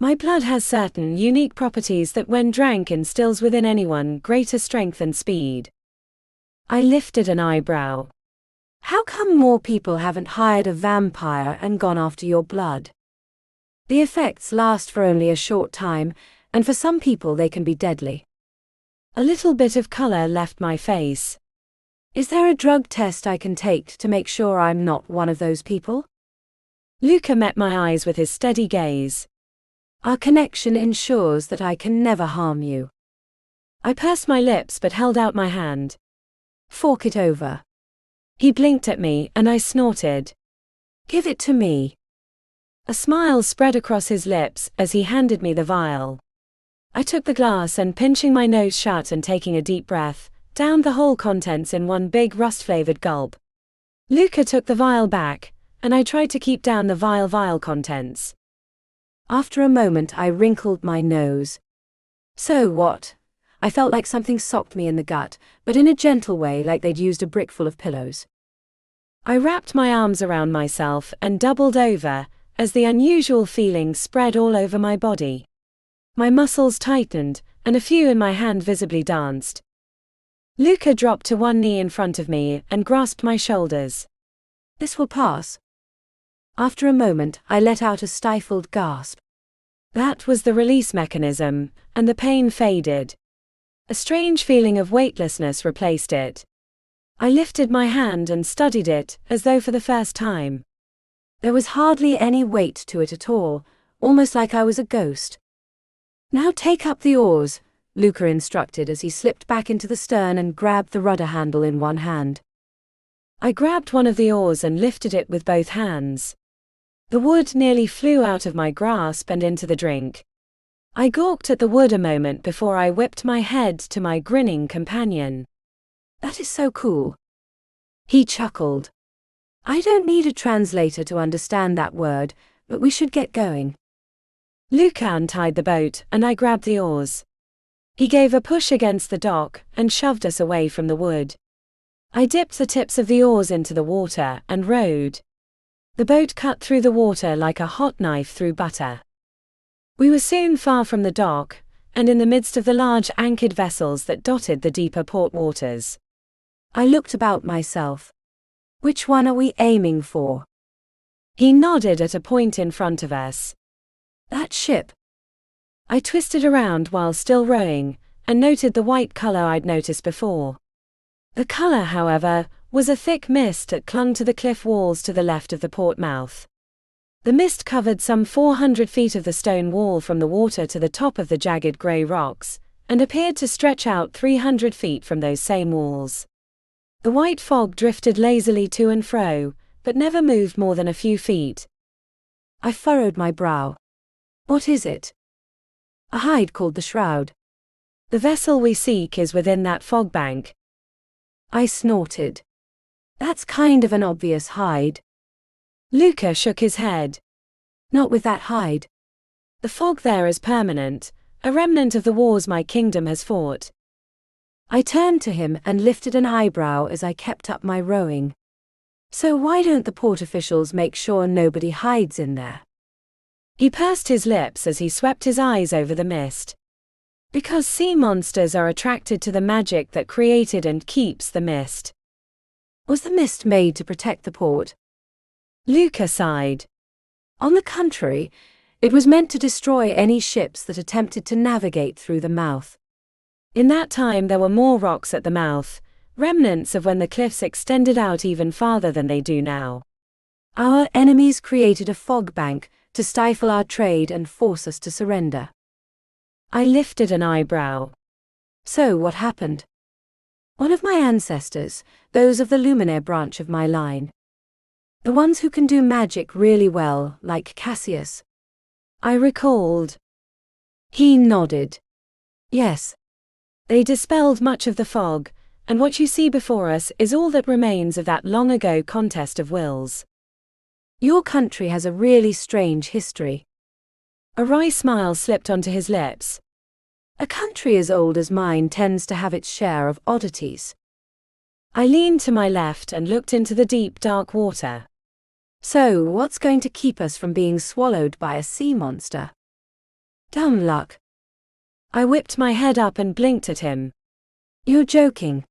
My blood has certain unique properties that when drank instills within anyone greater strength and speed. I lifted an eyebrow. How come more people haven't hired a vampire and gone after your blood? The effects last for only a short time, and for some people they can be deadly. A little bit of color left my face. Is there a drug test I can take to make sure I'm not one of those people? Luca met my eyes with his steady gaze. Our connection ensures that I can never harm you. I pursed my lips but held out my hand. Fork it over. He blinked at me and I snorted. Give it to me. A smile spread across his lips as he handed me the vial. I took the glass and, pinching my nose shut and taking a deep breath, downed the whole contents in one big rust-flavored gulp. Luca took the vial back, and I tried to keep down the vial contents. After a moment I wrinkled my nose. So what? I felt like something socked me in the gut, but in a gentle way, like they'd used a brick full of pillows. I wrapped my arms around myself and doubled over, as the unusual feeling spread all over my body. My muscles tightened, and a few in my hand visibly danced. Luca dropped to one knee in front of me and grasped my shoulders. This will pass. After a moment, I let out a stifled gasp. That was the release mechanism, and the pain faded. A strange feeling of weightlessness replaced it. I lifted my hand and studied it, as though for the first time. There was hardly any weight to it at all, almost like I was a ghost. Now take up the oars, Luca instructed as he slipped back into the stern and grabbed the rudder handle in one hand. I grabbed one of the oars and lifted it with both hands. The wood nearly flew out of my grasp and into the drink. I gawked at the wood a moment before I whipped my head to my grinning companion. That is so cool. He chuckled. I don't need a translator to understand that word, but we should get going. Luca untied the boat and I grabbed the oars. He gave a push against the dock and shoved us away from the wood. I dipped the tips of the oars into the water and rowed. The boat cut through the water like a hot knife through butter. We were soon far from the dock, and in the midst of the large anchored vessels that dotted the deeper port waters. I looked about myself. Which one are we aiming for? He nodded at a point in front of us. That ship. I twisted around while still rowing, and noted the white color I'd noticed before. The color, however, was a thick mist that clung to the cliff walls to the left of the port mouth. The mist covered some 400 feet of the stone wall from the water to the top of the jagged grey rocks, and appeared to stretch out 300 feet from those same walls. The white fog drifted lazily to and fro, but never moved more than a few feet. I furrowed my brow. What is it? A hide called the Shroud. The vessel we seek is within that fog bank. I snorted. That's kind of an obvious hide. Luca shook his head. Not with that hide. The fog there is permanent, a remnant of the wars my kingdom has fought. I turned to him and lifted an eyebrow as I kept up my rowing. So why don't the port officials make sure nobody hides in there? He pursed his lips as he swept his eyes over the mist. Because sea monsters are attracted to the magic that created and keeps the mist. Was the mist made to protect the port? Luca sighed. On the contrary, it was meant to destroy any ships that attempted to navigate through the mouth. In that time there were more rocks at the mouth, remnants of when the cliffs extended out even farther than they do now. Our enemies created a fog bank to stifle our trade and force us to surrender. I lifted an eyebrow. So what happened? One of my ancestors, those of the Luminaire branch of my line. The ones who can do magic really well, like Cassius. I recalled. He nodded. Yes. They dispelled much of the fog, and what you see before us is all that remains of that long-ago contest of wills. Your country has a really strange history. A wry smile slipped onto his lips. A country as old as mine tends to have its share of oddities. I leaned to my left and looked into the deep, dark water. So, what's going to keep us from being swallowed by a sea monster? Dumb luck. I whipped my head up and blinked at him. You're joking.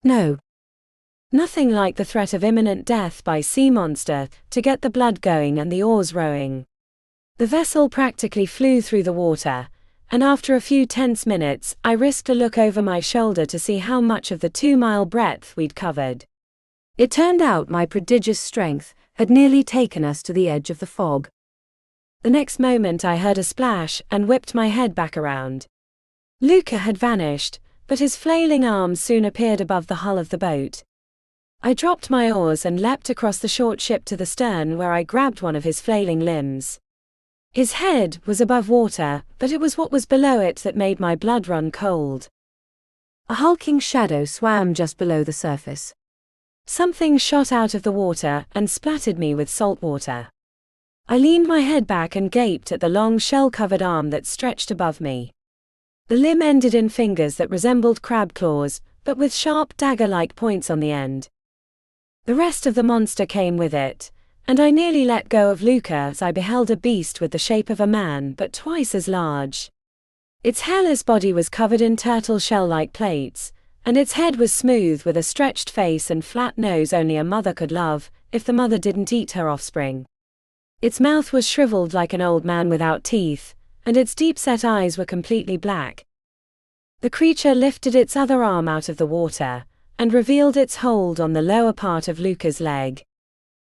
No. Nothing like the threat of imminent death by sea monster to get the blood going and the oars rowing. The vessel practically flew through the water, and after a few tense minutes I risked a look over my shoulder to see how much of the 2-mile breadth we'd covered. It turned out my prodigious strength had nearly taken us to the edge of the fog. The next moment I heard a splash and whipped my head back around. Luca had vanished, but his flailing arms soon appeared above the hull of the boat. I dropped my oars and leapt across the short ship to the stern where I grabbed one of his flailing limbs. His head was above water, but it was what was below it that made my blood run cold. A hulking shadow swam just below the surface. Something shot out of the water and splattered me with salt water. I leaned my head back and gaped at the long shell-covered arm that stretched above me. The limb ended in fingers that resembled crab claws, but with sharp dagger-like points on the end. The rest of the monster came with it, and I nearly let go of Luca as I beheld a beast with the shape of a man but twice as large. Its hairless body was covered in turtle shell-like plates, and its head was smooth with a stretched face and flat nose only a mother could love, if the mother didn't eat her offspring. Its mouth was shriveled like an old man without teeth, and its deep-set eyes were completely black. The creature lifted its other arm out of the water, and revealed its hold on the lower part of Luca's leg.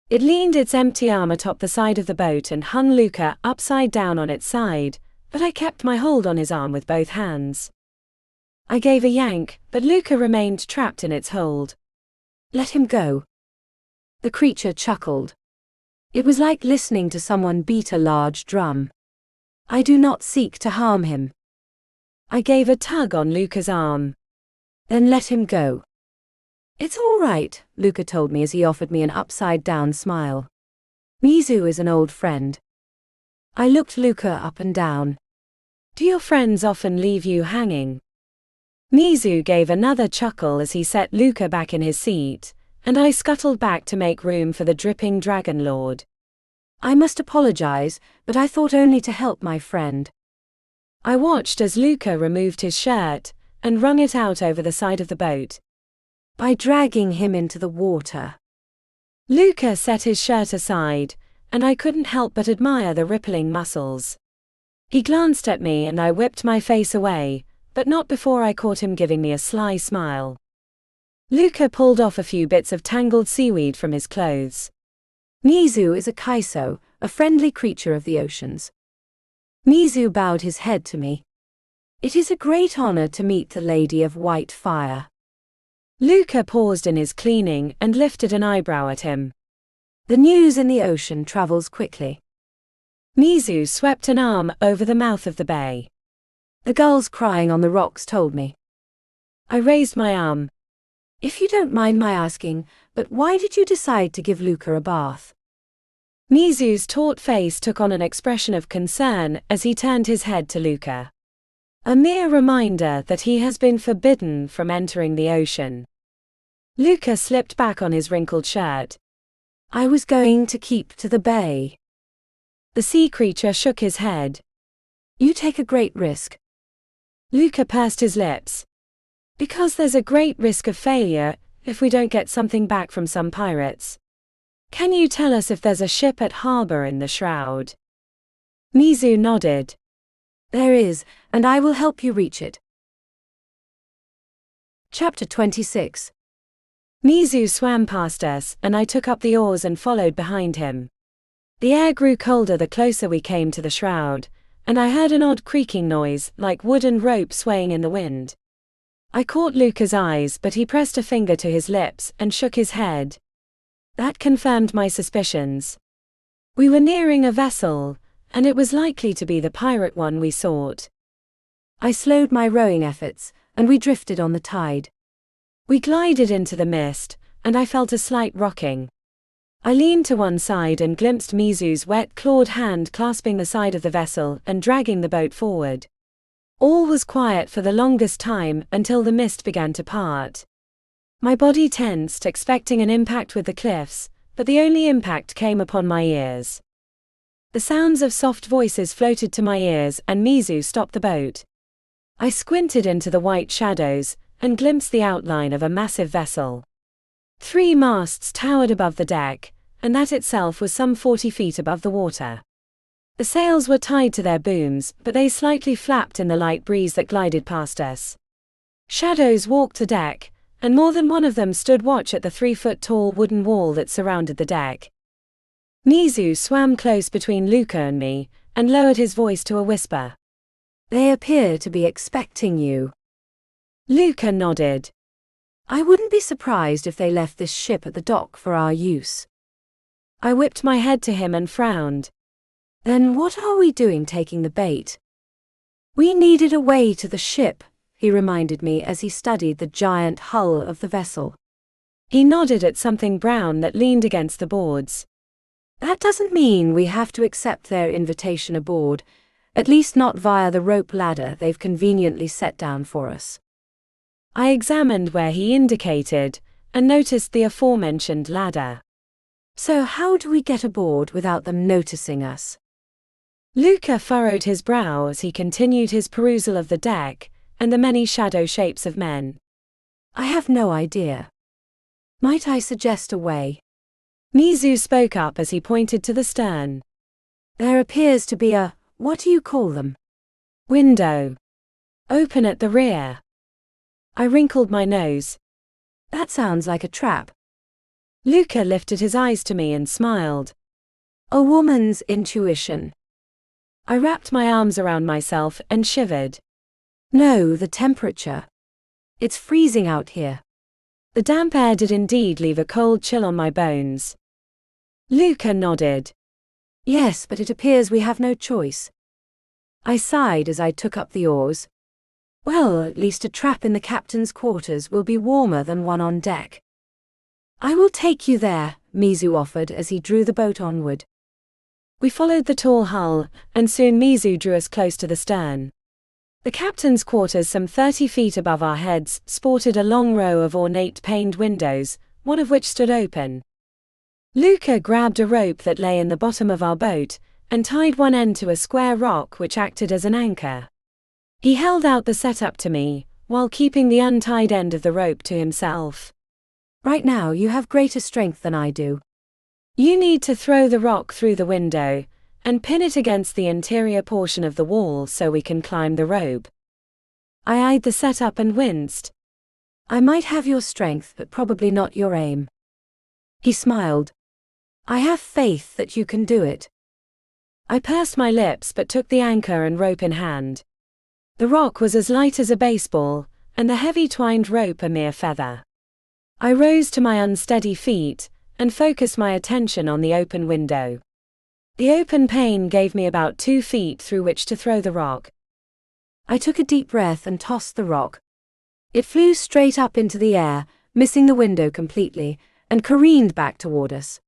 It leaned its empty arm atop the side of the boat and hung Luca upside down on its side, but I kept my hold on his arm with both hands. I gave a yank, but Luca remained trapped in its hold. Let him go. The creature chuckled. It was like listening to someone beat a large drum. I do not seek to harm him. I gave a tug on Luca's arm. Then let him go. It's all right, Luca told me as he offered me an upside-down smile. Mizu is an old friend. I looked Luca up and down. Do your friends often leave you hanging? Mizu gave another chuckle as he set Luca back in his seat, and I scuttled back to make room for the dripping dragon lord. I must apologize, but I thought only to help my friend. I watched as Luca removed his shirt and wrung it out over the side of the boat. By dragging him into the water. Luca set his shirt aside, and I couldn't help but admire the rippling muscles. He glanced at me and I whipped my face away, but not before I caught him giving me a sly smile. Luca pulled off a few bits of tangled seaweed from his clothes. Mizu is a kaiso, a friendly creature of the oceans. Mizu bowed his head to me. It is a great honor to meet the Lady of White Fire. Luca paused in his cleaning and lifted an eyebrow at him. The news in the ocean travels quickly. Mizu swept an arm over the mouth of the bay. The gulls crying on the rocks told me. I raised my arm. If you don't mind my asking, but why did you decide to give Luca a bath? Mizu's taut face took on an expression of concern as he turned his head to Luca. A mere reminder that he has been forbidden from entering the ocean. Luca slipped back on his wrinkled shirt. I was going to keep to the bay. The sea creature shook his head. You take a great risk. Luca pursed his lips. Because there's a great risk of failure if we don't get something back from some pirates. Can you tell us if there's a ship at harbor in the shroud? Mizu nodded. There is, and I will help you reach it. Chapter 26. Mizu swam past us, and I took up the oars and followed behind him. The air grew colder the closer we came to the shroud, and I heard an odd creaking noise, like wooden rope swaying in the wind. I caught Luca's eyes, but he pressed a finger to his lips and shook his head. That confirmed my suspicions. We were nearing a vessel, and it was likely to be the pirate one we sought. I slowed my rowing efforts, and we drifted on the tide. We glided into the mist, and I felt a slight rocking. I leaned to one side and glimpsed Mizu's wet clawed hand clasping the side of the vessel and dragging the boat forward. All was quiet for the longest time until the mist began to part. My body tensed, expecting an impact with the cliffs, but the only impact came upon my ears. The sounds of soft voices floated to my ears and Mizu stopped the boat. I squinted into the white shadows and glimpsed the outline of a massive vessel. 3 masts towered above the deck, and that itself was some 40 feet above the water. The sails were tied to their booms, but they slightly flapped in the light breeze that glided past us. Shadows walked the deck, and more than one of them stood watch at the 3-foot-tall wooden wall that surrounded the deck. Mizu swam close between Luca and me, and lowered his voice to a whisper. They appear to be expecting you. Luca nodded. I wouldn't be surprised if they left this ship at the dock for our use. I whipped my head to him and frowned. Then what are we doing taking the bait? We needed a way to the ship, he reminded me as he studied the giant hull of the vessel. He nodded at something brown that leaned against the boards. That doesn't mean we have to accept their invitation aboard, at least not via the rope ladder they've conveniently set down for us. I examined where he indicated, and noticed the aforementioned ladder. So how do we get aboard without them noticing us? Luca furrowed his brow as he continued his perusal of the deck, and the many shadow shapes of men. I have no idea. Might I suggest a way? Mizu spoke up as he pointed to the stern. There appears to be a, what do you call them? Window. Open at the rear. I wrinkled my nose. That sounds like a trap. Luca lifted his eyes to me and smiled. A woman's intuition. I wrapped my arms around myself and shivered. No, the temperature. It's freezing out here. The damp air did indeed leave a cold chill on my bones. Luca nodded. Yes, but it appears we have no choice. I sighed as I took up the oars. Well, at least a trap in the captain's quarters will be warmer than one on deck. I will take you there, Mizu offered as he drew the boat onward. We followed the tall hull, and soon Mizu drew us close to the stern. The captain's quarters, some 30 feet above our heads, sported a long row of ornate paned windows, one of which stood open. Luca grabbed a rope that lay in the bottom of our boat, and tied one end to a square rock which acted as an anchor. He held out the setup to me, while keeping the untied end of the rope to himself. Right now you have greater strength than I do. You need to throw the rock through the window, and pin it against the interior portion of the wall so we can climb the rope. I eyed the setup and winced. I might have your strength, but probably not your aim. He smiled. I have faith that you can do it. I pursed my lips but took the anchor and rope in hand. The rock was as light as a baseball, and the heavy twined rope a mere feather. I rose to my unsteady feet, and focused my attention on the open window. The open pane gave me about 2 feet through which to throw the rock. I took a deep breath and tossed the rock. It flew straight up into the air, missing the window completely, and careened back toward us.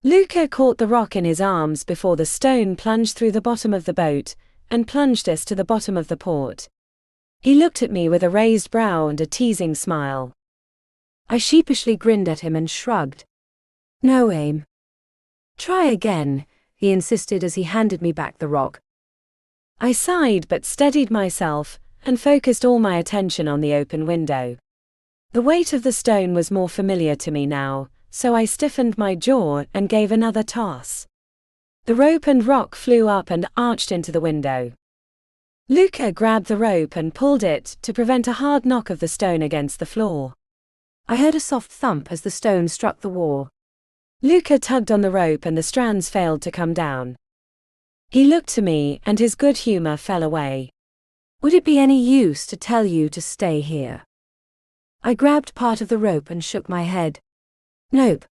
Luca caught the rock in his arms before the stone plunged through the bottom of the boat, and plunged us to the bottom of the port. He looked at me with a raised brow and a teasing smile. I sheepishly grinned at him and shrugged. No aim. Try again, he insisted as he handed me back the rock. I sighed but steadied myself, and focused all my attention on the open window. The weight of the stone was more familiar to me now, so I stiffened my jaw and gave another toss. The rope and rock flew up and arched into the window. Luca grabbed the rope and pulled it to prevent a hard knock of the stone against the floor. I heard a soft thump as the stone struck the wall. Luca tugged on the rope and the strands failed to come down. He looked to me and his good humor fell away. Would it be any use to tell you to stay here? I grabbed part of the rope and shook my head. Nope.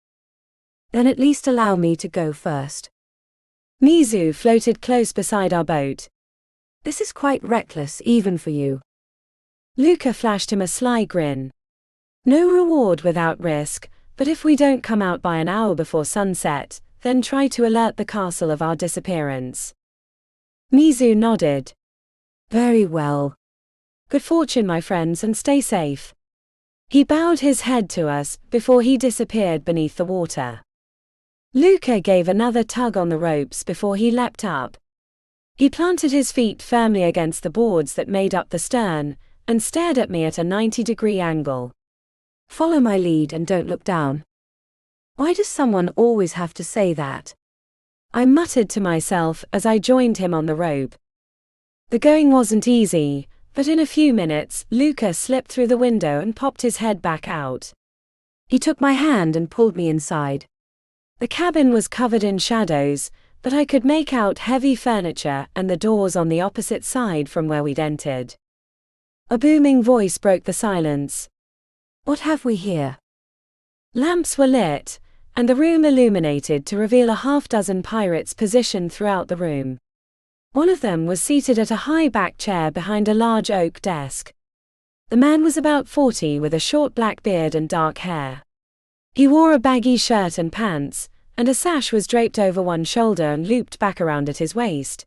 Then at least allow me to go first. Mizu floated close beside our boat. This is quite reckless even for you. Luca flashed him a sly grin. No reward without risk, but if we don't come out by an hour before sunset, then try to alert the castle of our disappearance. Mizu nodded. Very well. Good fortune, my friends, and stay safe. He bowed his head to us before he disappeared beneath the water. Luca gave another tug on the ropes before he leapt up. He planted his feet firmly against the boards that made up the stern, and stared at me at a 90-degree angle. Follow my lead and don't look down. Why does someone always have to say that? I muttered to myself as I joined him on the rope. The going wasn't easy, but in a few minutes, Luca slipped through the window and popped his head back out. He took my hand and pulled me inside. The cabin was covered in shadows, but I could make out heavy furniture and the doors on the opposite side from where we'd entered. A booming voice broke the silence. What have we here? Lamps were lit, and the room illuminated to reveal a half-dozen pirates positioned throughout the room. One of them was seated at a high-backed chair behind a large oak desk. The man was about 40 with a short black beard and dark hair. He wore a baggy shirt and pants, and a sash was draped over one shoulder and looped back around at his waist.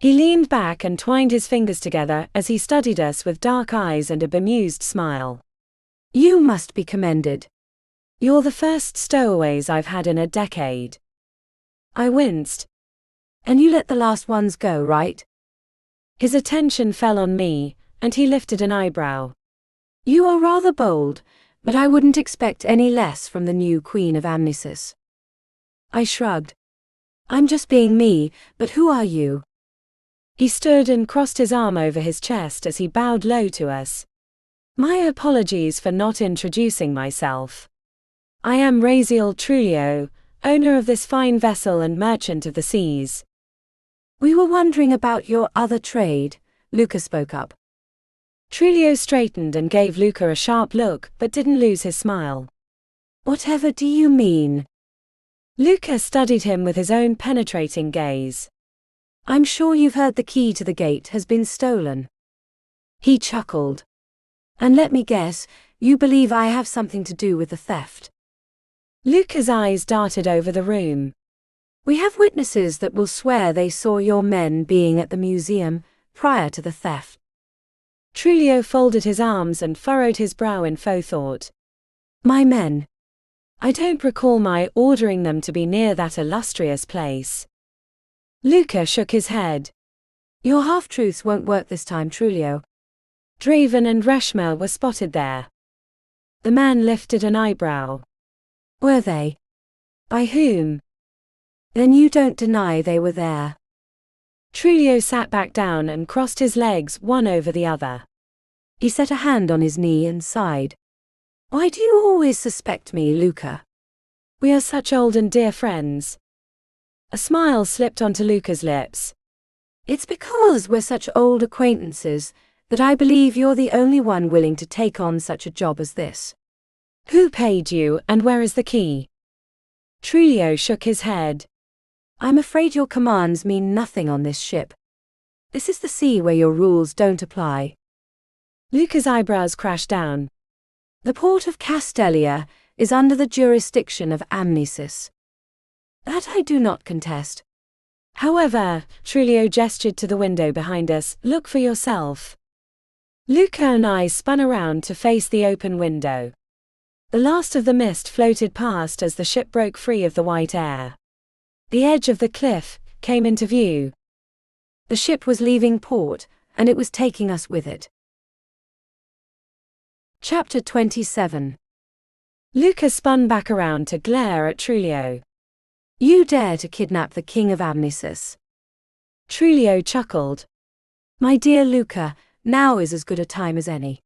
He leaned back and twined his fingers together as he studied us with dark eyes and a bemused smile. You must be commended. You're the first stowaways I've had in a decade. I winced. And you let the last ones go, right? His attention fell on me, and he lifted an eyebrow. You are rather bold, but I wouldn't expect any less from the new Queen of Amnesis. I shrugged. I'm just being me, but who are you? He stood and crossed his arm over his chest as he bowed low to us. My apologies for not introducing myself. I am Raziel Trulio, owner of this fine vessel and merchant of the seas. We were wondering about your other trade, Luca spoke up. Trulio straightened and gave Luca a sharp look but didn't lose his smile. Whatever do you mean? Luca studied him with his own penetrating gaze. I'm sure you've heard the key to the gate has been stolen. He chuckled. And let me guess, you believe I have something to do with the theft. Luca's eyes darted over the room. We have witnesses that will swear they saw your men being at the museum prior to the theft. Trulio folded his arms and furrowed his brow in faux thought. My men. I don't recall my ordering them to be near that illustrious place. Luca shook his head. Your half-truths won't work this time, Trulio. Draven and Reshma were spotted there. The man lifted an eyebrow. Were they? By whom? Then you don't deny they were there. Trulio sat back down and crossed his legs one over the other. He set a hand on his knee and sighed. Why do you always suspect me, Luca? We are such old and dear friends. A smile slipped onto Luca's lips. It's because we're such old acquaintances that I believe you're the only one willing to take on such a job as this. Who paid you, and where is the key? Trulio shook his head. I'm afraid your commands mean nothing on this ship. This is the sea where your rules don't apply. Luca's eyebrows crashed down. The port of Castelia is under the jurisdiction of Amnesis. That I do not contest. However, Trulio gestured to the window behind us, look for yourself. Luca and I spun around to face the open window. The last of the mist floated past as the ship broke free of the white air. The edge of the cliff came into view. The ship was leaving port, and it was taking us with it. Chapter 27. Luca spun back around to glare at Trulio. You dare to kidnap the king of Amnesis? Trulio chuckled. My dear Luca, now is as good a time as any.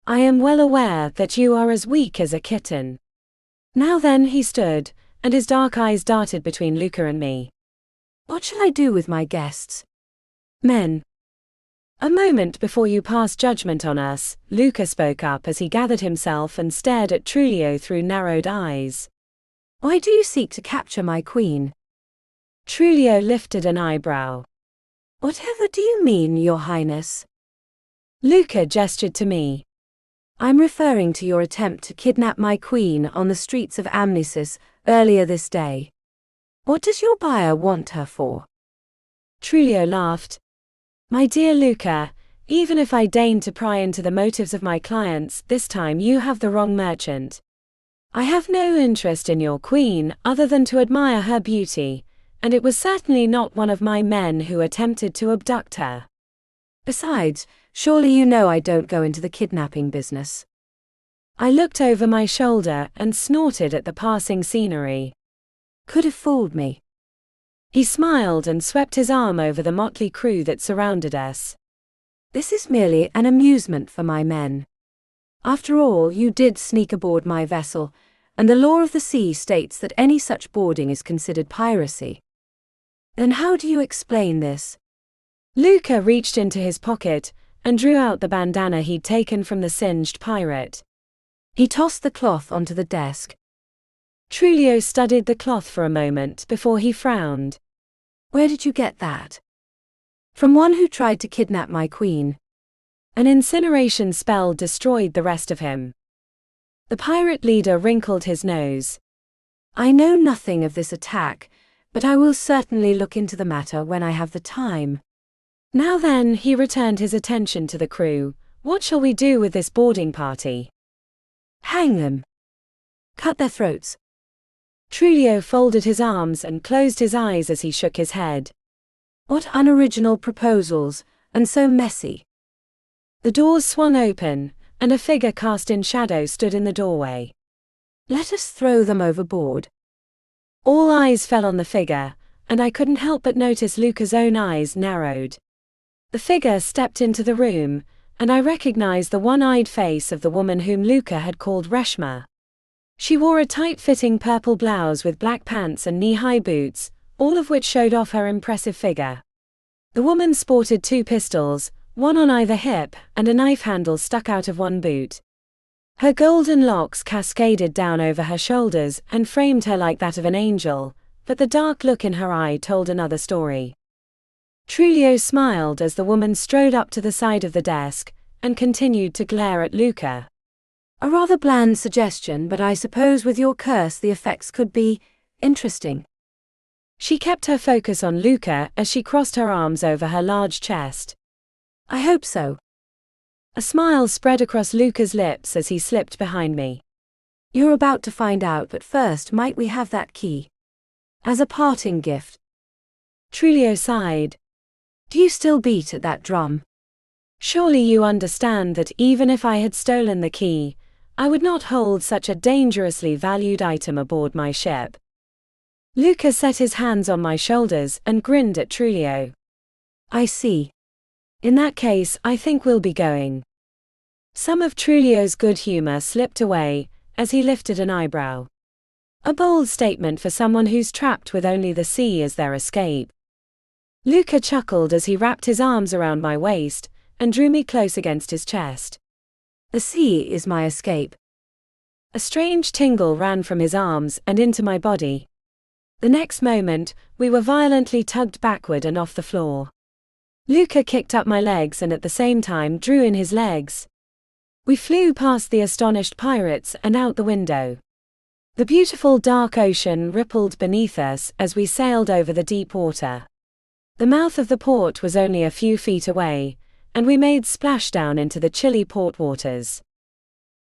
I am well aware that you are as weak as a kitten. Now then, he stood, and his dark eyes darted between Luca and me. What shall I do with my guests? Men. A moment before you pass judgment on us, Luca spoke up as he gathered himself and stared at Trulio through narrowed eyes. Why do you seek to capture my queen? Trulio lifted an eyebrow. Whatever do you mean, Your Highness? Luca gestured to me. I'm referring to your attempt to kidnap my queen on the streets of Amnesis earlier this day. What does your buyer want her for? Trulio laughed. My dear Luca, even if I deign to pry into the motives of my clients, this time you have the wrong merchant. I have no interest in your queen other than to admire her beauty, and it was certainly not one of my men who attempted to abduct her. Besides, surely you know I don't go into the kidnapping business. I looked over my shoulder and snorted at the passing scenery. Could have fooled me. He smiled and swept his arm over the motley crew that surrounded us. This is merely an amusement for my men. After all, you did sneak aboard my vessel, and the law of the sea states that any such boarding is considered piracy. Then how do you explain this? Luca reached into his pocket and drew out the bandana he'd taken from the singed pirate. He tossed the cloth onto the desk. Trulio studied the cloth for a moment before he frowned. Where did you get that? From one who tried to kidnap my queen. An incineration spell destroyed the rest of him. The pirate leader wrinkled his nose. I know nothing of this attack, but I will certainly look into the matter when I have the time. Now then, he returned his attention to the crew. What shall we do with this boarding party? Hang them. Cut their throats. Trulio folded his arms and closed his eyes as he shook his head. What unoriginal proposals, and so messy. The doors swung open, and a figure cast in shadow stood in the doorway. Let us throw them overboard. All eyes fell on the figure, and I couldn't help but notice Luca's own eyes narrowed. The figure stepped into the room, and I recognized the one-eyed face of the woman whom Luca had called Reshma. She wore a tight-fitting purple blouse with black pants and knee-high boots, all of which showed off her impressive figure. The woman sported 2 pistols, one on either hip, and a knife handle stuck out of one boot. Her golden locks cascaded down over her shoulders and framed her like that of an angel, but the dark look in her eye told another story. Trulio smiled as the woman strode up to the side of the desk and continued to glare at Luca. A rather bland suggestion, but I suppose with your curse the effects could be interesting. She kept her focus on Luca as she crossed her arms over her large chest. I hope so. A smile spread across Luca's lips as he slipped behind me. You're about to find out, but first might we have that key? As a parting gift. Trulio sighed. Do you still beat at that drum? Surely you understand that even if I had stolen the key, I would not hold such a dangerously valued item aboard my ship. Luca set his hands on my shoulders and grinned at Trulio. I see. In that case, I think we'll be going. Some of Trulio's good humor slipped away as he lifted an eyebrow. A bold statement for someone who's trapped with only the sea as their escape. Luca chuckled as he wrapped his arms around my waist and drew me close against his chest. The sea is my escape. A strange tingle ran from his arms and into my body. The next moment, we were violently tugged backward and off the floor. Luca kicked up my legs and at the same time drew in his legs. We flew past the astonished pirates and out the window. The beautiful dark ocean rippled beneath us as we sailed over the deep water. The mouth of the port was only a few feet away, and we made splashdown into the chilly port waters.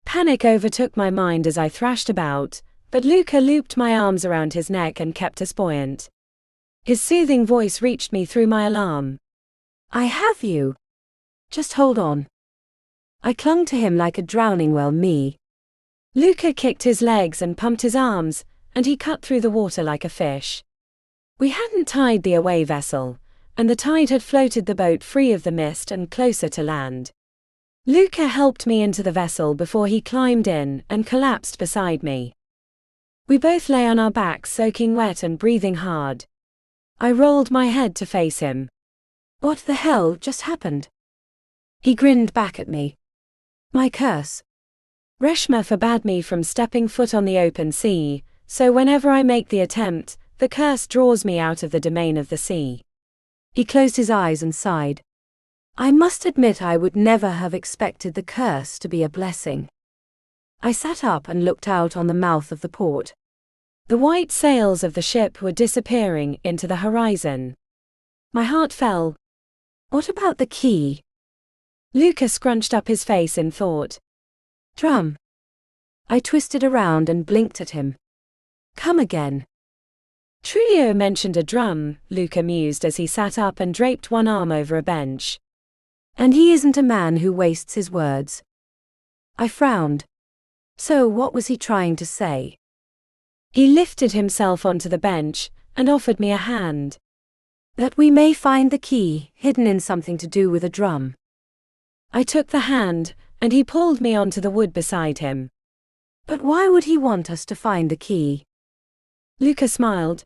Panic overtook my mind as I thrashed about, but Luca looped my arms around his neck and kept us buoyant. His soothing voice reached me through my alarm. I have you. Just hold on. I clung to him like a drowning me. Luca kicked his legs and pumped his arms, and he cut through the water like a fish. We hadn't tied the away vessel, and the tide had floated the boat free of the mist and closer to land. Luca helped me into the vessel before he climbed in and collapsed beside me. We both lay on our backs soaking wet and breathing hard. I rolled my head to face him. What the hell just happened? He grinned back at me. My curse. Reshma forbade me from stepping foot on the open sea, so whenever I make the attempt, the curse draws me out of the domain of the sea. He closed his eyes and sighed. I must admit I would never have expected the curse to be a blessing. I sat up and looked out on the mouth of the port. The white sails of the ship were disappearing into the horizon. My heart fell. What about the key? Luca scrunched up his face in thought. Drum. I twisted around and blinked at him. Come again. Trulio mentioned a drum, Luca mused as he sat up and draped one arm over a bench. And he isn't a man who wastes his words. I frowned. So what was he trying to say? He lifted himself onto the bench and offered me a hand. That we may find the key hidden in something to do with a drum. I took the hand, and he pulled me onto the wood beside him. But why would he want us to find the key? Luca smiled.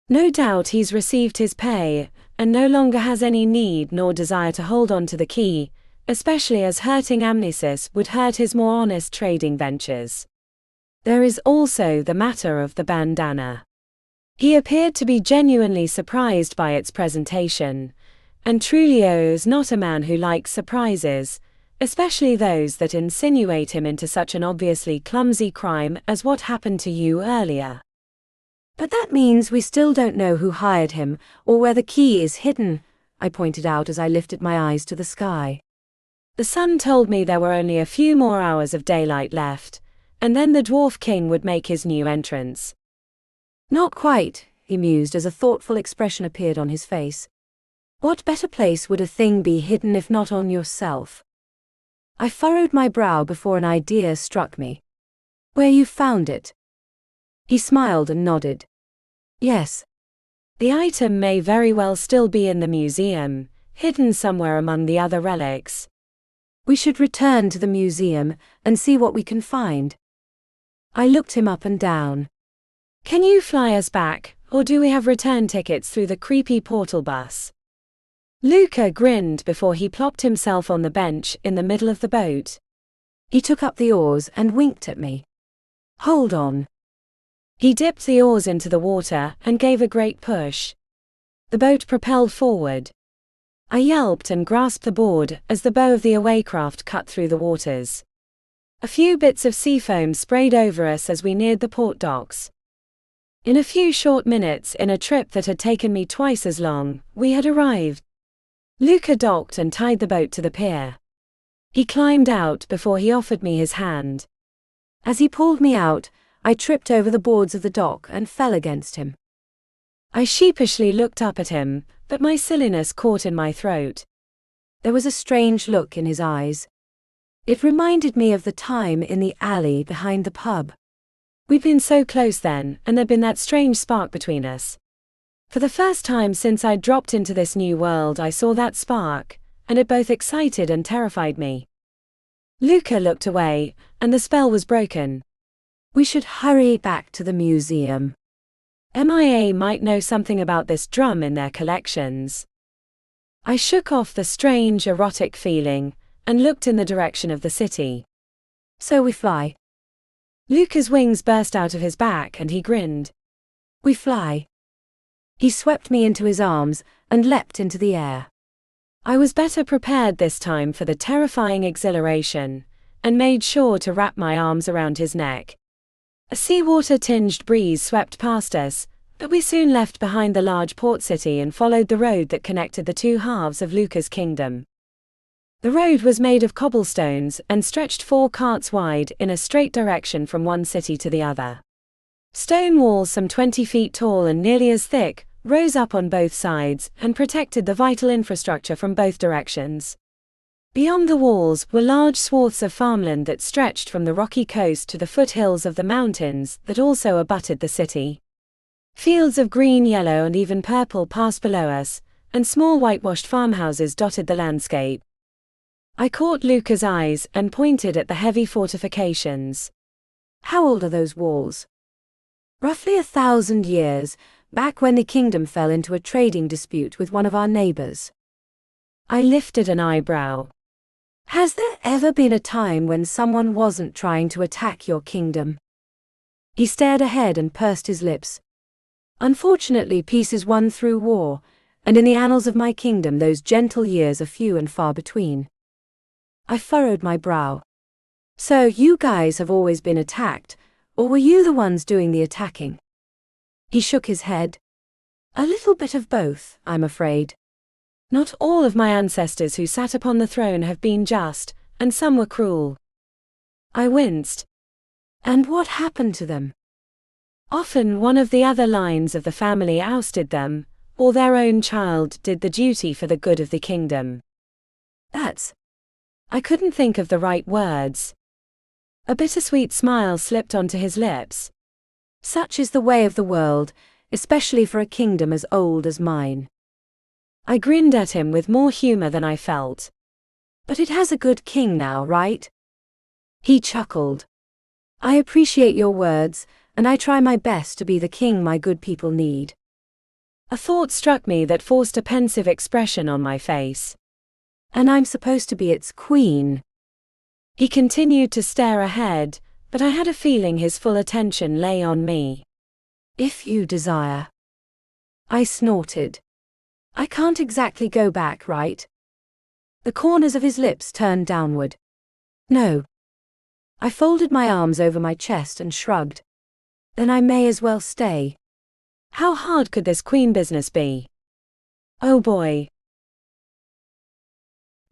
No doubt he's received his pay, and no longer has any need nor desire to hold on to the key, especially as hurting Amnesis would hurt his more honest trading ventures. There is also the matter of the bandana. He appeared to be genuinely surprised by its presentation, and Trulio is not a man who likes surprises, especially those that insinuate him into such an obviously clumsy crime as what happened to you earlier. But that means we still don't know who hired him, or where the key is hidden, I pointed out as I lifted my eyes to the sky. The sun told me there were only a few more hours of daylight left, and then the Dwarf King would make his new entrance. Not quite, he mused as a thoughtful expression appeared on his face. What better place would a thing be hidden if not on yourself? I furrowed my brow before an idea struck me. Where you found it? He smiled and nodded. Yes. The item may very well still be in the museum, hidden somewhere among the other relics. We should return to the museum and see what we can find. I looked him up and down. Can you fly us back, or do we have return tickets through the creepy portal bus? Luca grinned before he plopped himself on the bench in the middle of the boat. He took up the oars and winked at me. Hold on. He dipped the oars into the water and gave a great push. The boat propelled forward. I yelped and grasped the board as the bow of the away craft cut through the waters. A few bits of sea foam sprayed over us as we neared the port docks. In a few short minutes, in a trip that had taken me twice as long, we had arrived. Luca docked and tied the boat to the pier. He climbed out before he offered me his hand. As he pulled me out, I tripped over the boards of the dock and fell against him. I sheepishly looked up at him, but my silliness caught in my throat. There was a strange look in his eyes. It reminded me of the time in the alley behind the pub. We'd been so close then, and there'd been that strange spark between us. For the first time since I'd dropped into this new world, I saw that spark, and it both excited and terrified me. Luca looked away, and the spell was broken. We should hurry back to the museum. MIA might know something about this drum in their collections. I shook off the strange erotic feeling, and looked in the direction of the city. So we fly. Luca's wings burst out of his back and he grinned. We fly. He swept me into his arms and leapt into the air. I was better prepared this time for the terrifying exhilaration, and made sure to wrap my arms around his neck. A seawater-tinged breeze swept past us, but we soon left behind the large port city and followed the road that connected the two halves of Luca's kingdom. The road was made of cobblestones and stretched 4 carts wide in a straight direction from one city to the other. Stone walls some 20 feet tall and nearly as thick rose up on both sides and protected the vital infrastructure from both directions. Beyond the walls were large swaths of farmland that stretched from the rocky coast to the foothills of the mountains that also abutted the city. Fields of green, yellow, and even purple passed below us, and small whitewashed farmhouses dotted the landscape. I caught Luca's eyes and pointed at the heavy fortifications. How old are those walls? Roughly 1,000 years, back when the kingdom fell into a trading dispute with one of our neighbors. I lifted an eyebrow. Has there ever been a time when someone wasn't trying to attack your kingdom? He stared ahead and pursed his lips. Unfortunately, peace is won through war, and in the annals of my kingdom those gentle years are few and far between. I furrowed my brow. So you guys have always been attacked, or were you the ones doing the attacking? He shook his head. A little bit of both, I'm afraid. Not all of my ancestors who sat upon the throne have been just, and some were cruel. I winced. And what happened to them? Often one of the other lines of the family ousted them, or their own child did the duty for the good of the kingdom. I couldn't think of the right words. A bittersweet smile slipped onto his lips. Such is the way of the world, especially for a kingdom as old as mine. I grinned at him with more humor than I felt. But it has a good king now, right? He chuckled. I appreciate your words, and I try my best to be the king my good people need. A thought struck me that forced a pensive expression on my face. And I'm supposed to be its queen. He continued to stare ahead, but I had a feeling his full attention lay on me. If you desire. I snorted. I can't exactly go back, right? The corners of his lips turned downward. No. I folded my arms over my chest and shrugged. Then I may as well stay. How hard could this queen business be? Oh boy.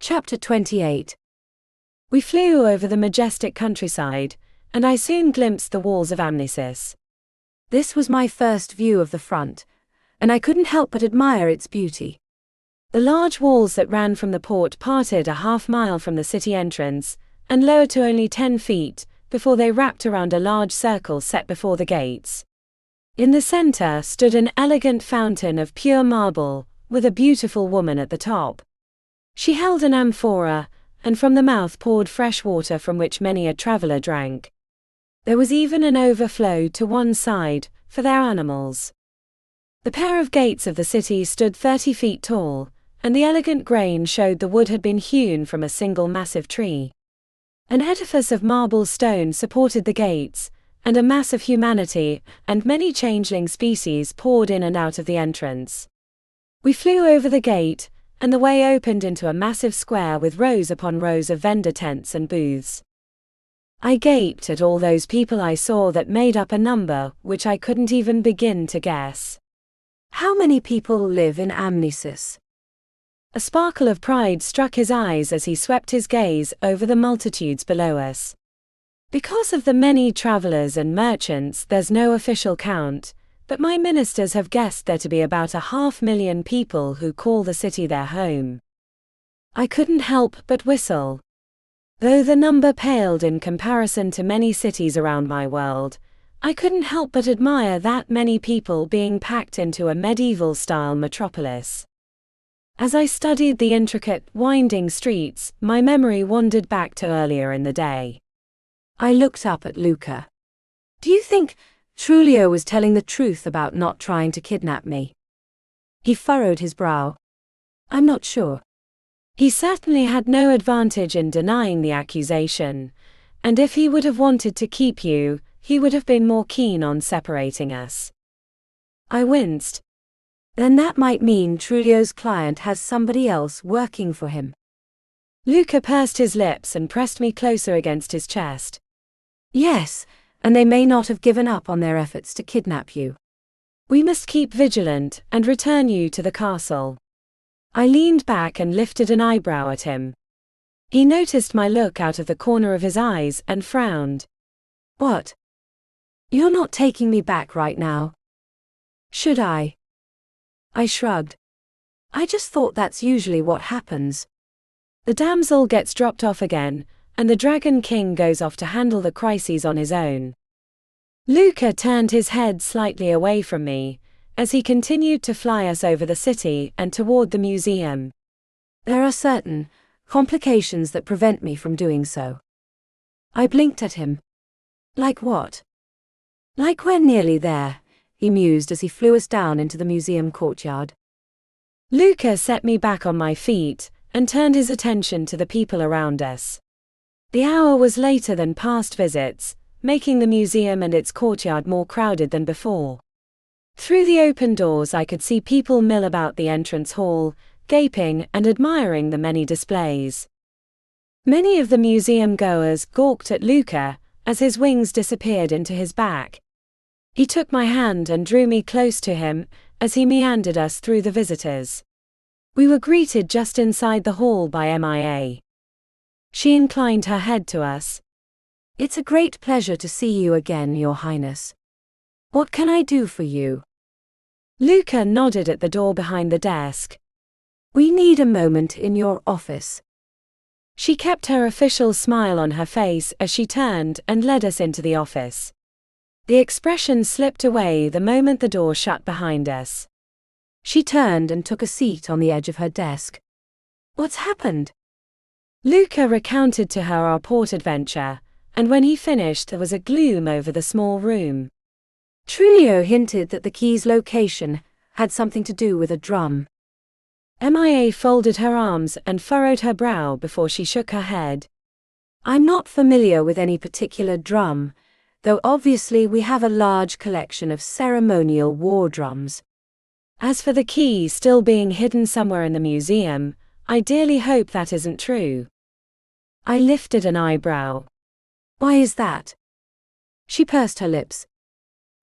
Chapter 28. We flew over the majestic countryside, and I soon glimpsed the walls of Amnisis. This was my first view of the front, and I couldn't help but admire its beauty. The large walls that ran from the port parted a half-mile from the city entrance, and lowered to only 10 feet, before they wrapped around a large circle set before the gates. In the center stood an elegant fountain of pure marble, with a beautiful woman at the top. She held an amphora, and from the mouth poured fresh water from which many a traveler drank. There was even an overflow to one side, for their animals. The pair of gates of the city stood 30 feet tall, and the elegant grain showed the wood had been hewn from a single massive tree. An edifice of marble stone supported the gates, and a mass of humanity and many changeling species poured in and out of the entrance. We flew over the gate, and the way opened into a massive square with rows upon rows of vendor tents and booths. I gaped at all those people I saw that made up a number which I couldn't even begin to guess. How many people live in Amnisis? A sparkle of pride struck his eyes as he swept his gaze over the multitudes below us. Because of the many travelers and merchants, there's no official count, but my ministers have guessed there to be about 500,000 people who call the city their home. I couldn't help but whistle. Though the number paled in comparison to many cities around my world, I couldn't help but admire that many people being packed into a medieval-style metropolis. As I studied the intricate, winding streets, my memory wandered back to earlier in the day. I looked up at Luca. Do you think Trulio was telling the truth about not trying to kidnap me? He furrowed his brow. I'm not sure. He certainly had no advantage in denying the accusation, and if he would have wanted to keep you, he would have been more keen on separating us. I winced. Then that might mean Trulio's client has somebody else working for him. Luca pursed his lips and pressed me closer against his chest. Yes, and they may not have given up on their efforts to kidnap you. We must keep vigilant and return you to the castle. I leaned back and lifted an eyebrow at him. He noticed my look out of the corner of his eyes and frowned. What? You're not taking me back right now. Should I? I shrugged. I just thought that's usually what happens. The damsel gets dropped off again, and the Dragon King goes off to handle the crises on his own. Luca turned his head slightly away from me, as he continued to fly us over the city and toward the museum. There are certain complications that prevent me from doing so. I blinked at him. Like what? Like we're nearly there, he mused as he flew us down into the museum courtyard. Luca set me back on my feet and turned his attention to the people around us. The hour was later than past visits, making the museum and its courtyard more crowded than before. Through the open doors I could see people mill about the entrance hall, gaping and admiring the many displays. Many of the museum goers gawked at Luca as his wings disappeared into his back. He took my hand and drew me close to him as he meandered us through the visitors. We were greeted just inside the hall by MIA. She inclined her head to us. It's a great pleasure to see you again, Your Highness. What can I do for you? Luca nodded at the door behind the desk. We need a moment in your office. She kept her official smile on her face as she turned and led us into the office. The expression slipped away the moment the door shut behind us. She turned and took a seat on the edge of her desk. What's happened? Luca recounted to her our port adventure, and when he finished there was a gloom over the small room. Trulio hinted that the key's location had something to do with a drum. MIA folded her arms and furrowed her brow before she shook her head. I'm not familiar with any particular drum, though obviously we have a large collection of ceremonial war drums. As for the key still being hidden somewhere in the museum, I dearly hope that isn't true. I lifted an eyebrow. Why is that? She pursed her lips.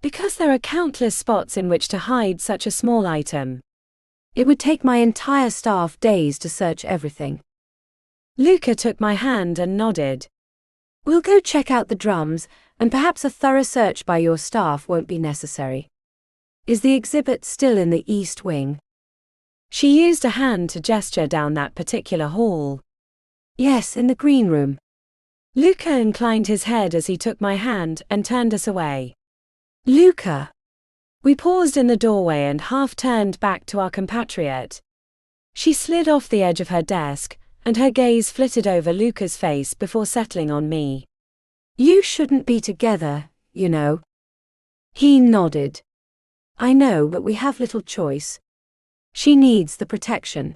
Because there are countless spots in which to hide such a small item. It would take my entire staff days to search everything. Luca took my hand and nodded. We'll go check out the drums, and perhaps a thorough search by your staff won't be necessary. Is the exhibit still in the East Wing? She used a hand to gesture down that particular hall. Yes, in the green room. Luca inclined his head as he took my hand and turned us away. Luca! We paused in the doorway and half turned back to our compatriot. She slid off the edge of her desk, and her gaze flitted over Luca's face before settling on me. You shouldn't be together, you know. He nodded. I know, but we have little choice. She needs the protection.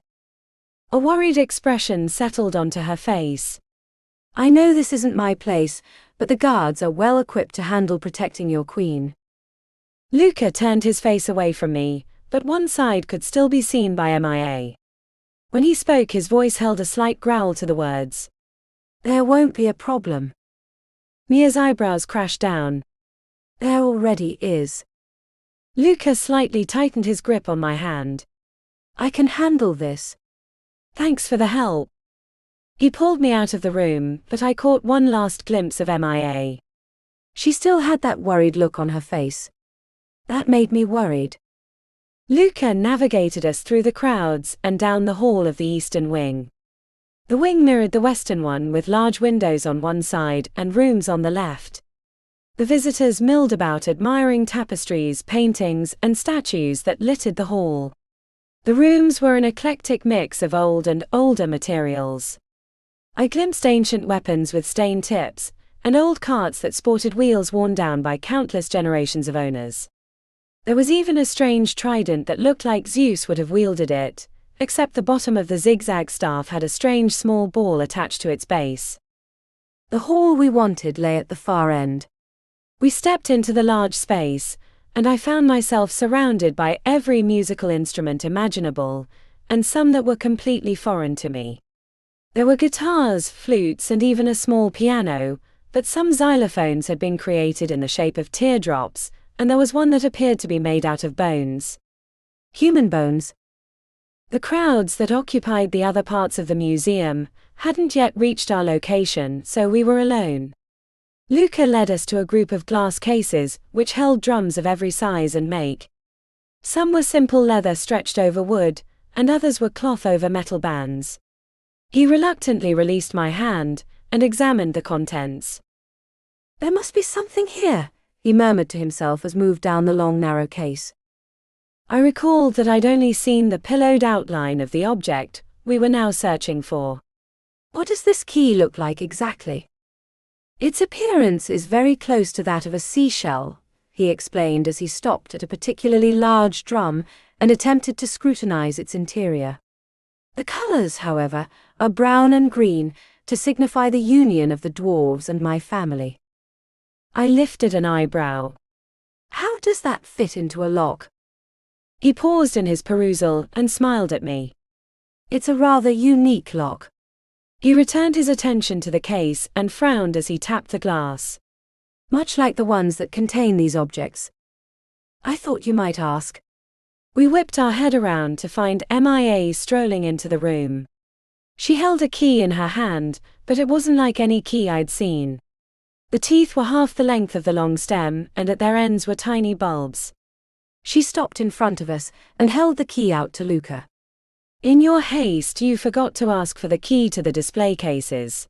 A worried expression settled onto her face. I know this isn't my place, but the guards are well equipped to handle protecting your queen. Luca turned his face away from me, but one side could still be seen by MIA. When he spoke, his voice held a slight growl to the words. There won't be a problem. Mia's eyebrows crashed down. There already is. Luca slightly tightened his grip on my hand. I can handle this. Thanks for the help. He pulled me out of the room, but I caught one last glimpse of MIA. She still had that worried look on her face. That made me worried. Luca navigated us through the crowds and down the hall of the Eastern Wing. The wing mirrored the Western one with large windows on one side and rooms on the left. The visitors milled about admiring tapestries, paintings, and statues that littered the hall. The rooms were an eclectic mix of old and older materials. I glimpsed ancient weapons with stained tips, and old carts that sported wheels worn down by countless generations of owners. There was even a strange trident that looked like Zeus would have wielded it, except the bottom of the zigzag staff had a strange small ball attached to its base. The hall we wanted lay at the far end. We stepped into the large space, and I found myself surrounded by every musical instrument imaginable, and some that were completely foreign to me. There were guitars, flutes, and even a small piano, but some xylophones had been created in the shape of teardrops, and there was one that appeared to be made out of bones. Human bones. The crowds that occupied the other parts of the museum hadn't yet reached our location, so we were alone. Luca led us to a group of glass cases, which held drums of every size and make. Some were simple leather stretched over wood, and others were cloth over metal bands. He reluctantly released my hand, and examined the contents. "There must be something here," he murmured to himself as moved down the long narrow case. I recalled that I'd only seen the pillowed outline of the object we were now searching for. "What does this key look like exactly?" "Its appearance is very close to that of a seashell," he explained as he stopped at a particularly large drum and attempted to scrutinize its interior. "The colors, however, are brown and green, to signify the union of the dwarves and my family." I lifted an eyebrow. "How does that fit into a lock?" He paused in his perusal and smiled at me. "It's a rather unique lock." He returned his attention to the case and frowned as he tapped the glass. "Much like the ones that contain these objects." "I thought you might ask." We whipped our head around to find MIA strolling into the room. She held a key in her hand, but it wasn't like any key I'd seen. The teeth were half the length of the long stem, and at their ends were tiny bulbs. She stopped in front of us and held the key out to Luca. "In your haste, you forgot to ask for the key to the display cases."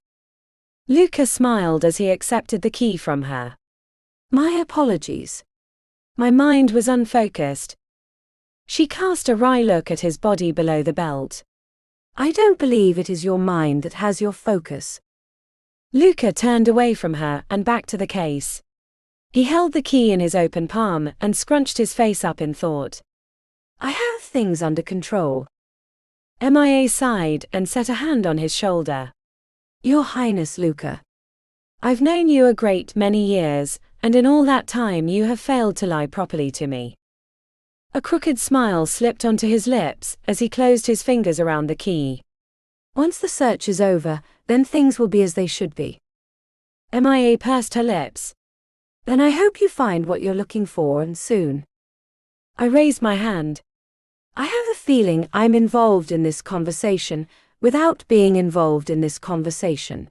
Luca smiled as he accepted the key from her. "My apologies." My mind was unfocused. She cast a wry look at his body below the belt. "I don't believe it is your mind that has your focus." Luca turned away from her and back to the case. He held the key in his open palm and scrunched his face up in thought. "I have things under control." MIA sighed and set a hand on his shoulder. "Your Highness, Luca. I've known you a great many years, and in all that time you have failed to lie properly to me." A crooked smile slipped onto his lips as he closed his fingers around the key. "Once the search is over, then things will be as they should be." MIA pursed her lips. "Then I hope you find what you're looking for, and soon." I raised my hand. "I have a feeling I'm involved in this conversation, without being involved in this conversation."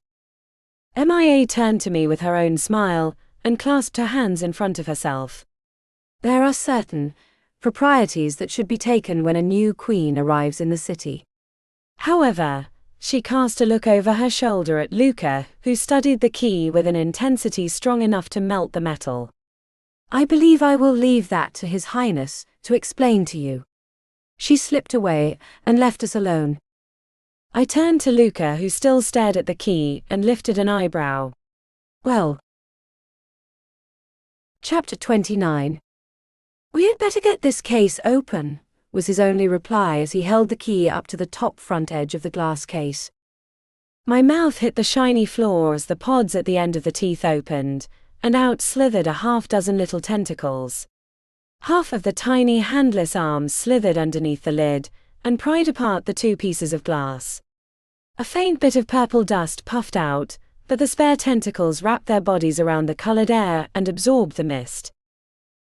MIA turned to me with her own smile, and clasped her hands in front of herself. "There are certain proprieties that should be taken when a new queen arrives in the city." However, she cast a look over her shoulder at Luca, who studied the key with an intensity strong enough to melt the metal. "I believe I will leave that to His Highness to explain to you." She slipped away and left us alone. I turned to Luca, who still stared at the key, and lifted an eyebrow. "Well." Chapter 29. "We had better get this case open," was his only reply as he held the key up to the top front edge of the glass case. My mouth hit the shiny floor as the pods at the end of the teeth opened, and out slithered a half-dozen little tentacles. Half of the tiny handless arms slithered underneath the lid, and pried apart the two pieces of glass. A faint bit of purple dust puffed out, but the spare tentacles wrapped their bodies around the colored air and absorbed the mist.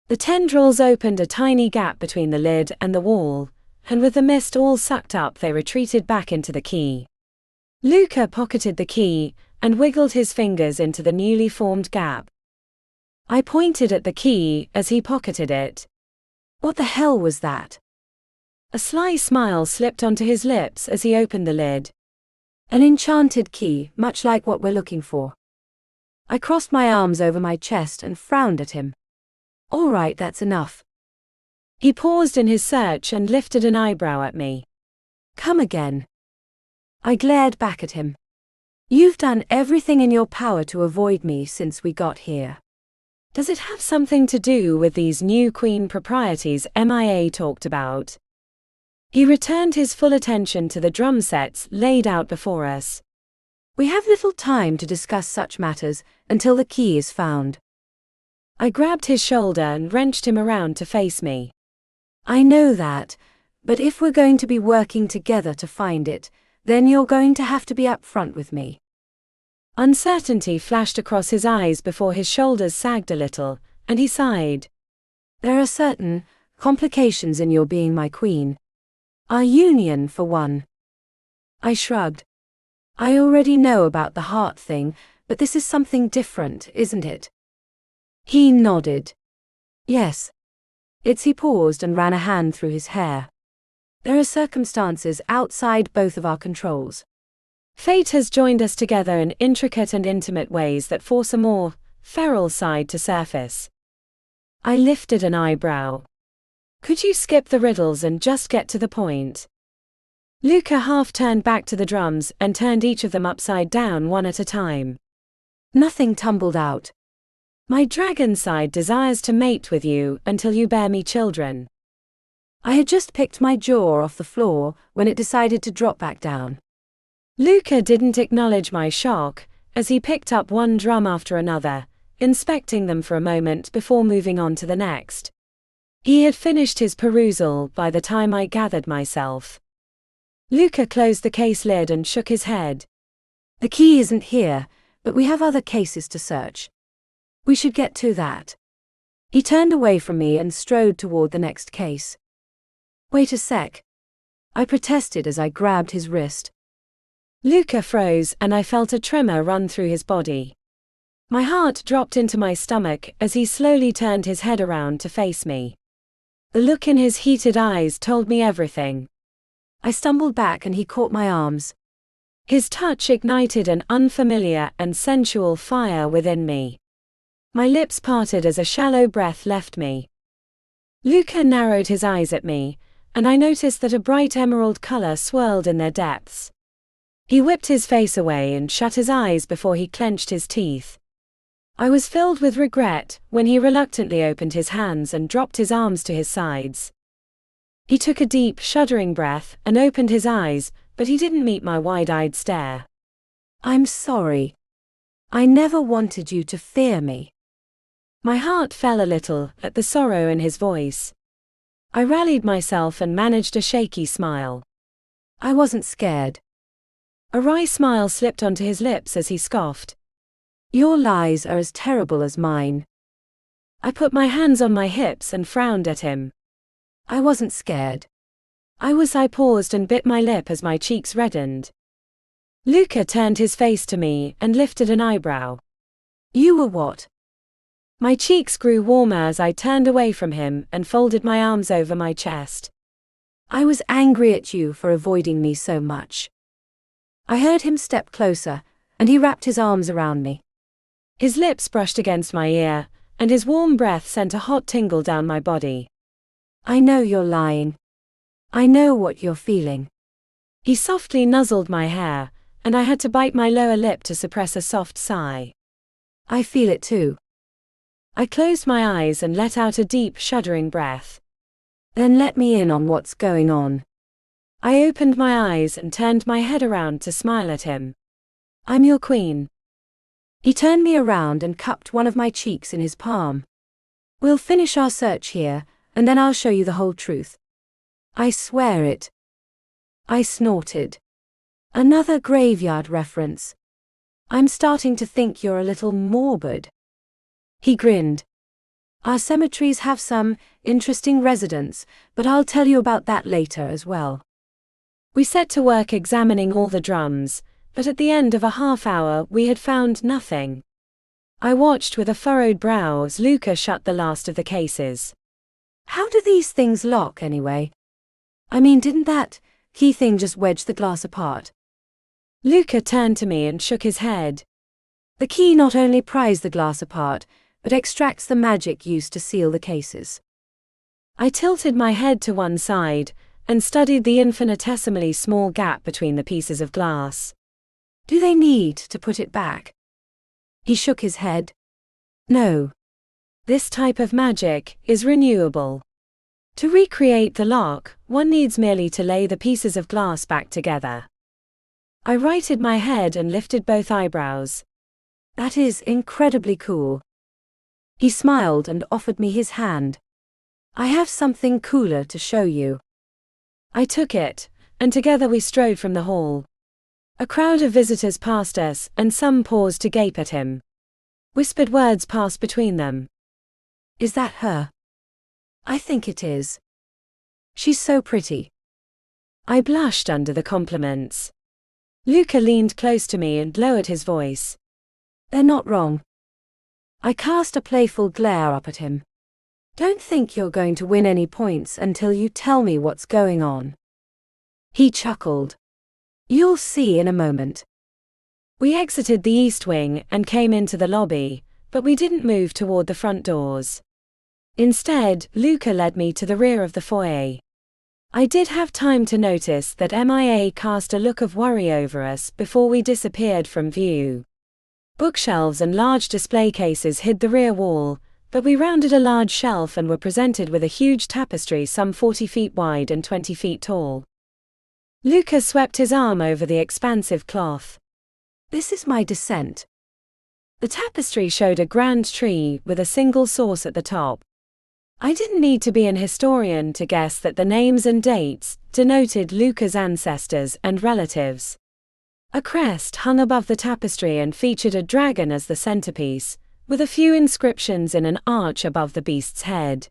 The tendrils opened a tiny gap between the lid and the wall, and with the mist all sucked up they retreated back into the key. Luca pocketed the key, and wiggled his fingers into the newly formed gap. I pointed at the key as he pocketed it. "What the hell was that?" A sly smile slipped onto his lips as he opened the lid. "An enchanted key, much like what we're looking for." I crossed my arms over my chest and frowned at him. All right, that's enough. He paused in his search and lifted an eyebrow at me. Come again. I glared back at him. You've done everything in your power to avoid me since we got here. Does it have something to do with these new queen proprieties MIA talked about? He returned his full attention to the drum sets laid out before us. We have little time to discuss such matters until the key is found. I grabbed his shoulder and wrenched him around to face me. I know that, but if we're going to be working together to find it, then you're going to have to be upfront with me. Uncertainty flashed across his eyes before his shoulders sagged a little, and he sighed. There are certain complications in your being my queen. Our union, for one. I shrugged. I already know about the heart thing, but this is something different, isn't it? He nodded. Yes. He paused and ran a hand through his hair. There are circumstances outside both of our controls. Fate has joined us together in intricate and intimate ways that force a more feral side to surface. I lifted an eyebrow. Could you skip the riddles and just get to the point? Luca half turned back to the drums and turned each of them upside down one at a time. Nothing tumbled out. My dragon side desires to mate with you until you bear me children. I had just picked my jaw off the floor when it decided to drop back down. Luca didn't acknowledge my shock, as he picked up one drum after another, inspecting them for a moment before moving on to the next. He had finished his perusal by the time I gathered myself. Luca closed the case lid and shook his head. The key isn't here, but we have other cases to search. We should get to that. He turned away from me and strode toward the next case. Wait a sec. I protested as I grabbed his wrist. Luca froze and I felt a tremor run through his body. My heart dropped into my stomach as he slowly turned his head around to face me. The look in his heated eyes told me everything. I stumbled back and he caught my arms. His touch ignited an unfamiliar and sensual fire within me. My lips parted as a shallow breath left me. Luca narrowed his eyes at me, and I noticed that a bright emerald color swirled in their depths. He whipped his face away and shut his eyes before he clenched his teeth. I was filled with regret when he reluctantly opened his hands and dropped his arms to his sides. He took a deep, shuddering breath and opened his eyes, but he didn't meet my wide-eyed stare. I'm sorry. I never wanted you to fear me. My heart fell a little at the sorrow in his voice. I rallied myself and managed a shaky smile. I wasn't scared. A wry smile slipped onto his lips as he scoffed. Your lies are as terrible as mine. I put my hands on my hips and frowned at him. I wasn't scared. I paused and bit my lip as my cheeks reddened. Luca turned his face to me and lifted an eyebrow. You were what? My cheeks grew warmer as I turned away from him and folded my arms over my chest. I was angry at you for avoiding me so much. I heard him step closer, and he wrapped his arms around me. His lips brushed against my ear, and his warm breath sent a hot tingle down my body. I know you're lying. I know what you're feeling. He softly nuzzled my hair, and I had to bite my lower lip to suppress a soft sigh. I feel it too. I closed my eyes and let out a deep, shuddering breath. Then let me in on what's going on. I opened my eyes and turned my head around to smile at him. I'm your queen. He turned me around and cupped one of my cheeks in his palm. We'll finish our search here, and then I'll show you the whole truth. I swear it. I snorted. Another graveyard reference. I'm starting to think you're a little morbid. He grinned. Our cemeteries have some interesting residents, but I'll tell you about that later as well. We set to work examining all the drums, but at the end of a half hour we had found nothing. I watched with a furrowed brow as Luca shut the last of the cases. How do these things lock anyway? I mean, didn't that key thing just wedge the glass apart? Luca turned to me and shook his head. The key not only pries the glass apart, but extracts the magic used to seal the cases. I tilted my head to one side and studied the infinitesimally small gap between the pieces of glass. Do they need to put it back? He shook his head. No. This type of magic is renewable. To recreate the lock, one needs merely to lay the pieces of glass back together. I righted my head and lifted both eyebrows. That is incredibly cool. He smiled and offered me his hand. I have something cooler to show you. I took it, and together we strode from the hall. A crowd of visitors passed us, and some paused to gape at him. Whispered words passed between them. Is that her? I think it is. She's so pretty. I blushed under the compliments. Luca leaned close to me and lowered his voice. They're not wrong. I cast a playful glare up at him. Don't think you're going to win any points until you tell me what's going on. He chuckled. You'll see in a moment. We exited the east wing and came into the lobby, but we didn't move toward the front doors. Instead, Luca led me to the rear of the foyer. I did have time to notice that MIA cast a look of worry over us before we disappeared from view. Bookshelves and large display cases hid the rear wall, but we rounded a large shelf and were presented with a huge tapestry some 40 feet wide and 20 feet tall. Luca swept his arm over the expansive cloth. This is my descent. The tapestry showed a grand tree with a single source at the top. I didn't need to be an historian to guess that the names and dates denoted Luca's ancestors and relatives. A crest hung above the tapestry and featured a dragon as the centerpiece, with a few inscriptions in an arch above the beast's head.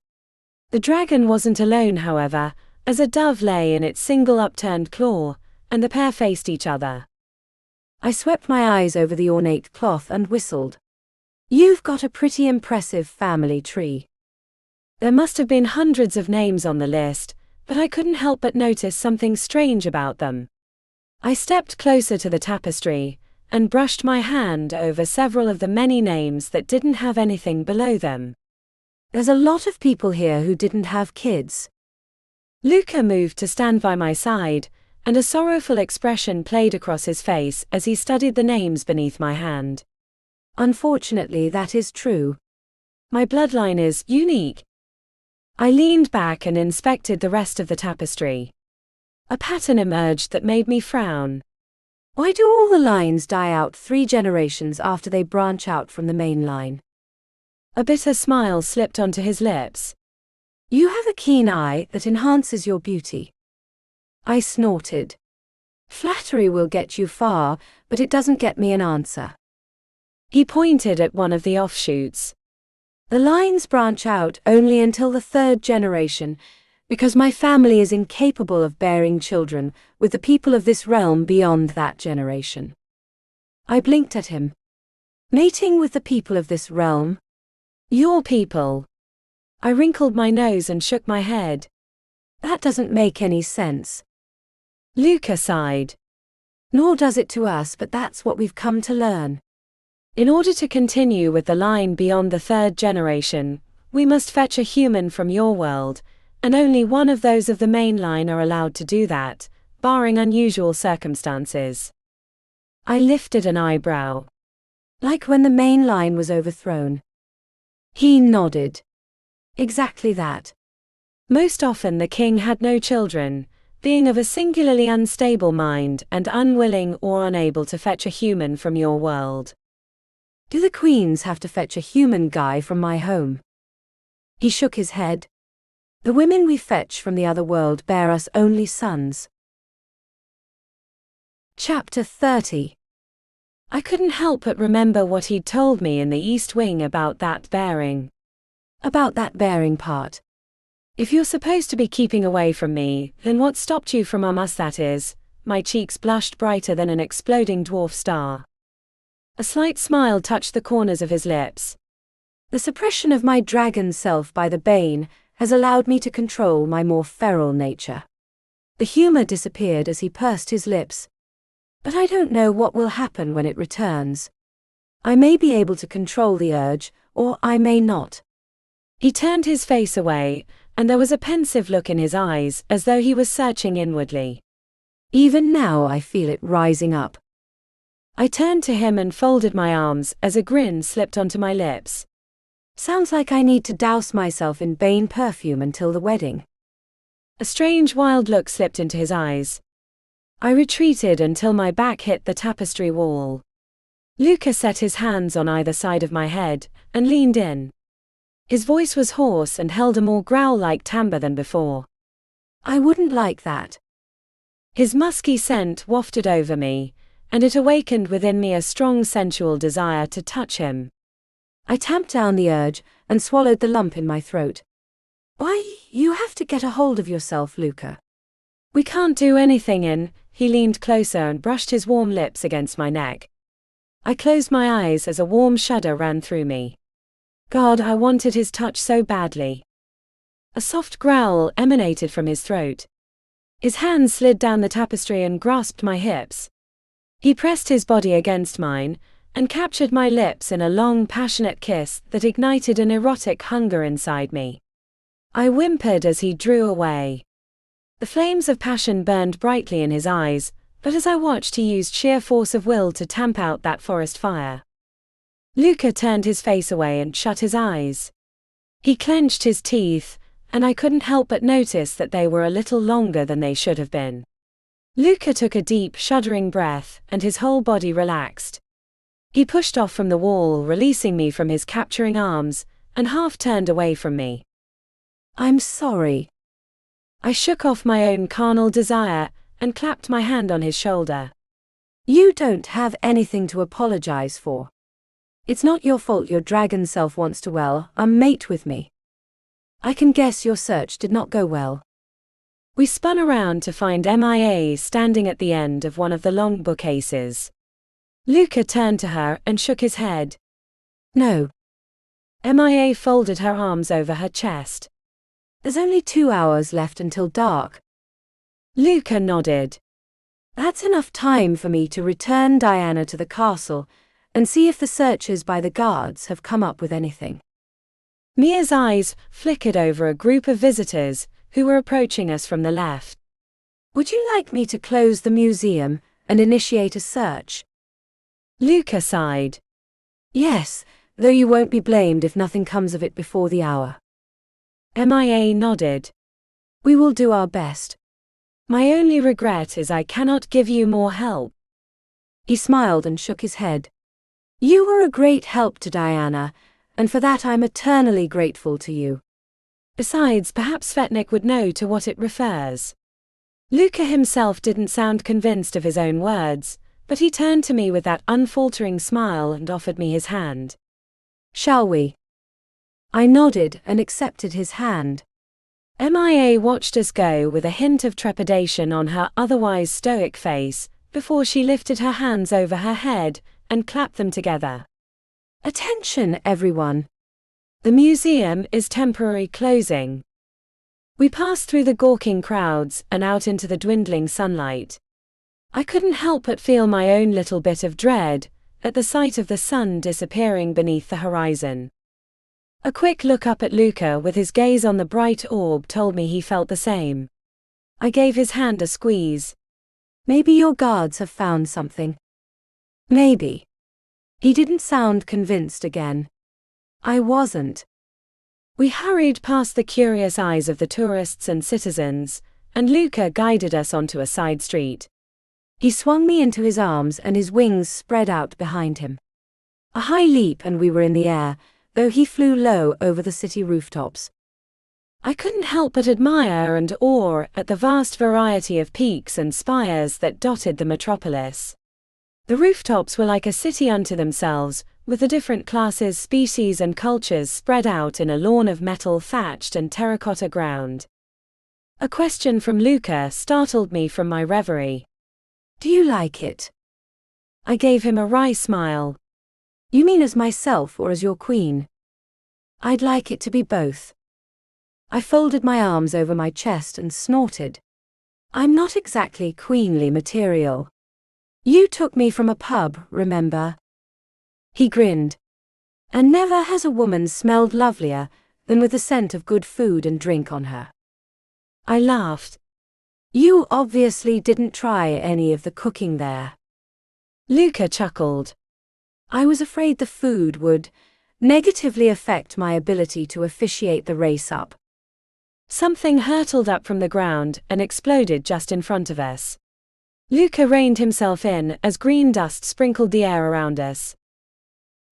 The dragon wasn't alone, however, as a dove lay in its single upturned claw, and the pair faced each other. I swept my eyes over the ornate cloth and whistled. You've got a pretty impressive family tree. There must have been hundreds of names on the list, but I couldn't help but notice something strange about them. I stepped closer to the tapestry and brushed my hand over several of the many names that didn't have anything below them. There's a lot of people here who didn't have kids. Luca moved to stand by my side, and a sorrowful expression played across his face as he studied the names beneath my hand. Unfortunately, that is true. My bloodline is unique. I leaned back and inspected the rest of the tapestry. A pattern emerged that made me frown. Why do all the lines die out 3 generations after they branch out from the main line? A bitter smile slipped onto his lips. You have a keen eye that enhances your beauty. I snorted. Flattery will get you far, but it doesn't get me an answer. He pointed at one of the offshoots. The lines branch out only until the 3rd generation, because my family is incapable of bearing children with the people of this realm beyond that generation. I blinked at him. Mating with the people of this realm? Your people. I wrinkled my nose and shook my head. That doesn't make any sense. Luca sighed. Nor does it to us, but that's what we've come to learn. In order to continue with the line beyond the 3rd generation, we must fetch a human from your world, and only one of those of the main line are allowed to do that, barring unusual circumstances. I lifted an eyebrow. Like when the main line was overthrown. He nodded. Exactly that. Most often the king had no children, being of a singularly unstable mind and unwilling or unable to fetch a human from your world. Do the queens have to fetch a human guy from my home? He shook his head. The women we fetch from the other world bear us only sons. Chapter 30. I couldn't help but remember what he'd told me in the East Wing about that bearing. About that bearing part. If you're supposed to be keeping away from me, then what stopped you from us, that is? My cheeks blushed brighter than an exploding dwarf star. A slight smile touched the corners of his lips. The suppression of my dragon self by the Bane has allowed me to control my more feral nature. The humor disappeared as he pursed his lips. But I don't know what will happen when it returns. I may be able to control the urge, or I may not. He turned his face away, and there was a pensive look in his eyes, as though he was searching inwardly. Even now I feel it rising up. I turned to him and folded my arms as a grin slipped onto my lips. Sounds like I need to douse myself in Bane perfume until the wedding. A strange wild look slipped into his eyes. I retreated until my back hit the tapestry wall. Luca set his hands on either side of my head and leaned in. His voice was hoarse and held a more growl-like timbre than before. I wouldn't like that. His musky scent wafted over me, and it awakened within me a strong sensual desire to touch him. I tamped down the urge and swallowed the lump in my throat. Why, you have to get a hold of yourself, Luca. We can't do anything. He leaned closer and brushed his warm lips against my neck. I closed my eyes as a warm shudder ran through me. God, I wanted his touch so badly. A soft growl emanated from his throat. His hands slid down the tapestry and grasped my hips. He pressed his body against mine and captured my lips in a long, passionate kiss that ignited an erotic hunger inside me. I whimpered as he drew away. The flames of passion burned brightly in his eyes, but as I watched, he used sheer force of will to tamp out that forest fire. Luca turned his face away and shut his eyes. He clenched his teeth, and I couldn't help but notice that they were a little longer than they should have been. Luca took a deep, shuddering breath, and his whole body relaxed. He pushed off from the wall, releasing me from his capturing arms, and half turned away from me. I'm sorry. I shook off my own carnal desire and clapped my hand on his shoulder. You don't have anything to apologize for. It's not your fault your dragon self wants to mate with me. I can guess your search did not go well. We spun around to find MIA standing at the end of one of the long bookcases. Luca turned to her and shook his head. No. MIA folded her arms over her chest. There's only 2 hours left until dark. Luca nodded. That's enough time for me to return Diana to the castle and see if the searchers by the guards have come up with anything. Mia's eyes flickered over a group of visitors who were approaching us from the left. Would you like me to close the museum and initiate a search? Luca sighed. Yes, though you won't be blamed if nothing comes of it before the hour. MIA nodded. We will do our best. My only regret is I cannot give you more help. He smiled and shook his head. You were a great help to Diana, and for that I'm eternally grateful to you. Besides, perhaps Svetnik would know to what it refers. Luca himself didn't sound convinced of his own words, but he turned to me with that unfaltering smile and offered me his hand. Shall we? I nodded and accepted his hand. MIA watched us go with a hint of trepidation on her otherwise stoic face, before she lifted her hands over her head and clapped them together. Attention, everyone. The museum is temporarily closing. We passed through the gawking crowds and out into the dwindling sunlight. I couldn't help but feel my own little bit of dread at the sight of the sun disappearing beneath the horizon. A quick look up at Luca with his gaze on the bright orb told me he felt the same. I gave his hand a squeeze. Maybe your guards have found something. Maybe. He didn't sound convinced again. I wasn't. We hurried past the curious eyes of the tourists and citizens, and Luca guided us onto a side street. He swung me into his arms and his wings spread out behind him. A high leap and we were in the air, though he flew low over the city rooftops. I couldn't help but admire and awe at the vast variety of peaks and spires that dotted the metropolis. The rooftops were like a city unto themselves, with the different classes, species and cultures spread out in a lawn of metal thatched and terracotta ground. A question from Luca startled me from my reverie. Do you like it? I gave him a wry smile. You mean as myself or as your queen? I'd like it to be both. I folded my arms over my chest and snorted. I'm not exactly queenly material. You took me from a pub, remember? He grinned. And never has a woman smelled lovelier than with the scent of good food and drink on her. I laughed. You obviously didn't try any of the cooking there. Luca chuckled. I was afraid the food would negatively affect my ability to officiate the race up. Something hurtled up from the ground and exploded just in front of us. Luca reined himself in as green dust sprinkled the air around us.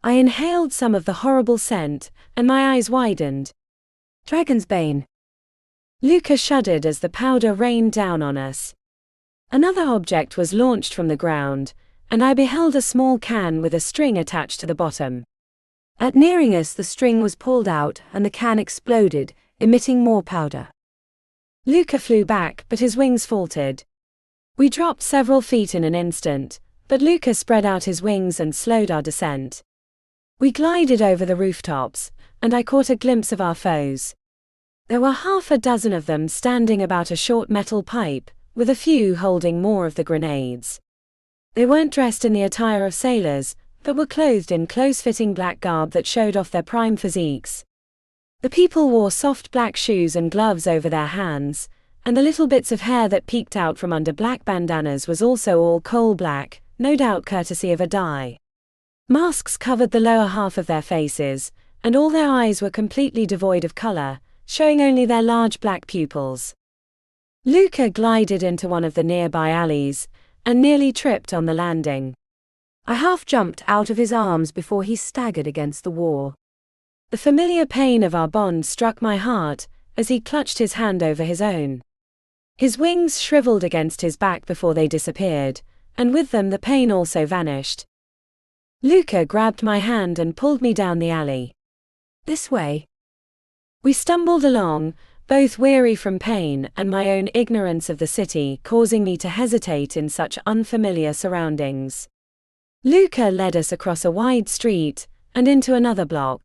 I inhaled some of the horrible scent, and my eyes widened. Dragon's bane. Luca shuddered as the powder rained down on us. Another object was launched from the ground, and I beheld a small can with a string attached to the bottom. At nearing us, the string was pulled out and the can exploded, emitting more powder. Luca flew back, but his wings faltered. We dropped several feet in an instant, but Luca spread out his wings and slowed our descent. We glided over the rooftops, and I caught a glimpse of our foes. There were half a dozen of them standing about a short metal pipe, with a few holding more of the grenades. They weren't dressed in the attire of sailors, but were clothed in close-fitting black garb that showed off their prime physiques. The people wore soft black shoes and gloves over their hands, and the little bits of hair that peeked out from under black bandanas was also all coal black, no doubt courtesy of a dye. Masks covered the lower half of their faces, and all their eyes were completely devoid of color, showing only their large black pupils. Luca glided into one of the nearby alleys, and nearly tripped on the landing. I half jumped out of his arms before he staggered against the wall. The familiar pain of our bond struck my heart, as he clutched his hand over his own. His wings shriveled against his back before they disappeared, and with them the pain also vanished. Luca grabbed my hand and pulled me down the alley. This way. We stumbled along, both weary from pain and my own ignorance of the city causing me to hesitate in such unfamiliar surroundings. Luca led us across a wide street, and into another block.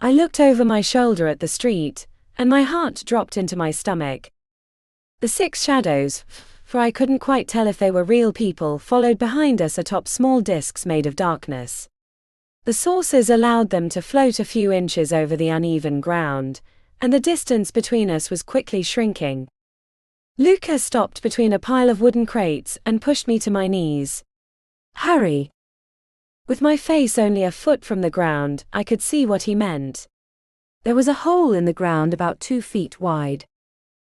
I looked over my shoulder at the street, and my heart dropped into my stomach. The 6 shadows, for I couldn't quite tell if they were real people, followed behind us atop small discs made of darkness. The sources allowed them to float a few inches over the uneven ground, and the distance between us was quickly shrinking. Luca stopped between a pile of wooden crates and pushed me to my knees. Hurry! With my face only a foot from the ground, I could see what he meant. There was a hole in the ground about 2 feet wide.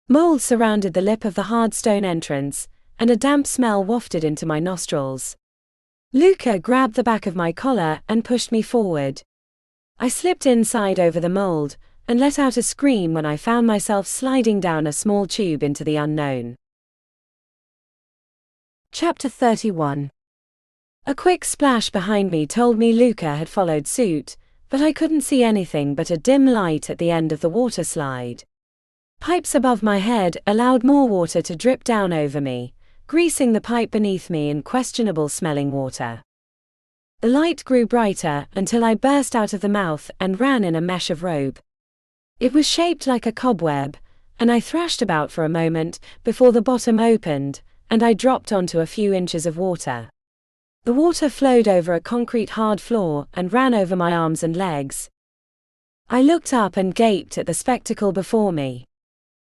Mold surrounded the lip of the hard stone entrance, and a damp smell wafted into my nostrils. Luca grabbed the back of my collar and pushed me forward. I slipped inside over the mold, and let out a scream when I found myself sliding down a small tube into the unknown. Chapter 31. A quick splash behind me told me Luca had followed suit, but I couldn't see anything but a dim light at the end of the water slide. Pipes above my head allowed more water to drip down over me, greasing the pipe beneath me in questionable-smelling water. The light grew brighter until I burst out of the mouth and ran in a mesh of rope. It was shaped like a cobweb, and I thrashed about for a moment before the bottom opened, and I dropped onto a few inches of water. The water flowed over a concrete hard floor and ran over my arms and legs. I looked up and gaped at the spectacle before me.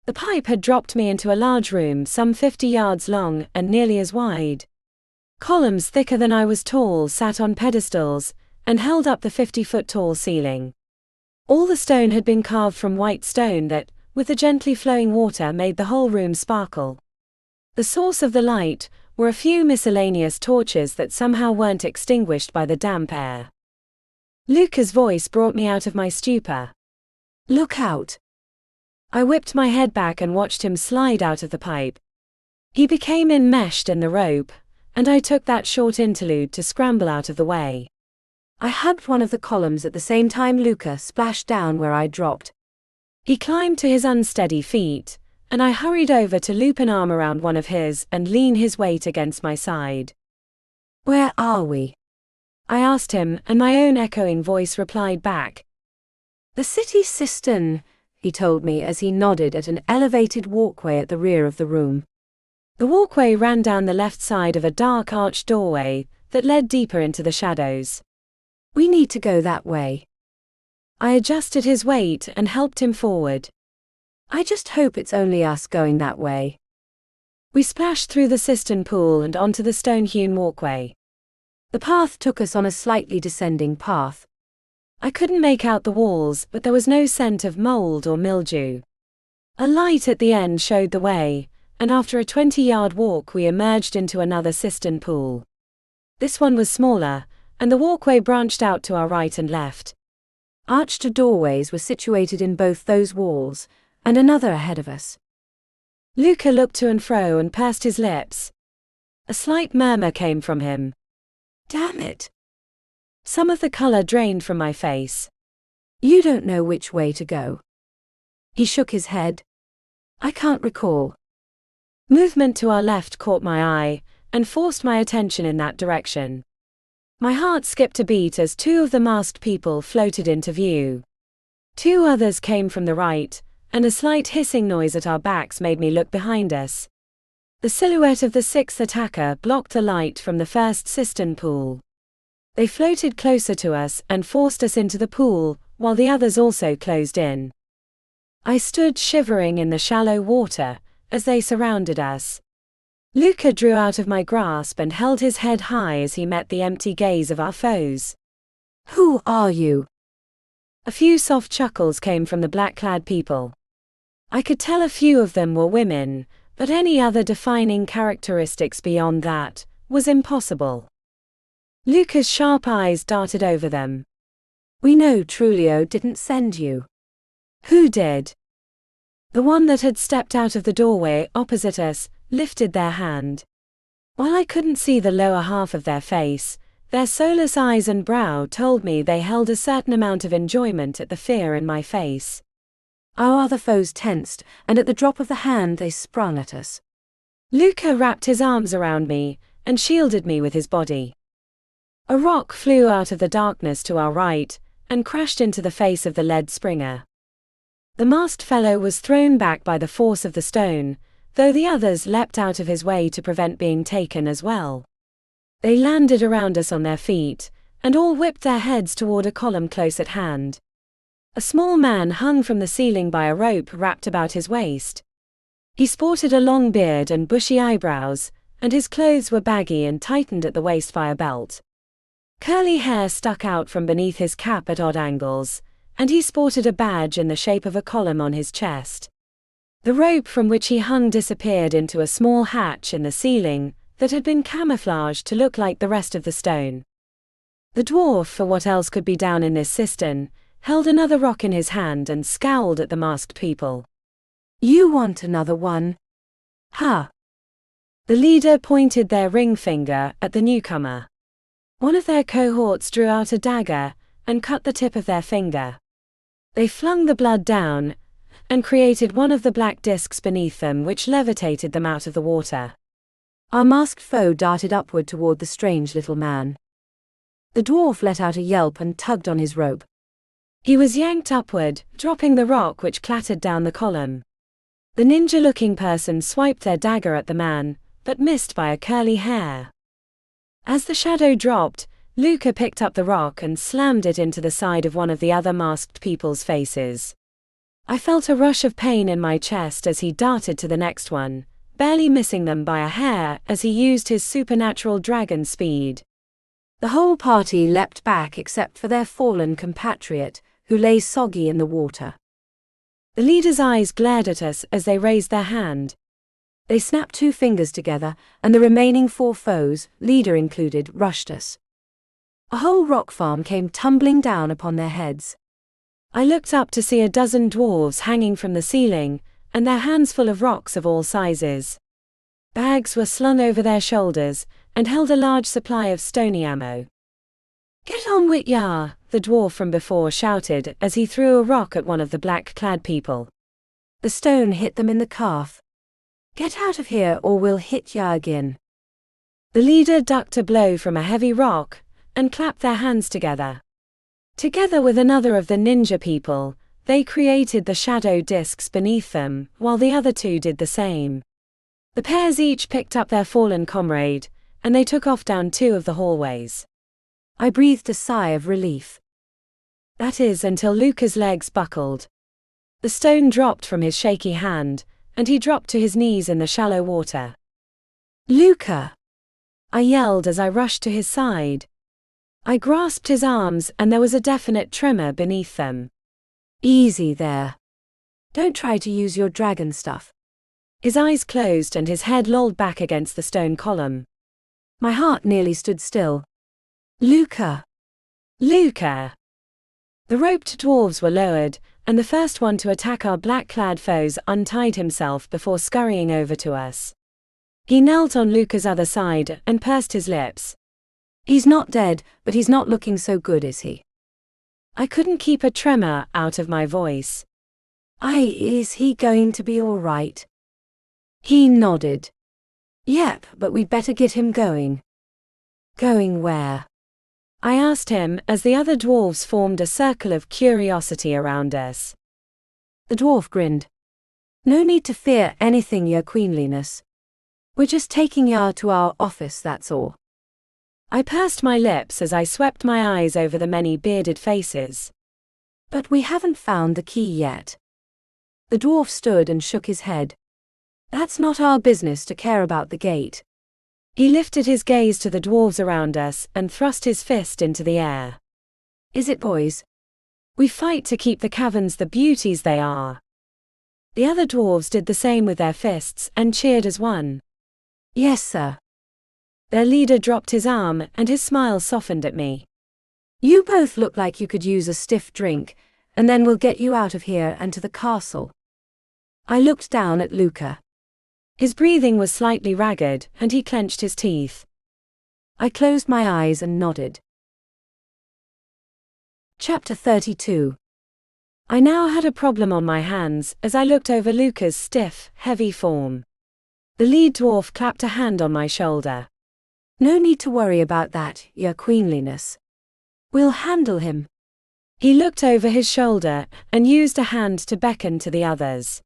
The pipe had dropped me into a large room some 50 yards long and nearly as wide. Columns thicker than I was tall sat on pedestals and held up the 50-foot-tall ceiling. All the stone had been carved from white stone that, with the gently flowing water, made the whole room sparkle. The source of the light were a few miscellaneous torches that somehow weren't extinguished by the damp air. Luca's voice brought me out of my stupor. Look out! I whipped my head back and watched him slide out of the pipe. He became enmeshed in the rope, and I took that short interlude to scramble out of the way. I hugged one of the columns at the same time Luca splashed down where I dropped. He climbed to his unsteady feet, and I hurried over to loop an arm around one of his and lean his weight against my side. Where are we? I asked him, and my own echoing voice replied back. The city cistern, he told me as he nodded at an elevated walkway at the rear of the room. The walkway ran down the left side of a dark arched doorway that led deeper into the shadows. We need to go that way. I adjusted his weight and helped him forward. I just hope it's only us going that way. We splashed through the cistern pool and onto the stone-hewn walkway. The path took us on a slightly descending path. I couldn't make out the walls, but there was no scent of mold or mildew. A light at the end showed the way, and after a 20-yard walk we emerged into another cistern pool. This one was smaller, and the walkway branched out to our right and left. Arched doorways were situated in both those walls, and another ahead of us. Luca looked to and fro and pursed his lips. A slight murmur came from him. Damn it! Some of the color drained from my face. You don't know which way to go. He shook his head. I can't recall. Movement to our left caught my eye, and forced my attention in that direction. My heart skipped a beat as two of the masked people floated into view. Two others came from the right, and a slight hissing noise at our backs made me look behind us. The silhouette of the sixth attacker blocked the light from the first cistern pool. They floated closer to us and forced us into the pool, while the others also closed in. I stood shivering in the shallow water as they surrounded us. Luca drew out of my grasp and held his head high as he met the empty gaze of our foes. Who are you? A few soft chuckles came from the black-clad people. I could tell a few of them were women, but any other defining characteristics beyond that was impossible. Luca's sharp eyes darted over them. We know Trulio didn't send you. Who did? The one that had stepped out of the doorway opposite us lifted their hand. While I couldn't see the lower half of their face, their soulless eyes and brow told me they held a certain amount of enjoyment at the fear in my face. Our other foes tensed, and at the drop of the hand they sprung at us. Luca wrapped his arms around me and shielded me with his body. A rock flew out of the darkness to our right and crashed into the face of the lead springer. The masked fellow was thrown back by the force of the stone, though the others leapt out of his way to prevent being taken as well. They landed around us on their feet, and all whipped their heads toward a column close at hand. A small man hung from the ceiling by a rope wrapped about his waist. He sported a long beard and bushy eyebrows, and his clothes were baggy and tightened at the waist by a belt. Curly hair stuck out from beneath his cap at odd angles, and he sported a badge in the shape of a column on his chest. The rope from which he hung disappeared into a small hatch in the ceiling that had been camouflaged to look like the rest of the stone. The dwarf, for what else could be down in this cistern, held another rock in his hand and scowled at the masked people. You want another one? Ha! The leader pointed their ring finger at the newcomer. One of their cohorts drew out a dagger and cut the tip of their finger. They flung the blood down and created one of the black discs beneath them which levitated them out of the water. Our masked foe darted upward toward the strange little man. The dwarf let out a yelp and tugged on his rope. He was yanked upward, dropping the rock which clattered down the column. The ninja-looking person swiped their dagger at the man, but missed by a curly hair. As the shadow dropped, Luca picked up the rock and slammed it into the side of one of the other masked people's faces. I felt a rush of pain in my chest as he darted to the next one, barely missing them by a hair as he used his supernatural dragon speed. The whole party leapt back except for their fallen compatriot, who lay soggy in the water. The leader's eyes glared at us as they raised their hand. They snapped two fingers together, and the remaining four foes, leader included, rushed us. A whole rock farm came tumbling down upon their heads. I looked up to see a dozen dwarves hanging from the ceiling, and their hands full of rocks of all sizes. Bags were slung over their shoulders, and held a large supply of stony ammo. "Get on wit ya!" the dwarf from before shouted as he threw a rock at one of the black-clad people. The stone hit them in the calf. "Get out of here or we'll hit ya again." The leader ducked a blow from a heavy rock, and clapped their hands together. Together with another of the ninja people, they created the shadow discs beneath them, while the other two did the same. The pairs each picked up their fallen comrade, and they took off down two of the hallways. I breathed a sigh of relief. That is, until Luca's legs buckled. The stone dropped from his shaky hand, and he dropped to his knees in the shallow water. "Luca!" I yelled as I rushed to his side. I grasped his arms and there was a definite tremor beneath them. "Easy there. Don't try to use your dragon stuff." His eyes closed and his head lolled back against the stone column. My heart nearly stood still. "Luca! Luca!" The roped dwarves were lowered, and the first one to attack our black-clad foes untied himself before scurrying over to us. He knelt on Luca's other side and pursed his lips. He's not dead, but he's not looking so good, is he?" I couldn't keep a tremor out of my voice. Is he going to be all right?" He nodded. "Yep, but we'd better get him going." "Going where?" I asked him as the other dwarves formed a circle of curiosity around us. The dwarf grinned. "No need to fear anything, your queenliness. We're just taking ya to our office, that's all." I pursed my lips as I swept my eyes over the many bearded faces. "But we haven't found the key yet." The dwarf stood and shook his head. "That's not our business to care about the gate." He lifted his gaze to the dwarves around us and thrust his fist into the air. "Is it, boys? We fight to keep the caverns the beauties they are." The other dwarves did the same with their fists and cheered as one. "Yes, sir." Their leader dropped his arm and his smile softened at me. "You both look like you could use a stiff drink, and then we'll get you out of here and to the castle." I looked down at Luca. His breathing was slightly ragged, and he clenched his teeth. I closed my eyes and nodded. Chapter 32. I now had a problem on my hands as I looked over Luca's stiff, heavy form. The lead dwarf clapped a hand on my shoulder. "No need to worry about that, your queenliness. We'll handle him." He looked over his shoulder and used a hand to beckon to the others.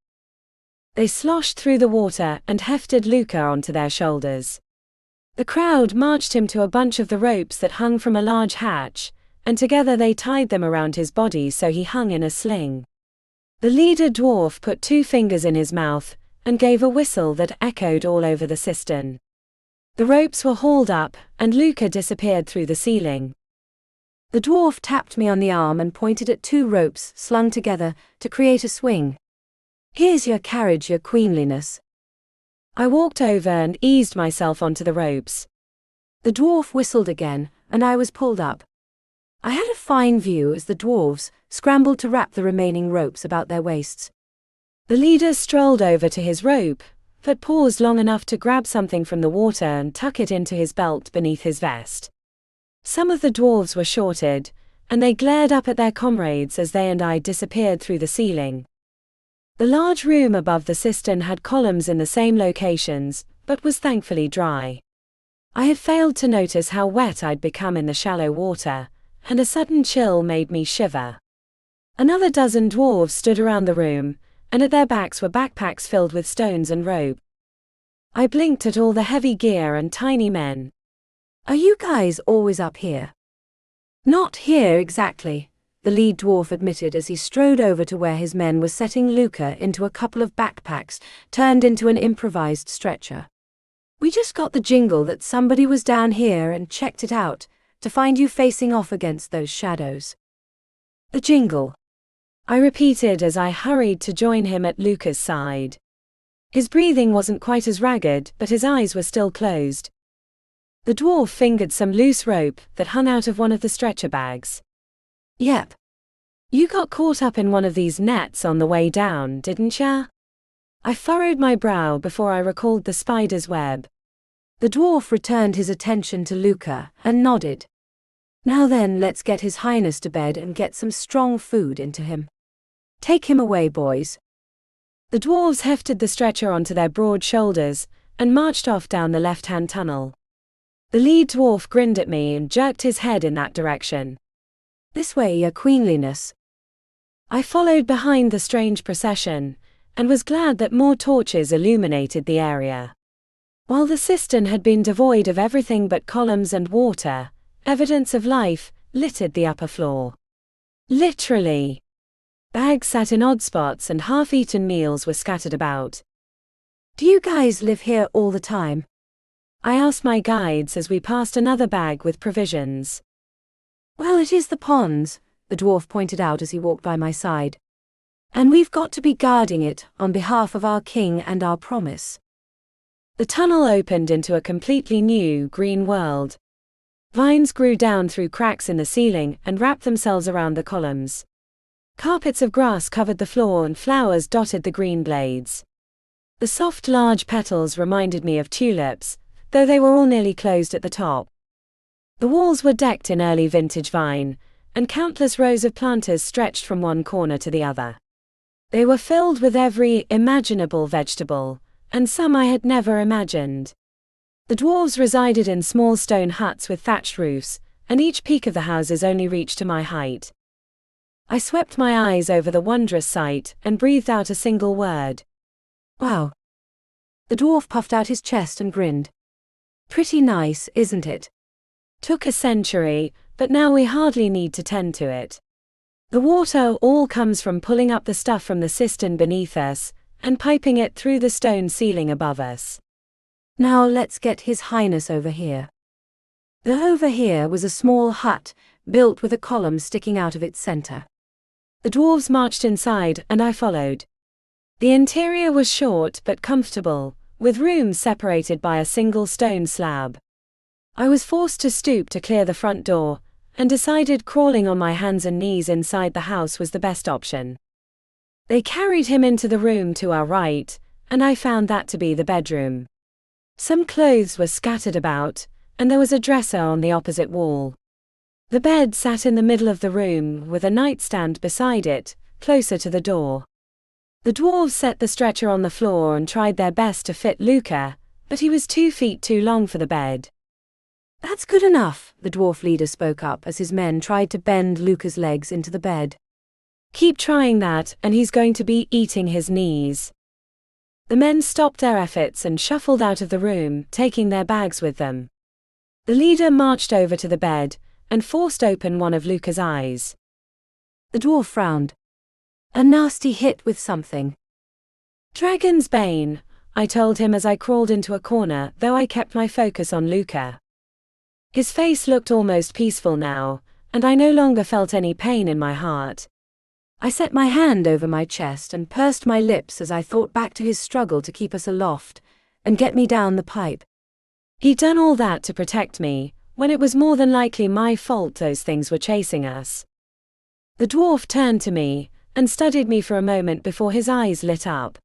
They sloshed through the water and hefted Luca onto their shoulders. The crowd marched him to a bunch of the ropes that hung from a large hatch, and together they tied them around his body so he hung in a sling. The leader dwarf put 2 fingers in his mouth and gave a whistle that echoed all over the cistern. The ropes were hauled up, and Luca disappeared through the ceiling. The dwarf tapped me on the arm and pointed at 2 ropes slung together to create a swing. "Here's your carriage, your queenliness." I walked over and eased myself onto the ropes. The dwarf whistled again, and I was pulled up. I had a fine view as the dwarves scrambled to wrap the remaining ropes about their waists. The leader strolled over to his rope, but paused long enough to grab something from the water and tuck it into his belt beneath his vest. Some of the dwarves were shorted, and they glared up at their comrades as they and I disappeared through the ceiling. The large room above the cistern had columns in the same locations, but was thankfully dry. I had failed to notice how wet I'd become in the shallow water, and a sudden chill made me shiver. Another dozen dwarves stood around the room, and at their backs were backpacks filled with stones and rope. I blinked at all the heavy gear and tiny men. "Are you guys always up here?" "Not here exactly," the lead dwarf admitted as he strode over to where his men were setting Luca into a couple of backpacks turned into an improvised stretcher. "We just got the jingle that somebody was down here and checked it out, to find you facing off against those shadows." "The jingle," I repeated as I hurried to join him at Luca's side. His breathing wasn't quite as ragged, but his eyes were still closed. The dwarf fingered some loose rope that hung out of one of the stretcher bags. "Yep. You got caught up in one of these nets on the way down, didn't ya?" I furrowed my brow before I recalled the spider's web. The dwarf returned his attention to Luca and nodded. "Now then, let's get His Highness to bed and get some strong food into him. Take him away, boys." The dwarves hefted the stretcher onto their broad shoulders and marched off down the left-hand tunnel. The lead dwarf grinned at me and jerked his head in that direction. "This way, your queenliness." I followed behind the strange procession, and was glad that more torches illuminated the area. While the cistern had been devoid of everything but columns and water, evidence of life, littered the upper floor. Literally. Bags sat in odd spots and half-eaten meals were scattered about. "Do you guys live here all the time?" I asked my guides as we passed another bag with provisions. "Well, it is the ponds," the dwarf pointed out as he walked by my side. "And we've got to be guarding it on behalf of our king and our promise." The tunnel opened into a completely new, green world. Vines grew down through cracks in the ceiling and wrapped themselves around the columns. Carpets of grass covered the floor and flowers dotted the green blades. The soft, large petals reminded me of tulips, though they were all nearly closed at the top. The walls were decked in early vintage vine, and countless rows of planters stretched from one corner to the other. They were filled with every imaginable vegetable, and some I had never imagined. The dwarves resided in small stone huts with thatched roofs, and each peak of the houses only reached to my height. I swept my eyes over the wondrous sight and breathed out a single word. "Wow." The dwarf puffed out his chest and grinned. "Pretty nice, isn't it?" Took a century, but now we hardly need to tend to it. The water all comes from pulling up the stuff from the cistern beneath us and piping it through the stone ceiling above us. "Now let's get His Highness over here." The over here was a small hut, built with a column sticking out of its center. The dwarves marched inside and I followed. The interior was short but comfortable, with rooms separated by a single stone slab. I was forced to stoop to clear the front door, and decided crawling on my hands and knees inside the house was the best option. They carried him into the room to our right, and I found that to be the bedroom. Some clothes were scattered about, and there was a dresser on the opposite wall. The bed sat in the middle of the room with a nightstand beside it, closer to the door. The dwarves set the stretcher on the floor and tried their best to fit Luca, but he was 2 feet too long for the bed. "That's good enough," the dwarf leader spoke up as his men tried to bend Luca's legs into the bed. "Keep trying that and he's going to be eating his knees." The men stopped their efforts and shuffled out of the room, taking their bags with them. The leader marched over to the bed and forced open one of Luca's eyes. The dwarf frowned. "A nasty hit with something." "Dragon's bane," I told him as I crawled into a corner, though I kept my focus on Luca. His face looked almost peaceful now, and I no longer felt any pain in my heart. I set my hand over my chest and pursed my lips as I thought back to his struggle to keep us aloft and get me down the pipe. He'd done all that to protect me, when it was more than likely my fault those things were chasing us. The dwarf turned to me and studied me for a moment before his eyes lit up.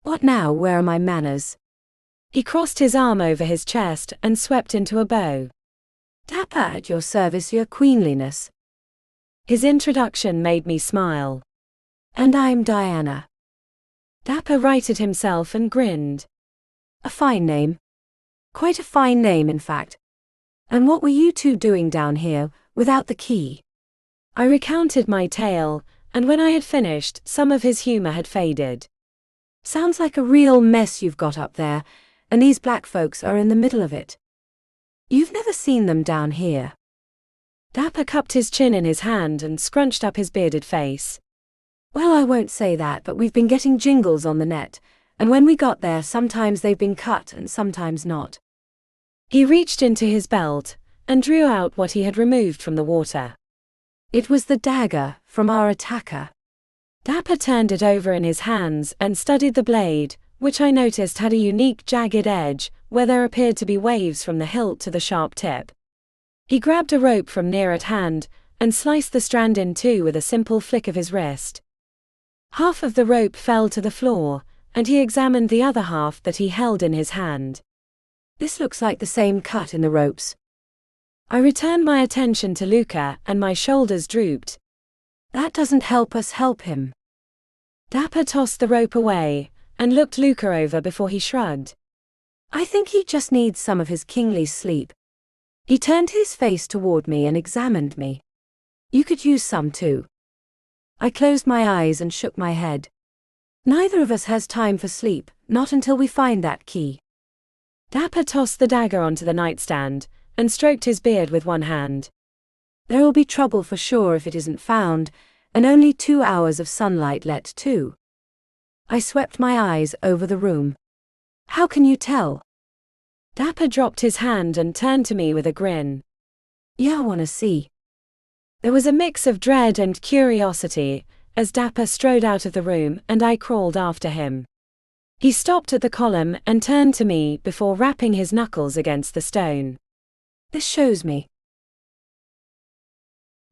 "What now? Where are my manners?" He crossed his arm over his chest and swept into a bow. "Dapper, at your service, your queenliness." His introduction made me smile. "And I'm Diana." Dapper righted himself and grinned. "A fine name. Quite a fine name, in fact. And what were you two doing down here, without the key?" I recounted my tale, and when I had finished, some of his humor had faded. "Sounds like a real mess you've got up there, and these black folks are in the middle of it. You've never seen them down here." Dapper cupped his chin in his hand and scrunched up his bearded face. "Well, I won't say that, but we've been getting jingles on the net, and when we got there, sometimes they've been cut and sometimes not." He reached into his belt and drew out what he had removed from the water. It was the dagger from our attacker. Dapper turned it over in his hands and studied the blade, which I noticed had a unique jagged edge, where there appeared to be waves from the hilt to the sharp tip. He grabbed a rope from near at hand and sliced the strand in two with a simple flick of his wrist. Half of the rope fell to the floor, and he examined the other half that he held in his hand. "This looks like the same cut in the ropes." I returned my attention to Luca and my shoulders drooped. "That doesn't help us help him." Dapper tossed the rope away and looked Luca over before he shrugged. "I think he just needs some of his kingly sleep." He turned his face toward me and examined me. "You could use some too." I closed my eyes and shook my head. "Neither of us has time for sleep, not until we find that key." Dapper tossed the dagger onto the nightstand and stroked his beard with one hand. There will be trouble for sure if it isn't found, and only 2 hours of sunlight let too. I swept my eyes over the room. How can you tell? Dapper dropped his hand and turned to me with a grin. Yeah, wanna see. There was a mix of dread and curiosity as Dapper strode out of the room, and I crawled after him. He stopped at the column and turned to me before rapping his knuckles against the stone. This shows me.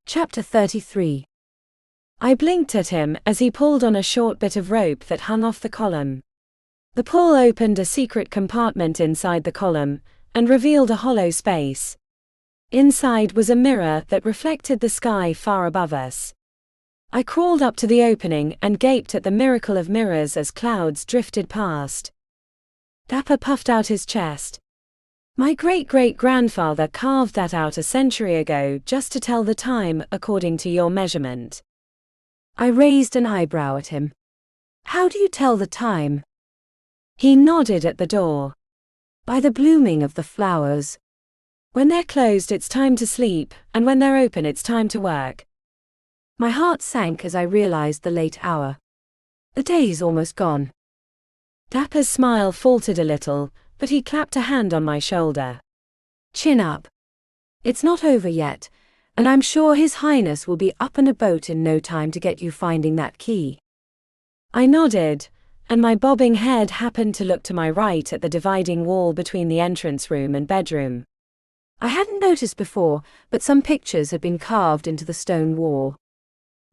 Chapter 33. I blinked at him as he pulled on a short bit of rope that hung off the column. The pull opened a secret compartment inside the column and revealed a hollow space. Inside was a mirror that reflected the sky far above us. I crawled up to the opening and gaped at the miracle of mirrors as clouds drifted past. Dapper puffed out his chest. My great-great-grandfather carved that out a century ago just to tell the time according to your measurement. I raised an eyebrow at him. How do you tell the time? He nodded at the door. By the blooming of the flowers. When they're closed it's time to sleep, and when they're open it's time to work. My heart sank as I realized the late hour. The day's almost gone. Dapper's smile faltered a little, but he clapped a hand on my shoulder. Chin up. It's not over yet, and I'm sure His Highness will be up in a boat in no time to get you finding that key. I nodded, and my bobbing head happened to look to my right at the dividing wall between the entrance room and bedroom. I hadn't noticed before, but some pictures had been carved into the stone wall.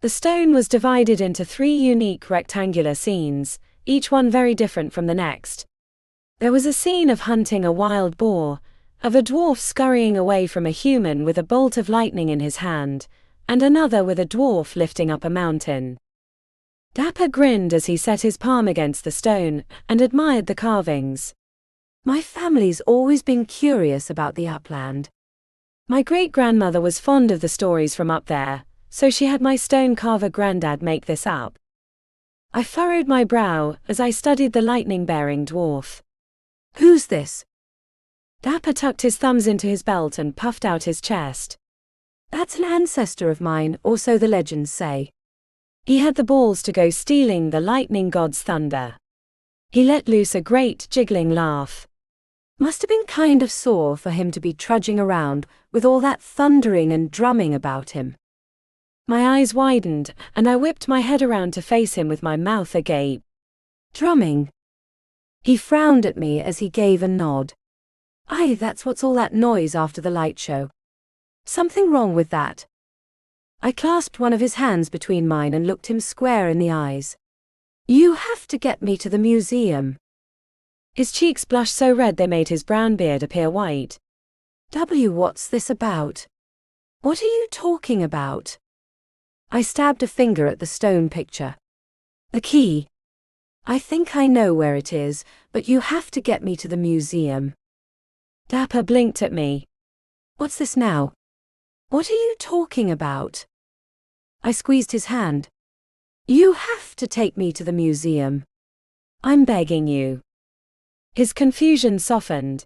The stone was divided into 3 unique rectangular scenes, each one very different from the next. There was a scene of hunting a wild boar, of a dwarf scurrying away from a human with a bolt of lightning in his hand, and another with a dwarf lifting up a mountain. Dapper grinned as he set his palm against the stone and admired the carvings. My family's always been curious about the upland. My great-grandmother was fond of the stories from up there, so she had my stone carver granddad make this up. I furrowed my brow as I studied the lightning-bearing dwarf. Who's this? Dapper tucked his thumbs into his belt and puffed out his chest. That's an ancestor of mine, or so the legends say. He had the balls to go stealing the lightning god's thunder. He let loose a great, jiggling laugh. Must have been kind of sore for him to be trudging around with all that thundering and drumming about him. My eyes widened, and I whipped my head around to face him with my mouth agape. Drumming? He frowned at me as he gave a nod. Aye, that's what's all that noise after the light show. Something wrong with that. I clasped one of his hands between mine and looked him square in the eyes. You have to get me to the museum. His cheeks blushed so red they made his brown beard appear white. What's this about? What are you talking about? I stabbed a finger at the stone picture. The key. I think I know where it is, but you have to get me to the museum. Dapper blinked at me. What's this now? What are you talking about? I squeezed his hand. You have to take me to the museum. I'm begging you. His confusion softened.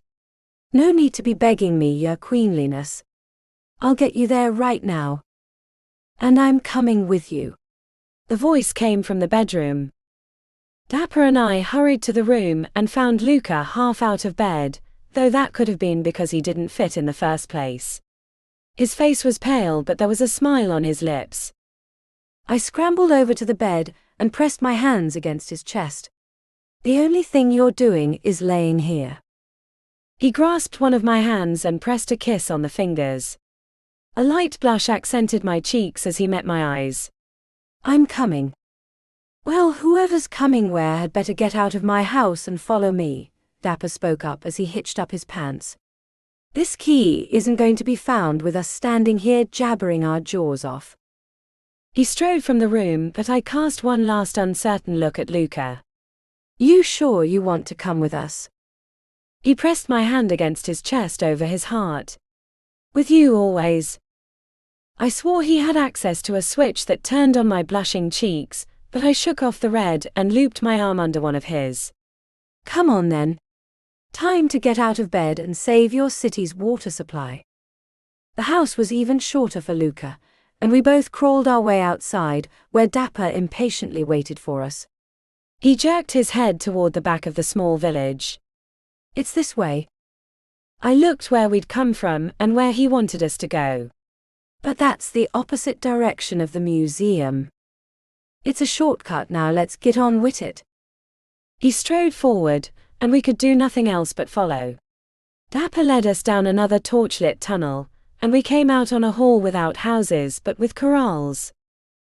No need to be begging me, your queenliness. I'll get you there right now. And I'm coming with you. The voice came from the bedroom. Dapper and I hurried to the room and found Luca half out of bed, though that could have been because he didn't fit in the first place. His face was pale, but there was a smile on his lips. I scrambled over to the bed and pressed my hands against his chest. The only thing you're doing is laying here. He grasped one of my hands and pressed a kiss on the fingers. A light blush accented my cheeks as he met my eyes. I'm coming. Well, whoever's coming where had better get out of my house and follow me, Dapper spoke up as he hitched up his pants. This key isn't going to be found with us standing here jabbering our jaws off. He strode from the room, but I cast one last uncertain look at Luca. You sure you want to come with us? He pressed my hand against his chest over his heart. With you always. I swore he had access to a switch that turned on my blushing cheeks, but I shook off the red and looped my arm under one of his. Come on then. Time to get out of bed and save your city's water supply. The house was even shorter for Luca, and we both crawled our way outside, where Dapper impatiently waited for us. He jerked his head toward the back of the small village. It's this way. I looked where we'd come from and where he wanted us to go. But that's the opposite direction of the museum. It's a shortcut now, let's get on with it. He strode forward, and we could do nothing else but follow. Dapper led us down another torchlit tunnel, and we came out on a hall without houses but with corrals.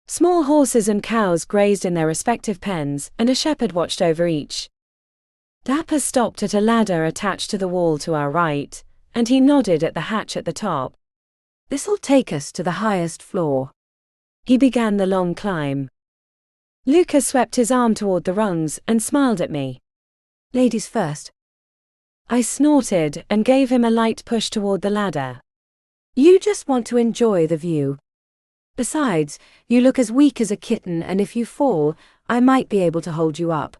Small horses and cows grazed in their respective pens, and a shepherd watched over each. Dapper stopped at a ladder attached to the wall to our right, and he nodded at the hatch at the top. This'll take us to the highest floor. He began the long climb. Luca swept his arm toward the rungs and smiled at me. Ladies first. I snorted and gave him a light push toward the ladder. You just want to enjoy the view. Besides, you look as weak as a kitten, and if you fall, I might be able to hold you up.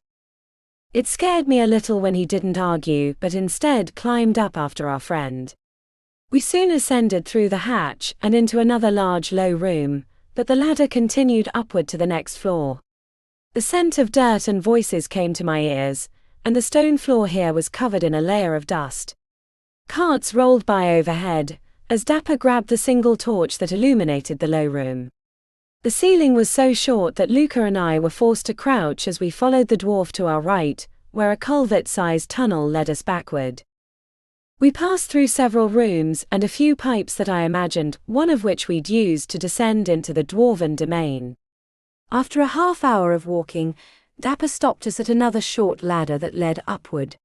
It scared me a little when he didn't argue but instead climbed up after our friend. We soon ascended through the hatch and into another large low room, but the ladder continued upward to the next floor. The scent of dirt and voices came to my ears, and the stone floor here was covered in a layer of dust. Carts rolled by overhead, as Dapper grabbed the single torch that illuminated the low room. The ceiling was so short that Luca and I were forced to crouch as we followed the dwarf to our right, where a culvert-sized tunnel led us backward. We passed through several rooms and a few pipes that I imagined, one of which we'd used to descend into the dwarven domain. After a half hour of walking, Dapper stopped us at another short ladder that led upward.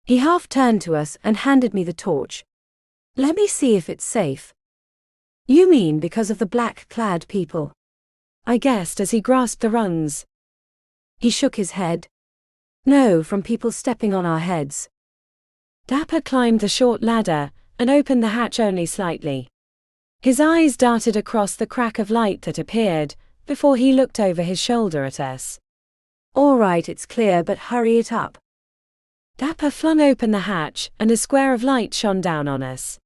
He half turned to us and handed me the torch. Let me see if it's safe. You mean because of the black-clad people? I guessed as he grasped the rungs. He shook his head. No, from people stepping on our heads. Dapper climbed the short ladder and opened the hatch only slightly. His eyes darted across the crack of light that appeared, before he looked over his shoulder at us. All right, it's clear, but hurry it up. Dapper flung open the hatch and a square of light shone down on us.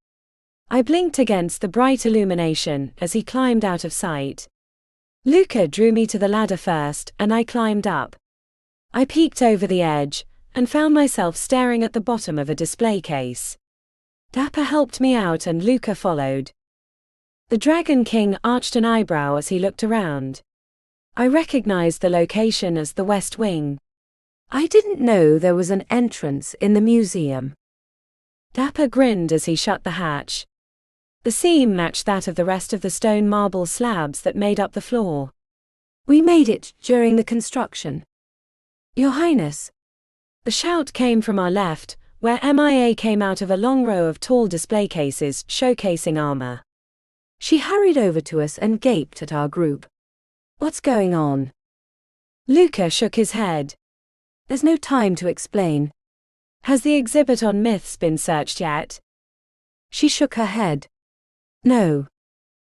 I blinked against the bright illumination as he climbed out of sight. Luca drew me to the ladder first and I climbed up. I peeked over the edge and found myself staring at the bottom of a display case. Dapper helped me out and Luca followed. The Dragon King arched an eyebrow as he looked around. I recognized the location as the West Wing. I didn't know there was an entrance in the museum. Dapper grinned as he shut the hatch. The seam matched that of the rest of the stone marble slabs that made up the floor. We made it during the construction. Your Highness. The shout came from our left, where MIA came out of a long row of tall display cases showcasing armor. She hurried over to us and gaped at our group. What's going on? Luca shook his head. There's no time to explain. Has the exhibit on myths been searched yet? She shook her head. No.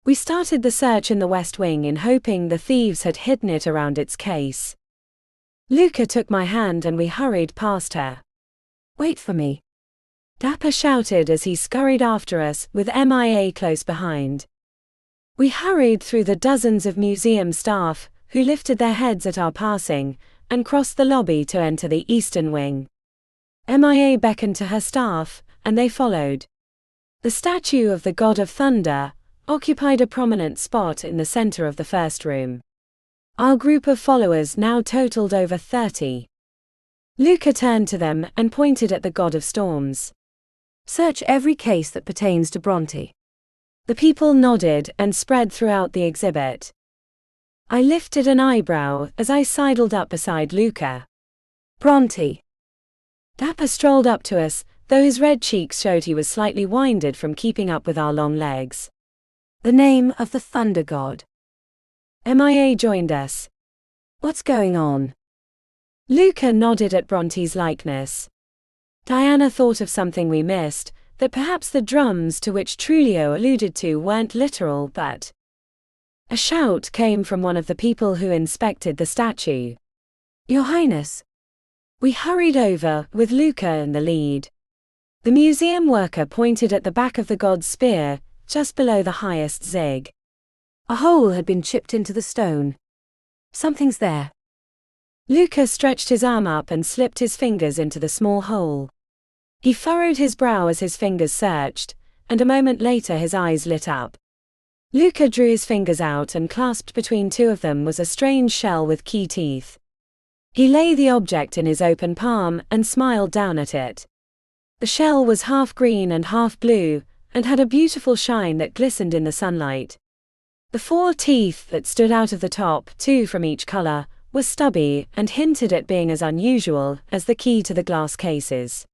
We started the search in the West Wing in hoping the thieves had hidden it around its case. Luca took my hand and we hurried past her. Wait for me. Dapper shouted as he scurried after us with MIA close behind. We hurried through the dozens of museum staff, who lifted their heads at our passing, and crossed the lobby to enter the Eastern Wing. MIA beckoned to her staff, and they followed. The statue of the God of Thunder occupied a prominent spot in the center of the first room. Our group of followers now totaled over 30. Luca turned to them and pointed at the God of Storms. Search every case that pertains to Bronte. The people nodded and spread throughout the exhibit. I lifted an eyebrow as I sidled up beside Luca. Bronte. Dapper strolled up to us, though his red cheeks showed he was slightly winded from keeping up with our long legs. The name of the Thunder God. MIA joined us. What's going on? Luca nodded at Bronte's likeness. Diana thought of something we missed, that perhaps the drums to which Trulio alluded to weren't literal but... A shout came from one of the people who inspected the statue. Your Highness. We hurried over, with Luca in the lead. The museum worker pointed at the back of the god's spear, just below the highest zig. A hole had been chipped into the stone. Something's there. Luca stretched his arm up and slipped his fingers into the small hole. He furrowed his brow as his fingers searched, and a moment later his eyes lit up. Luca drew his fingers out, and clasped between two of them was a strange shell with key teeth. He lay the object in his open palm and smiled down at it. The shell was half green and half blue, and had a beautiful shine that glistened in the sunlight. The 4 teeth that stood out of the top, 2 from each color, were stubby and hinted at being as unusual as the key to the glass cases.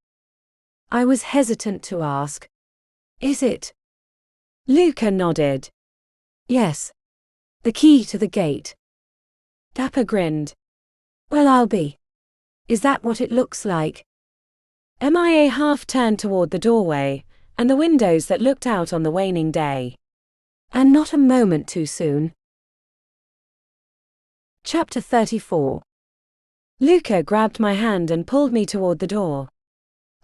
I was hesitant to ask, "Is it?" Luca nodded. "Yes. The key to the gate." Dapper grinned. "Well, I'll be. Is that what it looks like?" MIA half turned toward the doorway, and the windows that looked out on the waning day. And not a moment too soon. Chapter 34. Luca grabbed my hand and pulled me toward the door.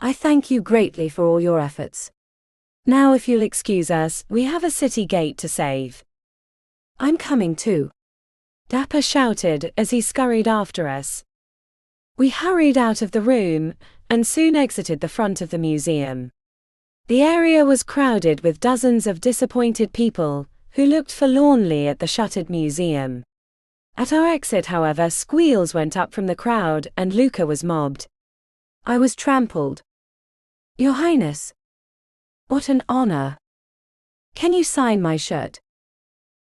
"I thank you greatly for all your efforts. Now if you'll excuse us, we have a city gate to save." "I'm coming too," Dapper shouted as he scurried after us. We hurried out of the room, and soon exited the front of the museum. The area was crowded with dozens of disappointed people, who looked forlornly at the shuttered museum. At our exit, however, squeals went up from the crowd, and Luca was mobbed. I was trampled. "Your Highness. What an honor. Can you sign my shirt?"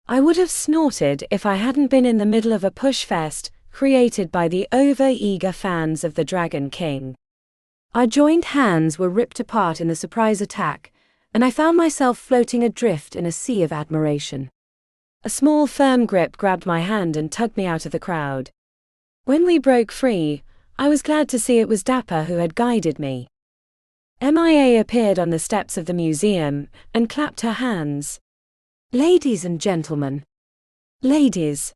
I would have snorted if I hadn't been in the middle of a push fest created by the over-eager fans of the Dragon King. Our joined hands were ripped apart in the surprise attack, and I found myself floating adrift in a sea of admiration. A small firm grip grabbed my hand and tugged me out of the crowd. When we broke free, I was glad to see it was Dapper who had guided me. MIA appeared on the steps of the museum and clapped her hands. "Ladies and gentlemen." "Ladies."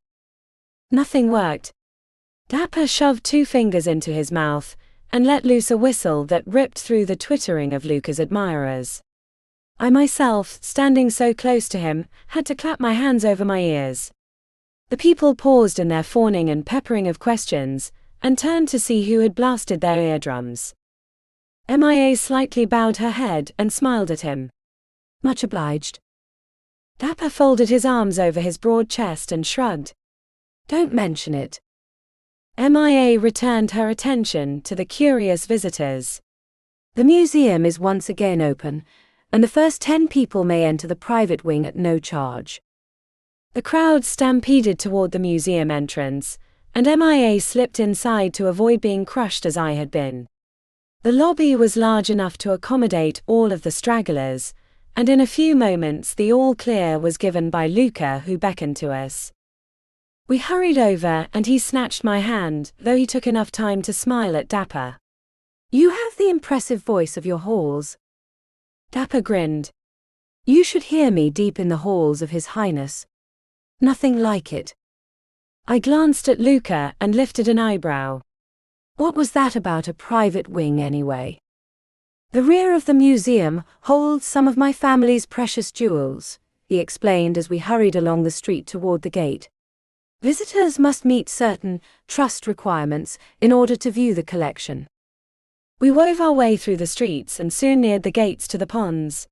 Nothing worked. Dapper shoved 2 fingers into his mouth and let loose a whistle that ripped through the twittering of Luca's admirers. I myself, standing so close to him, had to clap my hands over my ears. The people paused in their fawning and peppering of questions, and turned to see who had blasted their eardrums. MIA slightly bowed her head and smiled at him. "Much obliged." Dapper folded his arms over his broad chest and shrugged. "Don't mention it." MIA returned her attention to the curious visitors. "The museum is once again open, and the first 10 people may enter the private wing at no charge." The crowd stampeded toward the museum entrance, and MIA slipped inside to avoid being crushed as I had been. The lobby was large enough to accommodate all of the stragglers, and in a few moments the all clear was given by Luca, who beckoned to us. We hurried over, and he snatched my hand, though he took enough time to smile at Dapper. "You have the impressive voice of your halls." Dapper grinned. "You should hear me deep in the halls of His Highness. Nothing like it." I glanced at Luca and lifted an eyebrow. "What was that about a private wing anyway?" "The rear of the museum holds some of my family's precious jewels," he explained as we hurried along the street toward the gate. "Visitors must meet certain trust requirements in order to view the collection." We wove our way through the streets and soon neared the gates to the ponds.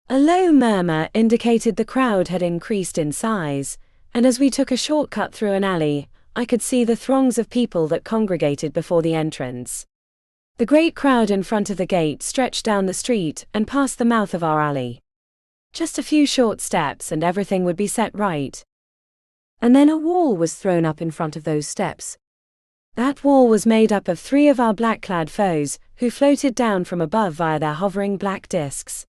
A low murmur indicated the crowd had increased in size, and as we took a shortcut through an alley, I could see the throngs of people that congregated before the entrance. The great crowd in front of the gate stretched down the street and past the mouth of our alley. Just a few short steps and everything would be set right. And then a wall was thrown up in front of those steps. That wall was made up of 3 of our black-clad foes, who floated down from above via their hovering black discs.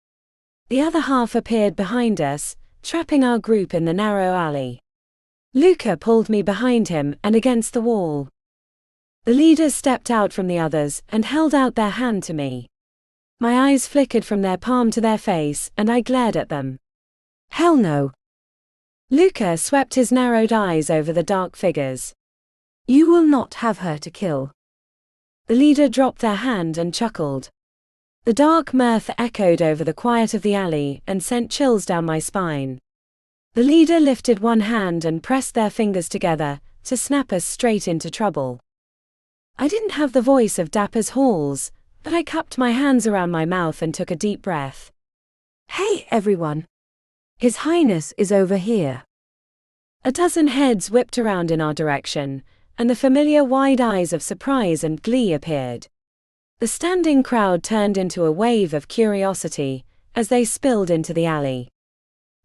The other half appeared behind us, trapping our group in the narrow alley. Luca pulled me behind him and against the wall. The leaders stepped out from the others and held out their hand to me. My eyes flickered from their palm to their face, and I glared at them. "Hell no." Luca swept his narrowed eyes over the dark figures. "You will not have her to kill." The leader dropped their hand and chuckled. The dark mirth echoed over the quiet of the alley and sent chills down my spine. The leader lifted one hand and pressed their fingers together to snap us straight into trouble. I didn't have the voice of Dapper's halls, but I cupped my hands around my mouth and took a deep breath. Hey everyone! His Highness is over here. A dozen heads whipped around in our direction, and the familiar wide eyes of surprise and glee appeared. The standing crowd turned into a wave of curiosity as they spilled into the alley.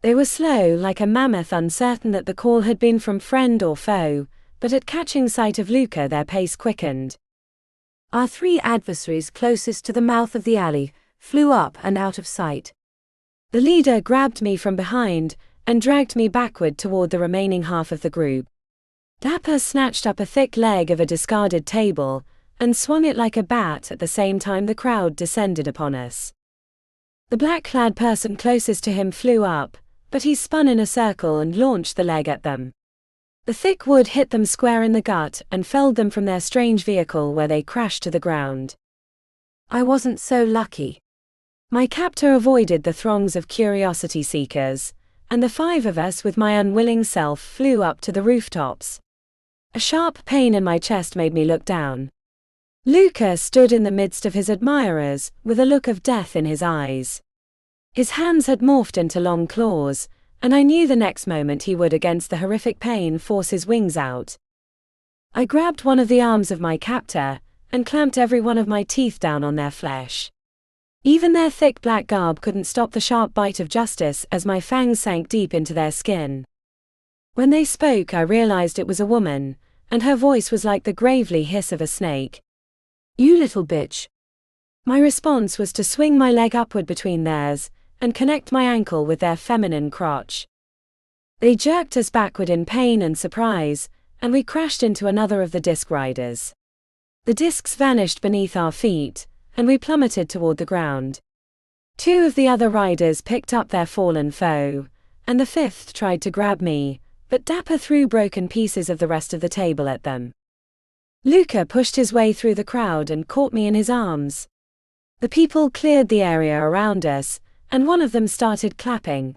They were slow like a mammoth, uncertain that the call had been from friend or foe, but at catching sight of Luca their pace quickened. Our three adversaries closest to the mouth of the alley flew up and out of sight. The leader grabbed me from behind and dragged me backward toward the remaining half of the group. Dapper snatched up a thick leg of a discarded table and swung it like a bat at the same time the crowd descended upon us. The black-clad person closest to him flew up, but he spun in a circle and launched the leg at them. The thick wood hit them square in the gut and felled them from their strange vehicle, where they crashed to the ground. I wasn't so lucky. My captor avoided the throngs of curiosity seekers, and the five of us with my unwilling self flew up to the rooftops. A sharp pain in my chest made me look down. Luca stood in the midst of his admirers, with a look of death in his eyes. His hands had morphed into long claws, and I knew the next moment he would, against the horrific pain, force his wings out. I grabbed one of the arms of my captor, and clamped every one of my teeth down on their flesh. Even their thick black garb couldn't stop the sharp bite of justice as my fangs sank deep into their skin. When they spoke, I realized it was a woman, and her voice was like the gravely hiss of a snake. You little bitch. My response was to swing my leg upward between theirs, and connect my ankle with their feminine crotch. They jerked us backward in pain and surprise, and we crashed into another of the disc riders. The discs vanished beneath our feet, and we plummeted toward the ground. Two of the other riders picked up their fallen foe, and the fifth tried to grab me, but Dapper threw broken pieces of the rest of the table at them. Luca pushed his way through the crowd and caught me in his arms. The people cleared the area around us, and one of them started clapping.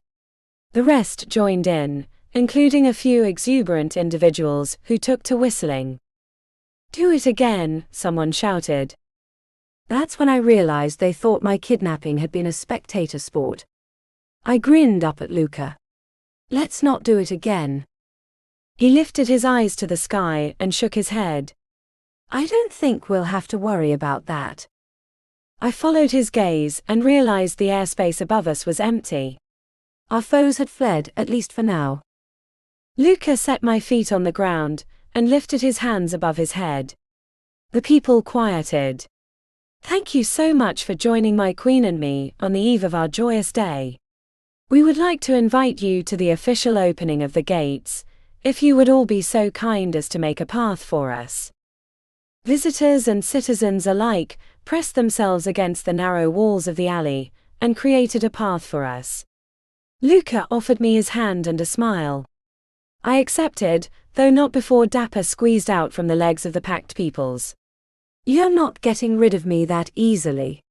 The rest joined in, including a few exuberant individuals who took to whistling. "Do it again," someone shouted. That's when I realized they thought my kidnapping had been a spectator sport. I grinned up at Luca. Let's not do it again. He lifted his eyes to the sky and shook his head. I don't think we'll have to worry about that. I followed his gaze and realized the airspace above us was empty. Our foes had fled, at least for now. Luca set my feet on the ground and lifted his hands above his head. The people quieted. "Thank you so much for joining my queen and me on the eve of our joyous day. We would like to invite you to the official opening of the gates, if you would all be so kind as to make a path for us." Visitors and citizens alike pressed themselves against the narrow walls of the alley and created a path for us. Luca offered me his hand and a smile. I accepted, though not before Dapper squeezed out from the legs of the packed peoples. "You're not getting rid of me that easily."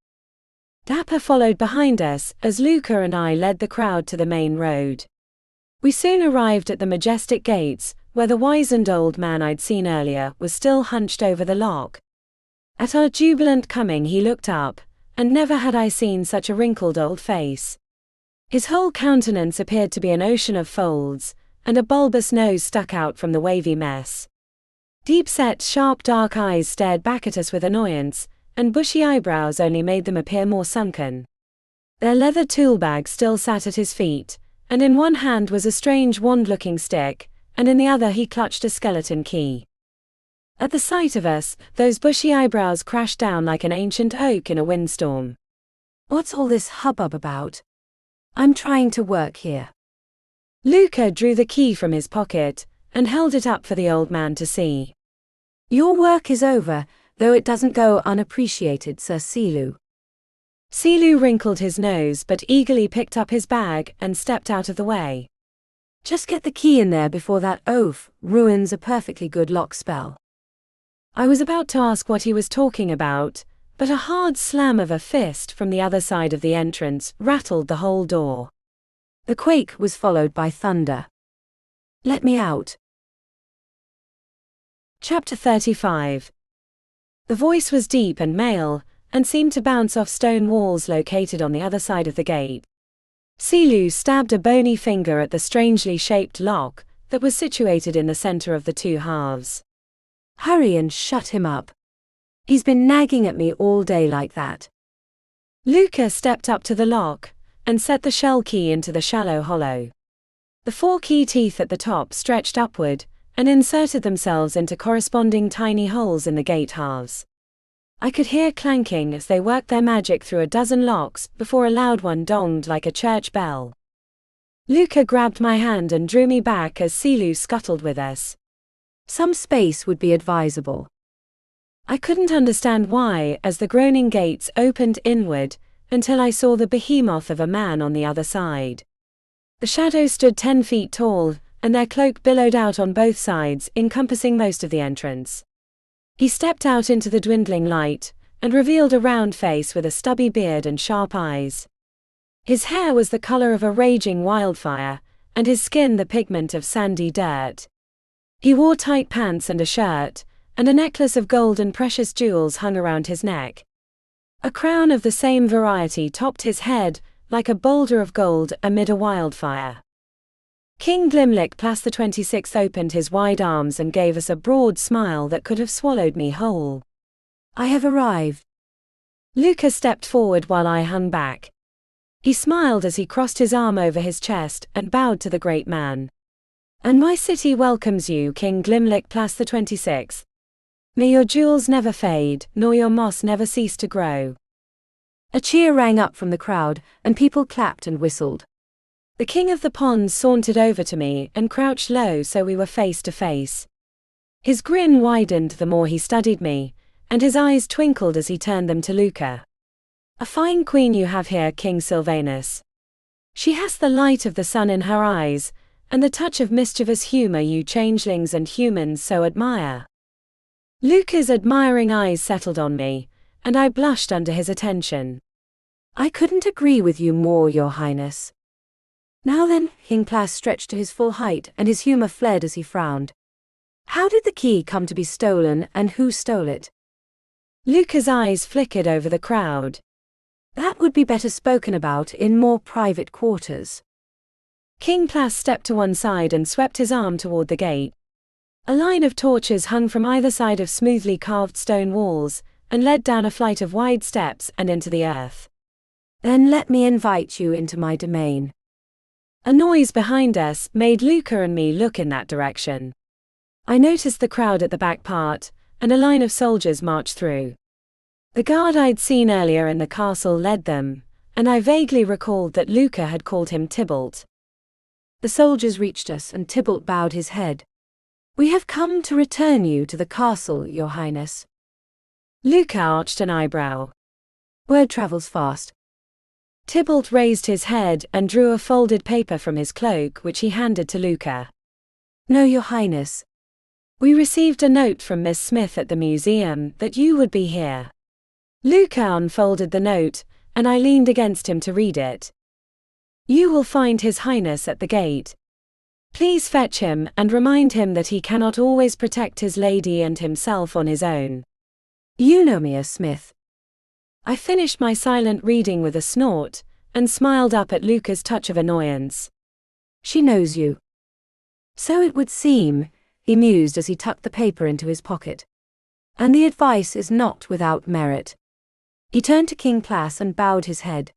Dapper followed behind us as Luca and I led the crowd to the main road. We soon arrived at the majestic gates, where the wizened old man I'd seen earlier was still hunched over the lock. At our jubilant coming he looked up, and never had I seen such a wrinkled old face. His whole countenance appeared to be an ocean of folds, and a bulbous nose stuck out from the wavy mess. Deep-set, sharp dark eyes stared back at us with annoyance, and bushy eyebrows only made them appear more sunken. Their leather toolbag still sat at his feet, and in one hand was a strange wand-looking stick, and in the other he clutched a skeleton key. At the sight of us, those bushy eyebrows crashed down like an ancient oak in a windstorm. "What's all this hubbub about? I'm trying to work here." Luca drew the key from his pocket and held it up for the old man to see. "Your work is over, though it doesn't go unappreciated, Sir Silu." Silu wrinkled his nose but eagerly picked up his bag and stepped out of the way. "Just get the key in there before that oaf ruins a perfectly good lock spell." I was about to ask what he was talking about, but a hard slam of a fist from the other side of the entrance rattled the whole door. The quake was followed by thunder. "Let me out." Chapter 35. The voice was deep and male, and seemed to bounce off stone walls located on the other side of the gate. Silu stabbed a bony finger at the strangely shaped lock that was situated in the center of the two halves. "Hurry and shut him up. He's been nagging at me all day like that." Luca stepped up to the lock and set the shell key into the shallow hollow. The 4 key teeth at the top stretched upward and inserted themselves into corresponding tiny holes in the gate halves. I could hear clanking as they worked their magic through a dozen locks before a loud one donged like a church bell. Luca grabbed my hand and drew me back as Silu scuttled with us. "Some space would be advisable." I couldn't understand why as the groaning gates opened inward until I saw the behemoth of a man on the other side. The shadow stood 10 feet tall, and their cloak billowed out on both sides, encompassing most of the entrance. He stepped out into the dwindling light and revealed a round face with a stubby beard and sharp eyes. His hair was the color of a raging wildfire, and his skin the pigment of sandy dirt. He wore tight pants and a shirt, and a necklace of gold and precious jewels hung around his neck. A crown of the same variety topped his head, like a boulder of gold amid a wildfire. King Glimlick Plas the 26th opened his wide arms and gave us a broad smile that could have swallowed me whole. "I have arrived." Luca stepped forward while I hung back. He smiled as he crossed his arm over his chest and bowed to the great man. "And my city welcomes you, King Glimlick Plas the 26th. May your jewels never fade, nor your moss never cease to grow." A cheer rang up from the crowd, and people clapped and whistled. The king of the ponds sauntered over to me and crouched low so we were face to face. His grin widened the more he studied me, and his eyes twinkled as he turned them to Luca. "A fine queen you have here, King Sylvanus. She has the light of the sun in her eyes, and the touch of mischievous humor you changelings and humans so admire." Luca's admiring eyes settled on me, and I blushed under his attention. "I couldn't agree with you more, Your Highness." "Now then," King Plas stretched to his full height and his humor fled as he frowned. "How did the key come to be stolen, and who stole it?" Luca's eyes flickered over the crowd. "That would be better spoken about in more private quarters." King Plas stepped to one side and swept his arm toward the gate. A line of torches hung from either side of smoothly carved stone walls, and led down a flight of wide steps and into the earth. "Then let me invite you into my domain." A noise behind us made Luca and me look in that direction. I noticed the crowd at the back part, and a line of soldiers marched through. The guard I'd seen earlier in the castle led them, and I vaguely recalled that Luca had called him Tybalt. The soldiers reached us, and Tybalt bowed his head. "We have come to return you to the castle, Your Highness." Luca arched an eyebrow. "Word travels fast." Tybalt raised his head and drew a folded paper from his cloak which he handed to Luca. "No, Your Highness. We received a note from Miss Smith at the museum that you would be here." Luca unfolded the note, and I leaned against him to read it. "You will find His Highness at the gate. Please fetch him and remind him that he cannot always protect his lady and himself on his own." "You know me as Smith." I finished my silent reading with a snort, and smiled up at Luca's touch of annoyance. "She knows you." "So it would seem," he mused as he tucked the paper into his pocket. "And the advice is not without merit." He turned to King Plas and bowed his head.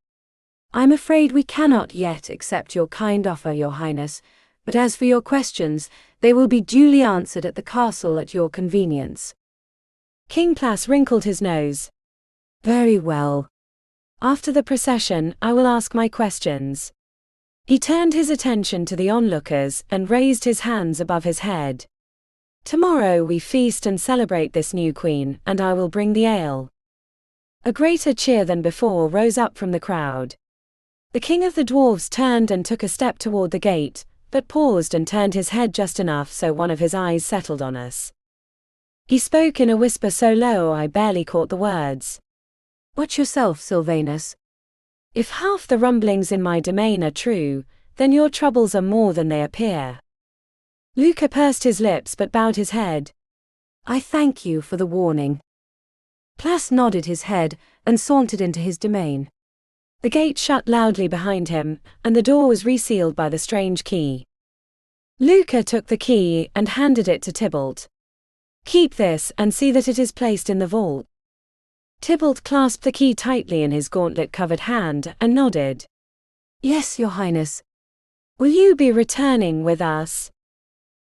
"I'm afraid we cannot yet accept your kind offer, Your Highness, but as for your questions, they will be duly answered at the castle at your convenience." King Plas wrinkled his nose. "Very well. After the procession, I will ask my questions." He turned his attention to the onlookers and raised his hands above his head. "Tomorrow we feast and celebrate this new queen, and I will bring the ale." A greater cheer than before rose up from the crowd. The king of the dwarves turned and took a step toward the gate, but paused and turned his head just enough so one of his eyes settled on us. He spoke in a whisper so low I barely caught the words. Watch yourself, Sylvanus. If half the rumblings in my domain are true, then your troubles are more than they appear. Luca pursed his lips but bowed his head. I thank you for the warning. Plas nodded his head and sauntered into his domain. The gate shut loudly behind him, and the door was resealed by the strange key. Luca took the key and handed it to Tybalt. Keep this and see that it is placed in the vault. Tybalt clasped the key tightly in his gauntlet-covered hand and nodded. Yes, Your Highness. Will you be returning with us?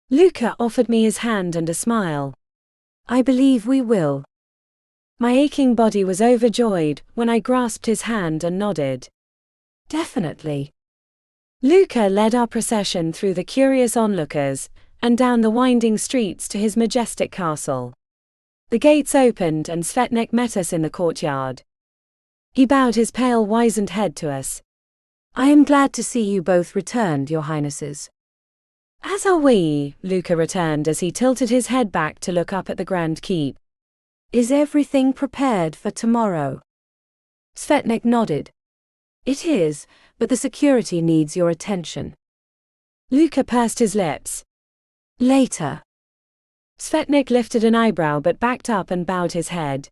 Luca offered me his hand and a smile. I believe we will. My aching body was overjoyed when I grasped his hand and nodded. Definitely. Luca led our procession through the curious onlookers and down the winding streets to his majestic castle. The gates opened and Svetnik met us in the courtyard. He bowed his pale, wizened head to us. I am glad to see you both returned, Your Highnesses. As are we, Luca returned as he tilted his head back to look up at the Grand Keep. Is everything prepared for tomorrow? Svetnik nodded. It is, but the security needs your attention. Luca pursed his lips. Later. Svetnik lifted an eyebrow but backed up and bowed his head.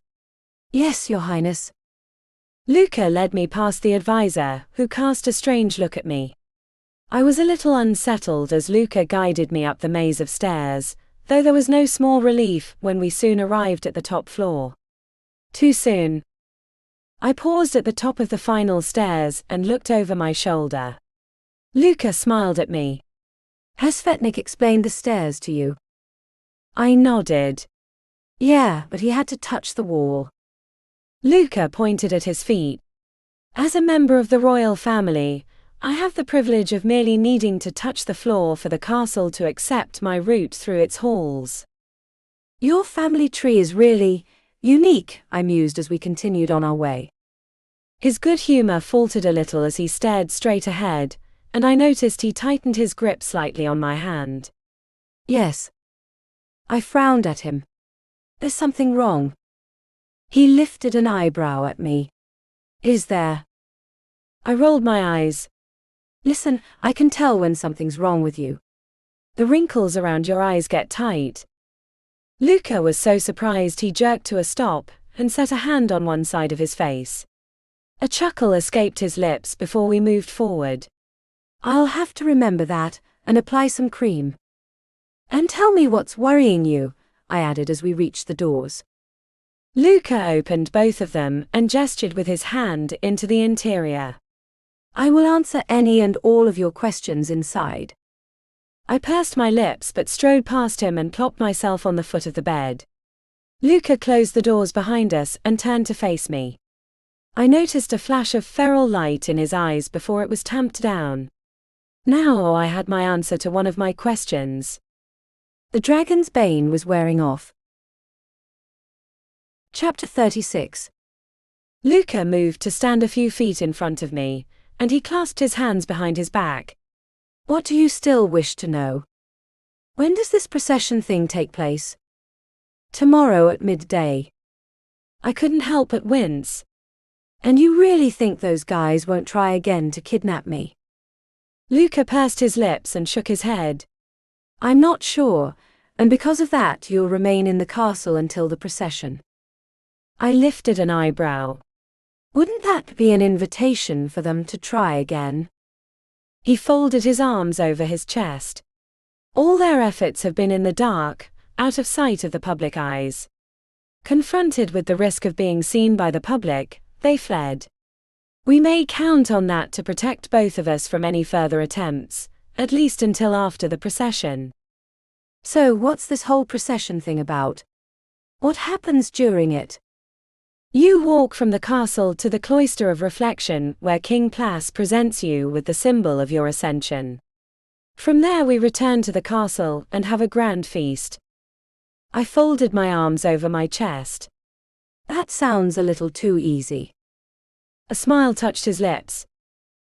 Yes, Your Highness. Luca led me past the advisor, who cast a strange look at me. I was a little unsettled as Luca guided me up the maze of stairs, though there was no small relief when we soon arrived at the top floor. Too soon. I paused at the top of the final stairs and looked over my shoulder. Luca smiled at me. Has Svetnik explained the stairs to you? I nodded. Yeah, but he had to touch the wall. Luca pointed at his feet. As a member of the royal family, I have the privilege of merely needing to touch the floor for the castle to accept my route through its halls. Your family tree is really unique, I mused as we continued on our way. His good humor faltered a little as he stared straight ahead, and I noticed he tightened his grip slightly on my hand. Yes. I frowned at him. There's something wrong. He lifted an eyebrow at me. Is there? I rolled my eyes. Listen, I can tell when something's wrong with you. The wrinkles around your eyes get tight. Luca was so surprised he jerked to a stop and set a hand on one side of his face. A chuckle escaped his lips before we moved forward. I'll have to remember that and apply some cream. And tell me what's worrying you, I added as we reached the doors. Luca opened both of them and gestured with his hand into the interior. I will answer any and all of your questions inside. I pursed my lips but strode past him and plopped myself on the foot of the bed. Luca closed the doors behind us and turned to face me. I noticed a flash of feral light in his eyes before it was tamped down. Now I had my answer to one of my questions. The dragon's bane was wearing off. Chapter 36. Luca moved to stand a few feet in front of me, and he clasped his hands behind his back. What do you still wish to know? When does this procession thing take place? Tomorrow at midday. I couldn't help but wince. And you really think those guys won't try again to kidnap me? Luca pursed his lips and shook his head. I'm not sure, and because of that you'll remain in the castle until the procession. I lifted an eyebrow. Wouldn't that be an invitation for them to try again? He folded his arms over his chest. All their efforts have been in the dark, out of sight of the public eyes. Confronted with the risk of being seen by the public, they fled. We may count on that to protect both of us from any further attempts, at least until after the procession. So what's this whole procession thing about? What happens during it? You walk from the castle to the cloister of reflection where King Plas presents you with the symbol of your ascension. From there we return to the castle and have a grand feast. I folded my arms over my chest. That sounds a little too easy. A smile touched his lips.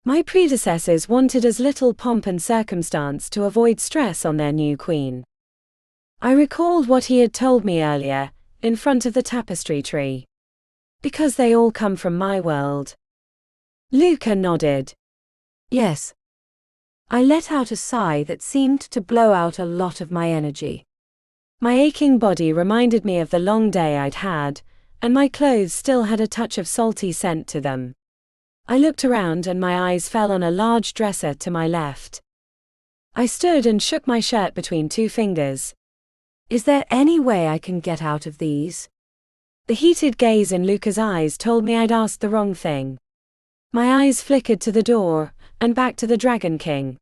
My predecessors wanted as little pomp and circumstance to avoid stress on their new queen. I recalled what he had told me earlier, in front of the tapestry tree. Because they all come from my world. Luca nodded. Yes. I let out a sigh that seemed to blow out a lot of my energy. My aching body reminded me of the long day I'd had, and my clothes still had a touch of salty scent to them. I looked around and my eyes fell on a large dresser to my left. I stood and shook my shirt between two fingers. Is there any way I can get out of these? The heated gaze in Luca's eyes told me I'd asked the wrong thing. My eyes flickered to the door, and back to the Dragon King.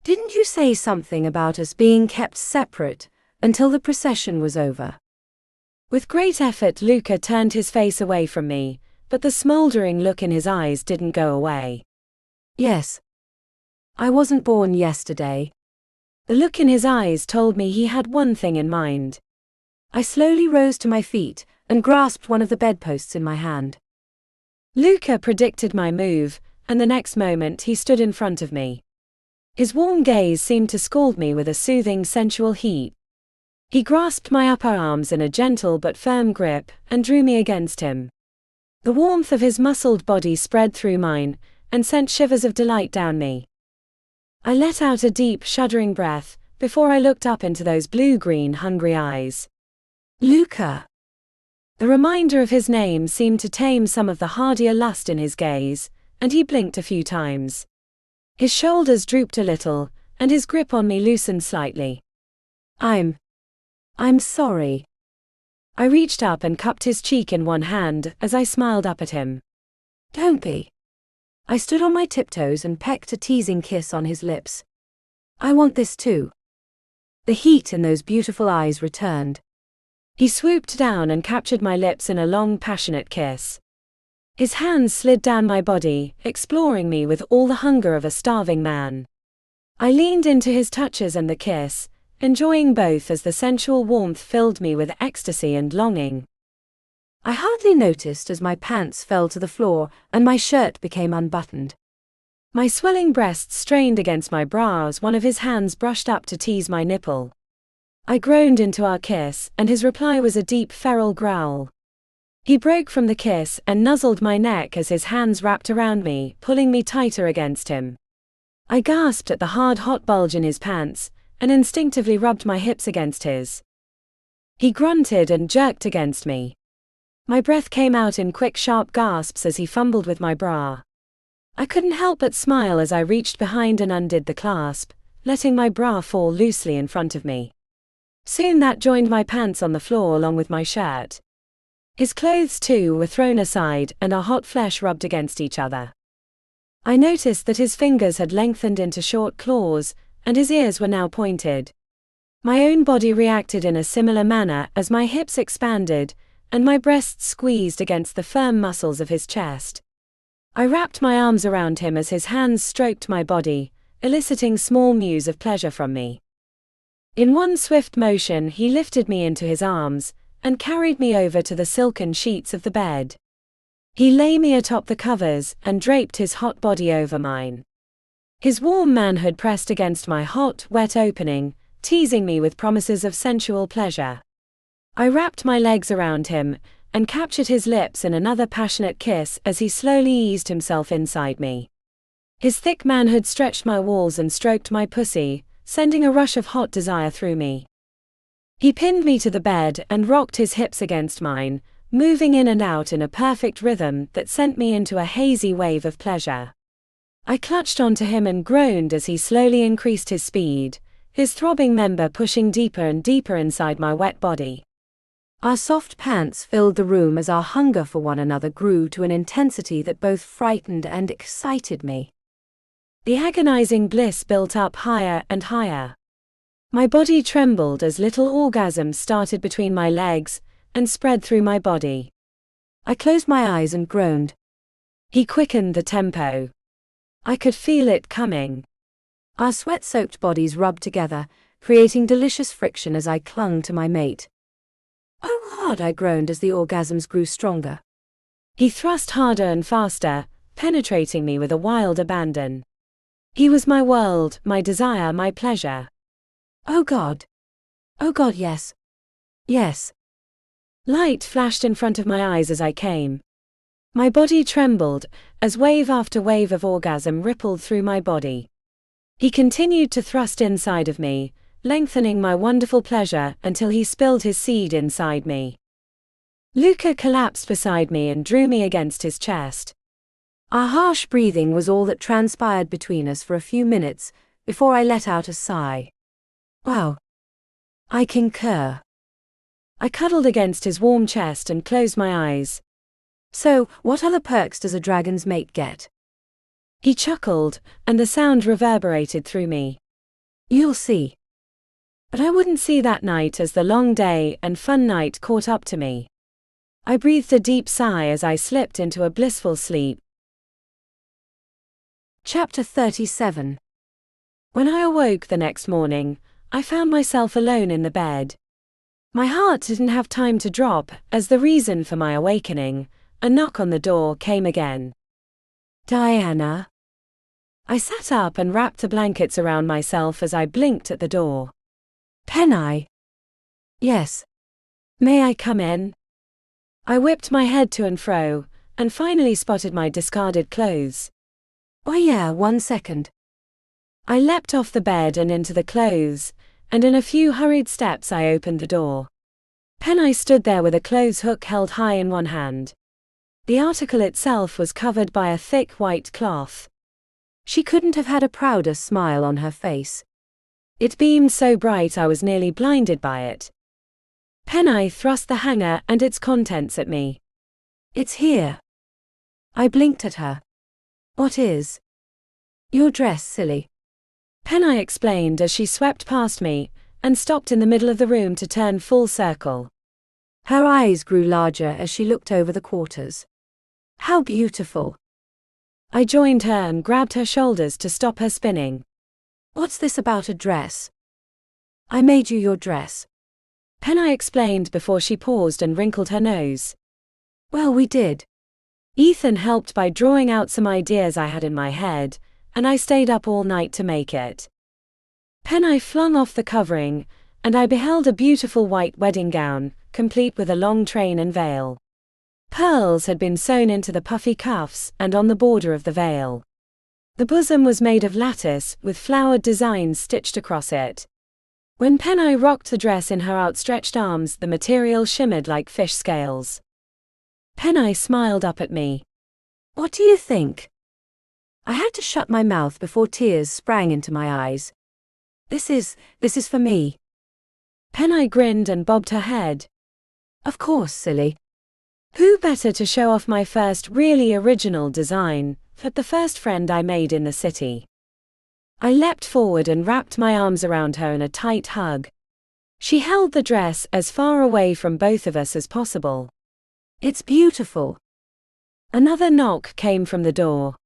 Didn't you say something about us being kept separate until the procession was over? With great effort Luca turned his face away from me, but the smoldering look in his eyes didn't go away. Yes. I wasn't born yesterday. The look in his eyes told me he had one thing in mind. I slowly rose to my feet and grasped one of the bedposts in my hand. Luca predicted my move, and the next moment he stood in front of me. His warm gaze seemed to scald me with a soothing sensual heat. He grasped my upper arms in a gentle but firm grip and drew me against him. The warmth of his muscled body spread through mine and sent shivers of delight down me. I let out a deep, shuddering breath before I looked up into those blue-green, hungry eyes. Luca! The reminder of his name seemed to tame some of the hardier lust in his gaze, and he blinked a few times. His shoulders drooped a little, and his grip on me loosened slightly. I'm sorry. I reached up and cupped his cheek in one hand as I smiled up at him. Don't be. I stood on my tiptoes and pecked a teasing kiss on his lips. I want this too. The heat in those beautiful eyes returned. He swooped down and captured my lips in a long, passionate kiss. His hands slid down my body, exploring me with all the hunger of a starving man. I leaned into his touches and the kiss, enjoying both as the sensual warmth filled me with ecstasy and longing. I hardly noticed as my pants fell to the floor and my shirt became unbuttoned. My swelling breasts strained against my bra as one of his hands brushed up to tease my nipple. I groaned into our kiss, and his reply was a deep feral growl. He broke from the kiss and nuzzled my neck as his hands wrapped around me, pulling me tighter against him. I gasped at the hard hot bulge in his pants, and instinctively rubbed my hips against his. He grunted and jerked against me. My breath came out in quick, sharp gasps as he fumbled with my bra. I couldn't help but smile as I reached behind and undid the clasp, letting my bra fall loosely in front of me. Soon that joined my pants on the floor along with my shirt. His clothes too were thrown aside and our hot flesh rubbed against each other. I noticed that his fingers had lengthened into short claws, and his ears were now pointed. My own body reacted in a similar manner as my hips expanded, and my breasts squeezed against the firm muscles of his chest. I wrapped my arms around him as his hands stroked my body, eliciting small mews of pleasure from me. In one swift motion he lifted me into his arms, and carried me over to the silken sheets of the bed. He lay me atop the covers and draped his hot body over mine. His warm manhood pressed against my hot, wet opening, teasing me with promises of sensual pleasure. I wrapped my legs around him, and captured his lips in another passionate kiss as he slowly eased himself inside me. His thick manhood stretched my walls and stroked my pussy, sending a rush of hot desire through me. He pinned me to the bed and rocked his hips against mine, moving in and out in a perfect rhythm that sent me into a hazy wave of pleasure. I clutched onto him and groaned as he slowly increased his speed, his throbbing member pushing deeper and deeper inside my wet body. Our soft pants filled the room as our hunger for one another grew to an intensity that both frightened and excited me. The agonizing bliss built up higher and higher. My body trembled as little orgasms started between my legs and spread through my body. I closed my eyes and groaned. He quickened the tempo. I could feel it coming. Our sweat-soaked bodies rubbed together, creating delicious friction as I clung to my mate. Oh God, I groaned as the orgasms grew stronger. He thrust harder and faster, penetrating me with a wild abandon. He was my world, my desire, my pleasure. Oh God. Oh God, yes. Yes. Light flashed in front of my eyes as I came. My body trembled, as wave after wave of orgasm rippled through my body. He continued to thrust inside of me, lengthening my wonderful pleasure until he spilled his seed inside me. Luca collapsed beside me and drew me against his chest. Our harsh breathing was all that transpired between us for a few minutes before I let out a sigh. Wow. I concur. I cuddled against his warm chest and closed my eyes. So, what other perks does a dragon's mate get? He chuckled, and the sound reverberated through me. You'll see. But I wouldn't see that night as the long day and fun night caught up to me. I breathed a deep sigh as I slipped into a blissful sleep. Chapter 37. When I awoke the next morning, I found myself alone in the bed. My heart didn't have time to drop, as the reason for my awakening, a knock on the door, came again. Diana. I sat up and wrapped the blankets around myself as I blinked at the door. Penny. Yes. May I come in? I whipped my head to and fro, and finally spotted my discarded clothes. Why yeah, 1 second. I leapt off the bed and into the clothes, and in a few hurried steps I opened the door. Penny stood there with a clothes hook held high in one hand. The article itself was covered by a thick white cloth. She couldn't have had a prouder smile on her face. It beamed so bright I was nearly blinded by it. Penny thrust the hanger and its contents at me. It's here. I blinked at her. What is? Your dress, silly. Penny explained as she swept past me, and stopped in the middle of the room to turn full circle. Her eyes grew larger as she looked over the quarters. How beautiful. I joined her and grabbed her shoulders to stop her spinning. What's this about a dress? I made you your dress. Penny explained before she paused and wrinkled her nose. Well, we did. Ethan helped by drawing out some ideas I had in my head, and I stayed up all night to make it. Penny flung off the covering, and I beheld a beautiful white wedding gown, complete with a long train and veil. Pearls had been sewn into the puffy cuffs and on the border of the veil. The bosom was made of lattice, with flowered designs stitched across it. When Penny rocked the dress in her outstretched arms, the material shimmered like fish scales. Penny smiled up at me. What do you think? I had to shut my mouth before tears sprang into my eyes. This is for me. Penny grinned and bobbed her head. Of course, silly. Who better to show off my first really original design, but the first friend I made in the city? I leapt forward and wrapped my arms around her in a tight hug. She held the dress as far away from both of us as possible. It's beautiful. Another knock came from the door.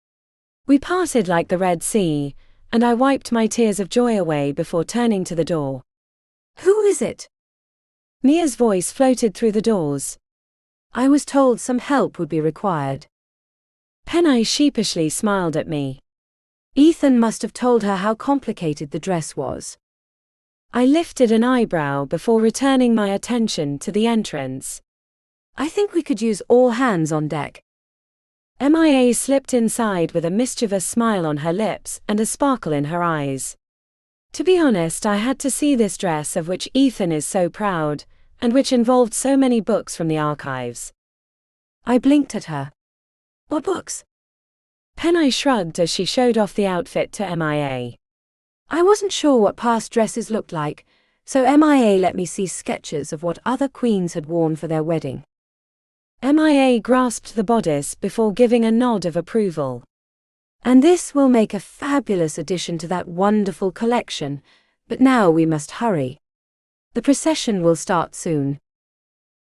We parted like the Red Sea, and I wiped my tears of joy away before turning to the door. Who is it? Mia's voice floated through the doors. I was told some help would be required. Penny sheepishly smiled at me. Ethan must have told her how complicated the dress was. I lifted an eyebrow before returning my attention to the entrance. I think we could use all hands on deck. Mia slipped inside with a mischievous smile on her lips and a sparkle in her eyes. To be honest, I had to see this dress of which Ethan is so proud, and which involved so many books from the archives. I blinked at her. What books? Penny shrugged as she showed off the outfit to Mia. I wasn't sure what past dresses looked like, so Mia let me see sketches of what other queens had worn for their wedding. Mia grasped the bodice before giving a nod of approval. And this will make a fabulous addition to that wonderful collection, but now we must hurry. The procession will start soon.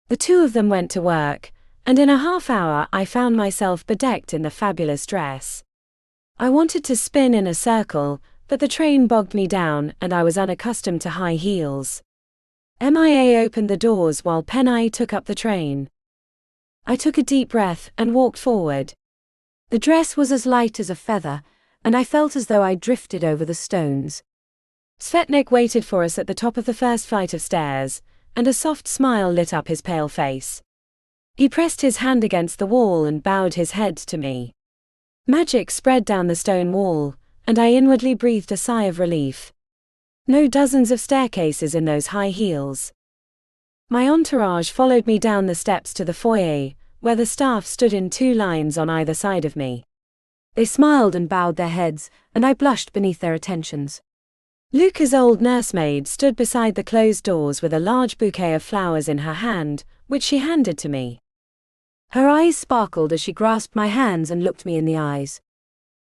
The two of them went to work, and in a half hour I found myself bedecked in the fabulous dress. I wanted to spin in a circle, but the train bogged me down and I was unaccustomed to high heels. Mia opened the doors while Penny took up the train. I took a deep breath and walked forward. The dress was as light as a feather, and I felt as though I drifted over the stones. Svetnik waited for us at the top of the first flight of stairs, and a soft smile lit up his pale face. He pressed his hand against the wall and bowed his head to me. Magic spread down the stone wall, and I inwardly breathed a sigh of relief. No dozens of staircases in those high heels. My entourage followed me down the steps to the foyer, where the staff stood in 2 lines on either side of me. They smiled and bowed their heads, and I blushed beneath their attentions. Luca's old nursemaid stood beside the closed doors with a large bouquet of flowers in her hand, which she handed to me. Her eyes sparkled as she grasped my hands and looked me in the eyes.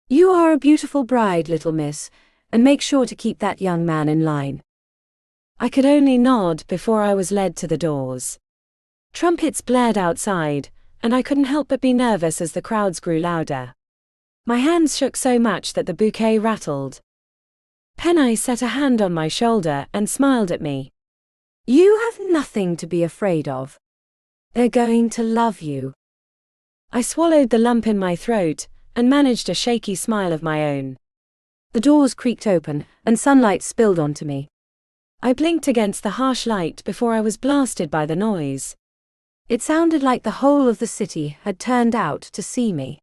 "You are a beautiful bride, little miss, and make sure to keep that young man in line." I could only nod before I was led to the doors. Trumpets blared outside, and I couldn't help but be nervous as the crowds grew louder. My hands shook so much that the bouquet rattled. Penai set a hand on my shoulder and smiled at me. "You have nothing to be afraid of. They're going to love you." I swallowed the lump in my throat and managed a shaky smile of my own. The doors creaked open, and sunlight spilled onto me. I blinked against the harsh light before I was blasted by the noise. It sounded like the whole of the city had turned out to see me.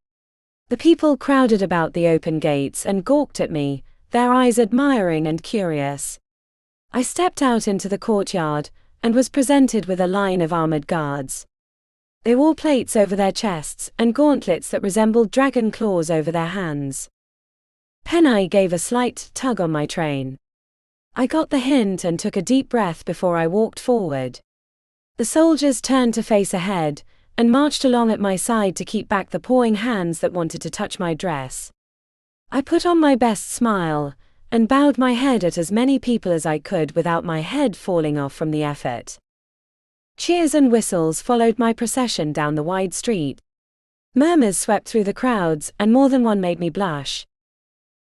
The people crowded about the open gates and gawked at me, their eyes admiring and curious. I stepped out into the courtyard and was presented with a line of armored guards. They wore plates over their chests and gauntlets that resembled dragon claws over their hands. Penai gave a slight tug on my train. I got the hint and took a deep breath before I walked forward. The soldiers turned to face ahead and marched along at my side to keep back the pawing hands that wanted to touch my dress. I put on my best smile and bowed my head at as many people as I could without my head falling off from the effort. Cheers and whistles followed my procession down the wide street. Murmurs swept through the crowds, and more than one made me blush.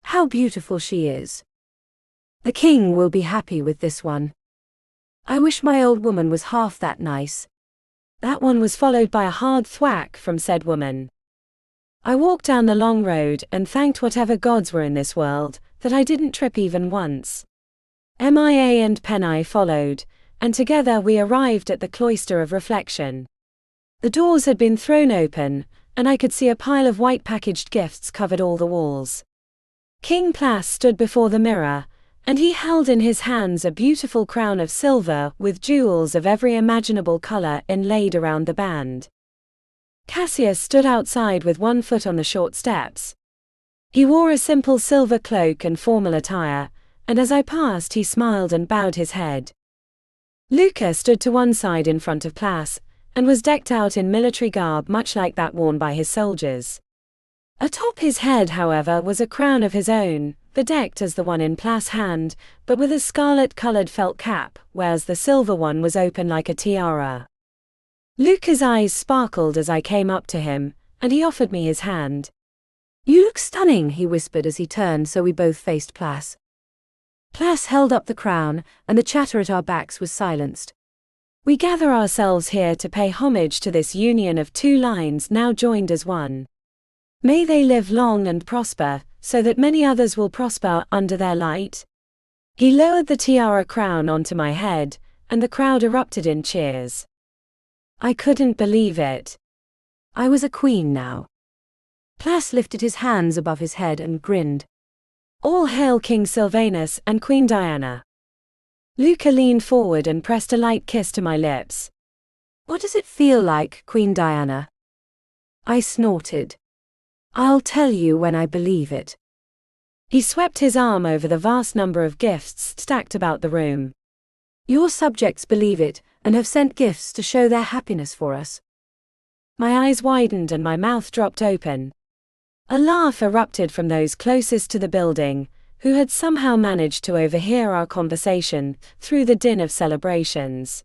"How beautiful she is. The king will be happy with this one. I wish my old woman was half that nice." That one was followed by a hard thwack from said woman. I walked down the long road and thanked whatever gods were in this world that I didn't trip even once. Mia and Penai followed, and together we arrived at the cloister of reflection. The doors had been thrown open, and I could see a pile of white packaged gifts covered all the walls. King Plas stood before the mirror, and he held in his hands a beautiful crown of silver with jewels of every imaginable color inlaid around the band. Cassius stood outside with one foot on the short steps. He wore a simple silver cloak and formal attire, and as I passed he smiled and bowed his head. Luca stood to one side in front of Plas, and was decked out in military garb much like that worn by his soldiers. Atop his head, however, was a crown of his own, bedecked as the one in Plas' hand, but with a scarlet-colored felt cap, whereas the silver one was open like a tiara. Luca's eyes sparkled as I came up to him, and he offered me his hand. "You look stunning," he whispered as he turned so we both faced Plas. Plas held up the crown, and the chatter at our backs was silenced. We gather ourselves here to pay homage to this union of 2 lines now joined as one. May they live long and prosper, so that many others will prosper under their light. He lowered the tiara crown onto my head, and the crowd erupted in cheers. I couldn't believe it. I was a queen now. Plas lifted his hands above his head and grinned. "All hail King Sylvanus and Queen Diana." Luca leaned forward and pressed a light kiss to my lips. "What does it feel like, Queen Diana?" I snorted. "I'll tell you when I believe it." He swept his arm over the vast number of gifts stacked about the room. "Your subjects believe it, and have sent gifts to show their happiness for us." My eyes widened and my mouth dropped open. A laugh erupted from those closest to the building, who had somehow managed to overhear our conversation through the din of celebrations.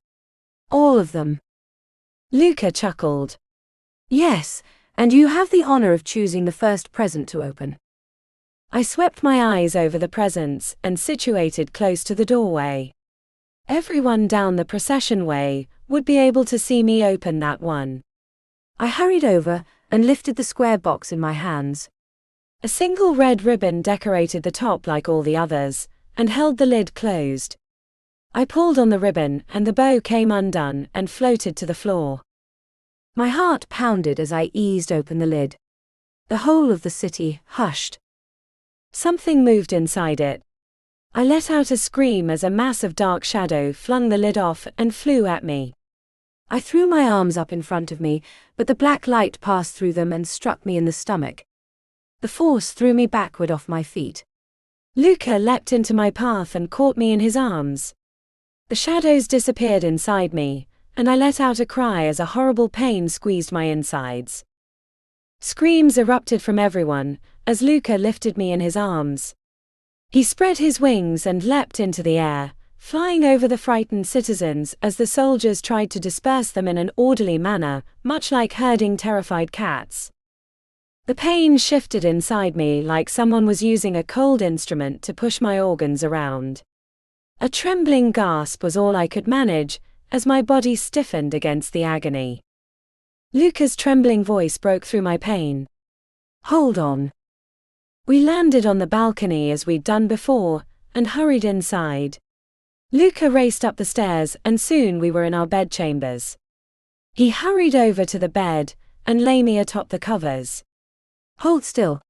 "All of them." Luca chuckled. "Yes, and you have the honor of choosing the first present to open." I swept my eyes over the presents and situated close to the doorway. Everyone down the procession way would be able to see me open that one. I hurried over and lifted the square box in my hands. A single red ribbon decorated the top like all the others, and held the lid closed. I pulled on the ribbon, and the bow came undone and floated to the floor. My heart pounded as I eased open the lid. The whole of the city hushed. Something moved inside it. I let out a scream as a mass of dark shadow flung the lid off and flew at me. I threw my arms up in front of me, but the black light passed through them and struck me in the stomach. The force threw me backward off my feet. Luca leapt into my path and caught me in his arms. The shadows disappeared inside me, and I let out a cry as a horrible pain squeezed my insides. Screams erupted from everyone as Luca lifted me in his arms. He spread his wings and leapt into the air, flying over the frightened citizens as the soldiers tried to disperse them in an orderly manner, much like herding terrified cats. The pain shifted inside me like someone was using a cold instrument to push my organs around. A trembling gasp was all I could manage as my body stiffened against the agony. Luca's trembling voice broke through my pain. "Hold on." We landed on the balcony as we'd done before, and hurried inside. Luca raced up the stairs and soon we were in our bedchambers. He hurried over to the bed and lay me atop the covers. "Hold still."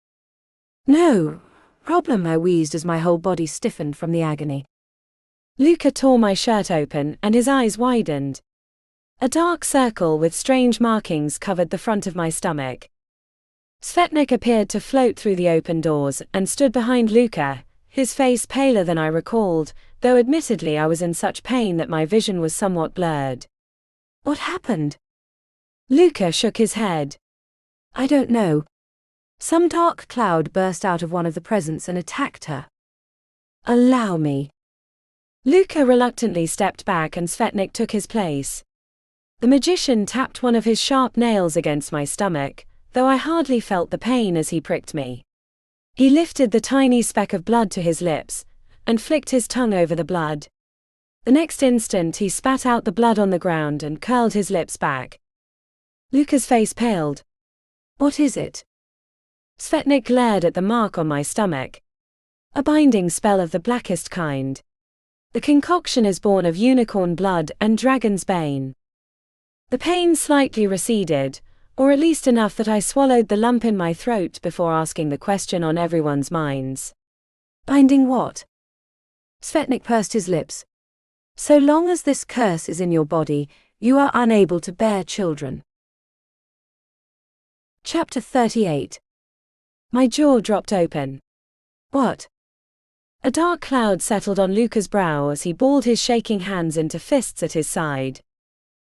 "No problem," I wheezed as my whole body stiffened from the agony. Luca tore my shirt open and his eyes widened. A dark circle with strange markings covered the front of my stomach. Svetnik appeared to float through the open doors and stood behind Luca, his face paler than I recalled, though admittedly I was in such pain that my vision was somewhat blurred. "What happened?" Luca shook his head. "I don't know. Some dark cloud burst out of one of the presents and attacked her." "Allow me." Luca reluctantly stepped back and Svetnik took his place. The magician tapped one of his sharp nails against my stomach, though I hardly felt the pain as he pricked me. He lifted the tiny speck of blood to his lips and flicked his tongue over the blood. The next instant he spat out the blood on the ground and curled his lips back. Luca's face paled. "What is it?" Svetnik glared at the mark on my stomach. "A binding spell of the blackest kind. The concoction is born of unicorn blood and dragon's bane." The pain slightly receded, or at least enough that I swallowed the lump in my throat before asking the question on everyone's minds. "Binding what?" Svetnik pursed his lips. "So long as this curse is in your body, you are unable to bear children." Chapter 38. My jaw dropped open. "What?" A dark cloud settled on Luca's brow as he balled his shaking hands into fists at his side.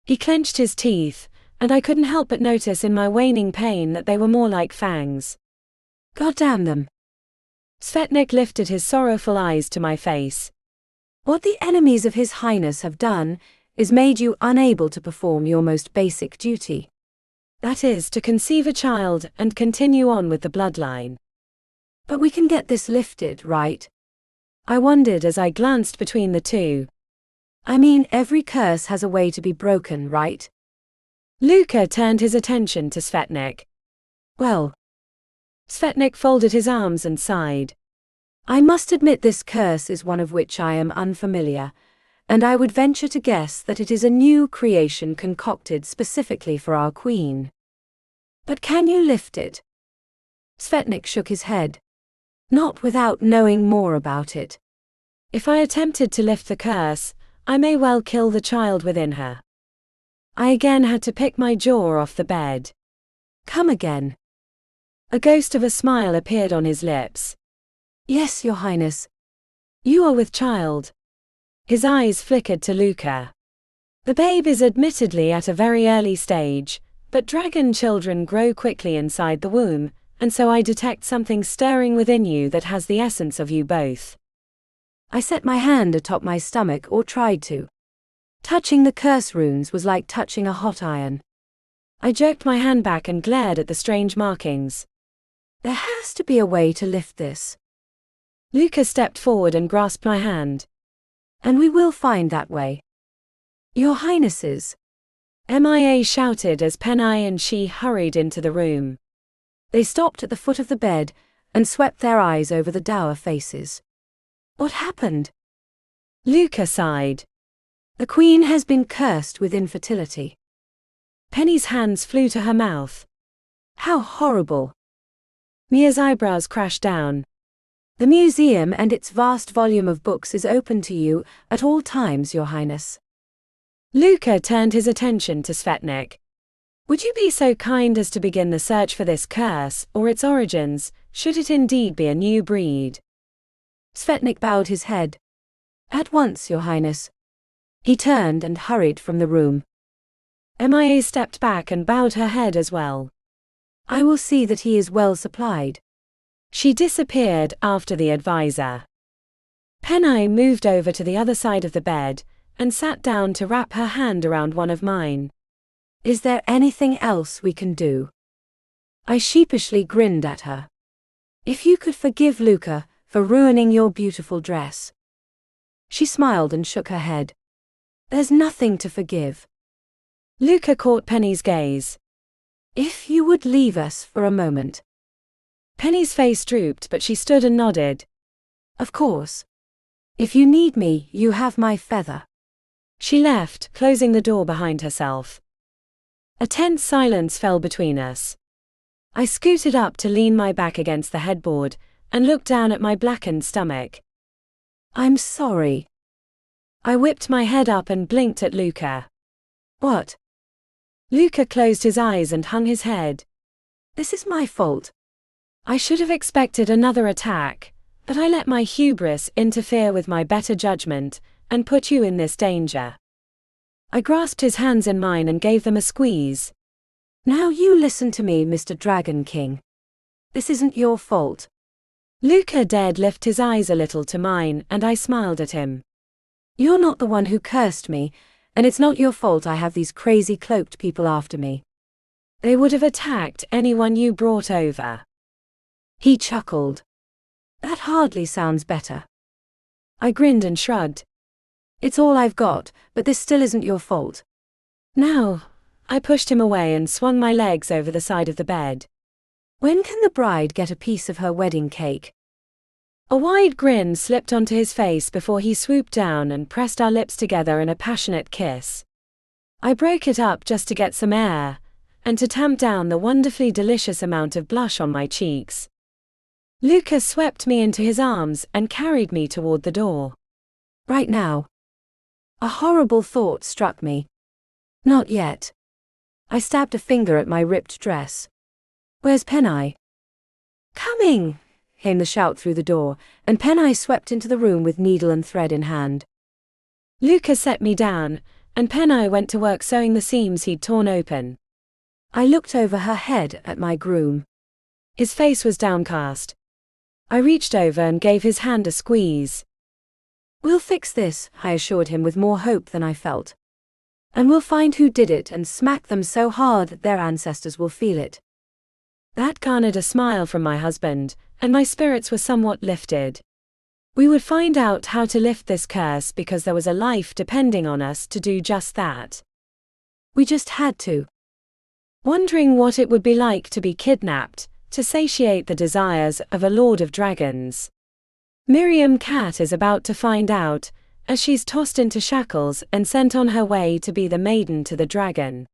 He clenched his teeth, and I couldn't help but notice in my waning pain that they were more like fangs. "God damn them." Svetnik lifted his sorrowful eyes to my face. "What the enemies of His Highness have done is made you unable to perform your most basic duty. That is, to conceive a child and continue on with the bloodline." "But we can get this lifted, right?" I wondered as I glanced between the two. "I mean, every curse has a way to be broken, right?" Luca turned his attention to Svetnik. "Well." Svetnik folded his arms and sighed. "I must admit this curse is one of which I am unfamiliar, and I would venture to guess that it is a new creation concocted specifically for our queen. But can you lift it?" Svetnik shook his head. "Not without knowing more about it." "If I attempted to lift the curse, I may well kill the child within her." I again had to pick my jaw off the bed. "Come again." A ghost of a smile appeared on his lips. "Yes, Your Highness." "You are with child." His eyes flickered to Luca. "The babe is admittedly at a very early stage, but dragon children grow quickly inside the womb, and so I detect something stirring within you that has the essence of you both." I set my hand atop my stomach, or tried to. Touching the curse runes was like touching a hot iron. I jerked my hand back and glared at the strange markings. "There has to be a way to lift this." Luca stepped forward and grasped my hand. "And we will find that way." "Your Highnesses." MIA shouted as Penai and she hurried into the room. They stopped at the foot of the bed and swept their eyes over the dour faces. What happened? Luca sighed. The queen has been cursed with infertility. Penny's hands flew to her mouth. How horrible. Mia's eyebrows crashed down. The museum and its vast volume of books is open to you at all times, Your Highness. Luca turned his attention to Svetnik. Would you be so kind as to begin the search for this curse, or its origins, should it indeed be a new breed? Svetnik bowed his head. At once, Your Highness. He turned and hurried from the room. Mia stepped back and bowed her head as well. I will see that he is well supplied. She disappeared after the advisor. Penny moved over to the other side of the bed and sat down to wrap her hand around one of mine. Is there anything else we can do? I sheepishly grinned at her. If you could forgive Luca for ruining your beautiful dress. She smiled and shook her head. There's nothing to forgive. Luca caught Penny's gaze. If you would leave us for a moment. Penny's face drooped, but she stood and nodded. Of course. If you need me, you have my feather. She left, closing the door behind herself. A tense silence fell between us. I scooted up to lean my back against the headboard and looked down at my blackened stomach. I'm sorry. I whipped my head up and blinked at Luca. What? Luca closed his eyes and hung his head. This is my fault. I should have expected another attack, but I let my hubris interfere with my better judgment and put you in this danger. I grasped his hands in mine and gave them a squeeze. Now you listen to me, Mr. Dragon King. This isn't your fault. Luca dared lift his eyes a little to mine, and I smiled at him. You're not the one who cursed me, and it's not your fault I have these crazy cloaked people after me. They would have attacked anyone you brought over. He chuckled. That hardly sounds better. I grinned and shrugged. It's all I've got, but this still isn't your fault. Now, I pushed him away and swung my legs over the side of the bed. When can the bride get a piece of her wedding cake? A wide grin slipped onto his face before he swooped down and pressed our lips together in a passionate kiss. I broke it up just to get some air, and to tamp down the wonderfully delicious amount of blush on my cheeks. Luca swept me into his arms and carried me toward the door. Right now. A horrible thought struck me. Not yet. I stabbed a finger at my ripped dress. Where's Penny? Coming! Came the shout through the door, and Penny swept into the room with needle and thread in hand. Luca set me down, and Penny went to work sewing the seams he'd torn open. I looked over her head at my groom. His face was downcast. I reached over and gave his hand a squeeze. We'll fix this, I assured him with more hope than I felt. And we'll find who did it and smack them so hard that their ancestors will feel it. That garnered a smile from my husband, and my spirits were somewhat lifted. We would find out how to lift this curse because there was a life depending on us to do just that. We just had to. Wondering what it would be like to be kidnapped, to satiate the desires of a lord of dragons. Miriam Cat is about to find out, as she's tossed into shackles and sent on her way to be the maiden to the dragon.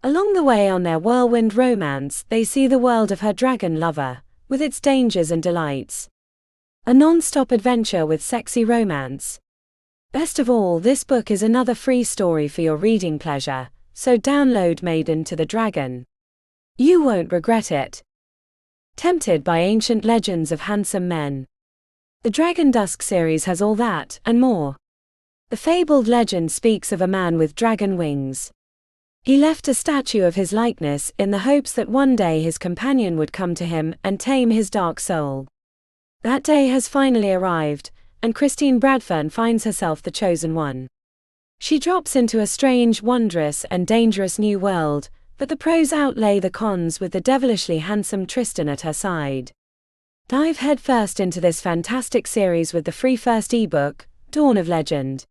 Along the way on their whirlwind romance, they see the world of her dragon lover, with its dangers and delights. A non-stop adventure with sexy romance. Best of all, this book is another free story for your reading pleasure, so download Maiden to the Dragon. You won't regret it. Tempted by ancient legends of handsome men. The Dragon Dusk series has all that, and more. The fabled legend speaks of a man with dragon wings. He left a statue of his likeness in the hopes that one day his companion would come to him and tame his dark soul. That day has finally arrived, and Christine Bradfern finds herself the chosen one. She drops into a strange, wondrous, and dangerous new world, but the pros outlay the cons with the devilishly handsome Tristan at her side. Dive headfirst into this fantastic series with the free first ebook, Dawn of Legend.